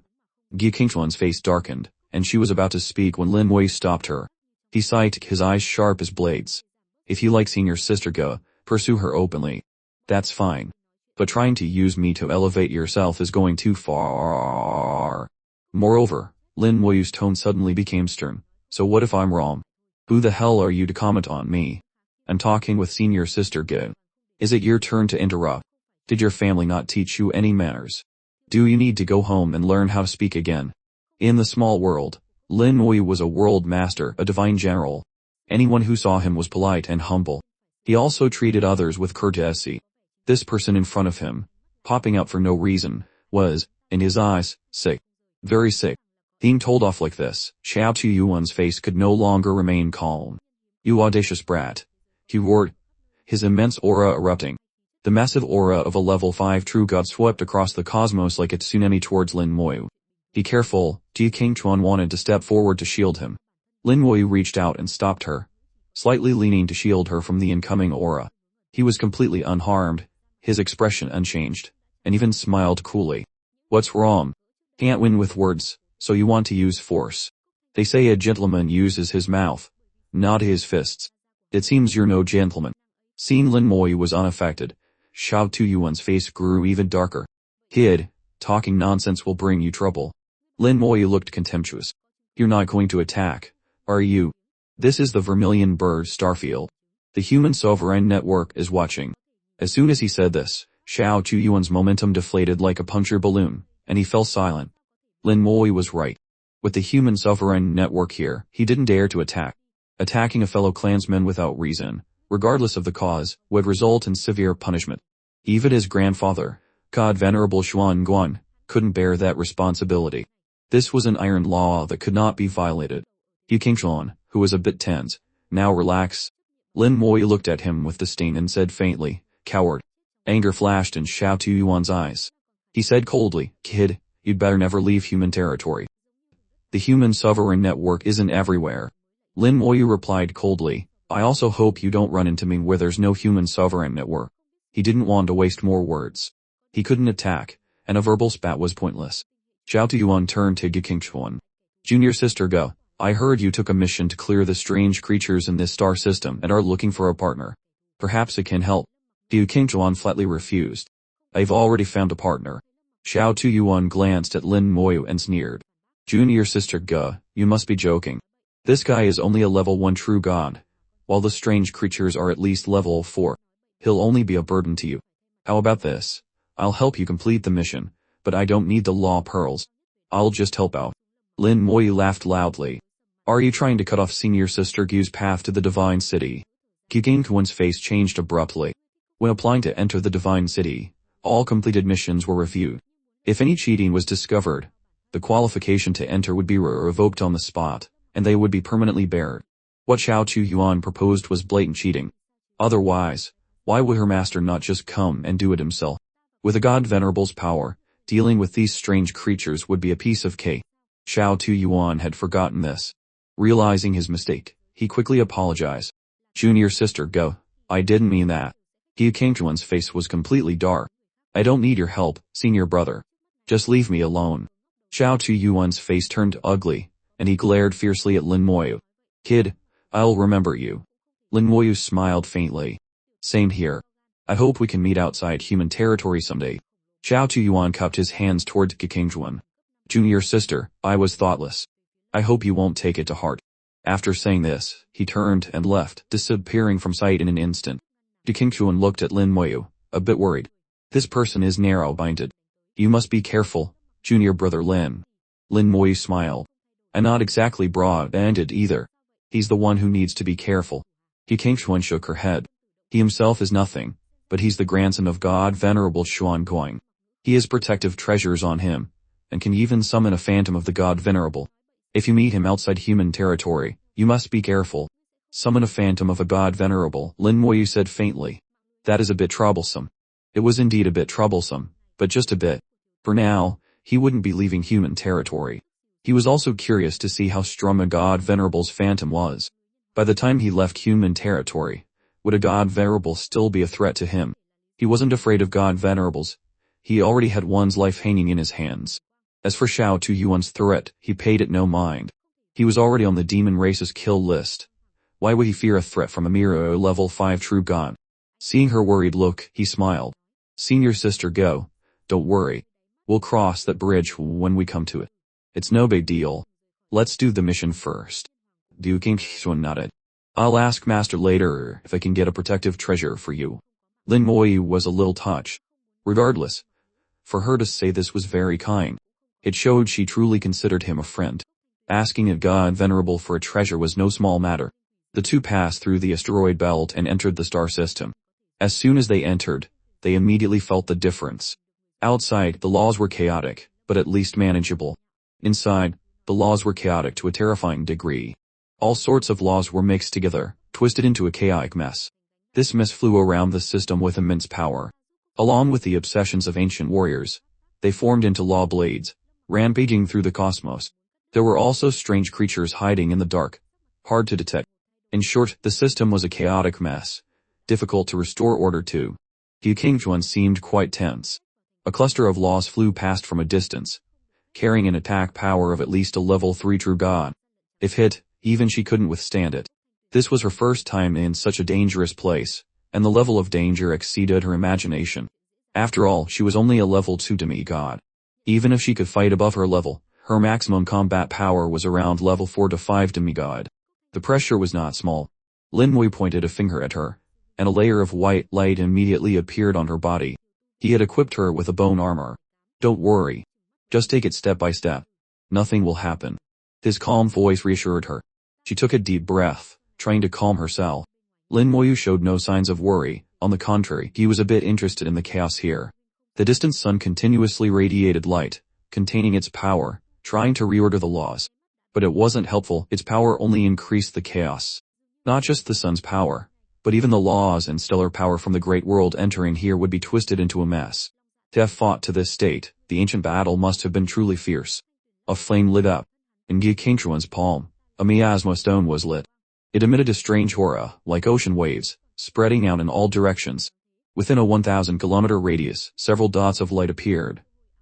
Du Qingquan's face darkened, and she was about to speak when Lin Moyu stopped her. He sighed, his eyes sharp as blades. If you like seeing your sister go, pursue her openly. That's fine. But trying to use me to elevate yourself is going too far. Moreover, Lin Moyu's tone suddenly became stern. So what if I'm wrong? Who the hell are you to comment on me? I'm talking with senior sister Go. Is it your turn to interrupt? Did your family not teach you any manners? Do you need to go home and learn how to speak again? In the small world, Lin Moyu was a world master, a divine general. Anyone who saw him was polite and humble. He also treated others with courtesy. This person in front of him, popping up for no reason, was, in his eyes, sick. Very sick. Being told off like this, Xiao Tuyuan's face could no longer remain calm. You audacious brat. He roared, his immense aura erupting. The massive aura of a level 5 true god swept across the cosmos like a tsunami towards Lin Moyu. Be careful, Du Qingquan wanted to step forward to shield him. Lin Moyu reached out and stopped her. slightly leaning to shield her from the incoming aura. He was completely unharmed, his expression unchanged, and even smiled coolly. What's wrong? Can't win with words, so you want to use force. They say a gentleman uses his mouth, not his fists. It seems you're no gentleman. Seeing Lin Moyu was unaffected, Xiao Tuyuan's face grew even darker. Kid, talking nonsense will bring you trouble. Lin Moyu looked contemptuous. You're not going to attack, are you? This is the Vermilion Bird Starfield. The human sovereign network is watching. As soon as he said this, Xiao Tuyuan's momentum deflated like a puncture balloon, and he fell silent. Lin Moyu was right. With the human sovereign network here, he didn't dare to attack. Attacking a fellow clansman without reason, regardless of the cause, would result in severe punishment. Even his grandfather, God Venerable Xuan Guan, couldn't bear that responsibility. This was an iron law that could not be violated. Yu Qingchuan, who was a bit tense, now relax. Lin Moyu looked at him with disdain and said faintly, coward. Anger flashed in Xiao Tuyuan's eyes. He said coldly, kid, you'd better never leave human territory. The human sovereign network isn't everywhere. Lin Moyu replied coldly, I also hope you don't run into me where there's no human sovereign network. He didn't want to waste more words. He couldn't attack, and a verbal spat was pointless. Xiao Tuyuan turned to Yu Qingchuan. Junior sister Go, I heard you took a mission to clear the strange creatures in this star system and are looking for a partner. Perhaps it can help. Yu Qingchuan flatly refused. I've already found a partner. Xiao Tuyuan glanced at Lin Moyu and sneered. Junior sister Ge, you must be joking. This guy is only a level 1 true god, while the strange creatures are at least level 4. He'll only be a burden to you. How about this? I'll help you complete the mission, but I don't need the law pearls. I'll just help out. Lin Moyu laughed loudly. Are you trying to cut off senior sister Gu's path to the Divine City? Yu Qingchuan's face changed abruptly. When applying to enter the Divine City, all completed missions were reviewed. If any cheating was discovered, the qualification to enter would be revoked on the spot, and they would be permanently barred. What Xiao Tuyuan proposed was blatant cheating. Otherwise, why would her master not just come and do it himself? With a god venerable's power, dealing with these strange creatures would be a piece of cake. Xiao Tuyuan had forgotten this. Realizing his mistake, he quickly apologized. Junior sister Go, I didn't mean that. Yu Qingchuan's face was completely dark. I don't need your help, senior brother. Just leave me alone. Xiao Tuyuan's face turned ugly, and he glared fiercely at Lin Moyu. Kid, I'll remember you. Lin Moyu smiled faintly. Same here. I hope we can meet outside human territory someday. Xiao Tuyuan cupped his hands towards Yu Qingchuan. Junior sister, I was thoughtless. I hope you won't take it to heart. After saying this, he turned and left, disappearing from sight in an instant. Yu Qingchuan looked at Lin Moyu, a bit worried. This person is narrow-minded. You must be careful, junior brother Lin. Lin Moyu smiled. I'm not exactly broad-minded either. He's the one who needs to be careful. Yu Qingchuan shook her head. He himself is nothing, but he's the grandson of God Venerable Xuan Guang. He has protective treasures on him, and can even summon a phantom of the God Venerable. If you meet him outside human territory, you must be careful. Summon a phantom of a God Venerable, Lin Moyu said faintly. That is a bit troublesome. It was indeed a bit troublesome, but just a bit. For now, he wouldn't be leaving human territory. He was also curious to see how strong a God Venerable's phantom was. By the time he left human territory, would a God Venerable still be a threat to him? He wasn't afraid of God Venerables. He already had one's life hanging in his hands. As for Xiao Tuyuan's threat, he paid it no mind. He was already on the demon race's kill list. Why would he fear a threat from a mere level 5 true god? Seeing her worried look, he smiled. Senior sister Go, don't worry. We'll cross that bridge when we come to it. It's no big deal. Let's do the mission first. Yu Qingchuan nodded. I'll ask master later if I can get a protective treasure for you. Lin Moyu was a little touched. Regardless, for her to say this was very kind. It showed she truly considered him a friend. Asking a god venerable for a treasure was no small matter. The two passed through the asteroid belt and entered the star system. As soon as they entered, they immediately felt the difference. Outside, the laws were chaotic, but at least manageable. Inside, the laws were chaotic to a terrifying degree. All sorts of laws were mixed together, twisted into a chaotic mess. This mess flew around the system with immense power. Along with the obsessions of ancient warriors, they formed into law blades, rampaging through the cosmos. There were also strange creatures hiding in the dark, hard to detect. In short, the system was a chaotic mess, difficult to restore order to. Yu Qingchuan seemed quite tense. A cluster of laws flew past from a distance, carrying an attack power of at least a level 3 true god. If hit, even she couldn't withstand it. This was her first time in such a dangerous place, and the level of danger exceeded her imagination. After all, she was only a level 2 demigod. Even if she could fight above her level, her maximum combat power was around level 4 to 5 demigod. The pressure was not small. Lin Mui pointed a finger at her, and a layer of white light immediately appeared on her body. He had equipped her with a bone armor. Don't worry. Just take it step by step. Nothing will happen. His calm voice reassured her. She took a deep breath, trying to calm herself. Lin Moyu showed no signs of worry. On the contrary, he was a bit interested in the chaos here. The distant sun continuously radiated light, containing its power, trying to reorder the laws. But it wasn't helpful. Its power only increased the chaos. Not just the sun's power, but even the laws and stellar power from the great world entering here would be twisted into a mess. To have fought to this state, the ancient battle must have been truly fierce. A flame lit up. In Yu Qingchuan's palm, a miasma stone was lit. It emitted a strange aura, like ocean waves, spreading out in all directions. Within a 1,000-kilometer radius, several dots of light appeared,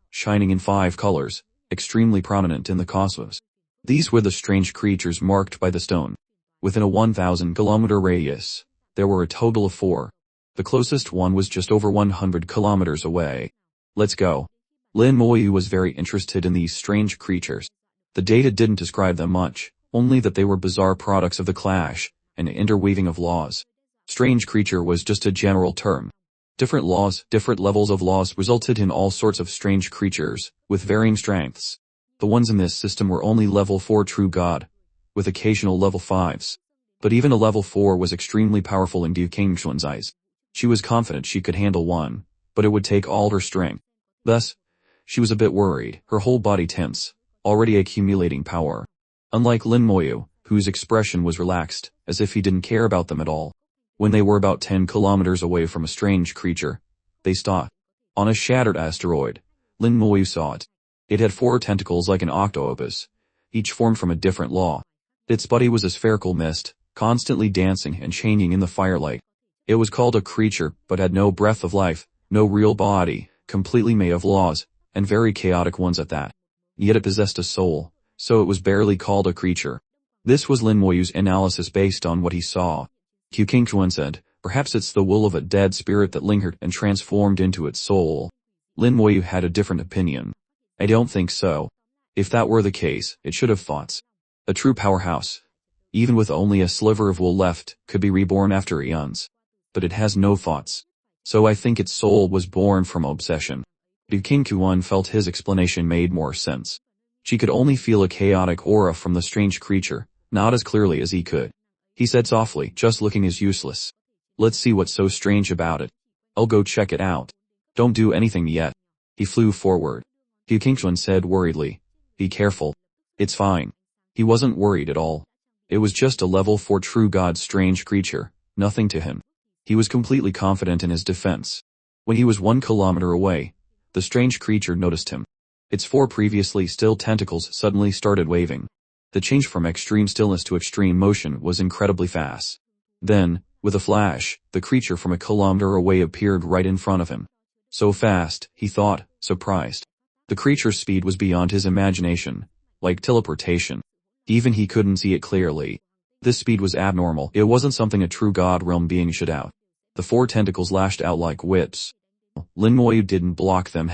shining in 5 colors, extremely prominent in the cosmos. These were the strange creatures marked by the stone. Within a 1,000-kilometer radius, there were a total of 4. The closest one was just over 100 kilometers away. Let's go. Lin Moyu was very interested in these strange creatures. The data didn't describe them much, only that they were bizarre products of the clash, and interweaving of laws. Strange creature was just a general term. Different laws, different levels of laws resulted in all sorts of strange creatures, with varying strengths. The ones in this system were only level 4 true god, with occasional level 5s. But even a level 4 was extremely powerful in Yu Qingchuan's eyes. She was confident she could handle one, but it would take all her strength. Thus, she was a bit worried, her whole body tense, already accumulating power. Unlike Lin Moyu, whose expression was relaxed, as if he didn't care about them at all. When they were about 10 kilometers away from a strange creature, they stopped. On a shattered asteroid, Lin Moyu saw it. It had 4 tentacles like an octopus, each formed from a different law. Its body was a spherical mist, constantly dancing and changing in the firelight. It was called a creature, but had no breath of life, no real body, completely made of laws, and very chaotic ones at that. Yet it possessed a soul, so it was barely called a creature. This was Lin Moyu's analysis based on what he saw. Yu Qingchuan said, perhaps it's the will of a dead spirit that lingered and transformed into its soul. Lin Moyu had a different opinion. I don't think so. If that were the case, it should have thoughts. A true powerhouse, even with only a sliver of will left, could be reborn after eons. But it has no thoughts. So I think its soul was born from obsession. Yu Qingchuan felt his explanation made more sense. She could only feel a chaotic aura from the strange creature, not as clearly as he could. He said softly, just looking is useless. Let's see what's so strange about it. I'll go check it out. Don't do anything yet. He flew forward. Yu Qingchuan said worriedly, be careful. It's fine. He wasn't worried at all. It was just a level 4 true god strange creature, nothing to him. He was completely confident in his defense. When he was 1 kilometer away, the strange creature noticed him. Its 4 previously still tentacles suddenly started waving. The change from extreme stillness to extreme motion was incredibly fast. Then, with a flash, the creature from a kilometer away appeared right in front of him. So fast, he thought, surprised. The creature's speed was beyond his imagination, like teleportation. Even he couldn't see it clearly. This speed was abnormal. It wasn't something a true god realm being should out. The 4 tentacles lashed out like whips. Lin Moyu didn't block them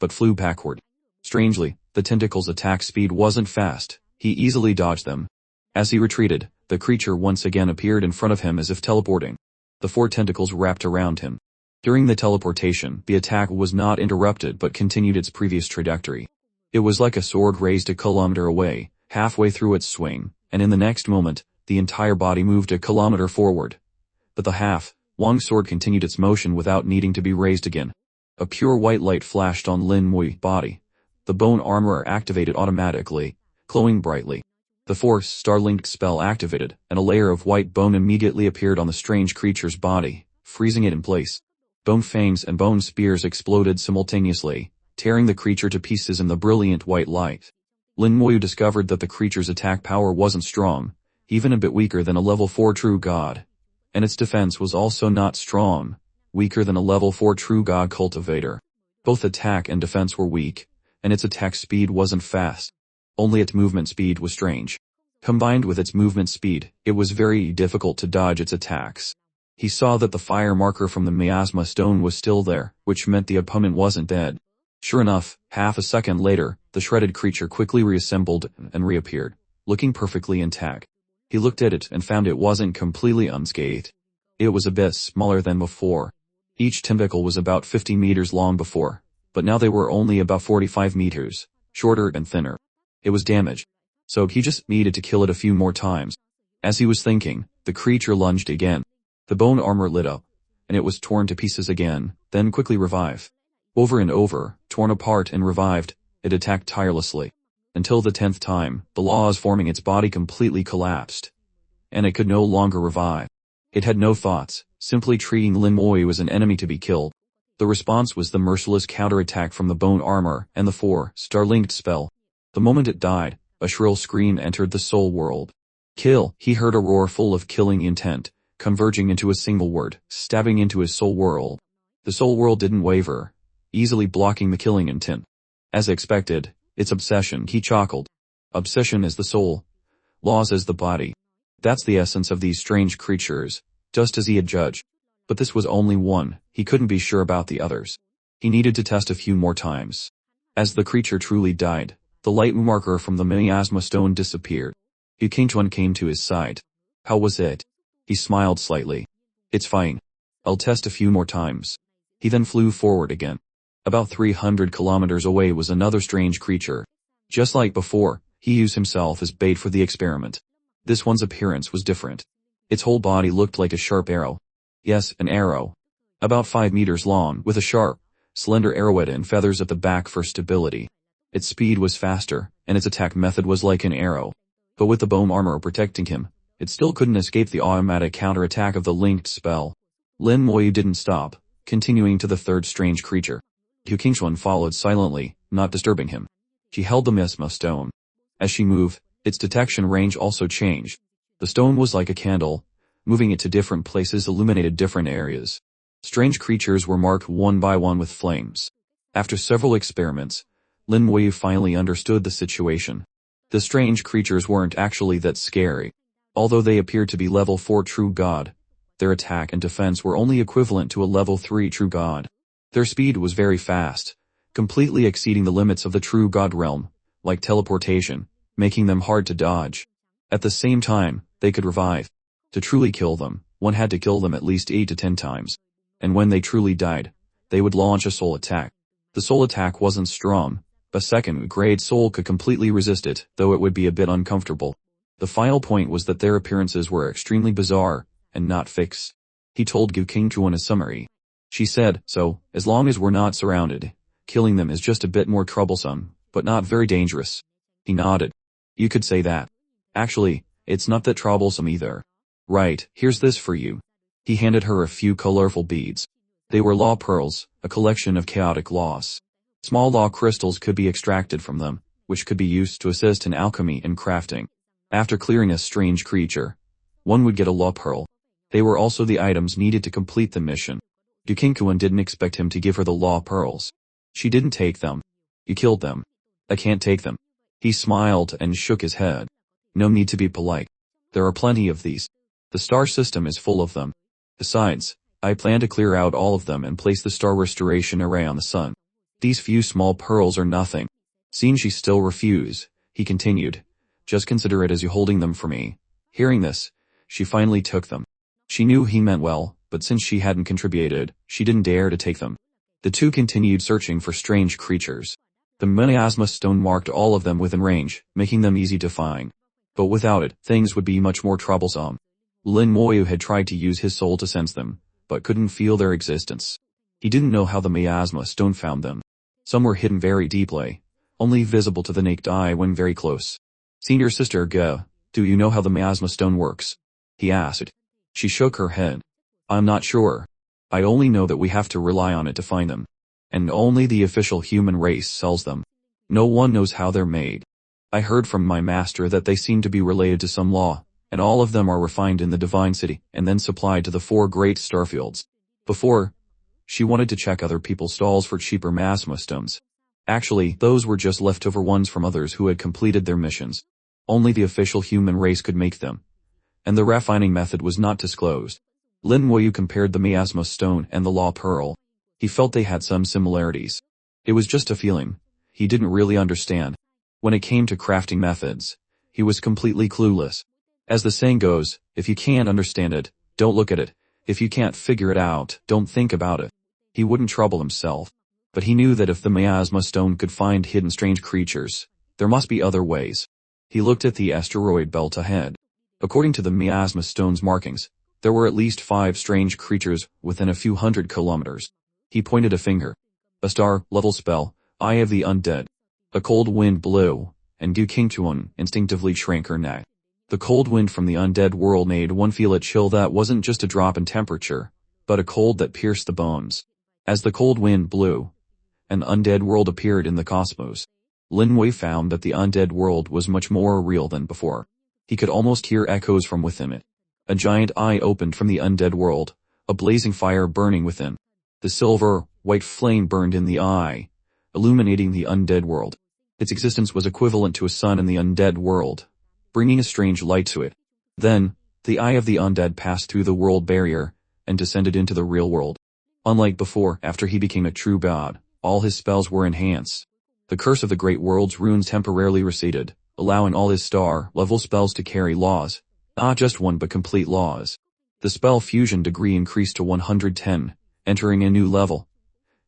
but flew backward. Strangely, the tentacles' attack speed wasn't fast. He easily dodged them. As he retreated, the creature once again appeared in front of him as if teleporting. The 4 tentacles wrapped around him. During the teleportation, the attack was not interrupted but continued its previous trajectory. It was like a sword raised a kilometer away, halfway through its swing, and in the next moment, the entire body moved a kilometer forward. But the long sword continued its motion without needing to be raised again. A pure white light flashed on Lin Mui's body. The bone armor activated automatically, glowing brightly. The Force-Star-linked spell activated, and a layer of white bone immediately appeared on the strange creature's body, freezing it in place. Bone fangs and bone spears exploded simultaneously, tearing the creature to pieces in the brilliant white light. Lin Muyu discovered that the creature's attack power wasn't strong. even a bit weaker than a level 4 true god. And its defense was also not strong, weaker than a level 4 true god cultivator. Both attack and defense were weak, and its attack speed wasn't fast. Only its movement speed was strange. Combined with its movement speed, it was very difficult to dodge its attacks. He saw that the fire marker from the miasma stone was still there, which meant the opponent wasn't dead. Sure enough, half a second later, the shredded creature quickly reassembled and reappeared, looking perfectly intact. He looked at it and found it wasn't completely unscathed. It was a bit smaller than before. Each tentacle was about 50 meters long before, but now they were only about 45 meters, shorter and thinner. It was damaged, so he just needed to kill it a few more times. As he was thinking, the creature lunged again. The bone armor lit up, and it was torn to pieces again, then quickly revived. Over and over, torn apart and revived, it attacked tirelessly. Until the 10th time, the laws forming its body completely collapsed, and it could no longer revive. It had no thoughts, simply treating Lin Moyu as an enemy to be killed. The response was the merciless counterattack from the bone armor and the 4-star linked spell. The moment it died, a shrill scream entered the soul world. Kill! He heard a roar full of killing intent, converging into a single word, stabbing into his soul world. The soul world didn't waver, easily blocking the killing intent. As expected, its obsession, he chuckled. Obsession is the soul. Laws as the body. That's the essence of these strange creatures, just as he had judged. But this was only one, he couldn't be sure about the others. He needed to test a few more times. As the creature truly died, the light marker from the miasma stone disappeared. Yu Qingchuan came to his side. How was it? He smiled slightly. It's fine. I'll test a few more times. He then flew forward again. About 300 kilometers away was another strange creature. Just like before, he used himself as bait for the experiment. This one's appearance was different. Its whole body looked like a sharp arrow. Yes, an arrow. About 5 meters long, with a sharp, slender arrowhead and feathers at the back for stability. Its speed was faster, and its attack method was like an arrow. But with the bone armor protecting him, it still couldn't escape the automatic counterattack of the linked spell. Lin Moyu didn't stop, continuing to the third strange creature. Yu Qingchuan followed silently, not disturbing him. She held the miasma stone. As she moved, its detection range also changed. The stone was like a candle, moving it to different places illuminated different areas. Strange creatures were marked one by one with flames. After several experiments, Lin Moyu finally understood the situation. The strange creatures weren't actually that scary. Although they appeared to be level 4 true god, their attack and defense were only equivalent to a level 3 true god. Their speed was very fast, completely exceeding the limits of the true god realm, like teleportation, making them hard to dodge. At the same time, they could revive. To truly kill them, one had to kill them at least 8 to 10 times. And when they truly died, they would launch a soul attack. The soul attack wasn't strong. A second-grade soul could completely resist it, though it would be a bit uncomfortable. The final point was that their appearances were extremely bizarre, and not fixed. He told Yu Qingchuan a summary. She said, so, as long as we're not surrounded, killing them is just a bit more troublesome, but not very dangerous. He nodded. You could say that. Actually, it's not that troublesome either. Right, here's this for you. He handed her a few colorful beads. They were law pearls, a collection of chaotic laws. Small law crystals could be extracted from them, which could be used to assist in alchemy and crafting. After clearing a strange creature, one would get a law pearl. They were also the items needed to complete the mission. Yu Qingchuan didn't expect him to give her the law pearls. She didn't take them. You killed them. I can't take them. He smiled and shook his head. No need to be polite. There are plenty of these. The star system is full of them. Besides, I plan to clear out all of them and place the star restoration array on the sun. These few small pearls are nothing. Seeing she still refused, he continued. Just consider it as you holding them for me. Hearing this, she finally took them. She knew he meant well, but since she hadn't contributed, she didn't dare to take them. The two continued searching for strange creatures. The miasma stone marked all of them within range, making them easy to find. But without it, things would be much more troublesome. Lin Moyu had tried to use his soul to sense them, but couldn't feel their existence. He didn't know how the miasma stone found them. Some were hidden very deeply, only visible to the naked eye when very close. Senior sister Ge, do you know how the miasma stone works? He asked. She shook her head. I'm not sure. I only know that we have to rely on it to find them. And only the official human race sells them. No one knows how they're made. I heard from my master that they seem to be related to some law, and all of them are refined in the Divine City and then supplied to the 4 great starfields. Before, she wanted to check other people's stalls for cheaper Miasma stones. Actually, those were just leftover ones from others who had completed their missions. Only the official human race could make them, and the refining method was not disclosed. Lin Moyu compared the Miasma stone and the Law Pearl. He felt they had some similarities. It was just a feeling. He didn't really understand. When it came to crafting methods, he was completely clueless. As the saying goes, if you can't understand it, don't look at it. If you can't figure it out, don't think about it. He wouldn't trouble himself. But he knew that if the Miasma stone could find hidden strange creatures, there must be other ways. He looked at the asteroid belt ahead. According to the Miasma stone's markings, there were at least 5 strange creatures within a few hundred kilometers. He pointed a finger. A star-level spell, Eye of the Undead. A cold wind blew, and Du Qingchuan instinctively shrank her neck. The cold wind from the undead world made one feel a chill that wasn't just a drop in temperature, but a cold that pierced the bones. As the cold wind blew, an undead world appeared in the cosmos. Lin Wei found that the undead world was much more real than before. He could almost hear echoes from within it. A giant eye opened from the undead world, a blazing fire burning within. The silver-white flame burned in the eye, illuminating the undead world. Its existence was equivalent to a sun in the undead world, bringing a strange light to it. Then, the eye of the undead passed through the world barrier and descended into the real world. Unlike before, after he became a true god, all his spells were enhanced. The curse of the Great World's runes temporarily receded, allowing all his star-level spells to carry laws. Not just one but complete laws. The spell fusion degree increased to 110, entering a new level,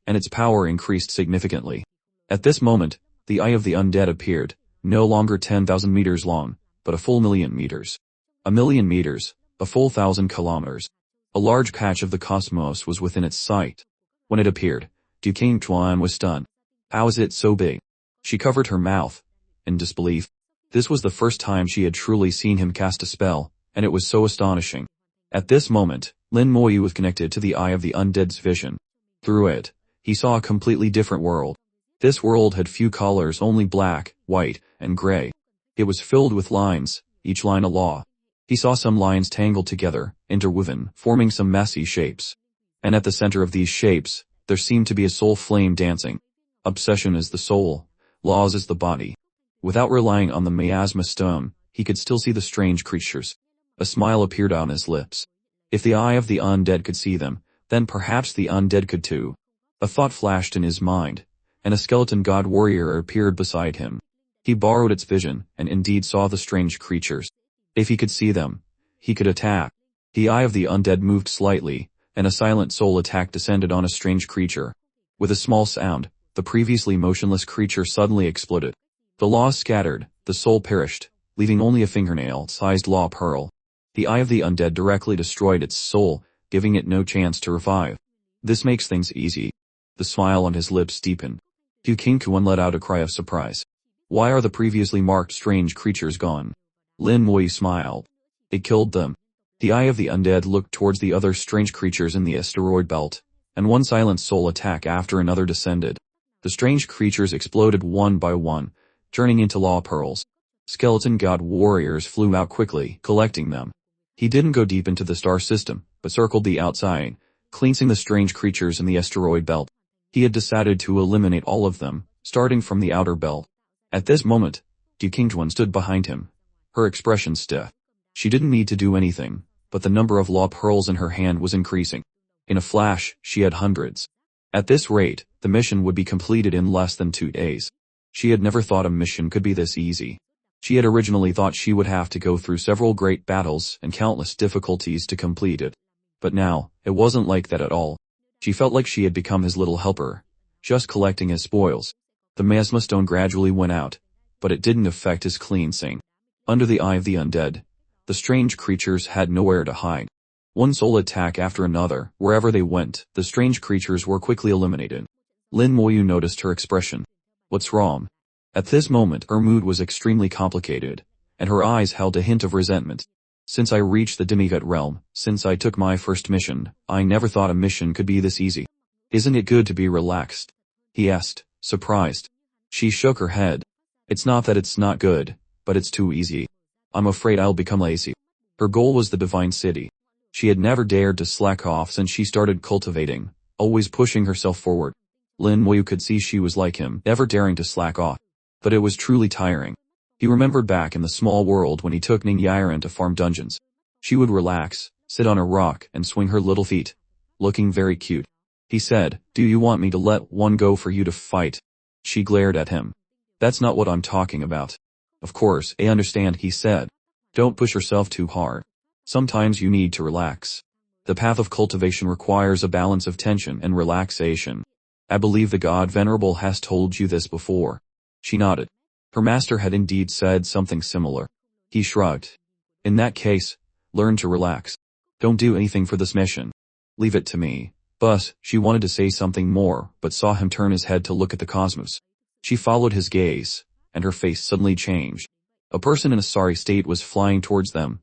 and its power increased significantly. At this moment, the Eye of the Undead appeared, no longer 10,000 meters long, but a full 1,000,000 meters. 1,000,000 meters, a full 1,000 kilometers. A large patch of the cosmos was within its sight. When it appeared, Du Qingchuan was stunned. How is it so big? She covered her mouth in disbelief. This was the first time she had truly seen him cast a spell, and it was so astonishing. At this moment, Lin Moyu was connected to the Eye of the Undead's vision. Through it, he saw a completely different world. This world had few colors, only black, white, and gray. It was filled with lines, each line a law. He saw some lines tangled together, interwoven, forming some messy shapes. And at the center of these shapes, there seemed to be a soul flame dancing. Obsession is the soul, laws is the body. Without relying on the Miasma stone, he could still see the strange creatures. A smile appeared on his lips. If the Eye of the Undead could see them, then perhaps the undead could too. A thought flashed in his mind, and a skeleton god warrior appeared beside him. He borrowed its vision, and indeed saw the strange creatures. If he could see them, he could attack. The Eye of the Undead moved slightly, and a silent soul attack descended on a strange creature. With a small sound, the previously motionless creature suddenly exploded. The law scattered, the soul perished, leaving only a fingernail-sized law pearl. The Eye of the Undead directly destroyed its soul, giving it no chance to revive. This makes things easy. The smile on his lips deepened. Du Qingchuan let out a cry of surprise. Why are the previously marked strange creatures gone? Lin Moyu smiled. It killed them. The Eye of the Undead looked towards the other strange creatures in the asteroid belt, and one silent soul attack after another descended. The strange creatures exploded one by one, turning into law pearls. Skeleton god warriors flew out quickly, collecting them. He didn't go deep into the star system, but circled the outside, cleansing the strange creatures in the asteroid belt. He had decided to eliminate all of them, starting from the outer belt. At this moment, Du Qingchuan stood behind him, her expression stiff. She didn't need to do anything, but the number of law pearls in her hand was increasing. In a flash, she had hundreds. At this rate, the mission would be completed in less than 2 days. She had never thought a mission could be this easy. She had originally thought she would have to go through several great battles and countless difficulties to complete it. But now, it wasn't like that at all. She felt like she had become his little helper, just collecting his spoils. The Miasma stone gradually went out, but it didn't affect his cleansing. Under the Eye of the Undead, the strange creatures had nowhere to hide. One soul attack after another, wherever they went, the strange creatures were quickly eliminated. Lin Moyu noticed her expression. What's wrong? At this moment, her mood was extremely complicated, and her eyes held a hint of resentment. Since I reached the demigod realm, since I took my first mission, I never thought a mission could be this easy. Isn't it good to be relaxed? He asked, surprised. She shook her head. It's not that it's not good, but it's too easy. I'm afraid I'll become lazy. Her goal was the divine city. She had never dared to slack off since she started cultivating, always pushing herself forward. Lin Moyu could see she was like him, never daring to slack off. But it was truly tiring. He remembered back in the small world when he took Ning Yiren to farm dungeons. She would relax, sit on a rock and swing her little feet, looking very cute. He said, "Do you want me to let one go for you to fight?" She glared at him. "That's not what I'm talking about." "Of course, I understand," he said. "Don't push yourself too hard. Sometimes you need to relax. The path of cultivation requires a balance of tension and relaxation. I believe the god Venerable has told you this before." She nodded. Her master had indeed said something similar. He shrugged. "In that case, learn to relax. Don't do anything for this mission. Leave it to me." But she wanted to say something more, but saw him turn his head to look at the cosmos. She followed his gaze, and her face suddenly changed. A person in a sorry state was flying towards them,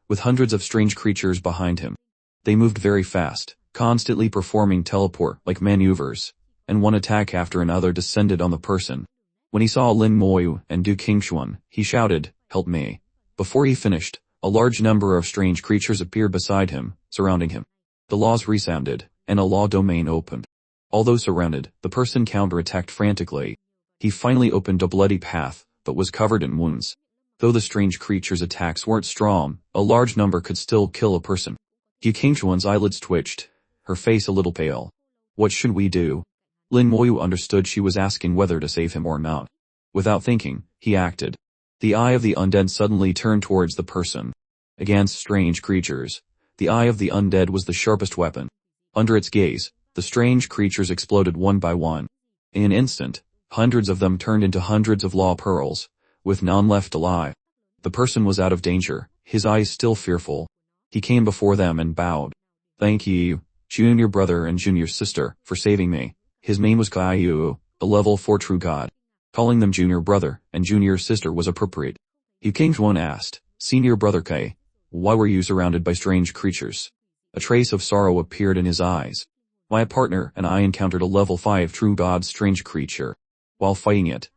with hundreds of strange creatures behind him. They moved very fast, constantly performing teleport-like maneuvers, and one attack after another descended on the person. When he saw Lin Moyu and Du Qingxuan, he shouted, "Help me." Before he finished, a large number of strange creatures appeared beside him, surrounding him. The laws resounded, and a law domain opened. Although surrounded, the person counterattacked frantically. He finally opened a bloody path, but was covered in wounds. Though the strange creatures' attacks weren't strong, a large number could still kill a person. Du Qingxuan's eyelids twitched, her face a little pale. "What should we do?" Lin Moyu understood she was asking whether to save him or not. Without thinking, he acted. The eye of the undead suddenly turned towards the person. Against strange creatures, the eye of the undead was the sharpest weapon. Under its gaze, the strange creatures exploded one by one. In an instant, hundreds of them turned into hundreds of law pearls, with none left alive. The person was out of danger, his eyes still fearful. He came before them and bowed. "Thank you, junior brother and junior sister, for saving me." His name was Kaiyu, a level 4 true god. Calling them junior brother and junior sister was appropriate. Du Qingxuan asked, "Senior brother Kai, why were you surrounded by strange creatures?" A trace of sorrow appeared in his eyes. "My partner and I encountered a level 5 true god strange creature. While fighting it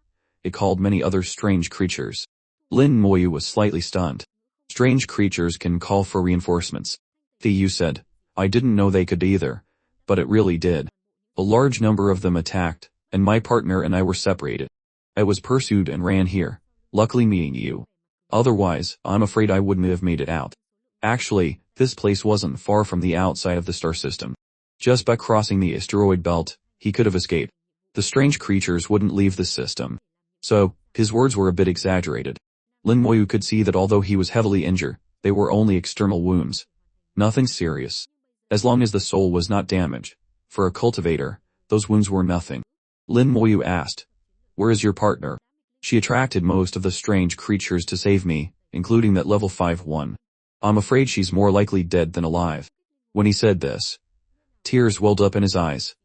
called many other strange creatures." Lin Moyu was slightly stunned. "Strange creatures can call for reinforcements." Yu said, "I didn't know they could either, but it really did. A large number of them attacked, and my partner and I were separated. I was pursued and ran here, luckily meeting you. Otherwise, I'm afraid I wouldn't have made it out. Actually, this place wasn't far from the outside of the star system. Just by crossing the asteroid belt, he could have escaped. The strange creatures wouldn't leave the system." So, his words were a bit exaggerated. Lin Moyu could see that although he was heavily injured, they were only external wounds. Nothing serious. As long as the soul was not damaged. For a cultivator, those wounds were nothing. Lin Moyu asked, "Where is your partner?" "She attracted most of the strange creatures to save me, including that level 5 one. I'm afraid she's more likely dead than alive." When he said this, tears welled up in his eyes,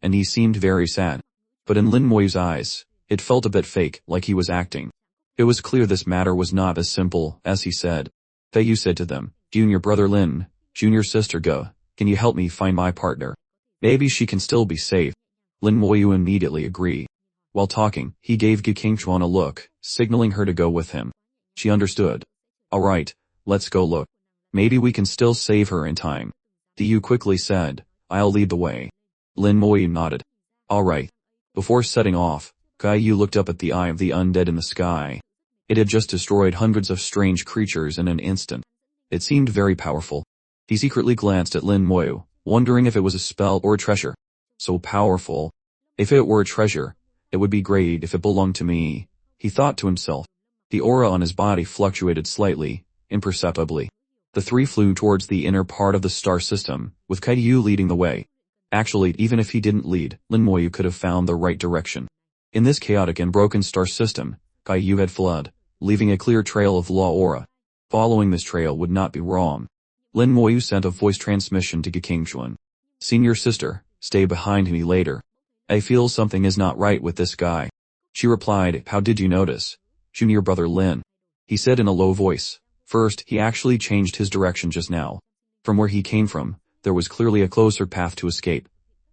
and he seemed very sad. But in Lin Moyu's eyes, it felt a bit fake, like he was acting. It was clear this matter was not as simple as he said. Yu said to them, "Junior brother Lin, junior sister Go, can you help me find my partner? Maybe she can still be saved." Lin Moyu immediately agreed. While talking, he gave Du Qingxuan a look, signaling her to go with him. She understood. "Alright, let's go look. Maybe we can still save her in time." Yu quickly said, "I'll lead the way." Lin Moyu nodded. "Alright." Before setting off, Yu looked up at the eye of the undead in the sky. It had just destroyed hundreds of strange creatures in an instant. It seemed very powerful. He secretly glanced at Lin Moyu, wondering if it was a spell or a treasure. So powerful. If it were a treasure, it would be great if it belonged to me, he thought to himself. The aura on his body fluctuated slightly, imperceptibly. The three flew towards the inner part of the star system, with Yu leading the way. Actually, even if he didn't lead, Lin Moyu could have found the right direction. In this chaotic and broken star system, Yu had fled, leaving a clear trail of law aura. Following this trail would not be wrong. Lin Moyu sent a voice transmission to Du Qingxuan. "Senior sister, stay behind me later. I feel something is not right with this guy." She replied, "How did you notice?" "Junior brother Lin." He said in a low voice. First, he actually changed his direction just now. From where he came from, there was clearly a closer path to escape.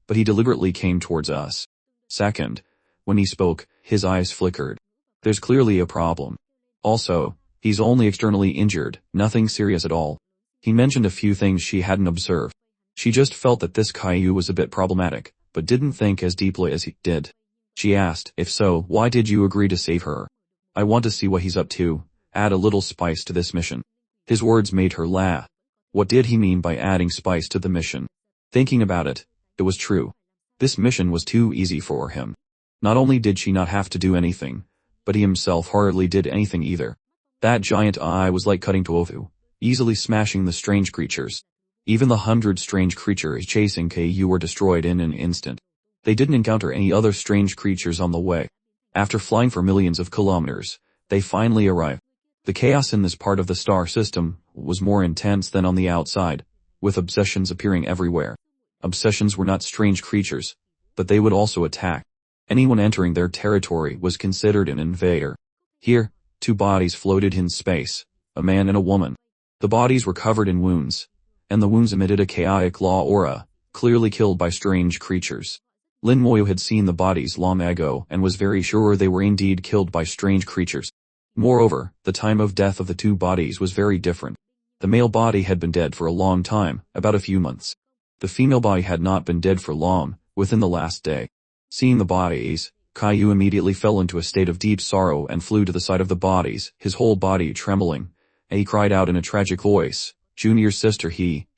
But he deliberately came towards us. Second, when he spoke, his eyes flickered. There's clearly a problem. Also, He's only externally injured, nothing serious at all. He mentioned a few things she hadn't observed. She just felt that this Caillou was a bit problematic, but didn't think as deeply as he did. She asked, if so, why did you agree to save her? I want to see what he's up to, add a little spice to this mission. His words made her laugh. What did he mean by adding spice to the mission? Thinking about it, it was true. This mission was too easy for him. Not only did she not have to do anything, but he himself hardly did anything either. That giant eye was like cutting tofu, easily smashing the strange creatures. Even the 100 strange creatures chasing Caillou were destroyed in an instant. They didn't encounter any other strange creatures on the way. After flying for millions of kilometers, they finally arrived. The chaos in this part of the star system was more intense than on the outside, with obsessions appearing everywhere. Obsessions were not strange creatures, but they would also attack. Anyone entering their territory was considered an invader. Here, 2 bodies floated in space, a man and a woman. The bodies were covered in wounds, and the wounds emitted a chaotic law aura, clearly killed by strange creatures. Lin Moyu had seen the bodies long ago and was very sure they were indeed killed by strange creatures. Moreover, the time of death of the 2 bodies was very different. The male body had been dead for a long time, about a few months. The female body had not been dead for long, within the last day. Seeing the bodies, Caillou immediately fell into a state of deep sorrow and flew to the side of the bodies, his whole body trembling. And he cried out in a tragic voice, Junior sister he.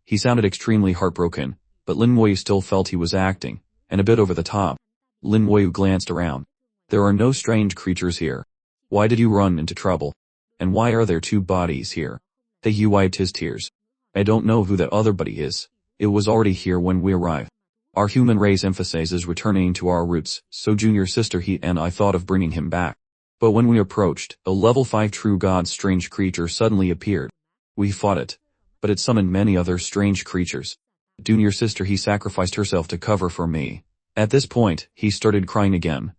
He sounded extremely heartbroken, but Lin Moyu still felt he was acting, and a bit over the top. Lin Moyu glanced around. There are no strange creatures here. Why did you run into trouble? And why are there 2 bodies here? Caillou wiped his tears. I don't know who that other buddy is. It was already here when we arrived. Our human race emphasizes returning to our roots, so Junior Sister he and I thought of bringing him back. But when we approached, a level 5 true god strange creature suddenly appeared. We fought it, but it summoned many other strange creatures. Junior Sister he sacrificed herself to cover for me. At this point, he started crying again,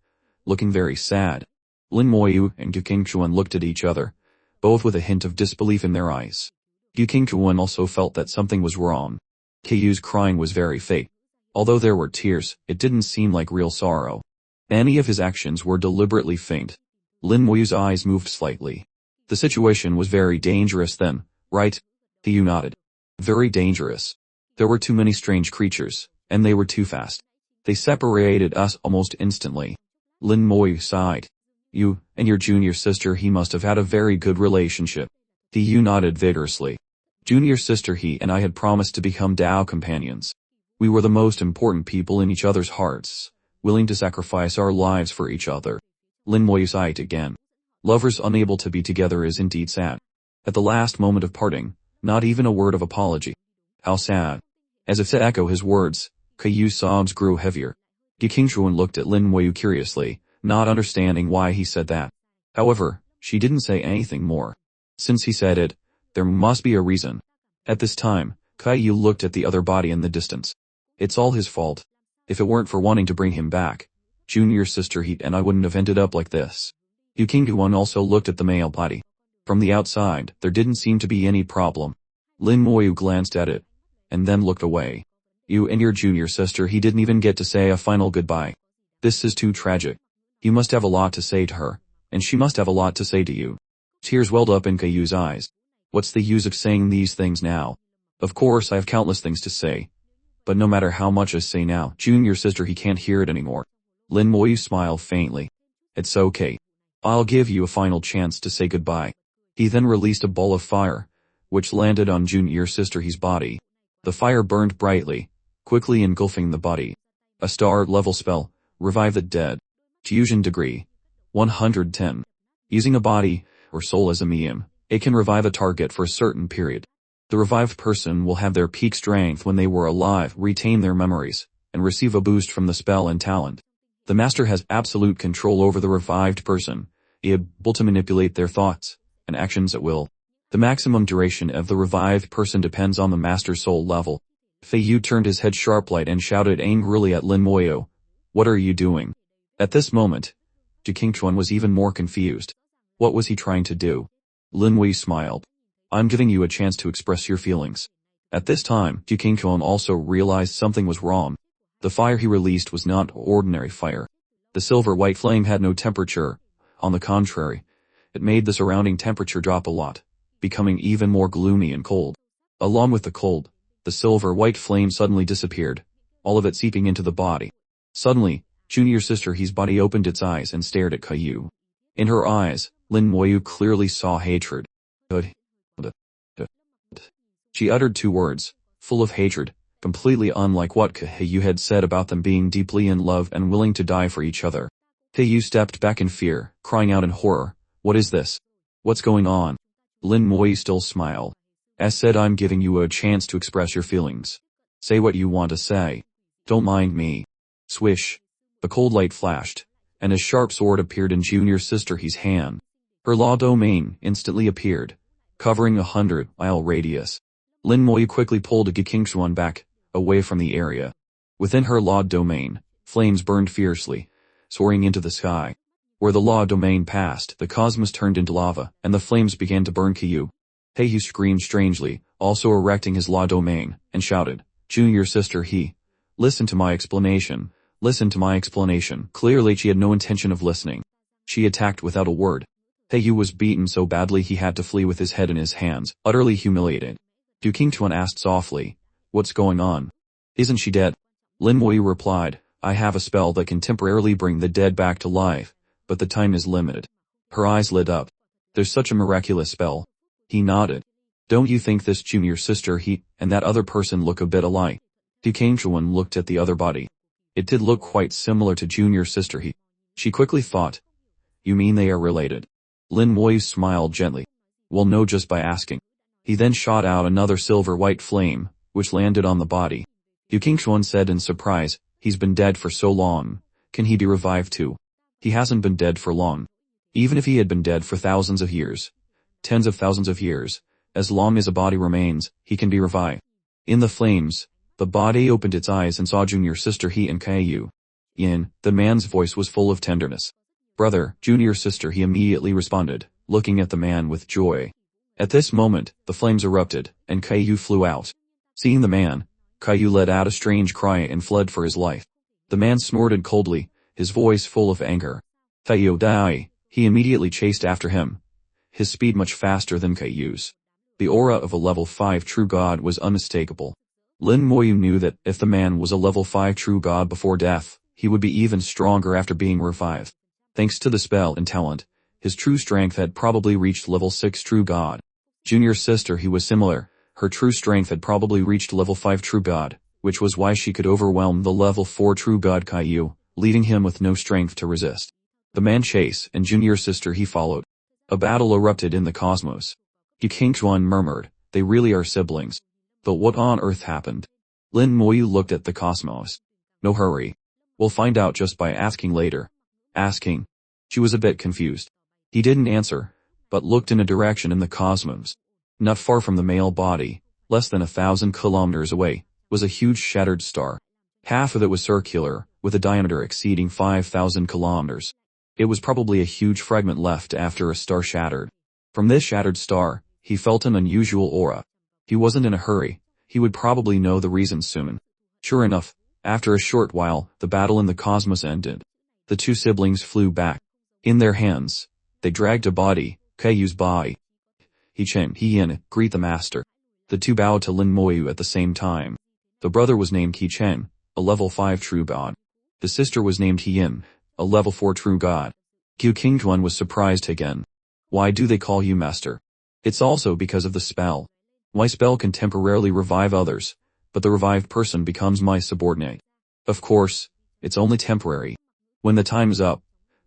looking very sad. Lin Moyu and Gu Qingchuan looked at each other, both with a hint of disbelief in their eyes. Gu Qingchuan also felt that something was wrong. Caillou's crying was very fake. Although there were tears, it didn't seem like real sorrow. Any of his actions were deliberately feigned. Lin Moyu's eyes moved slightly. The situation was very dangerous then, right? Caillou nodded. Very dangerous. There were too many strange creatures, and they were too fast. They separated us almost instantly. Lin Moyu sighed. You and your junior sister he must have had a very good relationship. Caillou nodded vigorously. Junior sister he and I had promised to become Dao companions. We were the most important people in each other's hearts, willing to sacrifice our lives for each other. Lin Moyu sighed again. Lovers unable to be together is indeed sad. At the last moment of parting, not even a word of apology. How sad. As if to echo his words, Caillou's sobs grew heavier. Gu Qingchuan looked at Lin Moyu curiously, not understanding why he said that. However, she didn't say anything more. Since he said it, there must be a reason. At this time, Caillou looked at the other body in the distance. It's all his fault. If it weren't for wanting to bring him back, Junior Sister he and I wouldn't have ended up like this. Gu Qingchuan also looked at the male body. From the outside, there didn't seem to be any problem. Lin Moyu glanced at it, and then looked away. You and your junior sister he didn't even get to say a final goodbye. This is too tragic. You must have a lot to say to her, and she must have a lot to say to you. Tears welled up in Caillou's eyes. What's the use of saying these things now? Of course I have countless things to say. But no matter how much I say now, junior sister he can't hear it anymore. Lin Moyu smiled faintly. It's okay. I'll give you a final chance to say goodbye. He then released a ball of fire, which landed on junior sister he's body. The fire burned brightly, quickly engulfing the body. A star-level spell, revive the dead. Fusion degree. 110. Using a body, or soul as a medium, it can revive a target for a certain period. The revived person will have their peak strength when they were alive, retain their memories, and receive a boost from the spell and talent. The master has absolute control over the revived person, able to manipulate their thoughts and actions at will. The maximum duration of the revived person depends on the master's soul level. Feiyu turned his head sharp-light and shouted angrily at Lin Moyu. What are you doing? At this moment, Gu Qingchuan was even more confused. What was he trying to do? Lin Moyu smiled. I'm giving you a chance to express your feelings. At this time, Gu Qingchuan also realized something was wrong. The fire he released was not ordinary fire. The silver-white flame had no temperature. On the contrary, It made the surrounding temperature drop a lot, becoming even more gloomy and cold. Along with the cold, the silver-white flame suddenly disappeared, all of it seeping into the body. Suddenly, junior sister He's body opened its eyes and stared at Caillou. In her eyes, Lin Moyu clearly saw hatred. She uttered 2 words, full of hatred, completely unlike what Caillou had said about them being deeply in love and willing to die for each other. Caillou stepped back in fear, crying out in horror, "What is this? What's going on?" Lin Moyu still smiled. As said, I'm giving you a chance to express your feelings. Say what you want to say. Don't mind me. Swish. A cold light flashed, and a sharp sword appeared in junior sister He's hand. Her law domain instantly appeared, covering 100-mile radius. Lin Moyu quickly pulled a Gekingshuan back, away from the area. Within her law domain, flames burned fiercely, soaring into the sky. Where the law domain passed, the cosmos turned into lava, and the flames began to burn Caillou. Caillou screamed strangely, also erecting his law domain, and shouted, "Junior sister listen to my explanation. Listen to my explanation." Clearly she had no intention of listening. She attacked without a word. Caillou was beaten so badly he had to flee with his head in his hands, utterly humiliated. Gekingshuan asked softly, "What's going on? Isn't she dead?" Lin Moyu replied, "I have a spell that can temporarily bring the dead back to life, but the time is limited." Her eyes lit up. "There's such a miraculous spell." He nodded. "Don't you think this junior sister and that other person look a bit alike?" Gekingshuan looked at the other body. It did look quite similar to junior sister She quickly thought, "You mean they are related?" Lin Moyu smiled gently. "We'll know just by asking." He then shot out another silver-white flame, which landed on the body. Gekingshuan said in surprise, "He's been dead for so long. Can he be revived too?" "He hasn't been dead for long. Even if he had been dead for thousands of years, tens of thousands of years, as long as a body remains, he can be revived." In the flames, the body opened its eyes and saw junior sister and Caillou. The man's voice was full of tenderness. "Brother, junior sister," he immediately responded, looking at the man with joy. At this moment, the flames erupted, and Caillou flew out. Seeing the man, Caillou let out a strange cry and fled for his life. The man snorted coldly, his voice full of anger. "Caillou, die!" He immediately chased after him, his speed much faster than Caillou's. The aura of a level 5 true god was unmistakable. Lin Moyu knew that if the man was a level 5 true god before death, he would be even stronger after being revived. Thanks to the spell and talent, his true strength had probably reached level 6 true god. Junior sister he was similar, her true strength had probably reached level 5 true god, which was why she could overwhelm the level 4 true god Caillou, leaving him with no strength to resist. The man chased, and junior sister he followed. A battle erupted in the cosmos. Gekingshuan murmured, "They really are siblings. But what on earth happened?" Lin Moyu looked at the cosmos. "No hurry. We'll find out just by asking later." Asking? She was a bit confused. He didn't answer, but looked in a direction in the cosmos. Not far from the male body, less than 1,000 kilometers away, was a huge shattered star. Half of it was circular, with a diameter exceeding 5,000 kilometers. It was probably a huge fragment left after a star shattered. From this shattered star, he felt an unusual aura. He wasn't in a hurry. He would probably know the reason soon. Sure enough, after a short while, the battle in the cosmos ended. The 2 siblings flew back. In their hands, they dragged a body, Caillou's body. He greet the master. The 2 bowed to Lin Moyu at the same time. The brother was named Chen, a level 5 true god. The sister was named Hien, a level 4 true god. Gekingshuan was surprised again. "Why do they call you master?" "It's also because of the spell. My spell can temporarily revive others, but the revived person becomes my subordinate. Of course, it's only temporary. When the time is up,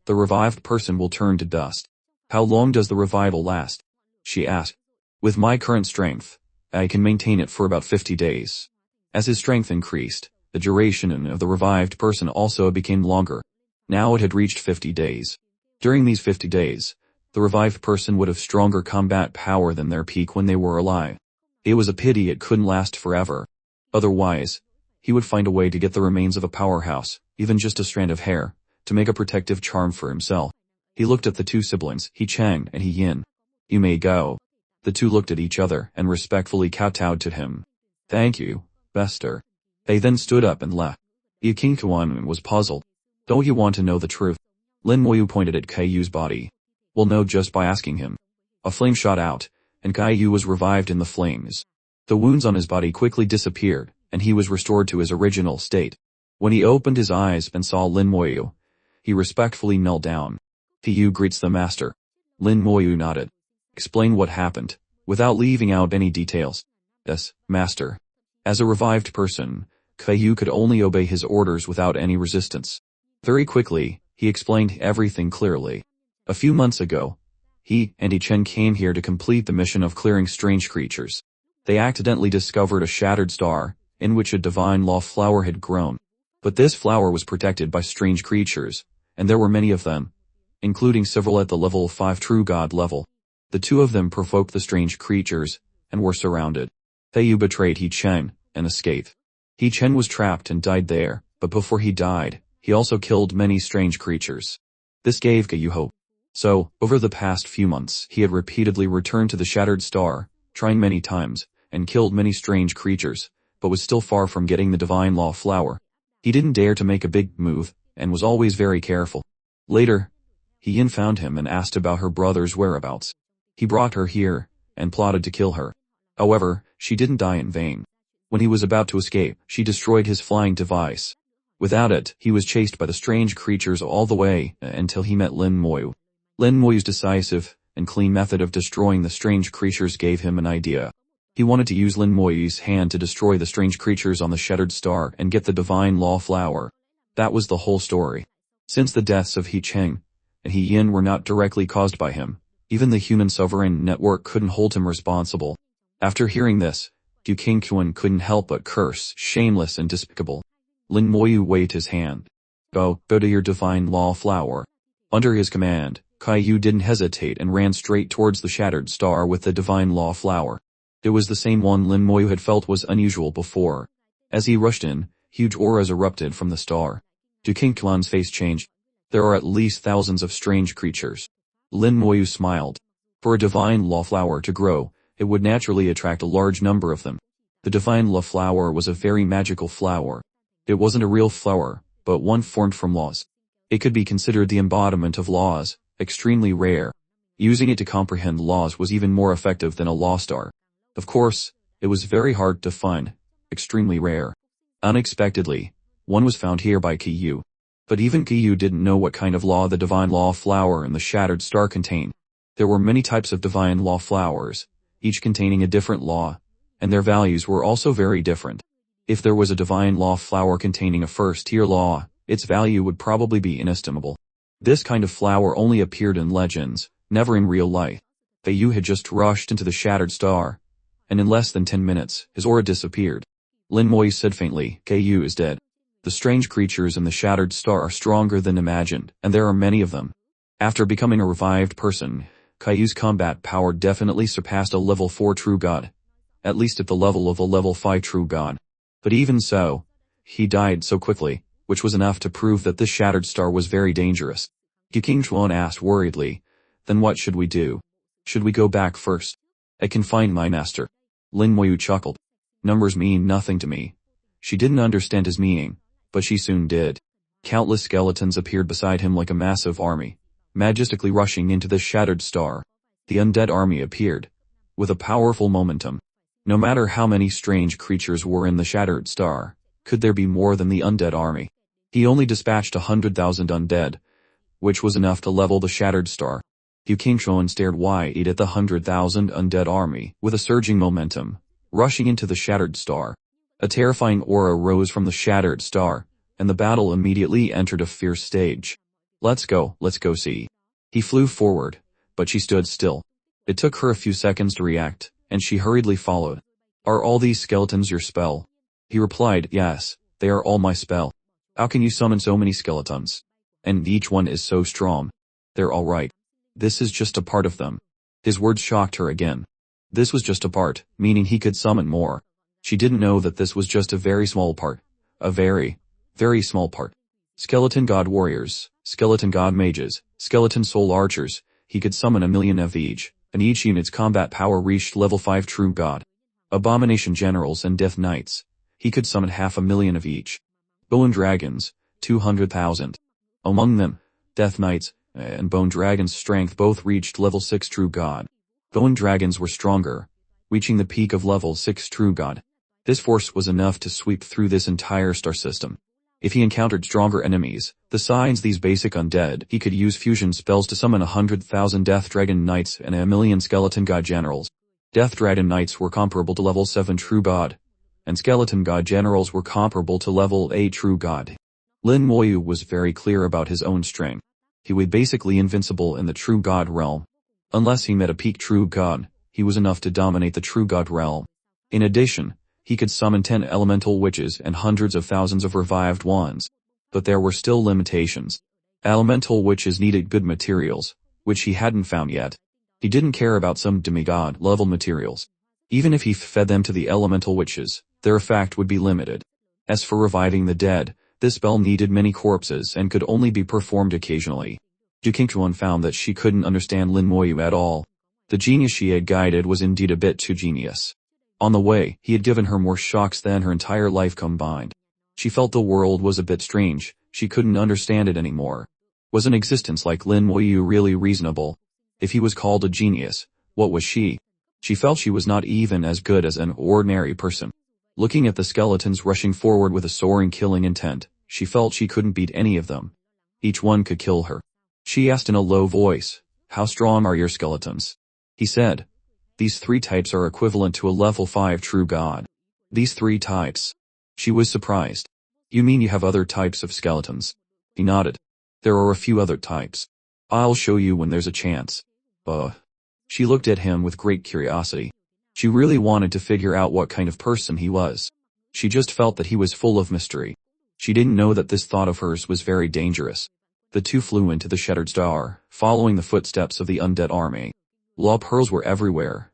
the revived person will turn to dust." "How long does the revival last?" she asked. "With my current strength, I can maintain it for about 50 days. As his strength increased, the duration of the revived person also became longer. Now it had reached 50 days. During these 50 days, the revived person would have stronger combat power than their peak when they were alive. It was a pity it couldn't last forever. Otherwise, he would find a way to get the remains of a powerhouse, even just a strand of hair, to make a protective charm for himself." He looked at the 2 siblings, Chen and Hien. "You may go." The 2 looked at each other and respectfully kowtowed to him. "Thank you, Bester." They then stood up and left. Gekingshuan was puzzled. "Don't you want to know the truth?" Lin Moyu pointed at Caillou's body. We'll know just by asking him. A flame shot out, and Caillou was revived in the flames. The wounds on his body quickly disappeared, and he was restored to his original state. When he opened his eyes and saw Lin Moyu, he respectfully knelt down. Caillou greets the master. Lin Moyu nodded. Explain what happened, without leaving out any details. Yes, master. As a revived person, Caillou could only obey his orders without any resistance. Very quickly, he explained everything clearly. A few months ago, he and Chen came here to complete the mission of clearing strange creatures. They accidentally discovered a shattered star, in which a divine law flower had grown. But this flower was protected by strange creatures, and there were many of them, including several at the level 5 true god level. The two of them provoked the strange creatures, and were surrounded. Caillou betrayed He Chen, and escaped. He Chen was trapped and died there, but before he died, he also killed many strange creatures. This gave Caillou hope. So, over the past few months, he had repeatedly returned to the shattered star, trying many times, and killed many strange creatures, but was still far from getting the divine law flower. He didn't dare to make a big move, and was always very careful. Later, He Yin found him and asked about her brother's whereabouts. He brought her here, and plotted to kill her. However, she didn't die in vain. When he was about to escape, she destroyed his flying device. Without it, he was chased by the strange creatures all the way until he met Lin Moyu. Lin Moyu's decisive and clean method of destroying the strange creatures gave him an idea. He wanted to use Lin Moyu's hand to destroy the strange creatures on the shattered star and get the divine law flower. That was the whole story. Since the deaths of He Chen and He Yin were not directly caused by him, even the human sovereign network couldn't hold him responsible. After hearing this, Du Qingquan couldn't help but curse, shameless and despicable. Lin Moyu waved his hand. Go to your divine law flower. Under his command, Caillou didn't hesitate and ran straight towards the shattered star with the divine law flower. It was the same one Lin Moyu had felt was unusual before. As he rushed in, huge auras erupted from the star. Du Qingquan's face changed. There are at least thousands of strange creatures. Lin Moyu smiled. For a divine law flower to grow, it would naturally attract a large number of them. The divine law flower was a very magical flower. It wasn't a real flower, but one formed from laws. It could be considered the embodiment of laws, extremely rare. Using it to comprehend laws was even more effective than a law star. Of course, it was very hard to find, extremely rare. Unexpectedly, one was found here by Caillou. But even Caillou didn't know what kind of law the divine law flower and the shattered star contained. There were many types of divine law flowers, each containing a different law, and their values were also very different. If there was a divine law flower containing a first-tier law, its value would probably be inestimable. This kind of flower only appeared in legends, never in real life. Caillou had just rushed into the shattered star, and in less than 10 minutes, his aura disappeared. Lin Moyu said faintly, Caillou is dead. The strange creatures in the shattered star are stronger than imagined, and there are many of them. After becoming a revived person, Caillou's combat power definitely surpassed a level 4 true god, at least at the level of a level 5 true god. But even so, he died so quickly, which was enough to prove that this shattered star was very dangerous. Du Qingquan asked worriedly, then what should we do? Should we go back first? I can find my master. Lin Moyu chuckled. Numbers mean nothing to me. She didn't understand his meaning, but she soon did. Countless skeletons appeared beside him like a massive army, majestically rushing into the shattered star. The undead army appeared, with a powerful momentum. No matter how many strange creatures were in the shattered star, could there be more than the undead army? He only dispatched 100,000 undead, which was enough to level the shattered star. Du Qingquan stared wide at the 100,000 undead army, with a surging momentum, rushing into the shattered star. A terrifying aura rose from the shattered star, and the battle immediately entered a fierce stage. Let's go see. He flew forward, but she stood still. It took her a few seconds to react, and she hurriedly followed. Are all these skeletons your spell? He replied, yes, they are all my spell. How can you summon so many skeletons? And each one is so strong. They're all right. This is just a part of them. His words shocked her again. This was just a part, meaning he could summon more. She didn't know that this was just a very small part. A very, very small part. Skeleton god warriors, skeleton god mages, skeleton soul archers, he could summon 1,000,000 of each, and each unit's combat power reached level 5 true god. Abomination generals and death knights, he could summon 500,000 of each. Bone dragons, 200,000. Among them, death knights, and Bone Dragon's strength both reached level 6 True God. Bone Dragons were stronger, reaching the peak of level 6 True God. This force was enough to sweep through this entire star system. If he encountered stronger enemies, besides these basic undead, he could use fusion spells to summon 100,000 Death Dragon Knights and 1,000,000 Skeleton God Generals. Death Dragon Knights were comparable to level 7 True God, and Skeleton God Generals were comparable to level 8 True God. Lin Moyu was very clear about his own strength. He was basically invincible in the True God realm. Unless he met a peak True God, he was enough to dominate the True God realm. In addition, he could summon 10 elemental witches and hundreds of thousands of revived ones. But there were still limitations. Elemental witches needed good materials, which he hadn't found yet. He didn't care about some demigod-level materials. Even if he fed them to the elemental witches, their effect would be limited. As for reviving the dead, this spell needed many corpses and could only be performed occasionally. Ju Qingchuan found that she couldn't understand Lin Moyu at all. The genius she had guided was indeed a bit too genius. On the way, he had given her more shocks than her entire life combined. She felt the world was a bit strange, she couldn't understand it anymore. Was an existence like Lin Moyu really reasonable? If he was called a genius, what was she? She felt she was not even as good as an ordinary person. Looking at the skeletons rushing forward with a soaring killing intent, she felt she couldn't beat any of them. Each one could kill her. She asked in a low voice, "How strong are your skeletons?" He said, "These 3 types are equivalent to a level 5 True God." These 3 types. She was surprised. "You mean you have other types of skeletons?" He nodded. "There are a few other types. I'll show you when there's a chance." She looked at him with great curiosity. She really wanted to figure out what kind of person he was. She just felt that he was full of mystery. She didn't know that this thought of hers was very dangerous. The two flew into the Shattered Star, following the footsteps of the undead army. Law pearls were everywhere,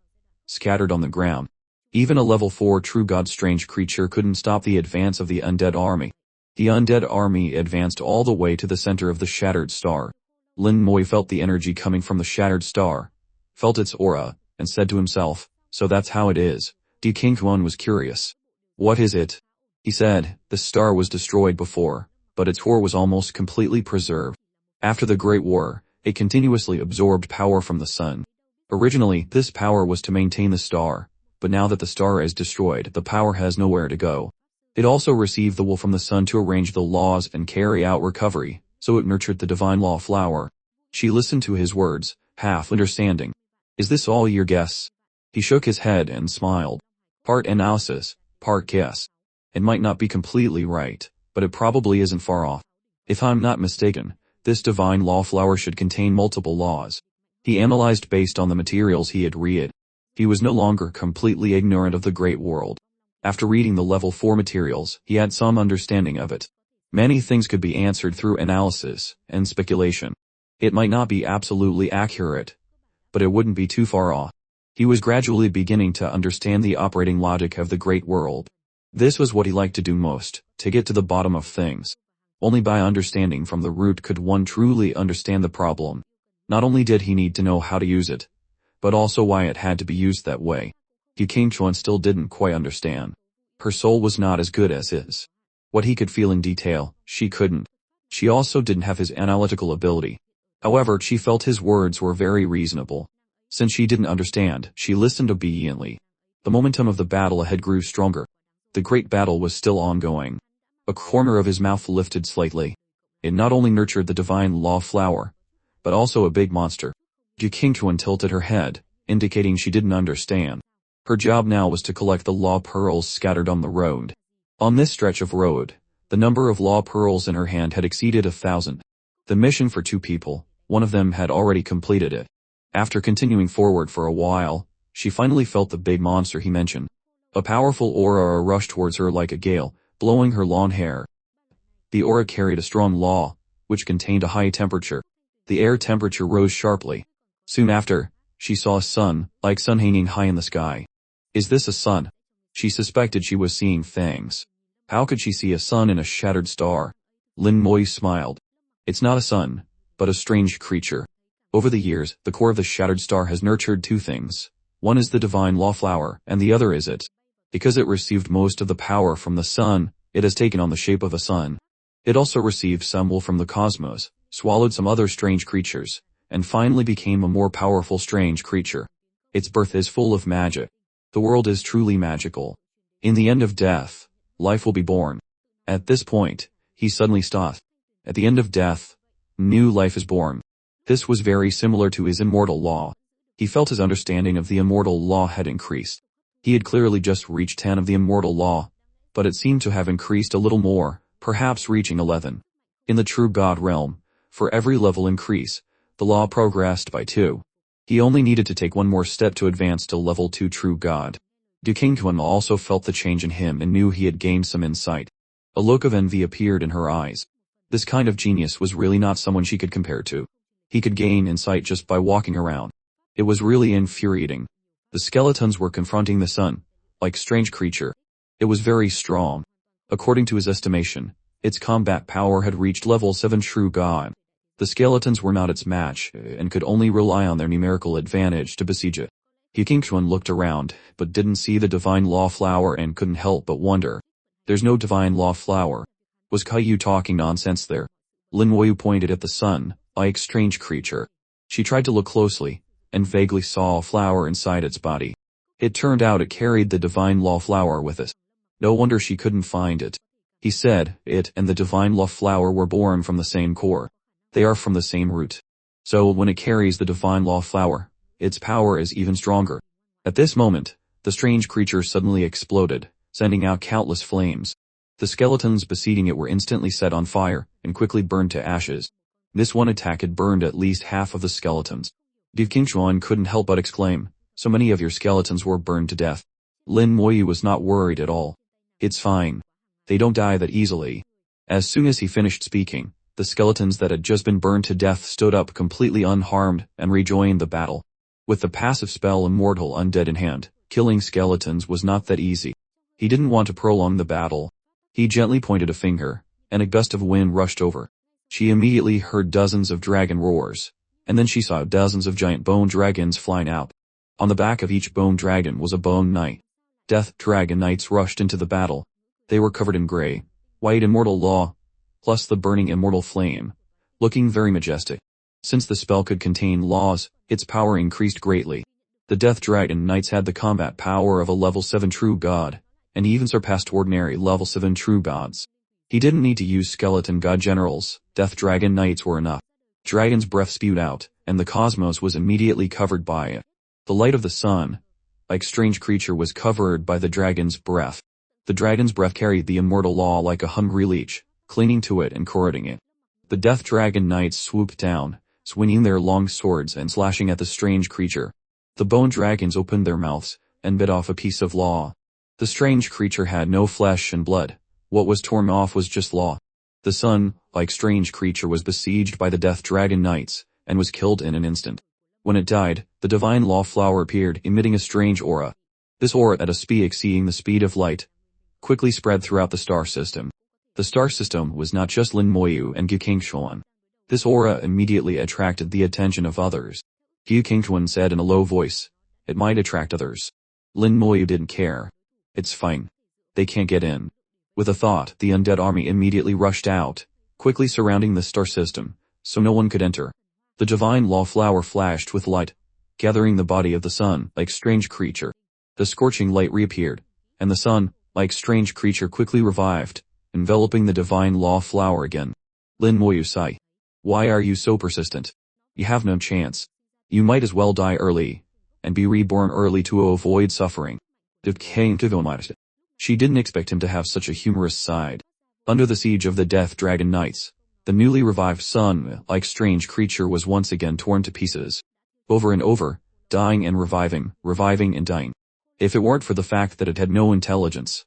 scattered on the ground. Even a level 4 True God strange creature couldn't stop the advance of the undead army. The undead army advanced all the way to the center of the Shattered Star. Lin Moyu felt the energy coming from the Shattered Star, felt its aura, and said to himself, "So that's how it is." Di Qingquan was curious. "What is it?" He said, "The star was destroyed before, but its core was almost completely preserved. After the Great War, it continuously absorbed power from the sun. Originally, this power was to maintain the star, but now that the star is destroyed, the power has nowhere to go. It also received the will from the sun to arrange the laws and carry out recovery, so it nurtured the divine law flower." She listened to his words, half understanding. "Is this all your guess?" He shook his head and smiled. "Part analysis, part guess. It might not be completely right, but it probably isn't far off. If I'm not mistaken, this divine law flower should contain multiple laws." He analyzed based on the materials he had read. He was no longer completely ignorant of the great world. After reading the level 4 materials, he had some understanding of it. Many things could be answered through analysis and speculation. It might not be absolutely accurate, but it wouldn't be too far off. He was gradually beginning to understand the operating logic of the great world. This was what he liked to do most, to get to the bottom of things. Only by understanding from the root could one truly understand the problem. Not only did he need to know how to use it, but also why it had to be used that way. Yu Qingchuan still didn't quite understand. Her soul was not as good as his. What he could feel in detail, she couldn't. She also didn't have his analytical ability. However, she felt his words were very reasonable. Since she didn't understand, she listened obediently. The momentum of the battle ahead grew stronger. The great battle was still ongoing. A corner of his mouth lifted slightly. It not only nurtured the divine law flower, but also a big monster. Yu Qingchuan tilted her head, indicating she didn't understand. Her job now was to collect the law pearls scattered on the road. On this stretch of road, the number of law pearls in her hand had exceeded 1,000. The mission for 2 people, one of them had already completed it. After continuing forward for a while, she finally felt the big monster he mentioned. A powerful aura rushed towards her like a gale, blowing her long hair. The aura carried a strong law, which contained a high temperature. The air temperature rose sharply. Soon after, she saw a sun, like sun hanging high in the sky. Is this a sun? She suspected she was seeing things. How could she see a sun in a shattered star? Lin Moyu smiled. It's not a sun, but a strange creature. Over the years, the core of the shattered star has nurtured 2 things. One is the divine law flower, and the other is it. Because it received most of the power from the sun, it has taken on the shape of a sun. It also received some will from the cosmos, swallowed some other strange creatures, and finally became a more powerful strange creature. Its birth is full of magic. The world is truly magical. In the end of death, life will be born. At this point, he suddenly stopped. At the end of death, new life is born. This was very similar to his immortal law. He felt his understanding of the immortal law had increased. He had clearly just reached 10 of the immortal law, but it seemed to have increased a little more, perhaps reaching 11. In the true God realm, for every level increase, the law progressed by 2. He only needed to take one more step to advance to level 2 true God. Dukinquan also felt the change in him and knew he had gained some insight. A look of envy appeared in her eyes. This kind of genius was really not someone she could compare to. He could gain insight just by walking around. It was really infuriating. The skeletons were confronting the sun, like strange creature. It was very strong. According to his estimation, its combat power had reached level 7 true God. The skeletons were not its match, and could only rely on their numerical advantage to besiege it. Dukinquan looked around, but didn't see the divine law flower and couldn't help but wonder. There's no divine law flower. Was Caillou talking nonsense there? Lin Moyu pointed at the sun, like strange creature. She tried to look closely, and vaguely saw a flower inside its body. It turned out it carried the divine law flower with it. No wonder she couldn't find it. He said, it and the divine law flower were born from the same core. They are from the same root. So when it carries the divine law flower, its power is even stronger. At this moment, the strange creature suddenly exploded, sending out countless flames. The skeletons besieging it were instantly set on fire, and quickly burned to ashes. This one attack had burned at least half of the skeletons. Dukinquan couldn't help but exclaim, so many of your skeletons were burned to death. Lin Moyu was not worried at all. It's fine. They don't die that easily. As soon as he finished speaking, the skeletons that had just been burned to death stood up completely unharmed and rejoined the battle. With the passive spell Immortal Undead in hand, killing skeletons was not that easy. He didn't want to prolong the battle. He gently pointed a finger, and a gust of wind rushed over. She immediately heard dozens of dragon roars, and then she saw dozens of giant bone dragons flying out. On the back of each bone dragon was a bone knight. Death dragon knights rushed into the battle. They were covered in gray, white immortal law, plus the burning immortal flame, looking very majestic. Since the spell could contain laws, its power increased greatly. The Death Dragon Knights had the combat power of a level 7 true god, and even surpassed ordinary level 7 true gods. He didn't need to use skeleton god generals, Death Dragon Knights were enough. Dragon's breath spewed out, and the cosmos was immediately covered by it. The light of the sun, like strange creature, was covered by the dragon's breath. The dragon's breath carried the immortal law like a hungry leech, clinging to it and corroding it. The Death Dragon Knights swooped down, swinging their long swords and slashing at the strange creature. The bone dragons opened their mouths, and bit off a piece of law. The strange creature had no flesh and blood. What was torn off was just law. The sun, like strange creature, was besieged by the Death Dragon Knights, and was killed in an instant. When it died, the divine law flower appeared, emitting a strange aura. This aura, at a speed exceeding the speed of light, quickly spread throughout the star system. The star system was not just Lin Moyu and Dukinquan. This aura immediately attracted the attention of others. Dukinquan said in a low voice, "It might attract others." Lin Moyu didn't care. "It's fine. They can't get in." With a thought, the undead army immediately rushed out, quickly surrounding the star system, so no one could enter. The divine law flower flashed with light, gathering the body of the sun, like strange creature. The scorching light reappeared, and the sun, like strange creature, quickly revived, enveloping the divine law flower again. Lin Moyu sighed. "Why are you so persistent? You have no chance. You might as well die early, and be reborn early to avoid suffering." She didn't expect him to have such a humorous side. Under the siege of the Death Dragon Knights, the newly revived sun, like strange creature, was once again torn to pieces. Over and over, dying and reviving, reviving and dying. If it weren't for the fact that it had no intelligence,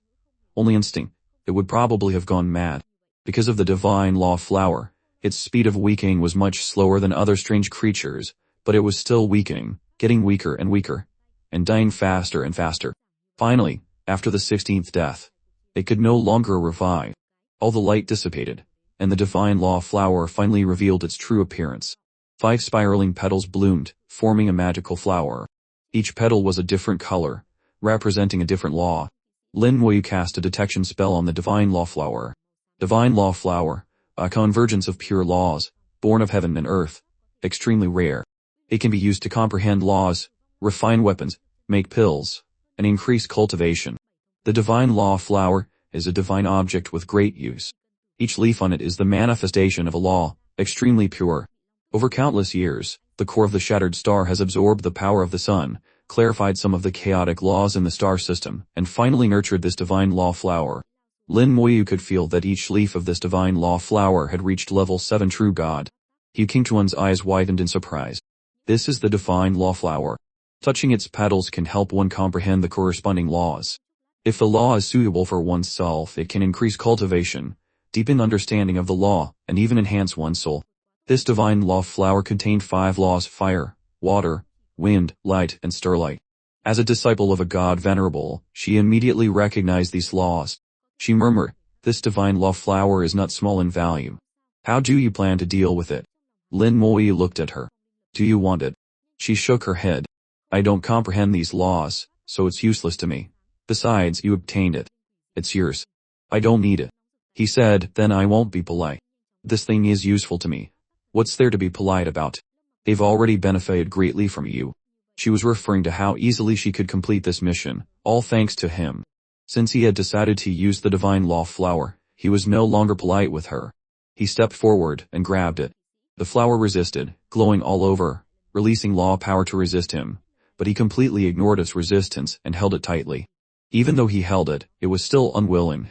only instinct, it would probably have gone mad. Because of the divine law flower, its speed of weakening was much slower than other strange creatures, but it was still weakening, getting weaker and weaker, and dying faster and faster. Finally, after the 16th death, it could no longer revive. All the light dissipated, and the divine law flower finally revealed its true appearance. 5 spiraling petals bloomed, forming a magical flower. Each petal was a different color, representing a different law. Lin Moyu cast a detection spell on the divine law flower. Divine law flower, a convergence of pure laws, born of heaven and earth, extremely rare. It can be used to comprehend laws, refine weapons, make pills, and increase cultivation. The divine law flower is a divine object with great use. Each leaf on it is the manifestation of a law, extremely pure. Over countless years, the core of the shattered star has absorbed the power of the sun, clarified some of the chaotic laws in the star system, and finally nurtured this divine law flower. Lin Moyu could feel that each leaf of this divine law flower had reached level 7 true god. Yu Qingchuan's eyes widened in surprise. This is the divine law flower. Touching its petals can help one comprehend the corresponding laws. If the law is suitable for oneself, it can increase cultivation, deepen understanding of the law, and even enhance one's soul. This divine law flower contained 5 laws: fire, water, wind, light, and starlight. As a disciple of a god venerable, she immediately recognized these laws. She murmured, "This divine law flower is not small in value. How do you plan to deal with it?" Lin Moyi looked at her. "Do you want it?" She shook her head. "I don't comprehend these laws, so it's useless to me. Besides, you obtained it. It's yours. I don't need it." He said, "Then I won't be polite. This thing is useful to me. What's there to be polite about? They've already benefited greatly from you." She was referring to how easily she could complete this mission, all thanks to him. Since he had decided to use the divine law flower, he was no longer polite with her. He stepped forward and grabbed it. The flower resisted, glowing all over, releasing law power to resist him, but he completely ignored its resistance and held it tightly. Even though he held it, it was still unwilling,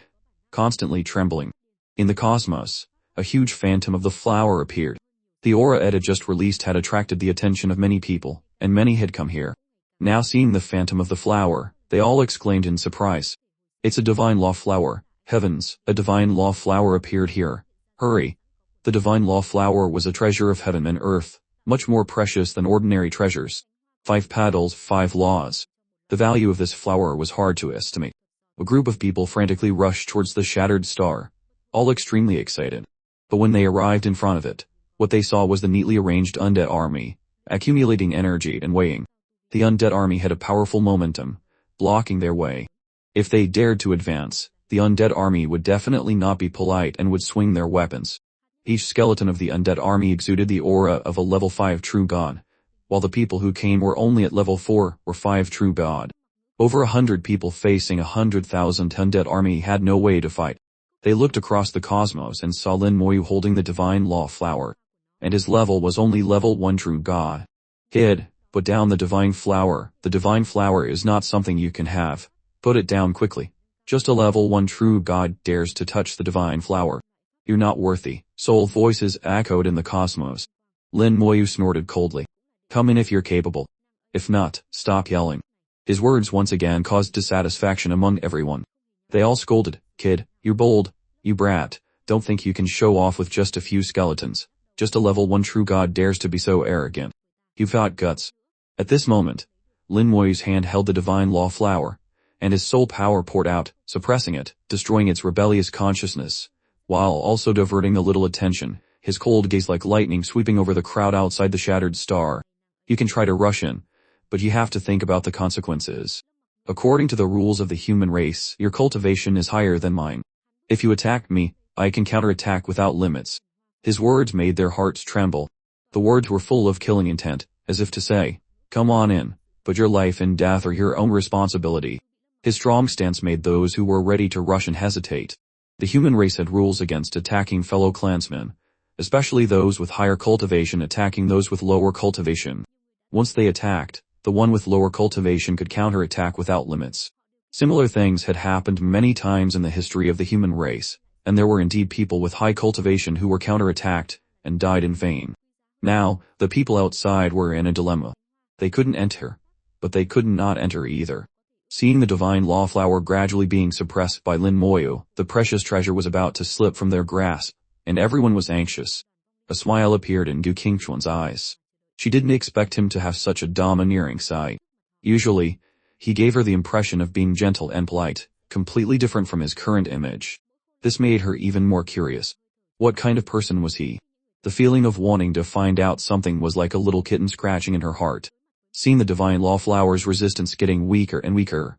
constantly trembling. In the cosmos, a huge phantom of the flower appeared. The aura it had just released had attracted the attention of many people, and many had come here. Now seeing the phantom of the flower, they all exclaimed in surprise. "It's a divine law flower. Heavens, a divine law flower appeared here. Hurry." The divine law flower was a treasure of heaven and earth, much more precious than ordinary treasures. 5 petals, 5 laws. The value of this flower was hard to estimate. A group of people frantically rushed towards the shattered star, all extremely excited. But when they arrived in front of it, what they saw was the neatly arranged undead army, accumulating energy and weighing. The undead army had a powerful momentum, blocking their way. If they dared to advance, the undead army would definitely not be polite and would swing their weapons. Each skeleton of the undead army exuded the aura of a level 5 true god, while the people who came were only at level 4 or 5 true god. Over 100 people facing 100,000 undead army had no way to fight. They looked across the cosmos and saw Lin Moyu holding the divine law flower, and his level was only level 1 true god. "Kid, put down the divine flower. The divine flower is not something you can have. Put it down quickly. Just a level 1 true god dares to touch the divine flower. You're not worthy." Soul voices echoed in the cosmos. Lin Moyu snorted coldly. "Come in if you're capable. If not, stop yelling." His words once again caused dissatisfaction among everyone. They all scolded, "Kid, you're bold. You brat. Don't think you can show off with just a few skeletons. Just a level 1 true god dares to be so arrogant. You've got guts." At this moment, Lin Moyu's hand held the divine law flower, and his soul power poured out, suppressing it, destroying its rebellious consciousness, while also diverting a little attention, his cold gaze like lightning sweeping over the crowd outside the shattered star. "You can try to rush in, but you have to think about the consequences. According to the rules of the human race, your cultivation is higher than mine. If you attack me, I can counterattack without limits." His words made their hearts tremble. The words were full of killing intent, as if to say, "Come on in, but your life and death are your own responsibility." His strong stance made those who were ready to rush and hesitate. The human race had rules against attacking fellow clansmen, especially those with higher cultivation attacking those with lower cultivation. Once they attacked, the one with lower cultivation could counterattack without limits. Similar things had happened many times in the history of the human race, and there were indeed people with high cultivation who were counterattacked and died in vain. Now, the people outside were in a dilemma. They couldn't enter, but they could not enter either. Seeing the divine law flower gradually being suppressed by Lin Moyu, the precious treasure was about to slip from their grasp, and everyone was anxious. A smile appeared in Gu Qingchuan's eyes. She didn't expect him to have such a domineering side. Usually, he gave her the impression of being gentle and polite, completely different from his current image. This made her even more curious. What kind of person was he? The feeling of wanting to find out something was like a little kitten scratching in her heart. Seeing the divine law flower's resistance getting weaker and weaker,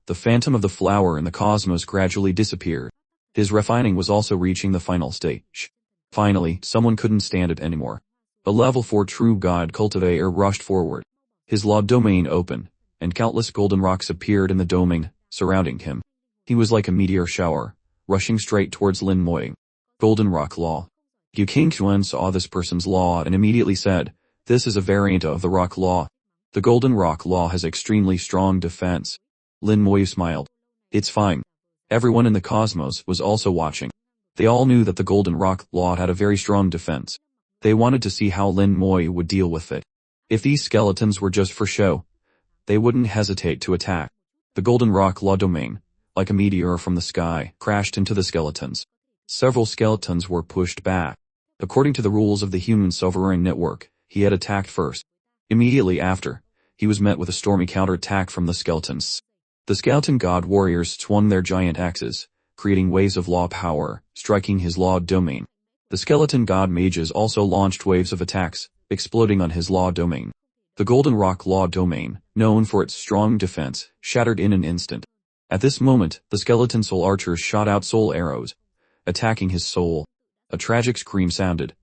the phantom of the flower in the cosmos gradually disappeared. His refining was also reaching the final stage. Finally, someone couldn't stand it anymore. A level 4 true god cultivator rushed forward. His law domain opened, and countless golden rocks appeared in the domain, surrounding him. He was like a meteor shower, rushing straight towards Lin Moi. Golden Rock Law. Yu Qingquan saw this person's law and immediately said, "This is a variant of the Rock Law. The Golden Rock Law has extremely strong defense." Lin Moi smiled. "It's fine." Everyone in the cosmos was also watching. They all knew that the Golden Rock Law had a very strong defense. They wanted to see how Lin Moi would deal with it. If these skeletons were just for show, they wouldn't hesitate to attack. The Golden Rock Law domain, like a meteor from the sky, crashed into the skeletons. Several skeletons were pushed back. According to the rules of the human sovereign network, he had attacked first. Immediately after, he was met with a stormy counterattack from the skeletons. The skeleton god warriors swung their giant axes, creating waves of law power, striking his law domain. The skeleton god mages also launched waves of attacks, exploding on his law domain. The Golden Rock Law domain, known for its strong defense, shattered in an instant. At this moment, the skeleton soul archers shot out soul arrows, attacking his soul. A tragic scream sounded,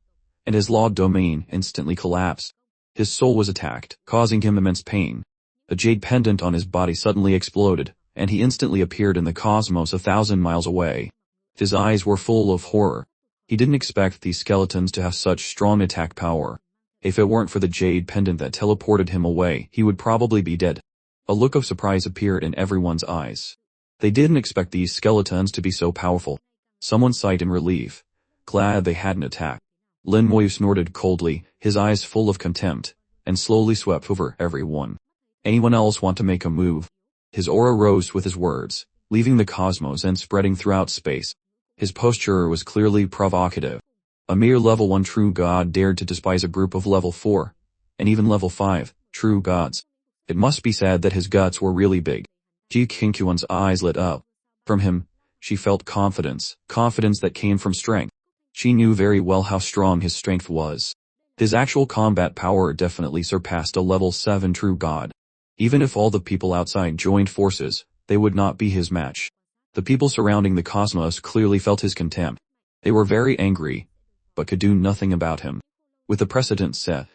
and his law domain instantly collapsed. His soul was attacked, causing him immense pain. A jade pendant on his body suddenly exploded, and he instantly appeared in the cosmos 1,000 miles away. His eyes were full of horror. He didn't expect these skeletons to have such strong attack power. If it weren't for the jade pendant that teleported him away, he would probably be dead. A look of surprise appeared in everyone's eyes. They didn't expect these skeletons to be so powerful. Someone sighed in relief, glad they hadn't attacked. Lin Moi snorted coldly, his eyes full of contempt, and slowly swept over everyone. "Anyone else want to make a move?" His aura rose with his words, leaving the cosmos and spreading throughout space. His posture was clearly provocative. A mere level 1 true god dared to despise a group of level 4, and even level 5, true gods. It must be said that his guts were really big. Ji Qingquan's eyes lit up. From him, she felt confidence that came from strength. She knew very well how strong his strength was. His actual combat power definitely surpassed a level 7 true god. Even if all the people outside joined forces, they would not be his match. The people surrounding the cosmos clearly felt his contempt. They were very angry, but could do nothing about him. With the precedent set,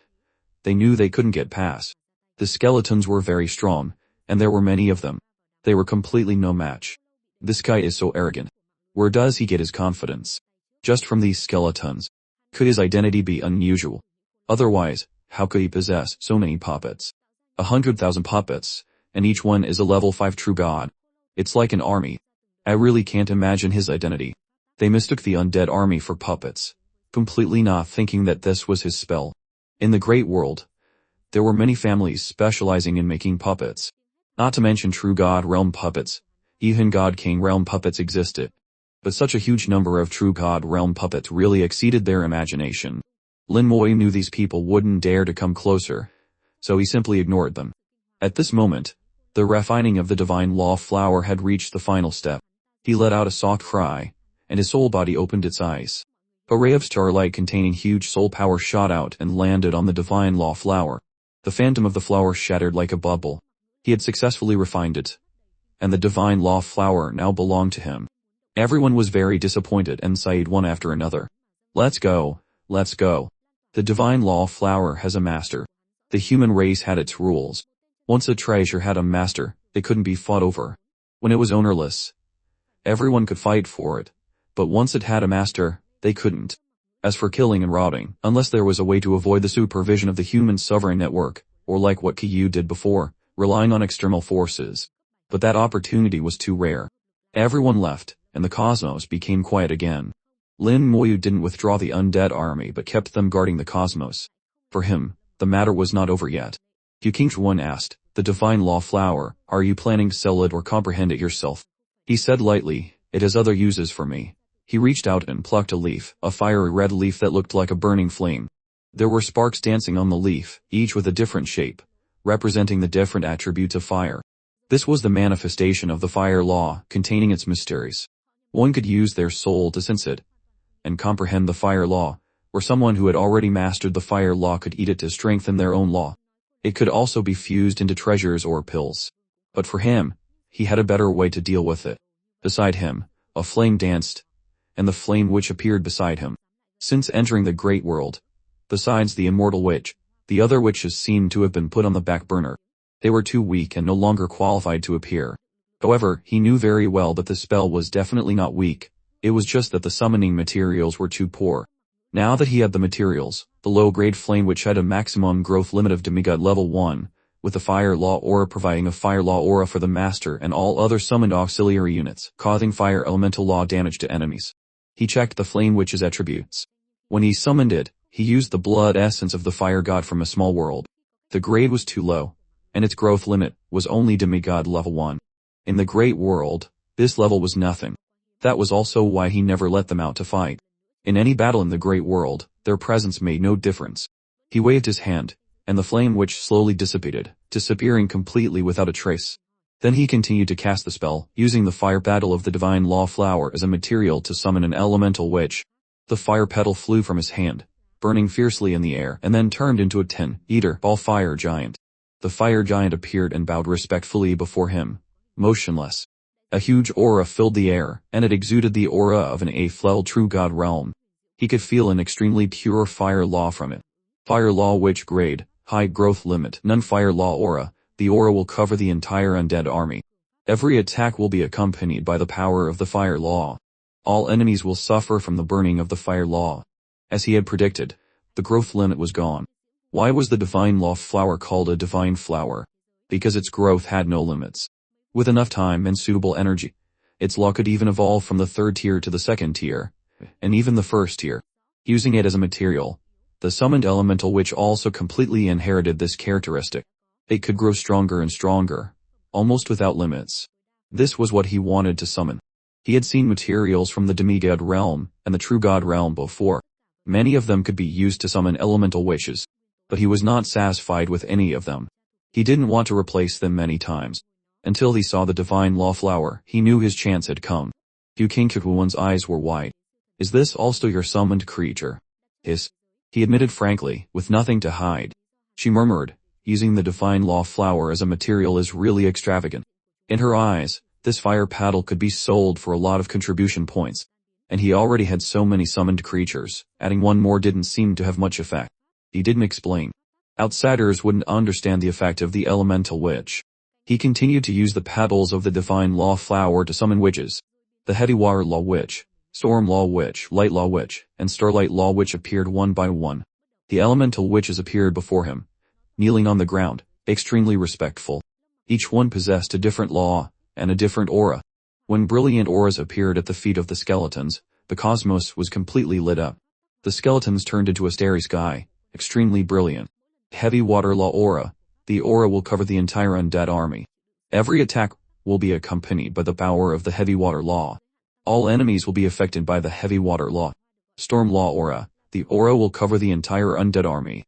they knew they couldn't get past. The skeletons were very strong, and there were many of them. They were completely no match. This guy is so arrogant. Where does he get his confidence? Just from these skeletons. Could his identity be unusual? Otherwise, how could he possess so many puppets? 100,000 puppets, and each one is a level 5 true god. It's like an army. I really can't imagine his identity. They mistook the undead army for puppets, completely not thinking that this was his spell. In the great world, there were many families specializing in making puppets. Not to mention true god realm puppets. Even god king realm puppets existed. But such a huge number of true god realm puppets really exceeded their imagination. Lin Moi knew these people wouldn't dare to come closer, so he simply ignored them. At this moment, the refining of the divine law flower had reached the final step. He let out a soft cry, and his soul body opened its eyes. A ray of starlight containing huge soul power shot out and landed on the divine law flower. The phantom of the flower shattered like a bubble. He had successfully refined it, and the divine law flower now belonged to him. Everyone was very disappointed and sighed one after another. Let's go. The divine law flower has a master. The human race had its rules. Once a treasure had a master, it couldn't be fought over. When it was ownerless, everyone could fight for it. But once it had a master, they couldn't. As for killing and robbing, unless there was a way to avoid the supervision of the human sovereign network, or like what Kyu did before, relying on external forces. But that opportunity was too rare. Everyone left, and the cosmos became quiet again. Lin Moi didn't withdraw the undead army but kept them guarding the cosmos. For him, the matter was not over yet. Yu Qingquan asked, "The divine law flower, are you planning to sell it or comprehend it yourself?" He said lightly, "It has other uses for me." He reached out and plucked a leaf, a fiery red leaf that looked like a burning flame. There were sparks dancing on the leaf, each with a different shape, representing the different attributes of fire. This was the manifestation of the fire law, containing its mysteries. One could use their soul to sense it and comprehend the fire law, or someone who had already mastered the fire law could eat it to strengthen their own law. It could also be fused into treasures or pills. But for him, he had a better way to deal with it. Beside him, a flame danced, and the flame which appeared beside him Since entering the Great World, besides the Immortal Witch, the other witches seemed to have been put on the back burner. They were too weak and no longer qualified to appear. However, he knew very well that the spell was definitely not weak. It was just that the summoning materials were too poor. Now that he had the materials, the low-grade Flame Witch had a maximum growth limit of demigod level 1, with the Fire Law Aura providing a Fire Law Aura for the Master and all other summoned auxiliary units, causing Fire Elemental Law damage to enemies. He checked the Flame Witch's attributes. When he summoned it, he used the blood essence of the Fire God from a small world. The grade was too low, and its growth limit was only demigod level 1. In the Great World, this level was nothing. That was also why he never let them out to fight. In any battle in the Great World, their presence made no difference. He waved his hand, and the Flame Witch slowly dissipated, disappearing completely without a trace. Then he continued to cast the spell, using the Fire Petal of the Divine Law Flower as a material to summon an elemental witch. The fire petal flew from his hand, burning fiercely in the air, and then turned into a 10-eater ball fire giant. The fire giant appeared and bowed respectfully before him, motionless. A huge aura filled the air, and it exuded the aura of an A-Flel true god realm. He could feel an extremely pure fire law from it. Fire Law Witch grade, high growth limit, none Fire Law Aura. The aura will cover the entire undead army. Every attack will be accompanied by the power of the Fire Law. All enemies will suffer from the burning of the Fire Law. As he had predicted, the growth limit was gone. Why was the Divine Law Flower called a Divine Flower? Because its growth had no limits. With enough time and suitable energy, its law could even evolve from the 3rd tier to the 2nd tier, and even the 1st tier. Using it as a material, the summoned elemental witch also completely inherited this characteristic. It could grow stronger and stronger, almost without limits. This was what he wanted to summon. He had seen materials from the demigod realm and the true god realm before. Many of them could be used to summon elemental witches, but he was not satisfied with any of them. He didn't want to replace them many times. Until he saw the Divine Law Flower, he knew his chance had come. Yu Kinkikuo's eyes were wide. Is this also your summoned creature? He admitted frankly, with nothing to hide. She murmured, using the Divine Law Flower as a material is really extravagant. In her eyes, this fire paddle could be sold for a lot of contribution points. And he already had so many summoned creatures, adding one more didn't seem to have much effect. He didn't explain. Outsiders wouldn't understand the effect of the elemental witch. He continued to use the petals of the Divine Law Flower to summon witches. The Heavy Water Law Witch, Storm Law Witch, Light Law Witch, and Starlight Law Witch appeared one by one. The elemental witches appeared before him, kneeling on the ground, extremely respectful. Each one possessed a different law, and a different aura. When brilliant auras appeared at the feet of the skeletons, the cosmos was completely lit up. The skeletons turned into a starry sky, extremely brilliant. Heavy Water Law Aura. The aura will cover the entire undead army. Every attack will be accompanied by the power of the Heavy Water Law. All enemies will be affected by the Heavy Water Law. Storm Law Aura. The aura will cover the entire undead army.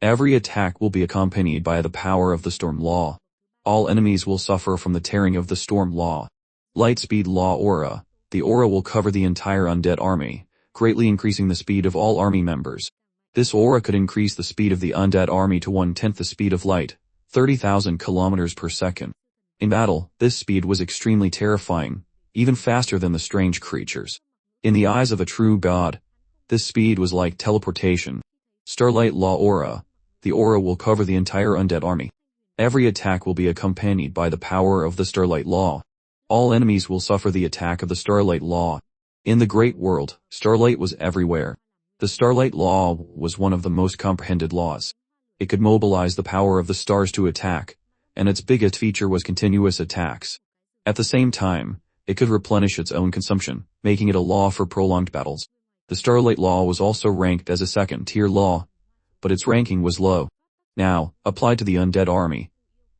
Every attack will be accompanied by the power of the Storm Law. All enemies will suffer from the tearing of the Storm Law. Lightspeed Law Aura. The aura will cover the entire undead army, greatly increasing the speed of all army members. This aura could increase the speed of the undead army to 1/10 the speed of light, 30,000 kilometers per second. In battle, this speed was extremely terrifying, even faster than the strange creatures. In the eyes of a true god, this speed was like teleportation. Starlight Law Aura. The aura will cover the entire undead army. Every attack will be accompanied by the power of the Starlight Law. All enemies will suffer the attack of the Starlight Law. In the Great World, Starlight was everywhere. The Starlight Law was one of the most comprehended laws. It could mobilize the power of the stars to attack, and its biggest feature was continuous attacks. At the same time, it could replenish its own consumption, making it a law for prolonged battles. The Starlight Law was also ranked as a 2nd-tier law, but its ranking was low. Now, applied to the undead army,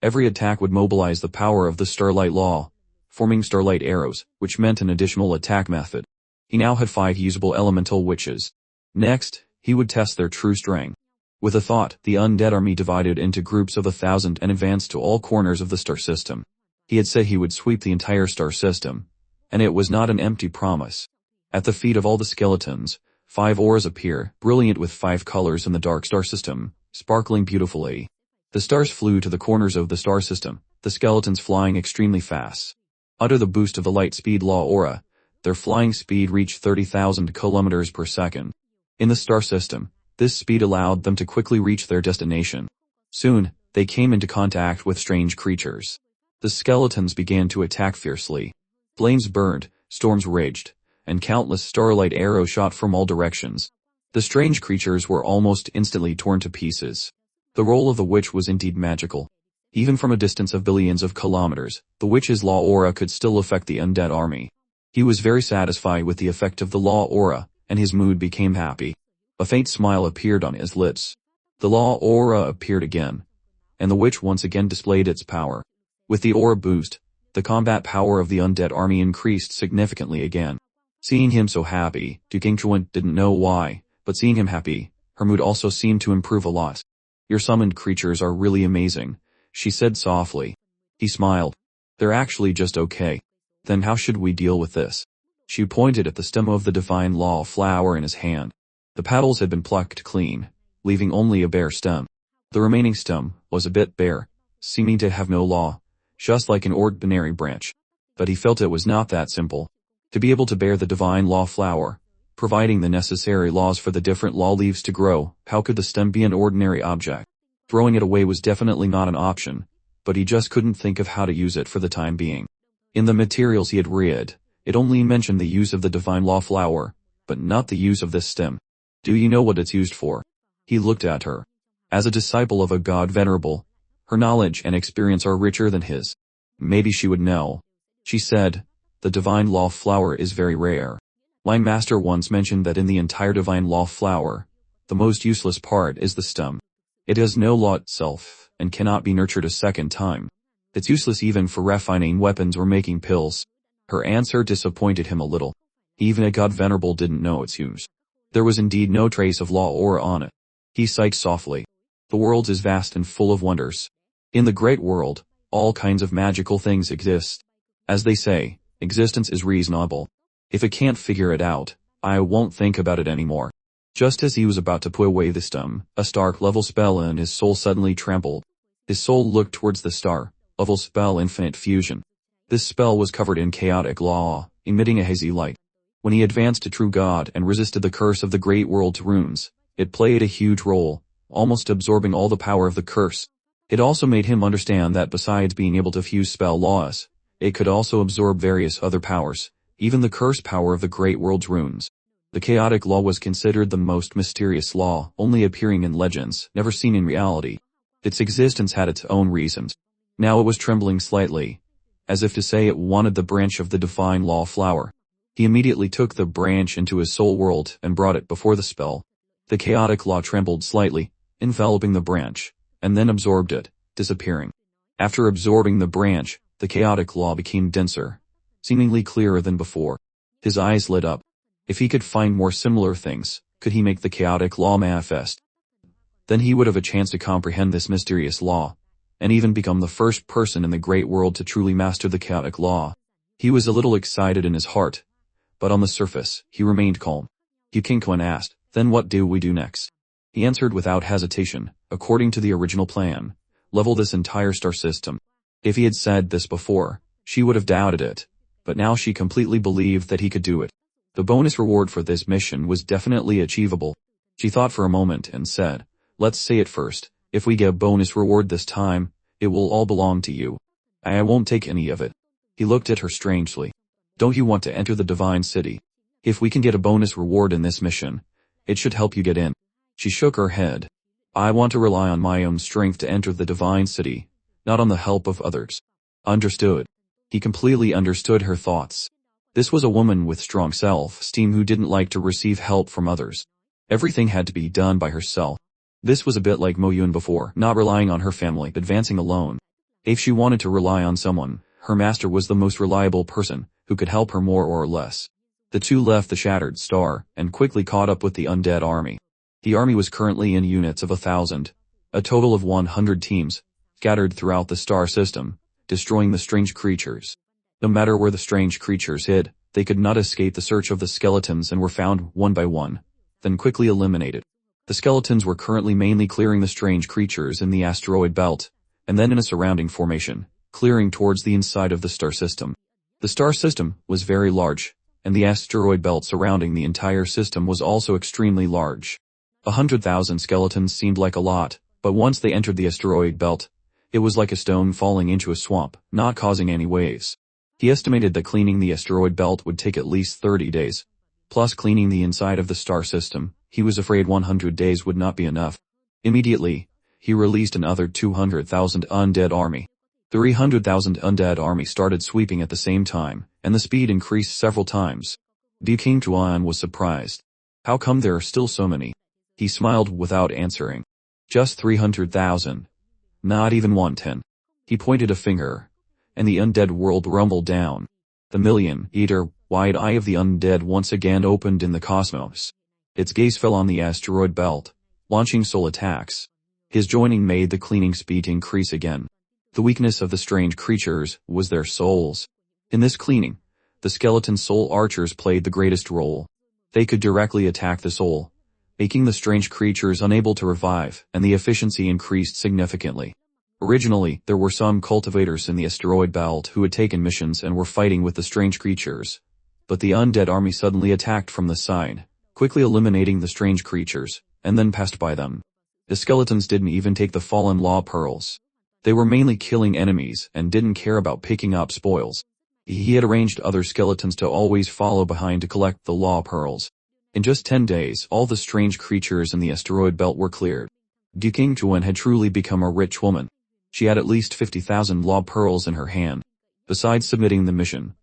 every attack would mobilize the power of the Starlight Law, forming Starlight Arrows, which meant an additional attack method. He now had 5 usable elemental witches. Next, he would test their true strength. With a thought, the undead army divided into groups of 1,000 and advanced to all corners of the star system. He had said he would sweep the entire star system, and it was not an empty promise. At the feet of all the skeletons, 5 auras appear, brilliant with 5 colors in the dark star system, sparkling beautifully. The stars flew to the corners of the star system, the skeletons flying extremely fast. Under the boost of the light speed law aura, their flying speed reached 30,000 kilometers per second. In the star system, this speed allowed them to quickly reach their destination. Soon, they came into contact with strange creatures. The skeletons began to attack fiercely. Flames burned, storms raged, and countless starlight arrows shot from all directions. The strange creatures were almost instantly torn to pieces. The role of the witch was indeed magical. Even from a distance of billions of kilometers, the witch's law aura could still affect the undead army. He was very satisfied with the effect of the law aura, and his mood became happy. A faint smile appeared on his lips. The law aura appeared again, and the witch once again displayed its power. With the aura boost, the combat power of the undead army increased significantly again. Seeing him so happy, Dukingchuan didn't know why, but seeing him happy, her mood also seemed to improve a lot. Your summoned creatures are really amazing, she said softly. He smiled. They're actually just okay. Then how should we deal with this? She pointed at the stem of the divine law flower in his hand. The petals had been plucked clean, leaving only a bare stem. The remaining stem was a bit bare, seeming to have no law, just like an ordinary branch. But he felt it was not that simple. To be able to bear the divine law flower, providing the necessary laws for the different law leaves to grow, how could the stem be an ordinary object? Throwing it away was definitely not an option, but he just couldn't think of how to use it for the time being. In the materials he had read, it only mentioned the use of the divine law flower, but not the use of this stem. Do you know what it's used for? He looked at her. As a disciple of a god venerable, her knowledge and experience are richer than his. Maybe she would know. She said, the divine law flower is very rare. My master once mentioned that in the entire divine law flower, the most useless part is the stem. It has no law itself, and cannot be nurtured a second time. It's useless even for refining weapons or making pills. Her answer disappointed him a little. Even a god venerable didn't know its use. There was indeed no trace of law aura on it. He sighed softly. The world is vast and full of wonders. In the great world, all kinds of magical things exist. As they say, existence is reasonable. If I can't figure it out, I won't think about it anymore. Just as he was about to put away the stem, a star-level spell in his soul suddenly trembled. His soul looked towards the star-level spell Infinite Fusion. This spell was covered in chaotic law, emitting a hazy light. When he advanced to true God and resisted the curse of the great world's runes, it played a huge role, almost absorbing all the power of the curse. It also made him understand that besides being able to fuse spell laws, it could also absorb various other powers, even the curse power of the great world's runes. The chaotic law was considered the most mysterious law, only appearing in legends, never seen in reality. Its existence had its own reasons. Now it was trembling slightly, as if to say it wanted the branch of the divine law flower. He immediately took the branch into his soul world and brought it before the spell. The chaotic law trembled slightly, enveloping the branch, and then absorbed it, disappearing. After absorbing the branch, the chaotic law became denser, seemingly clearer than before. His eyes lit up. If he could find more similar things, could he make the chaotic law manifest? Then he would have a chance to comprehend this mysterious law, and even become the first person in the great world to truly master the chaotic law. He was a little excited in his heart, but on the surface, he remained calm. Yukinkwan asked, then what do we do next? He answered without hesitation, according to the original plan, level this entire star system. If he had said this before, she would have doubted it, but now she completely believed that he could do it. The bonus reward for this mission was definitely achievable. She thought for a moment and said, let's say it first, if we get a bonus reward this time, it will all belong to you. I won't take any of it. He looked at her strangely. Don't you want to enter the divine city? If we can get a bonus reward in this mission, it should help you get in. She shook her head. I want to rely on my own strength to enter the divine city, not on the help of others. Understood. He completely understood her thoughts. This was a woman with strong self-esteem who didn't like to receive help from others. Everything had to be done by herself. This was a bit like Mo Yun before, not relying on her family, advancing alone. If she wanted to rely on someone, her master was the most reliable person, who could help her more or less. The two left the shattered star, and quickly caught up with the undead army. The army was currently in units of 1,000, a total of 100 teams, scattered throughout the star system, destroying the strange creatures. No matter where the strange creatures hid, they could not escape the search of the skeletons and were found one by one, then quickly eliminated. The skeletons were currently mainly clearing the strange creatures in the asteroid belt, and then in a surrounding formation, clearing towards the inside of the star system. The star system was very large, and the asteroid belt surrounding the entire system was also extremely large. 100,000 skeletons seemed like a lot, but once they entered the asteroid belt, it was like a stone falling into a swamp, not causing any waves. He estimated that cleaning the asteroid belt would take at least 30 days. Plus cleaning the inside of the star system, he was afraid 100 days would not be enough. Immediately, he released another 200,000 undead army. 300,000 undead army started sweeping at the same time, and the speed increased several times. King Tuan was surprised. How come there are still so many? He smiled without answering. Just 300,000. Not even 110. He pointed a finger, and the undead world rumbled down. The million-eater, wide eye of the undead once again opened in the cosmos. Its gaze fell on the asteroid belt, launching soul attacks. His joining made the cleaning speed increase again. The weakness of the strange creatures was their souls. In this cleaning, the skeleton soul archers played the greatest role. They could directly attack the soul, making the strange creatures unable to revive, and the efficiency increased significantly. Originally, there were some cultivators in the asteroid belt who had taken missions and were fighting with the strange creatures. But the undead army suddenly attacked from the side, quickly eliminating the strange creatures, and then passed by them. The skeletons didn't even take the fallen law pearls. They were mainly killing enemies and didn't care about picking up spoils. He had arranged other skeletons to always follow behind to collect the law pearls. In just 10 days, all the strange creatures in the asteroid belt were cleared. King Chuan had truly become a rich woman. She had at least 50,000 law pearls in her hand. Besides submitting the mission,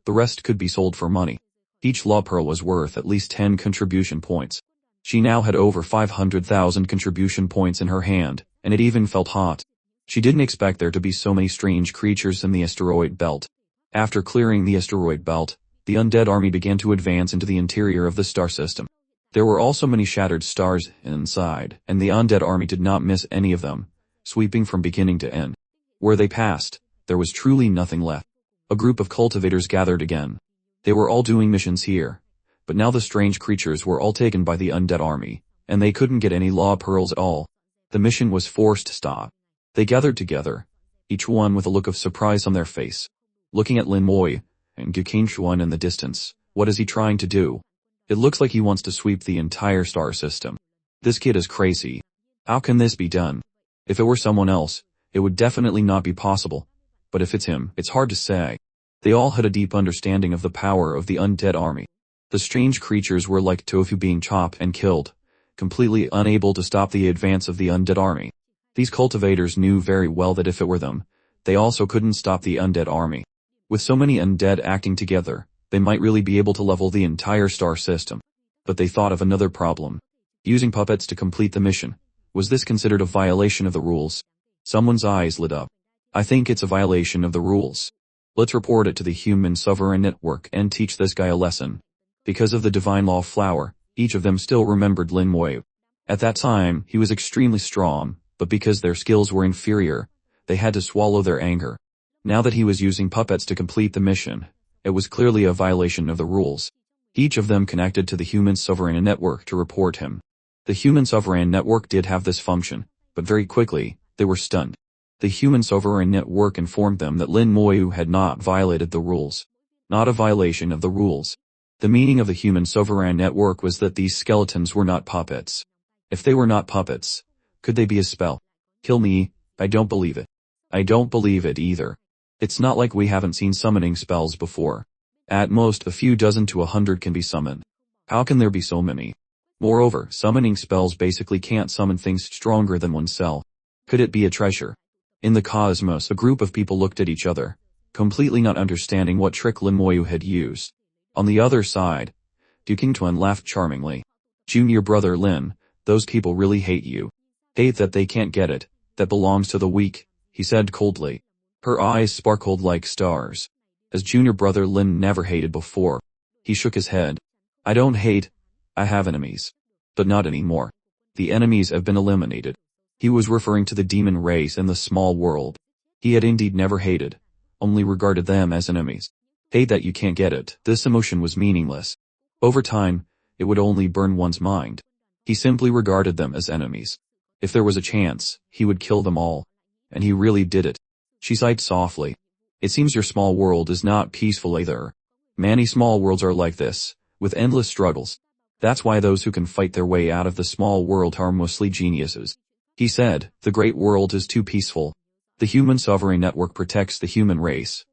the rest could be sold for money. Each law pearl was worth at least 10 contribution points. She now had over 500,000 contribution points in her hand, and it even felt hot. She didn't expect there to be so many strange creatures in the asteroid belt. After clearing the asteroid belt, the undead army began to advance into the interior of the star system. There were also many shattered stars inside, and the undead army did not miss any of them, sweeping from beginning to end. Where they passed, there was truly nothing left. A group of cultivators gathered again. They were all doing missions here, but now the strange creatures were all taken by the undead army, and they couldn't get any law pearls at all. The mission was forced to stop. They gathered together, each one with a look of surprise on their face. Looking at Lin Moi and King Chuan in the distance, what is he trying to do? It looks like he wants to sweep the entire star system. This kid is crazy. How can this be done? If it were someone else, it would definitely not be possible. But if it's him, it's hard to say. They all had a deep understanding of the power of the undead army. The strange creatures were like tofu being chopped and killed, completely unable to stop the advance of the undead army. These cultivators knew very well that if it were them, they also couldn't stop the undead army. With so many undead acting together, they might really be able to level the entire star system. But they thought of another problem. Using puppets to complete the mission. Was this considered a violation of the rules? Someone's eyes lit up. I think it's a violation of the rules. Let's report it to the Human Sovereign Network and teach this guy a lesson. Because of the divine law flower, each of them still remembered Lin Moi. At that time, he was extremely strong, but because their skills were inferior, they had to swallow their anger. Now that he was using puppets to complete the mission, it was clearly a violation of the rules. Each of them connected to the Human Sovereign Network to report him. The Human Sovereign Network did have this function, but very quickly, they were stunned. The Human Sovereign Network informed them that Lin Moi had not violated the rules. Not a violation of the rules. The meaning of the Human Sovereign Network was that these skeletons were not puppets. If they were not puppets, could they be a spell? Kill me, I don't believe it. I don't believe it either. It's not like we haven't seen summoning spells before. At most a few dozen to 100 can be summoned. How can there be so many? Moreover, summoning spells basically can't summon things stronger than oneself. Could it be a treasure? In the cosmos, a group of people looked at each other, completely not understanding what trick Lin Moi had used. On the other side, King Tuan laughed charmingly. Junior brother Lin, those people really hate you. Hate that they can't get it, that belongs to the weak, he said coldly. Her eyes sparkled like stars. As junior brother Lin never hated before. He shook his head. I don't hate, I have enemies. But not anymore. The enemies have been eliminated. He was referring to the demon race and the small world. He had indeed never hated, only regarded them as enemies. Hate that you can't get it, this emotion was meaningless. Over time, it would only burn one's mind. He simply regarded them as enemies. If there was a chance, he would kill them all. And he really did it. She sighed softly. It seems your small world is not peaceful either. Many small worlds are like this, with endless struggles. That's why those who can fight their way out of the small world are mostly geniuses. He said, the great world is too peaceful. The human sovereign network protects the human race.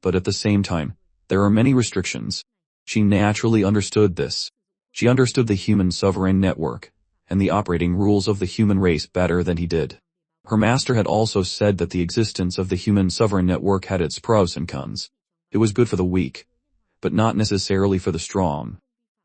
But at the same time, there are many restrictions. She naturally understood this. She understood the human sovereign network, and the operating rules of the human race better than he did. Her master had also said that the existence of the human sovereign network had its pros and cons. It was good for the weak, but not necessarily for the strong.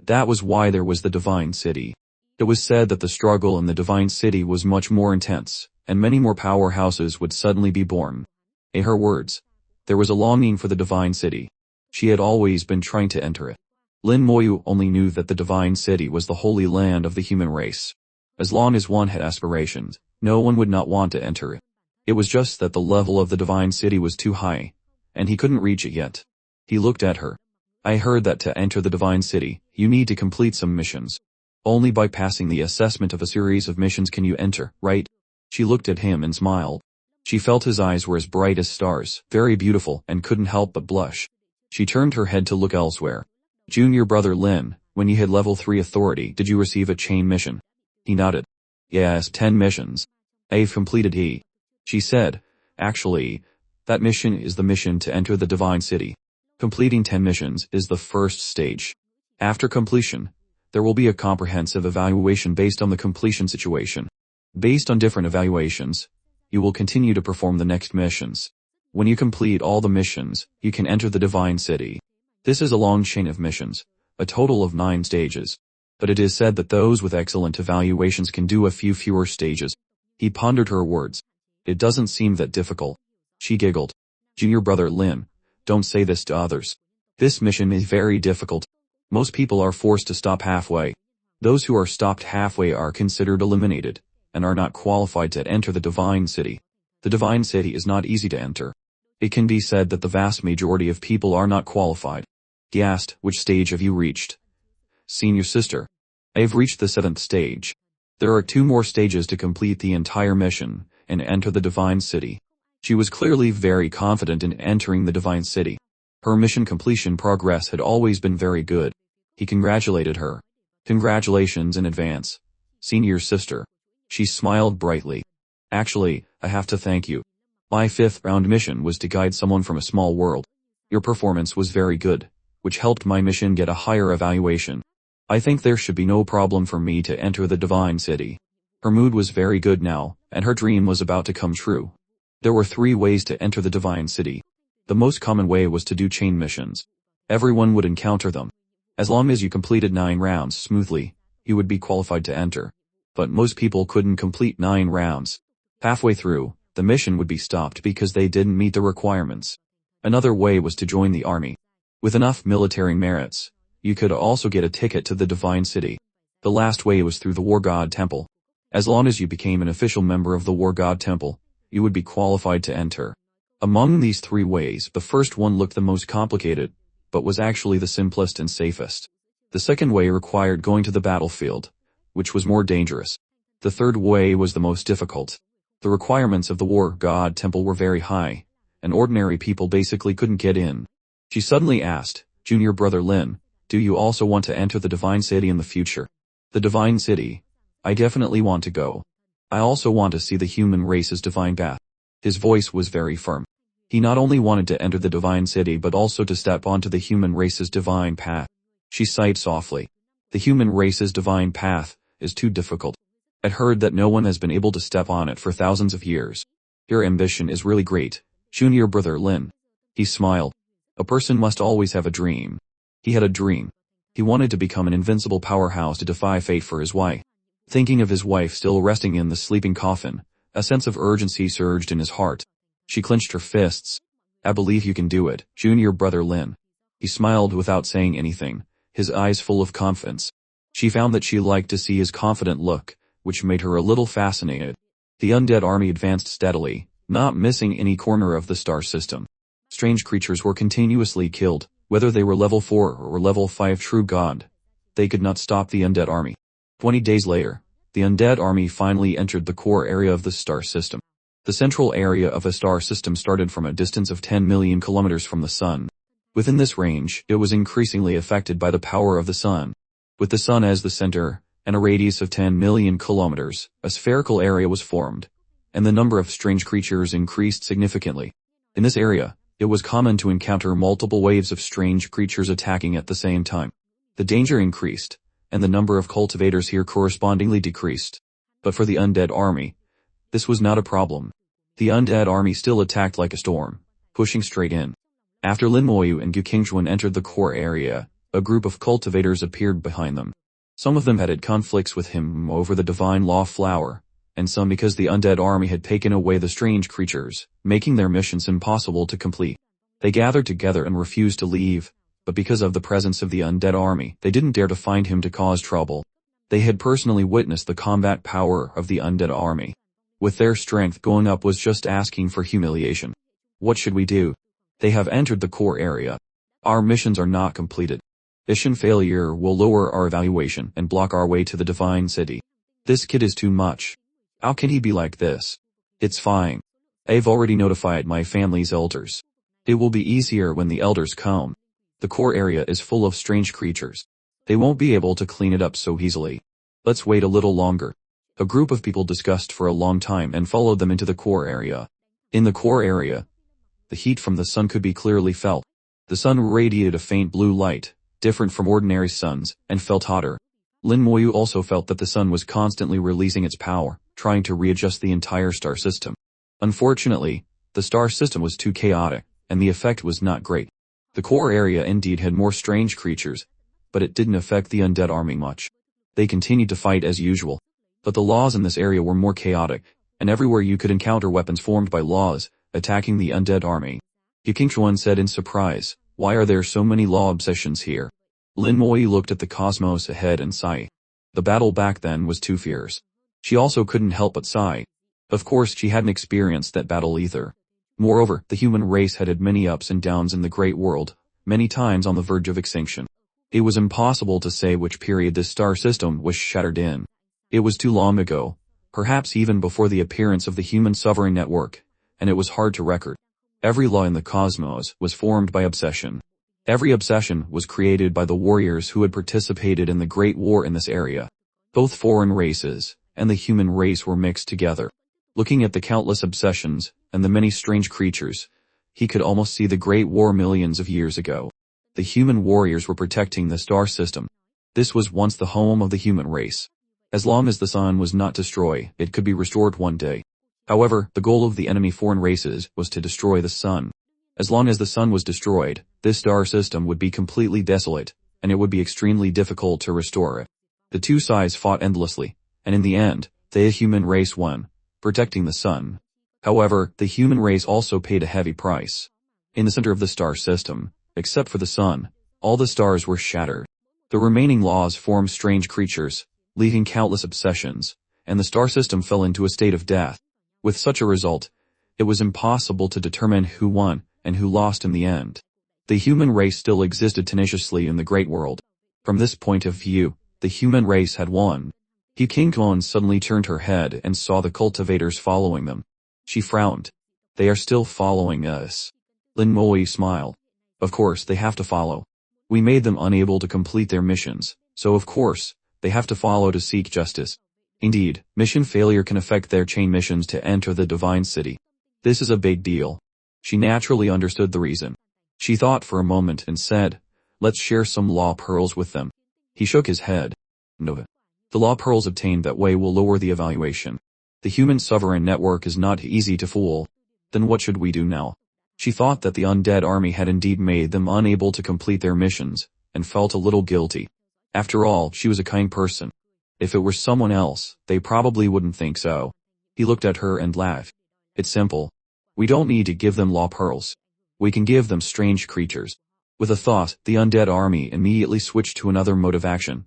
That was why there was the Divine City. It was said that the struggle in the Divine City was much more intense, and many more powerhouses would suddenly be born. In her words, there was a longing for the Divine City. She had always been trying to enter it. Lin Moyu only knew that the Divine City was the holy land of the human race. As long as one had aspirations, no one would not want to enter it. It was just that the level of the Divine City was too high, and he couldn't reach it yet. He looked at her. I heard that to enter the Divine City, you need to complete some missions. Only by passing the assessment of a series of missions can you enter, right? She looked at him and smiled. She felt his eyes were as bright as stars, very beautiful, and couldn't help but blush. She turned her head to look elsewhere. Junior brother Lin, when you had level 3 authority, did you receive a chain mission? He nodded. Yes, 10 missions. I've completed he. She said, actually, that mission is the mission to enter the Divine City. Completing 10 missions is the first stage. After completion, there will be a comprehensive evaluation based on the completion situation. Based on different evaluations, you will continue to perform the next missions. When you complete all the missions, you can enter the Divine City. This is a long chain of missions, a total of 9 stages. But it is said that those with excellent evaluations can do a few fewer stages. He pondered her words. It doesn't seem that difficult. She giggled. Junior brother Lin, don't say this to others. This mission is very difficult. Most people are forced to stop halfway. Those who are stopped halfway are considered eliminated, and are not qualified to enter the Divine City. The Divine City is not easy to enter. It can be said that the vast majority of people are not qualified. He asked, which stage have you reached? Senior sister. I have reached the 7th stage. There are 2 more stages to complete the entire mission, and enter the Divine City. She was clearly very confident in entering the Divine City. Her mission completion progress had always been very good. He congratulated her. Congratulations in advance, senior sister. She smiled brightly. Actually, I have to thank you. My 5th round mission was to guide someone from a small world. Your performance was very good, which helped my mission get a higher evaluation. I think there should be no problem for me to enter the Divine City. Her mood was very good now, and her dream was about to come true. There were 3 ways to enter the Divine City. The most common way was to do chain missions. Everyone would encounter them. As long as you completed 9 rounds smoothly, you would be qualified to enter. But most people couldn't complete 9 rounds. Halfway through, the mission would be stopped because they didn't meet the requirements. Another way was to join the army. With enough military merits, you could also get a ticket to the Divine City. The last way was through the War God Temple. As long as you became an official member of the War God Temple, you would be qualified to enter. Among these 3 ways, the first one looked the most complicated, but was actually the simplest and safest. The second way required going to the battlefield, which was more dangerous. The third way was the most difficult. The requirements of the War God Temple were very high, and ordinary people basically couldn't get in. She suddenly asked, Junior brother Lin, do you also want to enter the Divine City in the future? The Divine City? I definitely want to go. I also want to see the human race's divine path. His voice was very firm. He not only wanted to enter the Divine City but also to step onto the human race's divine path. She sighed softly. The human race's divine path is too difficult. I'd heard that no one has been able to step on it for thousands of years. Your ambition is really great, Junior brother Lin. He smiled. A person must always have a dream. He had a dream. He wanted to become an invincible powerhouse to defy fate for his wife. Thinking of his wife still resting in the sleeping coffin, a sense of urgency surged in his heart. She clenched her fists. I believe you can do it, Junior brother Lin. He smiled without saying anything, his eyes full of confidence. She found that she liked to see his confident look, which made her a little fascinated. The undead army advanced steadily, not missing any corner of the star system. Strange creatures were continuously killed, whether they were level 4 or level 5 true god. They could not stop the undead army. 20 days later, the undead army finally entered the core area of the star system. The central area of a star system started from a distance of 10 million kilometers from the sun. Within this range, it was increasingly affected by the power of the sun. With the sun as the center, and a radius of 10 million kilometers, a spherical area was formed, and the number of strange creatures increased significantly. In this area, it was common to encounter multiple waves of strange creatures attacking at the same time. The danger increased, and the number of cultivators here correspondingly decreased. But for the undead army, this was not a problem. The undead army still attacked like a storm, pushing straight in. After Lin Moyu and Gu Qingchuan entered the core area, a group of cultivators appeared behind them. Some of them had conflicts with him over the divine law flower, and some because the undead army had taken away the strange creatures, making their missions impossible to complete. They gathered together and refused to leave, but because of the presence of the undead army, they didn't dare to find him to cause trouble. They had personally witnessed the combat power of the undead army. With their strength going up was just asking for humiliation. What should we do? They have entered the core area. Our missions are not completed. Mission failure will lower our evaluation and block our way to the divine city. This kid is too much. How can he be like this? It's fine. I've already notified my family's elders. It will be easier when the elders come. The core area is full of strange creatures. They won't be able to clean it up so easily. Let's wait a little longer. A group of people discussed for a long time and followed them into the core area. In the core area, the heat from the sun could be clearly felt. The sun radiated a faint blue light, different from ordinary suns, and felt hotter. Lin Moyu also felt that the sun was constantly releasing its power, trying to readjust the entire star system. Unfortunately, the star system was too chaotic, and the effect was not great. The core area indeed had more strange creatures, but it didn't affect the undead army much. They continued to fight as usual. But the laws in this area were more chaotic, and everywhere you could encounter weapons formed by laws, attacking the undead army. Gu Qingchuan said in surprise, "Why are there so many law obsessions here?" Lin Moyu looked at the cosmos ahead and sighed. The battle back then was too fierce. She also couldn't help but sigh. Of course she hadn't experienced that battle either. Moreover, the human race had many ups and downs in the great world, many times on the verge of extinction. It was impossible to say which period this star system was shattered in. It was too long ago, perhaps even before the appearance of the human sovereign network, and it was hard to record. Every law in the cosmos was formed by obsession. Every obsession was created by the warriors who had participated in the Great War in this area. Both foreign races and the human race were mixed together. Looking at the countless obsessions and the many strange creatures, he could almost see the Great War millions of years ago. The human warriors were protecting the star system. This was once the home of the human race. As long as the sun was not destroyed, it could be restored one day. However, the goal of the enemy foreign races was to destroy the sun. As long as the sun was destroyed, this star system would be completely desolate, and it would be extremely difficult to restore it. The two sides fought endlessly, and in the end, the human race won, protecting the sun. However, the human race also paid a heavy price. In the center of the star system, except for the sun, all the stars were shattered. The remaining laws formed strange creatures, leaving countless obsessions, and the star system fell into a state of death. With such a result, it was impossible to determine who won and who lost in the end. The human race still existed tenaciously in the great world. From this point of view, the human race had won. Gu Qingchuan suddenly turned her head and saw the cultivators following them. She frowned. "They are still following us." Lin Moyu smiled. "Of course they have to follow. We made them unable to complete their missions, so of course, they have to follow to seek justice. Indeed, mission failure can affect their chain missions to enter the divine city. This is a big deal." She naturally understood the reason. She thought for a moment and said, "Let's share some law pearls with them." He shook his head. "No. The law pearls obtained that way will lower the evaluation. The human sovereign network is not easy to fool. Then what should we do now?" She thought that the undead army had indeed made them unable to complete their missions, and felt a little guilty. After all, she was a kind person. If it were someone else, they probably wouldn't think so. He looked at her and laughed. "It's simple. We don't need to give them law pearls. We can give them strange creatures." With a thought, the undead army immediately switched to another mode of action,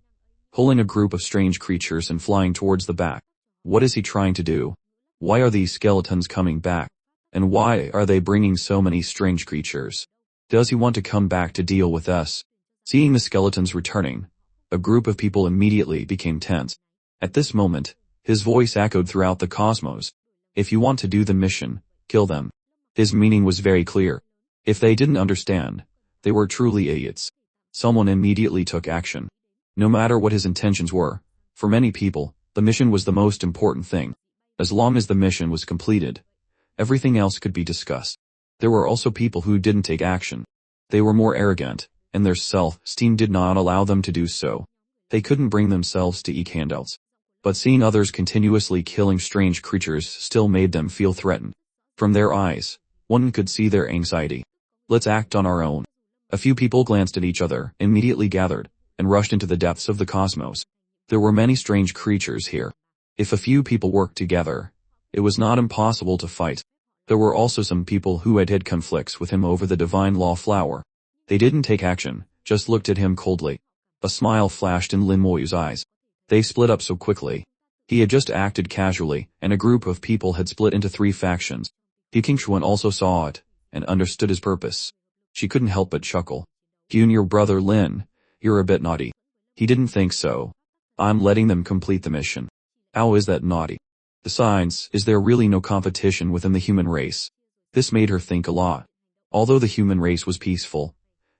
pulling a group of strange creatures and flying towards the back. What is he trying to do? Why are these skeletons coming back? And why are they bringing so many strange creatures? Does he want to come back to deal with us? Seeing the skeletons returning, a group of people immediately became tense. At this moment, his voice echoed throughout the cosmos. "If you want to do the mission, kill them." His meaning was very clear. If they didn't understand, They were truly idiots. Someone immediately took action. No matter what his intentions were, for many people, the mission was the most important thing. As long as the mission was completed, everything else could be discussed. There were also people who didn't take action. They were more arrogant, and their self-esteem did not allow them to do so. They couldn't bring themselves to eat handouts. But seeing others continuously killing strange creatures still made them feel threatened. From their eyes, one could see their anxiety. Let's act on our own. A few people glanced at each other, immediately gathered, and rushed into the depths of the cosmos. There were many strange creatures here. If a few people worked together, it was not impossible to fight. There were also some people who had conflicts with him over the divine law flower. They didn't take action, just looked at him coldly. A smile flashed in Lin Moyu's eyes. They split up so quickly. He had just acted casually, and a group of people had split into 3 factions. Qingshuan also saw it, and understood his purpose. She couldn't help but chuckle. Junior brother Lin, you're a bit naughty. He didn't think so. I'm letting them complete the mission. How is that naughty? Besides, is there really no competition within the human race? This made her think a lot. Although the human race was peaceful,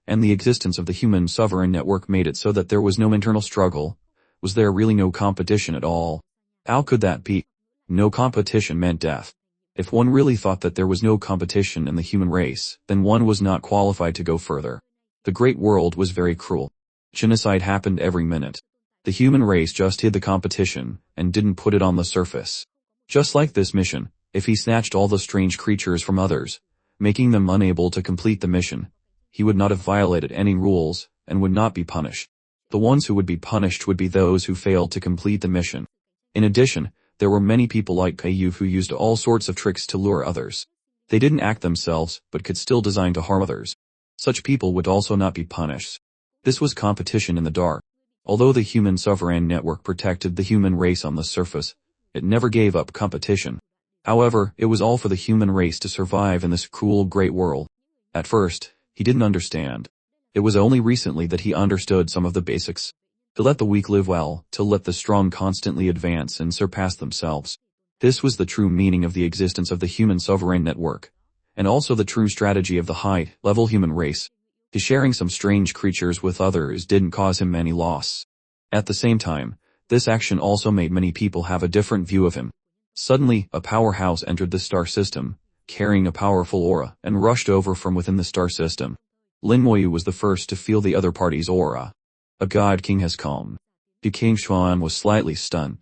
and the existence of the human sovereign network made it so that there was no internal struggle, was there really no competition at all? How could that be? No competition meant death. If one really thought that there was no competition in the human race, then one was not qualified to go further. The great world was very cruel. Genocide happened every minute. The human race just hid the competition, and didn't put it on the surface. Just like this mission, if he snatched all the strange creatures from others, making them unable to complete the mission, he would not have violated any rules, and would not be punished. The ones who would be punished would be those who failed to complete the mission. In addition, there were many people like Kaiyuv who used all sorts of tricks to lure others. They didn't act themselves, but could still design to harm others. Such people would also not be punished. This was competition in the dark. Although the human sovereign network protected the human race on the surface, it never gave up competition. However, it was all for the human race to survive in this cruel great world. At first, he didn't understand. It was only recently that he understood some of the basics. To let the weak live well, to let the strong constantly advance and surpass themselves. This was the true meaning of the existence of the human sovereign network, and also the true strategy of the high-level human race. His sharing some strange creatures with others didn't cause him any loss. At the same time, this action also made many people have a different view of him. Suddenly, a powerhouse entered the star system, carrying a powerful aura, and rushed over from within the star system. Lin Moyu was the first to feel the other party's aura. A god king has come. Qingshuan was slightly stunned.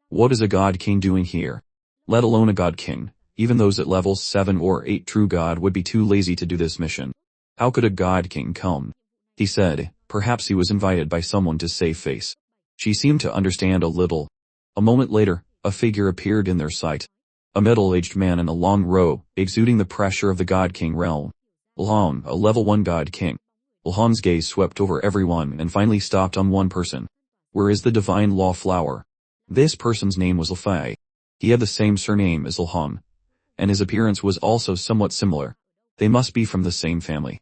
What is a god king doing here? Let alone a god king, even those at levels 7 or 8 true god would be too lazy to do this mission. How could a god king come? He said, perhaps he was invited by someone to save face. She seemed to understand a little. A moment later, a figure appeared in their sight. A middle-aged man in a long robe, exuding the pressure of the god king realm. Ilhan, a level 1 god king. Ilhan's gaze swept over everyone and finally stopped on one person. Where is the divine law flower? This person's name was Ilfei. He had the same surname as Ilhan, and his appearance was also somewhat similar. They must be from the same family.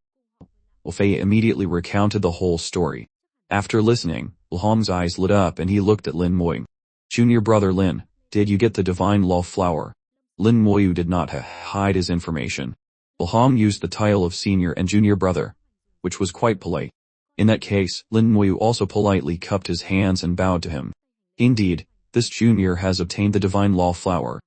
Ilfei immediately recounted the whole story. After listening, Ilhan's eyes lit up and he looked at Lin Moyu. Junior brother Lin, did you get the divine law flower? Lin Moyu did not hide his information. Ilhan used the title of senior and junior brother, which was quite polite. In that case, Lin Moyu also politely cupped his hands and bowed to him. Indeed, this junior has obtained the divine law flower.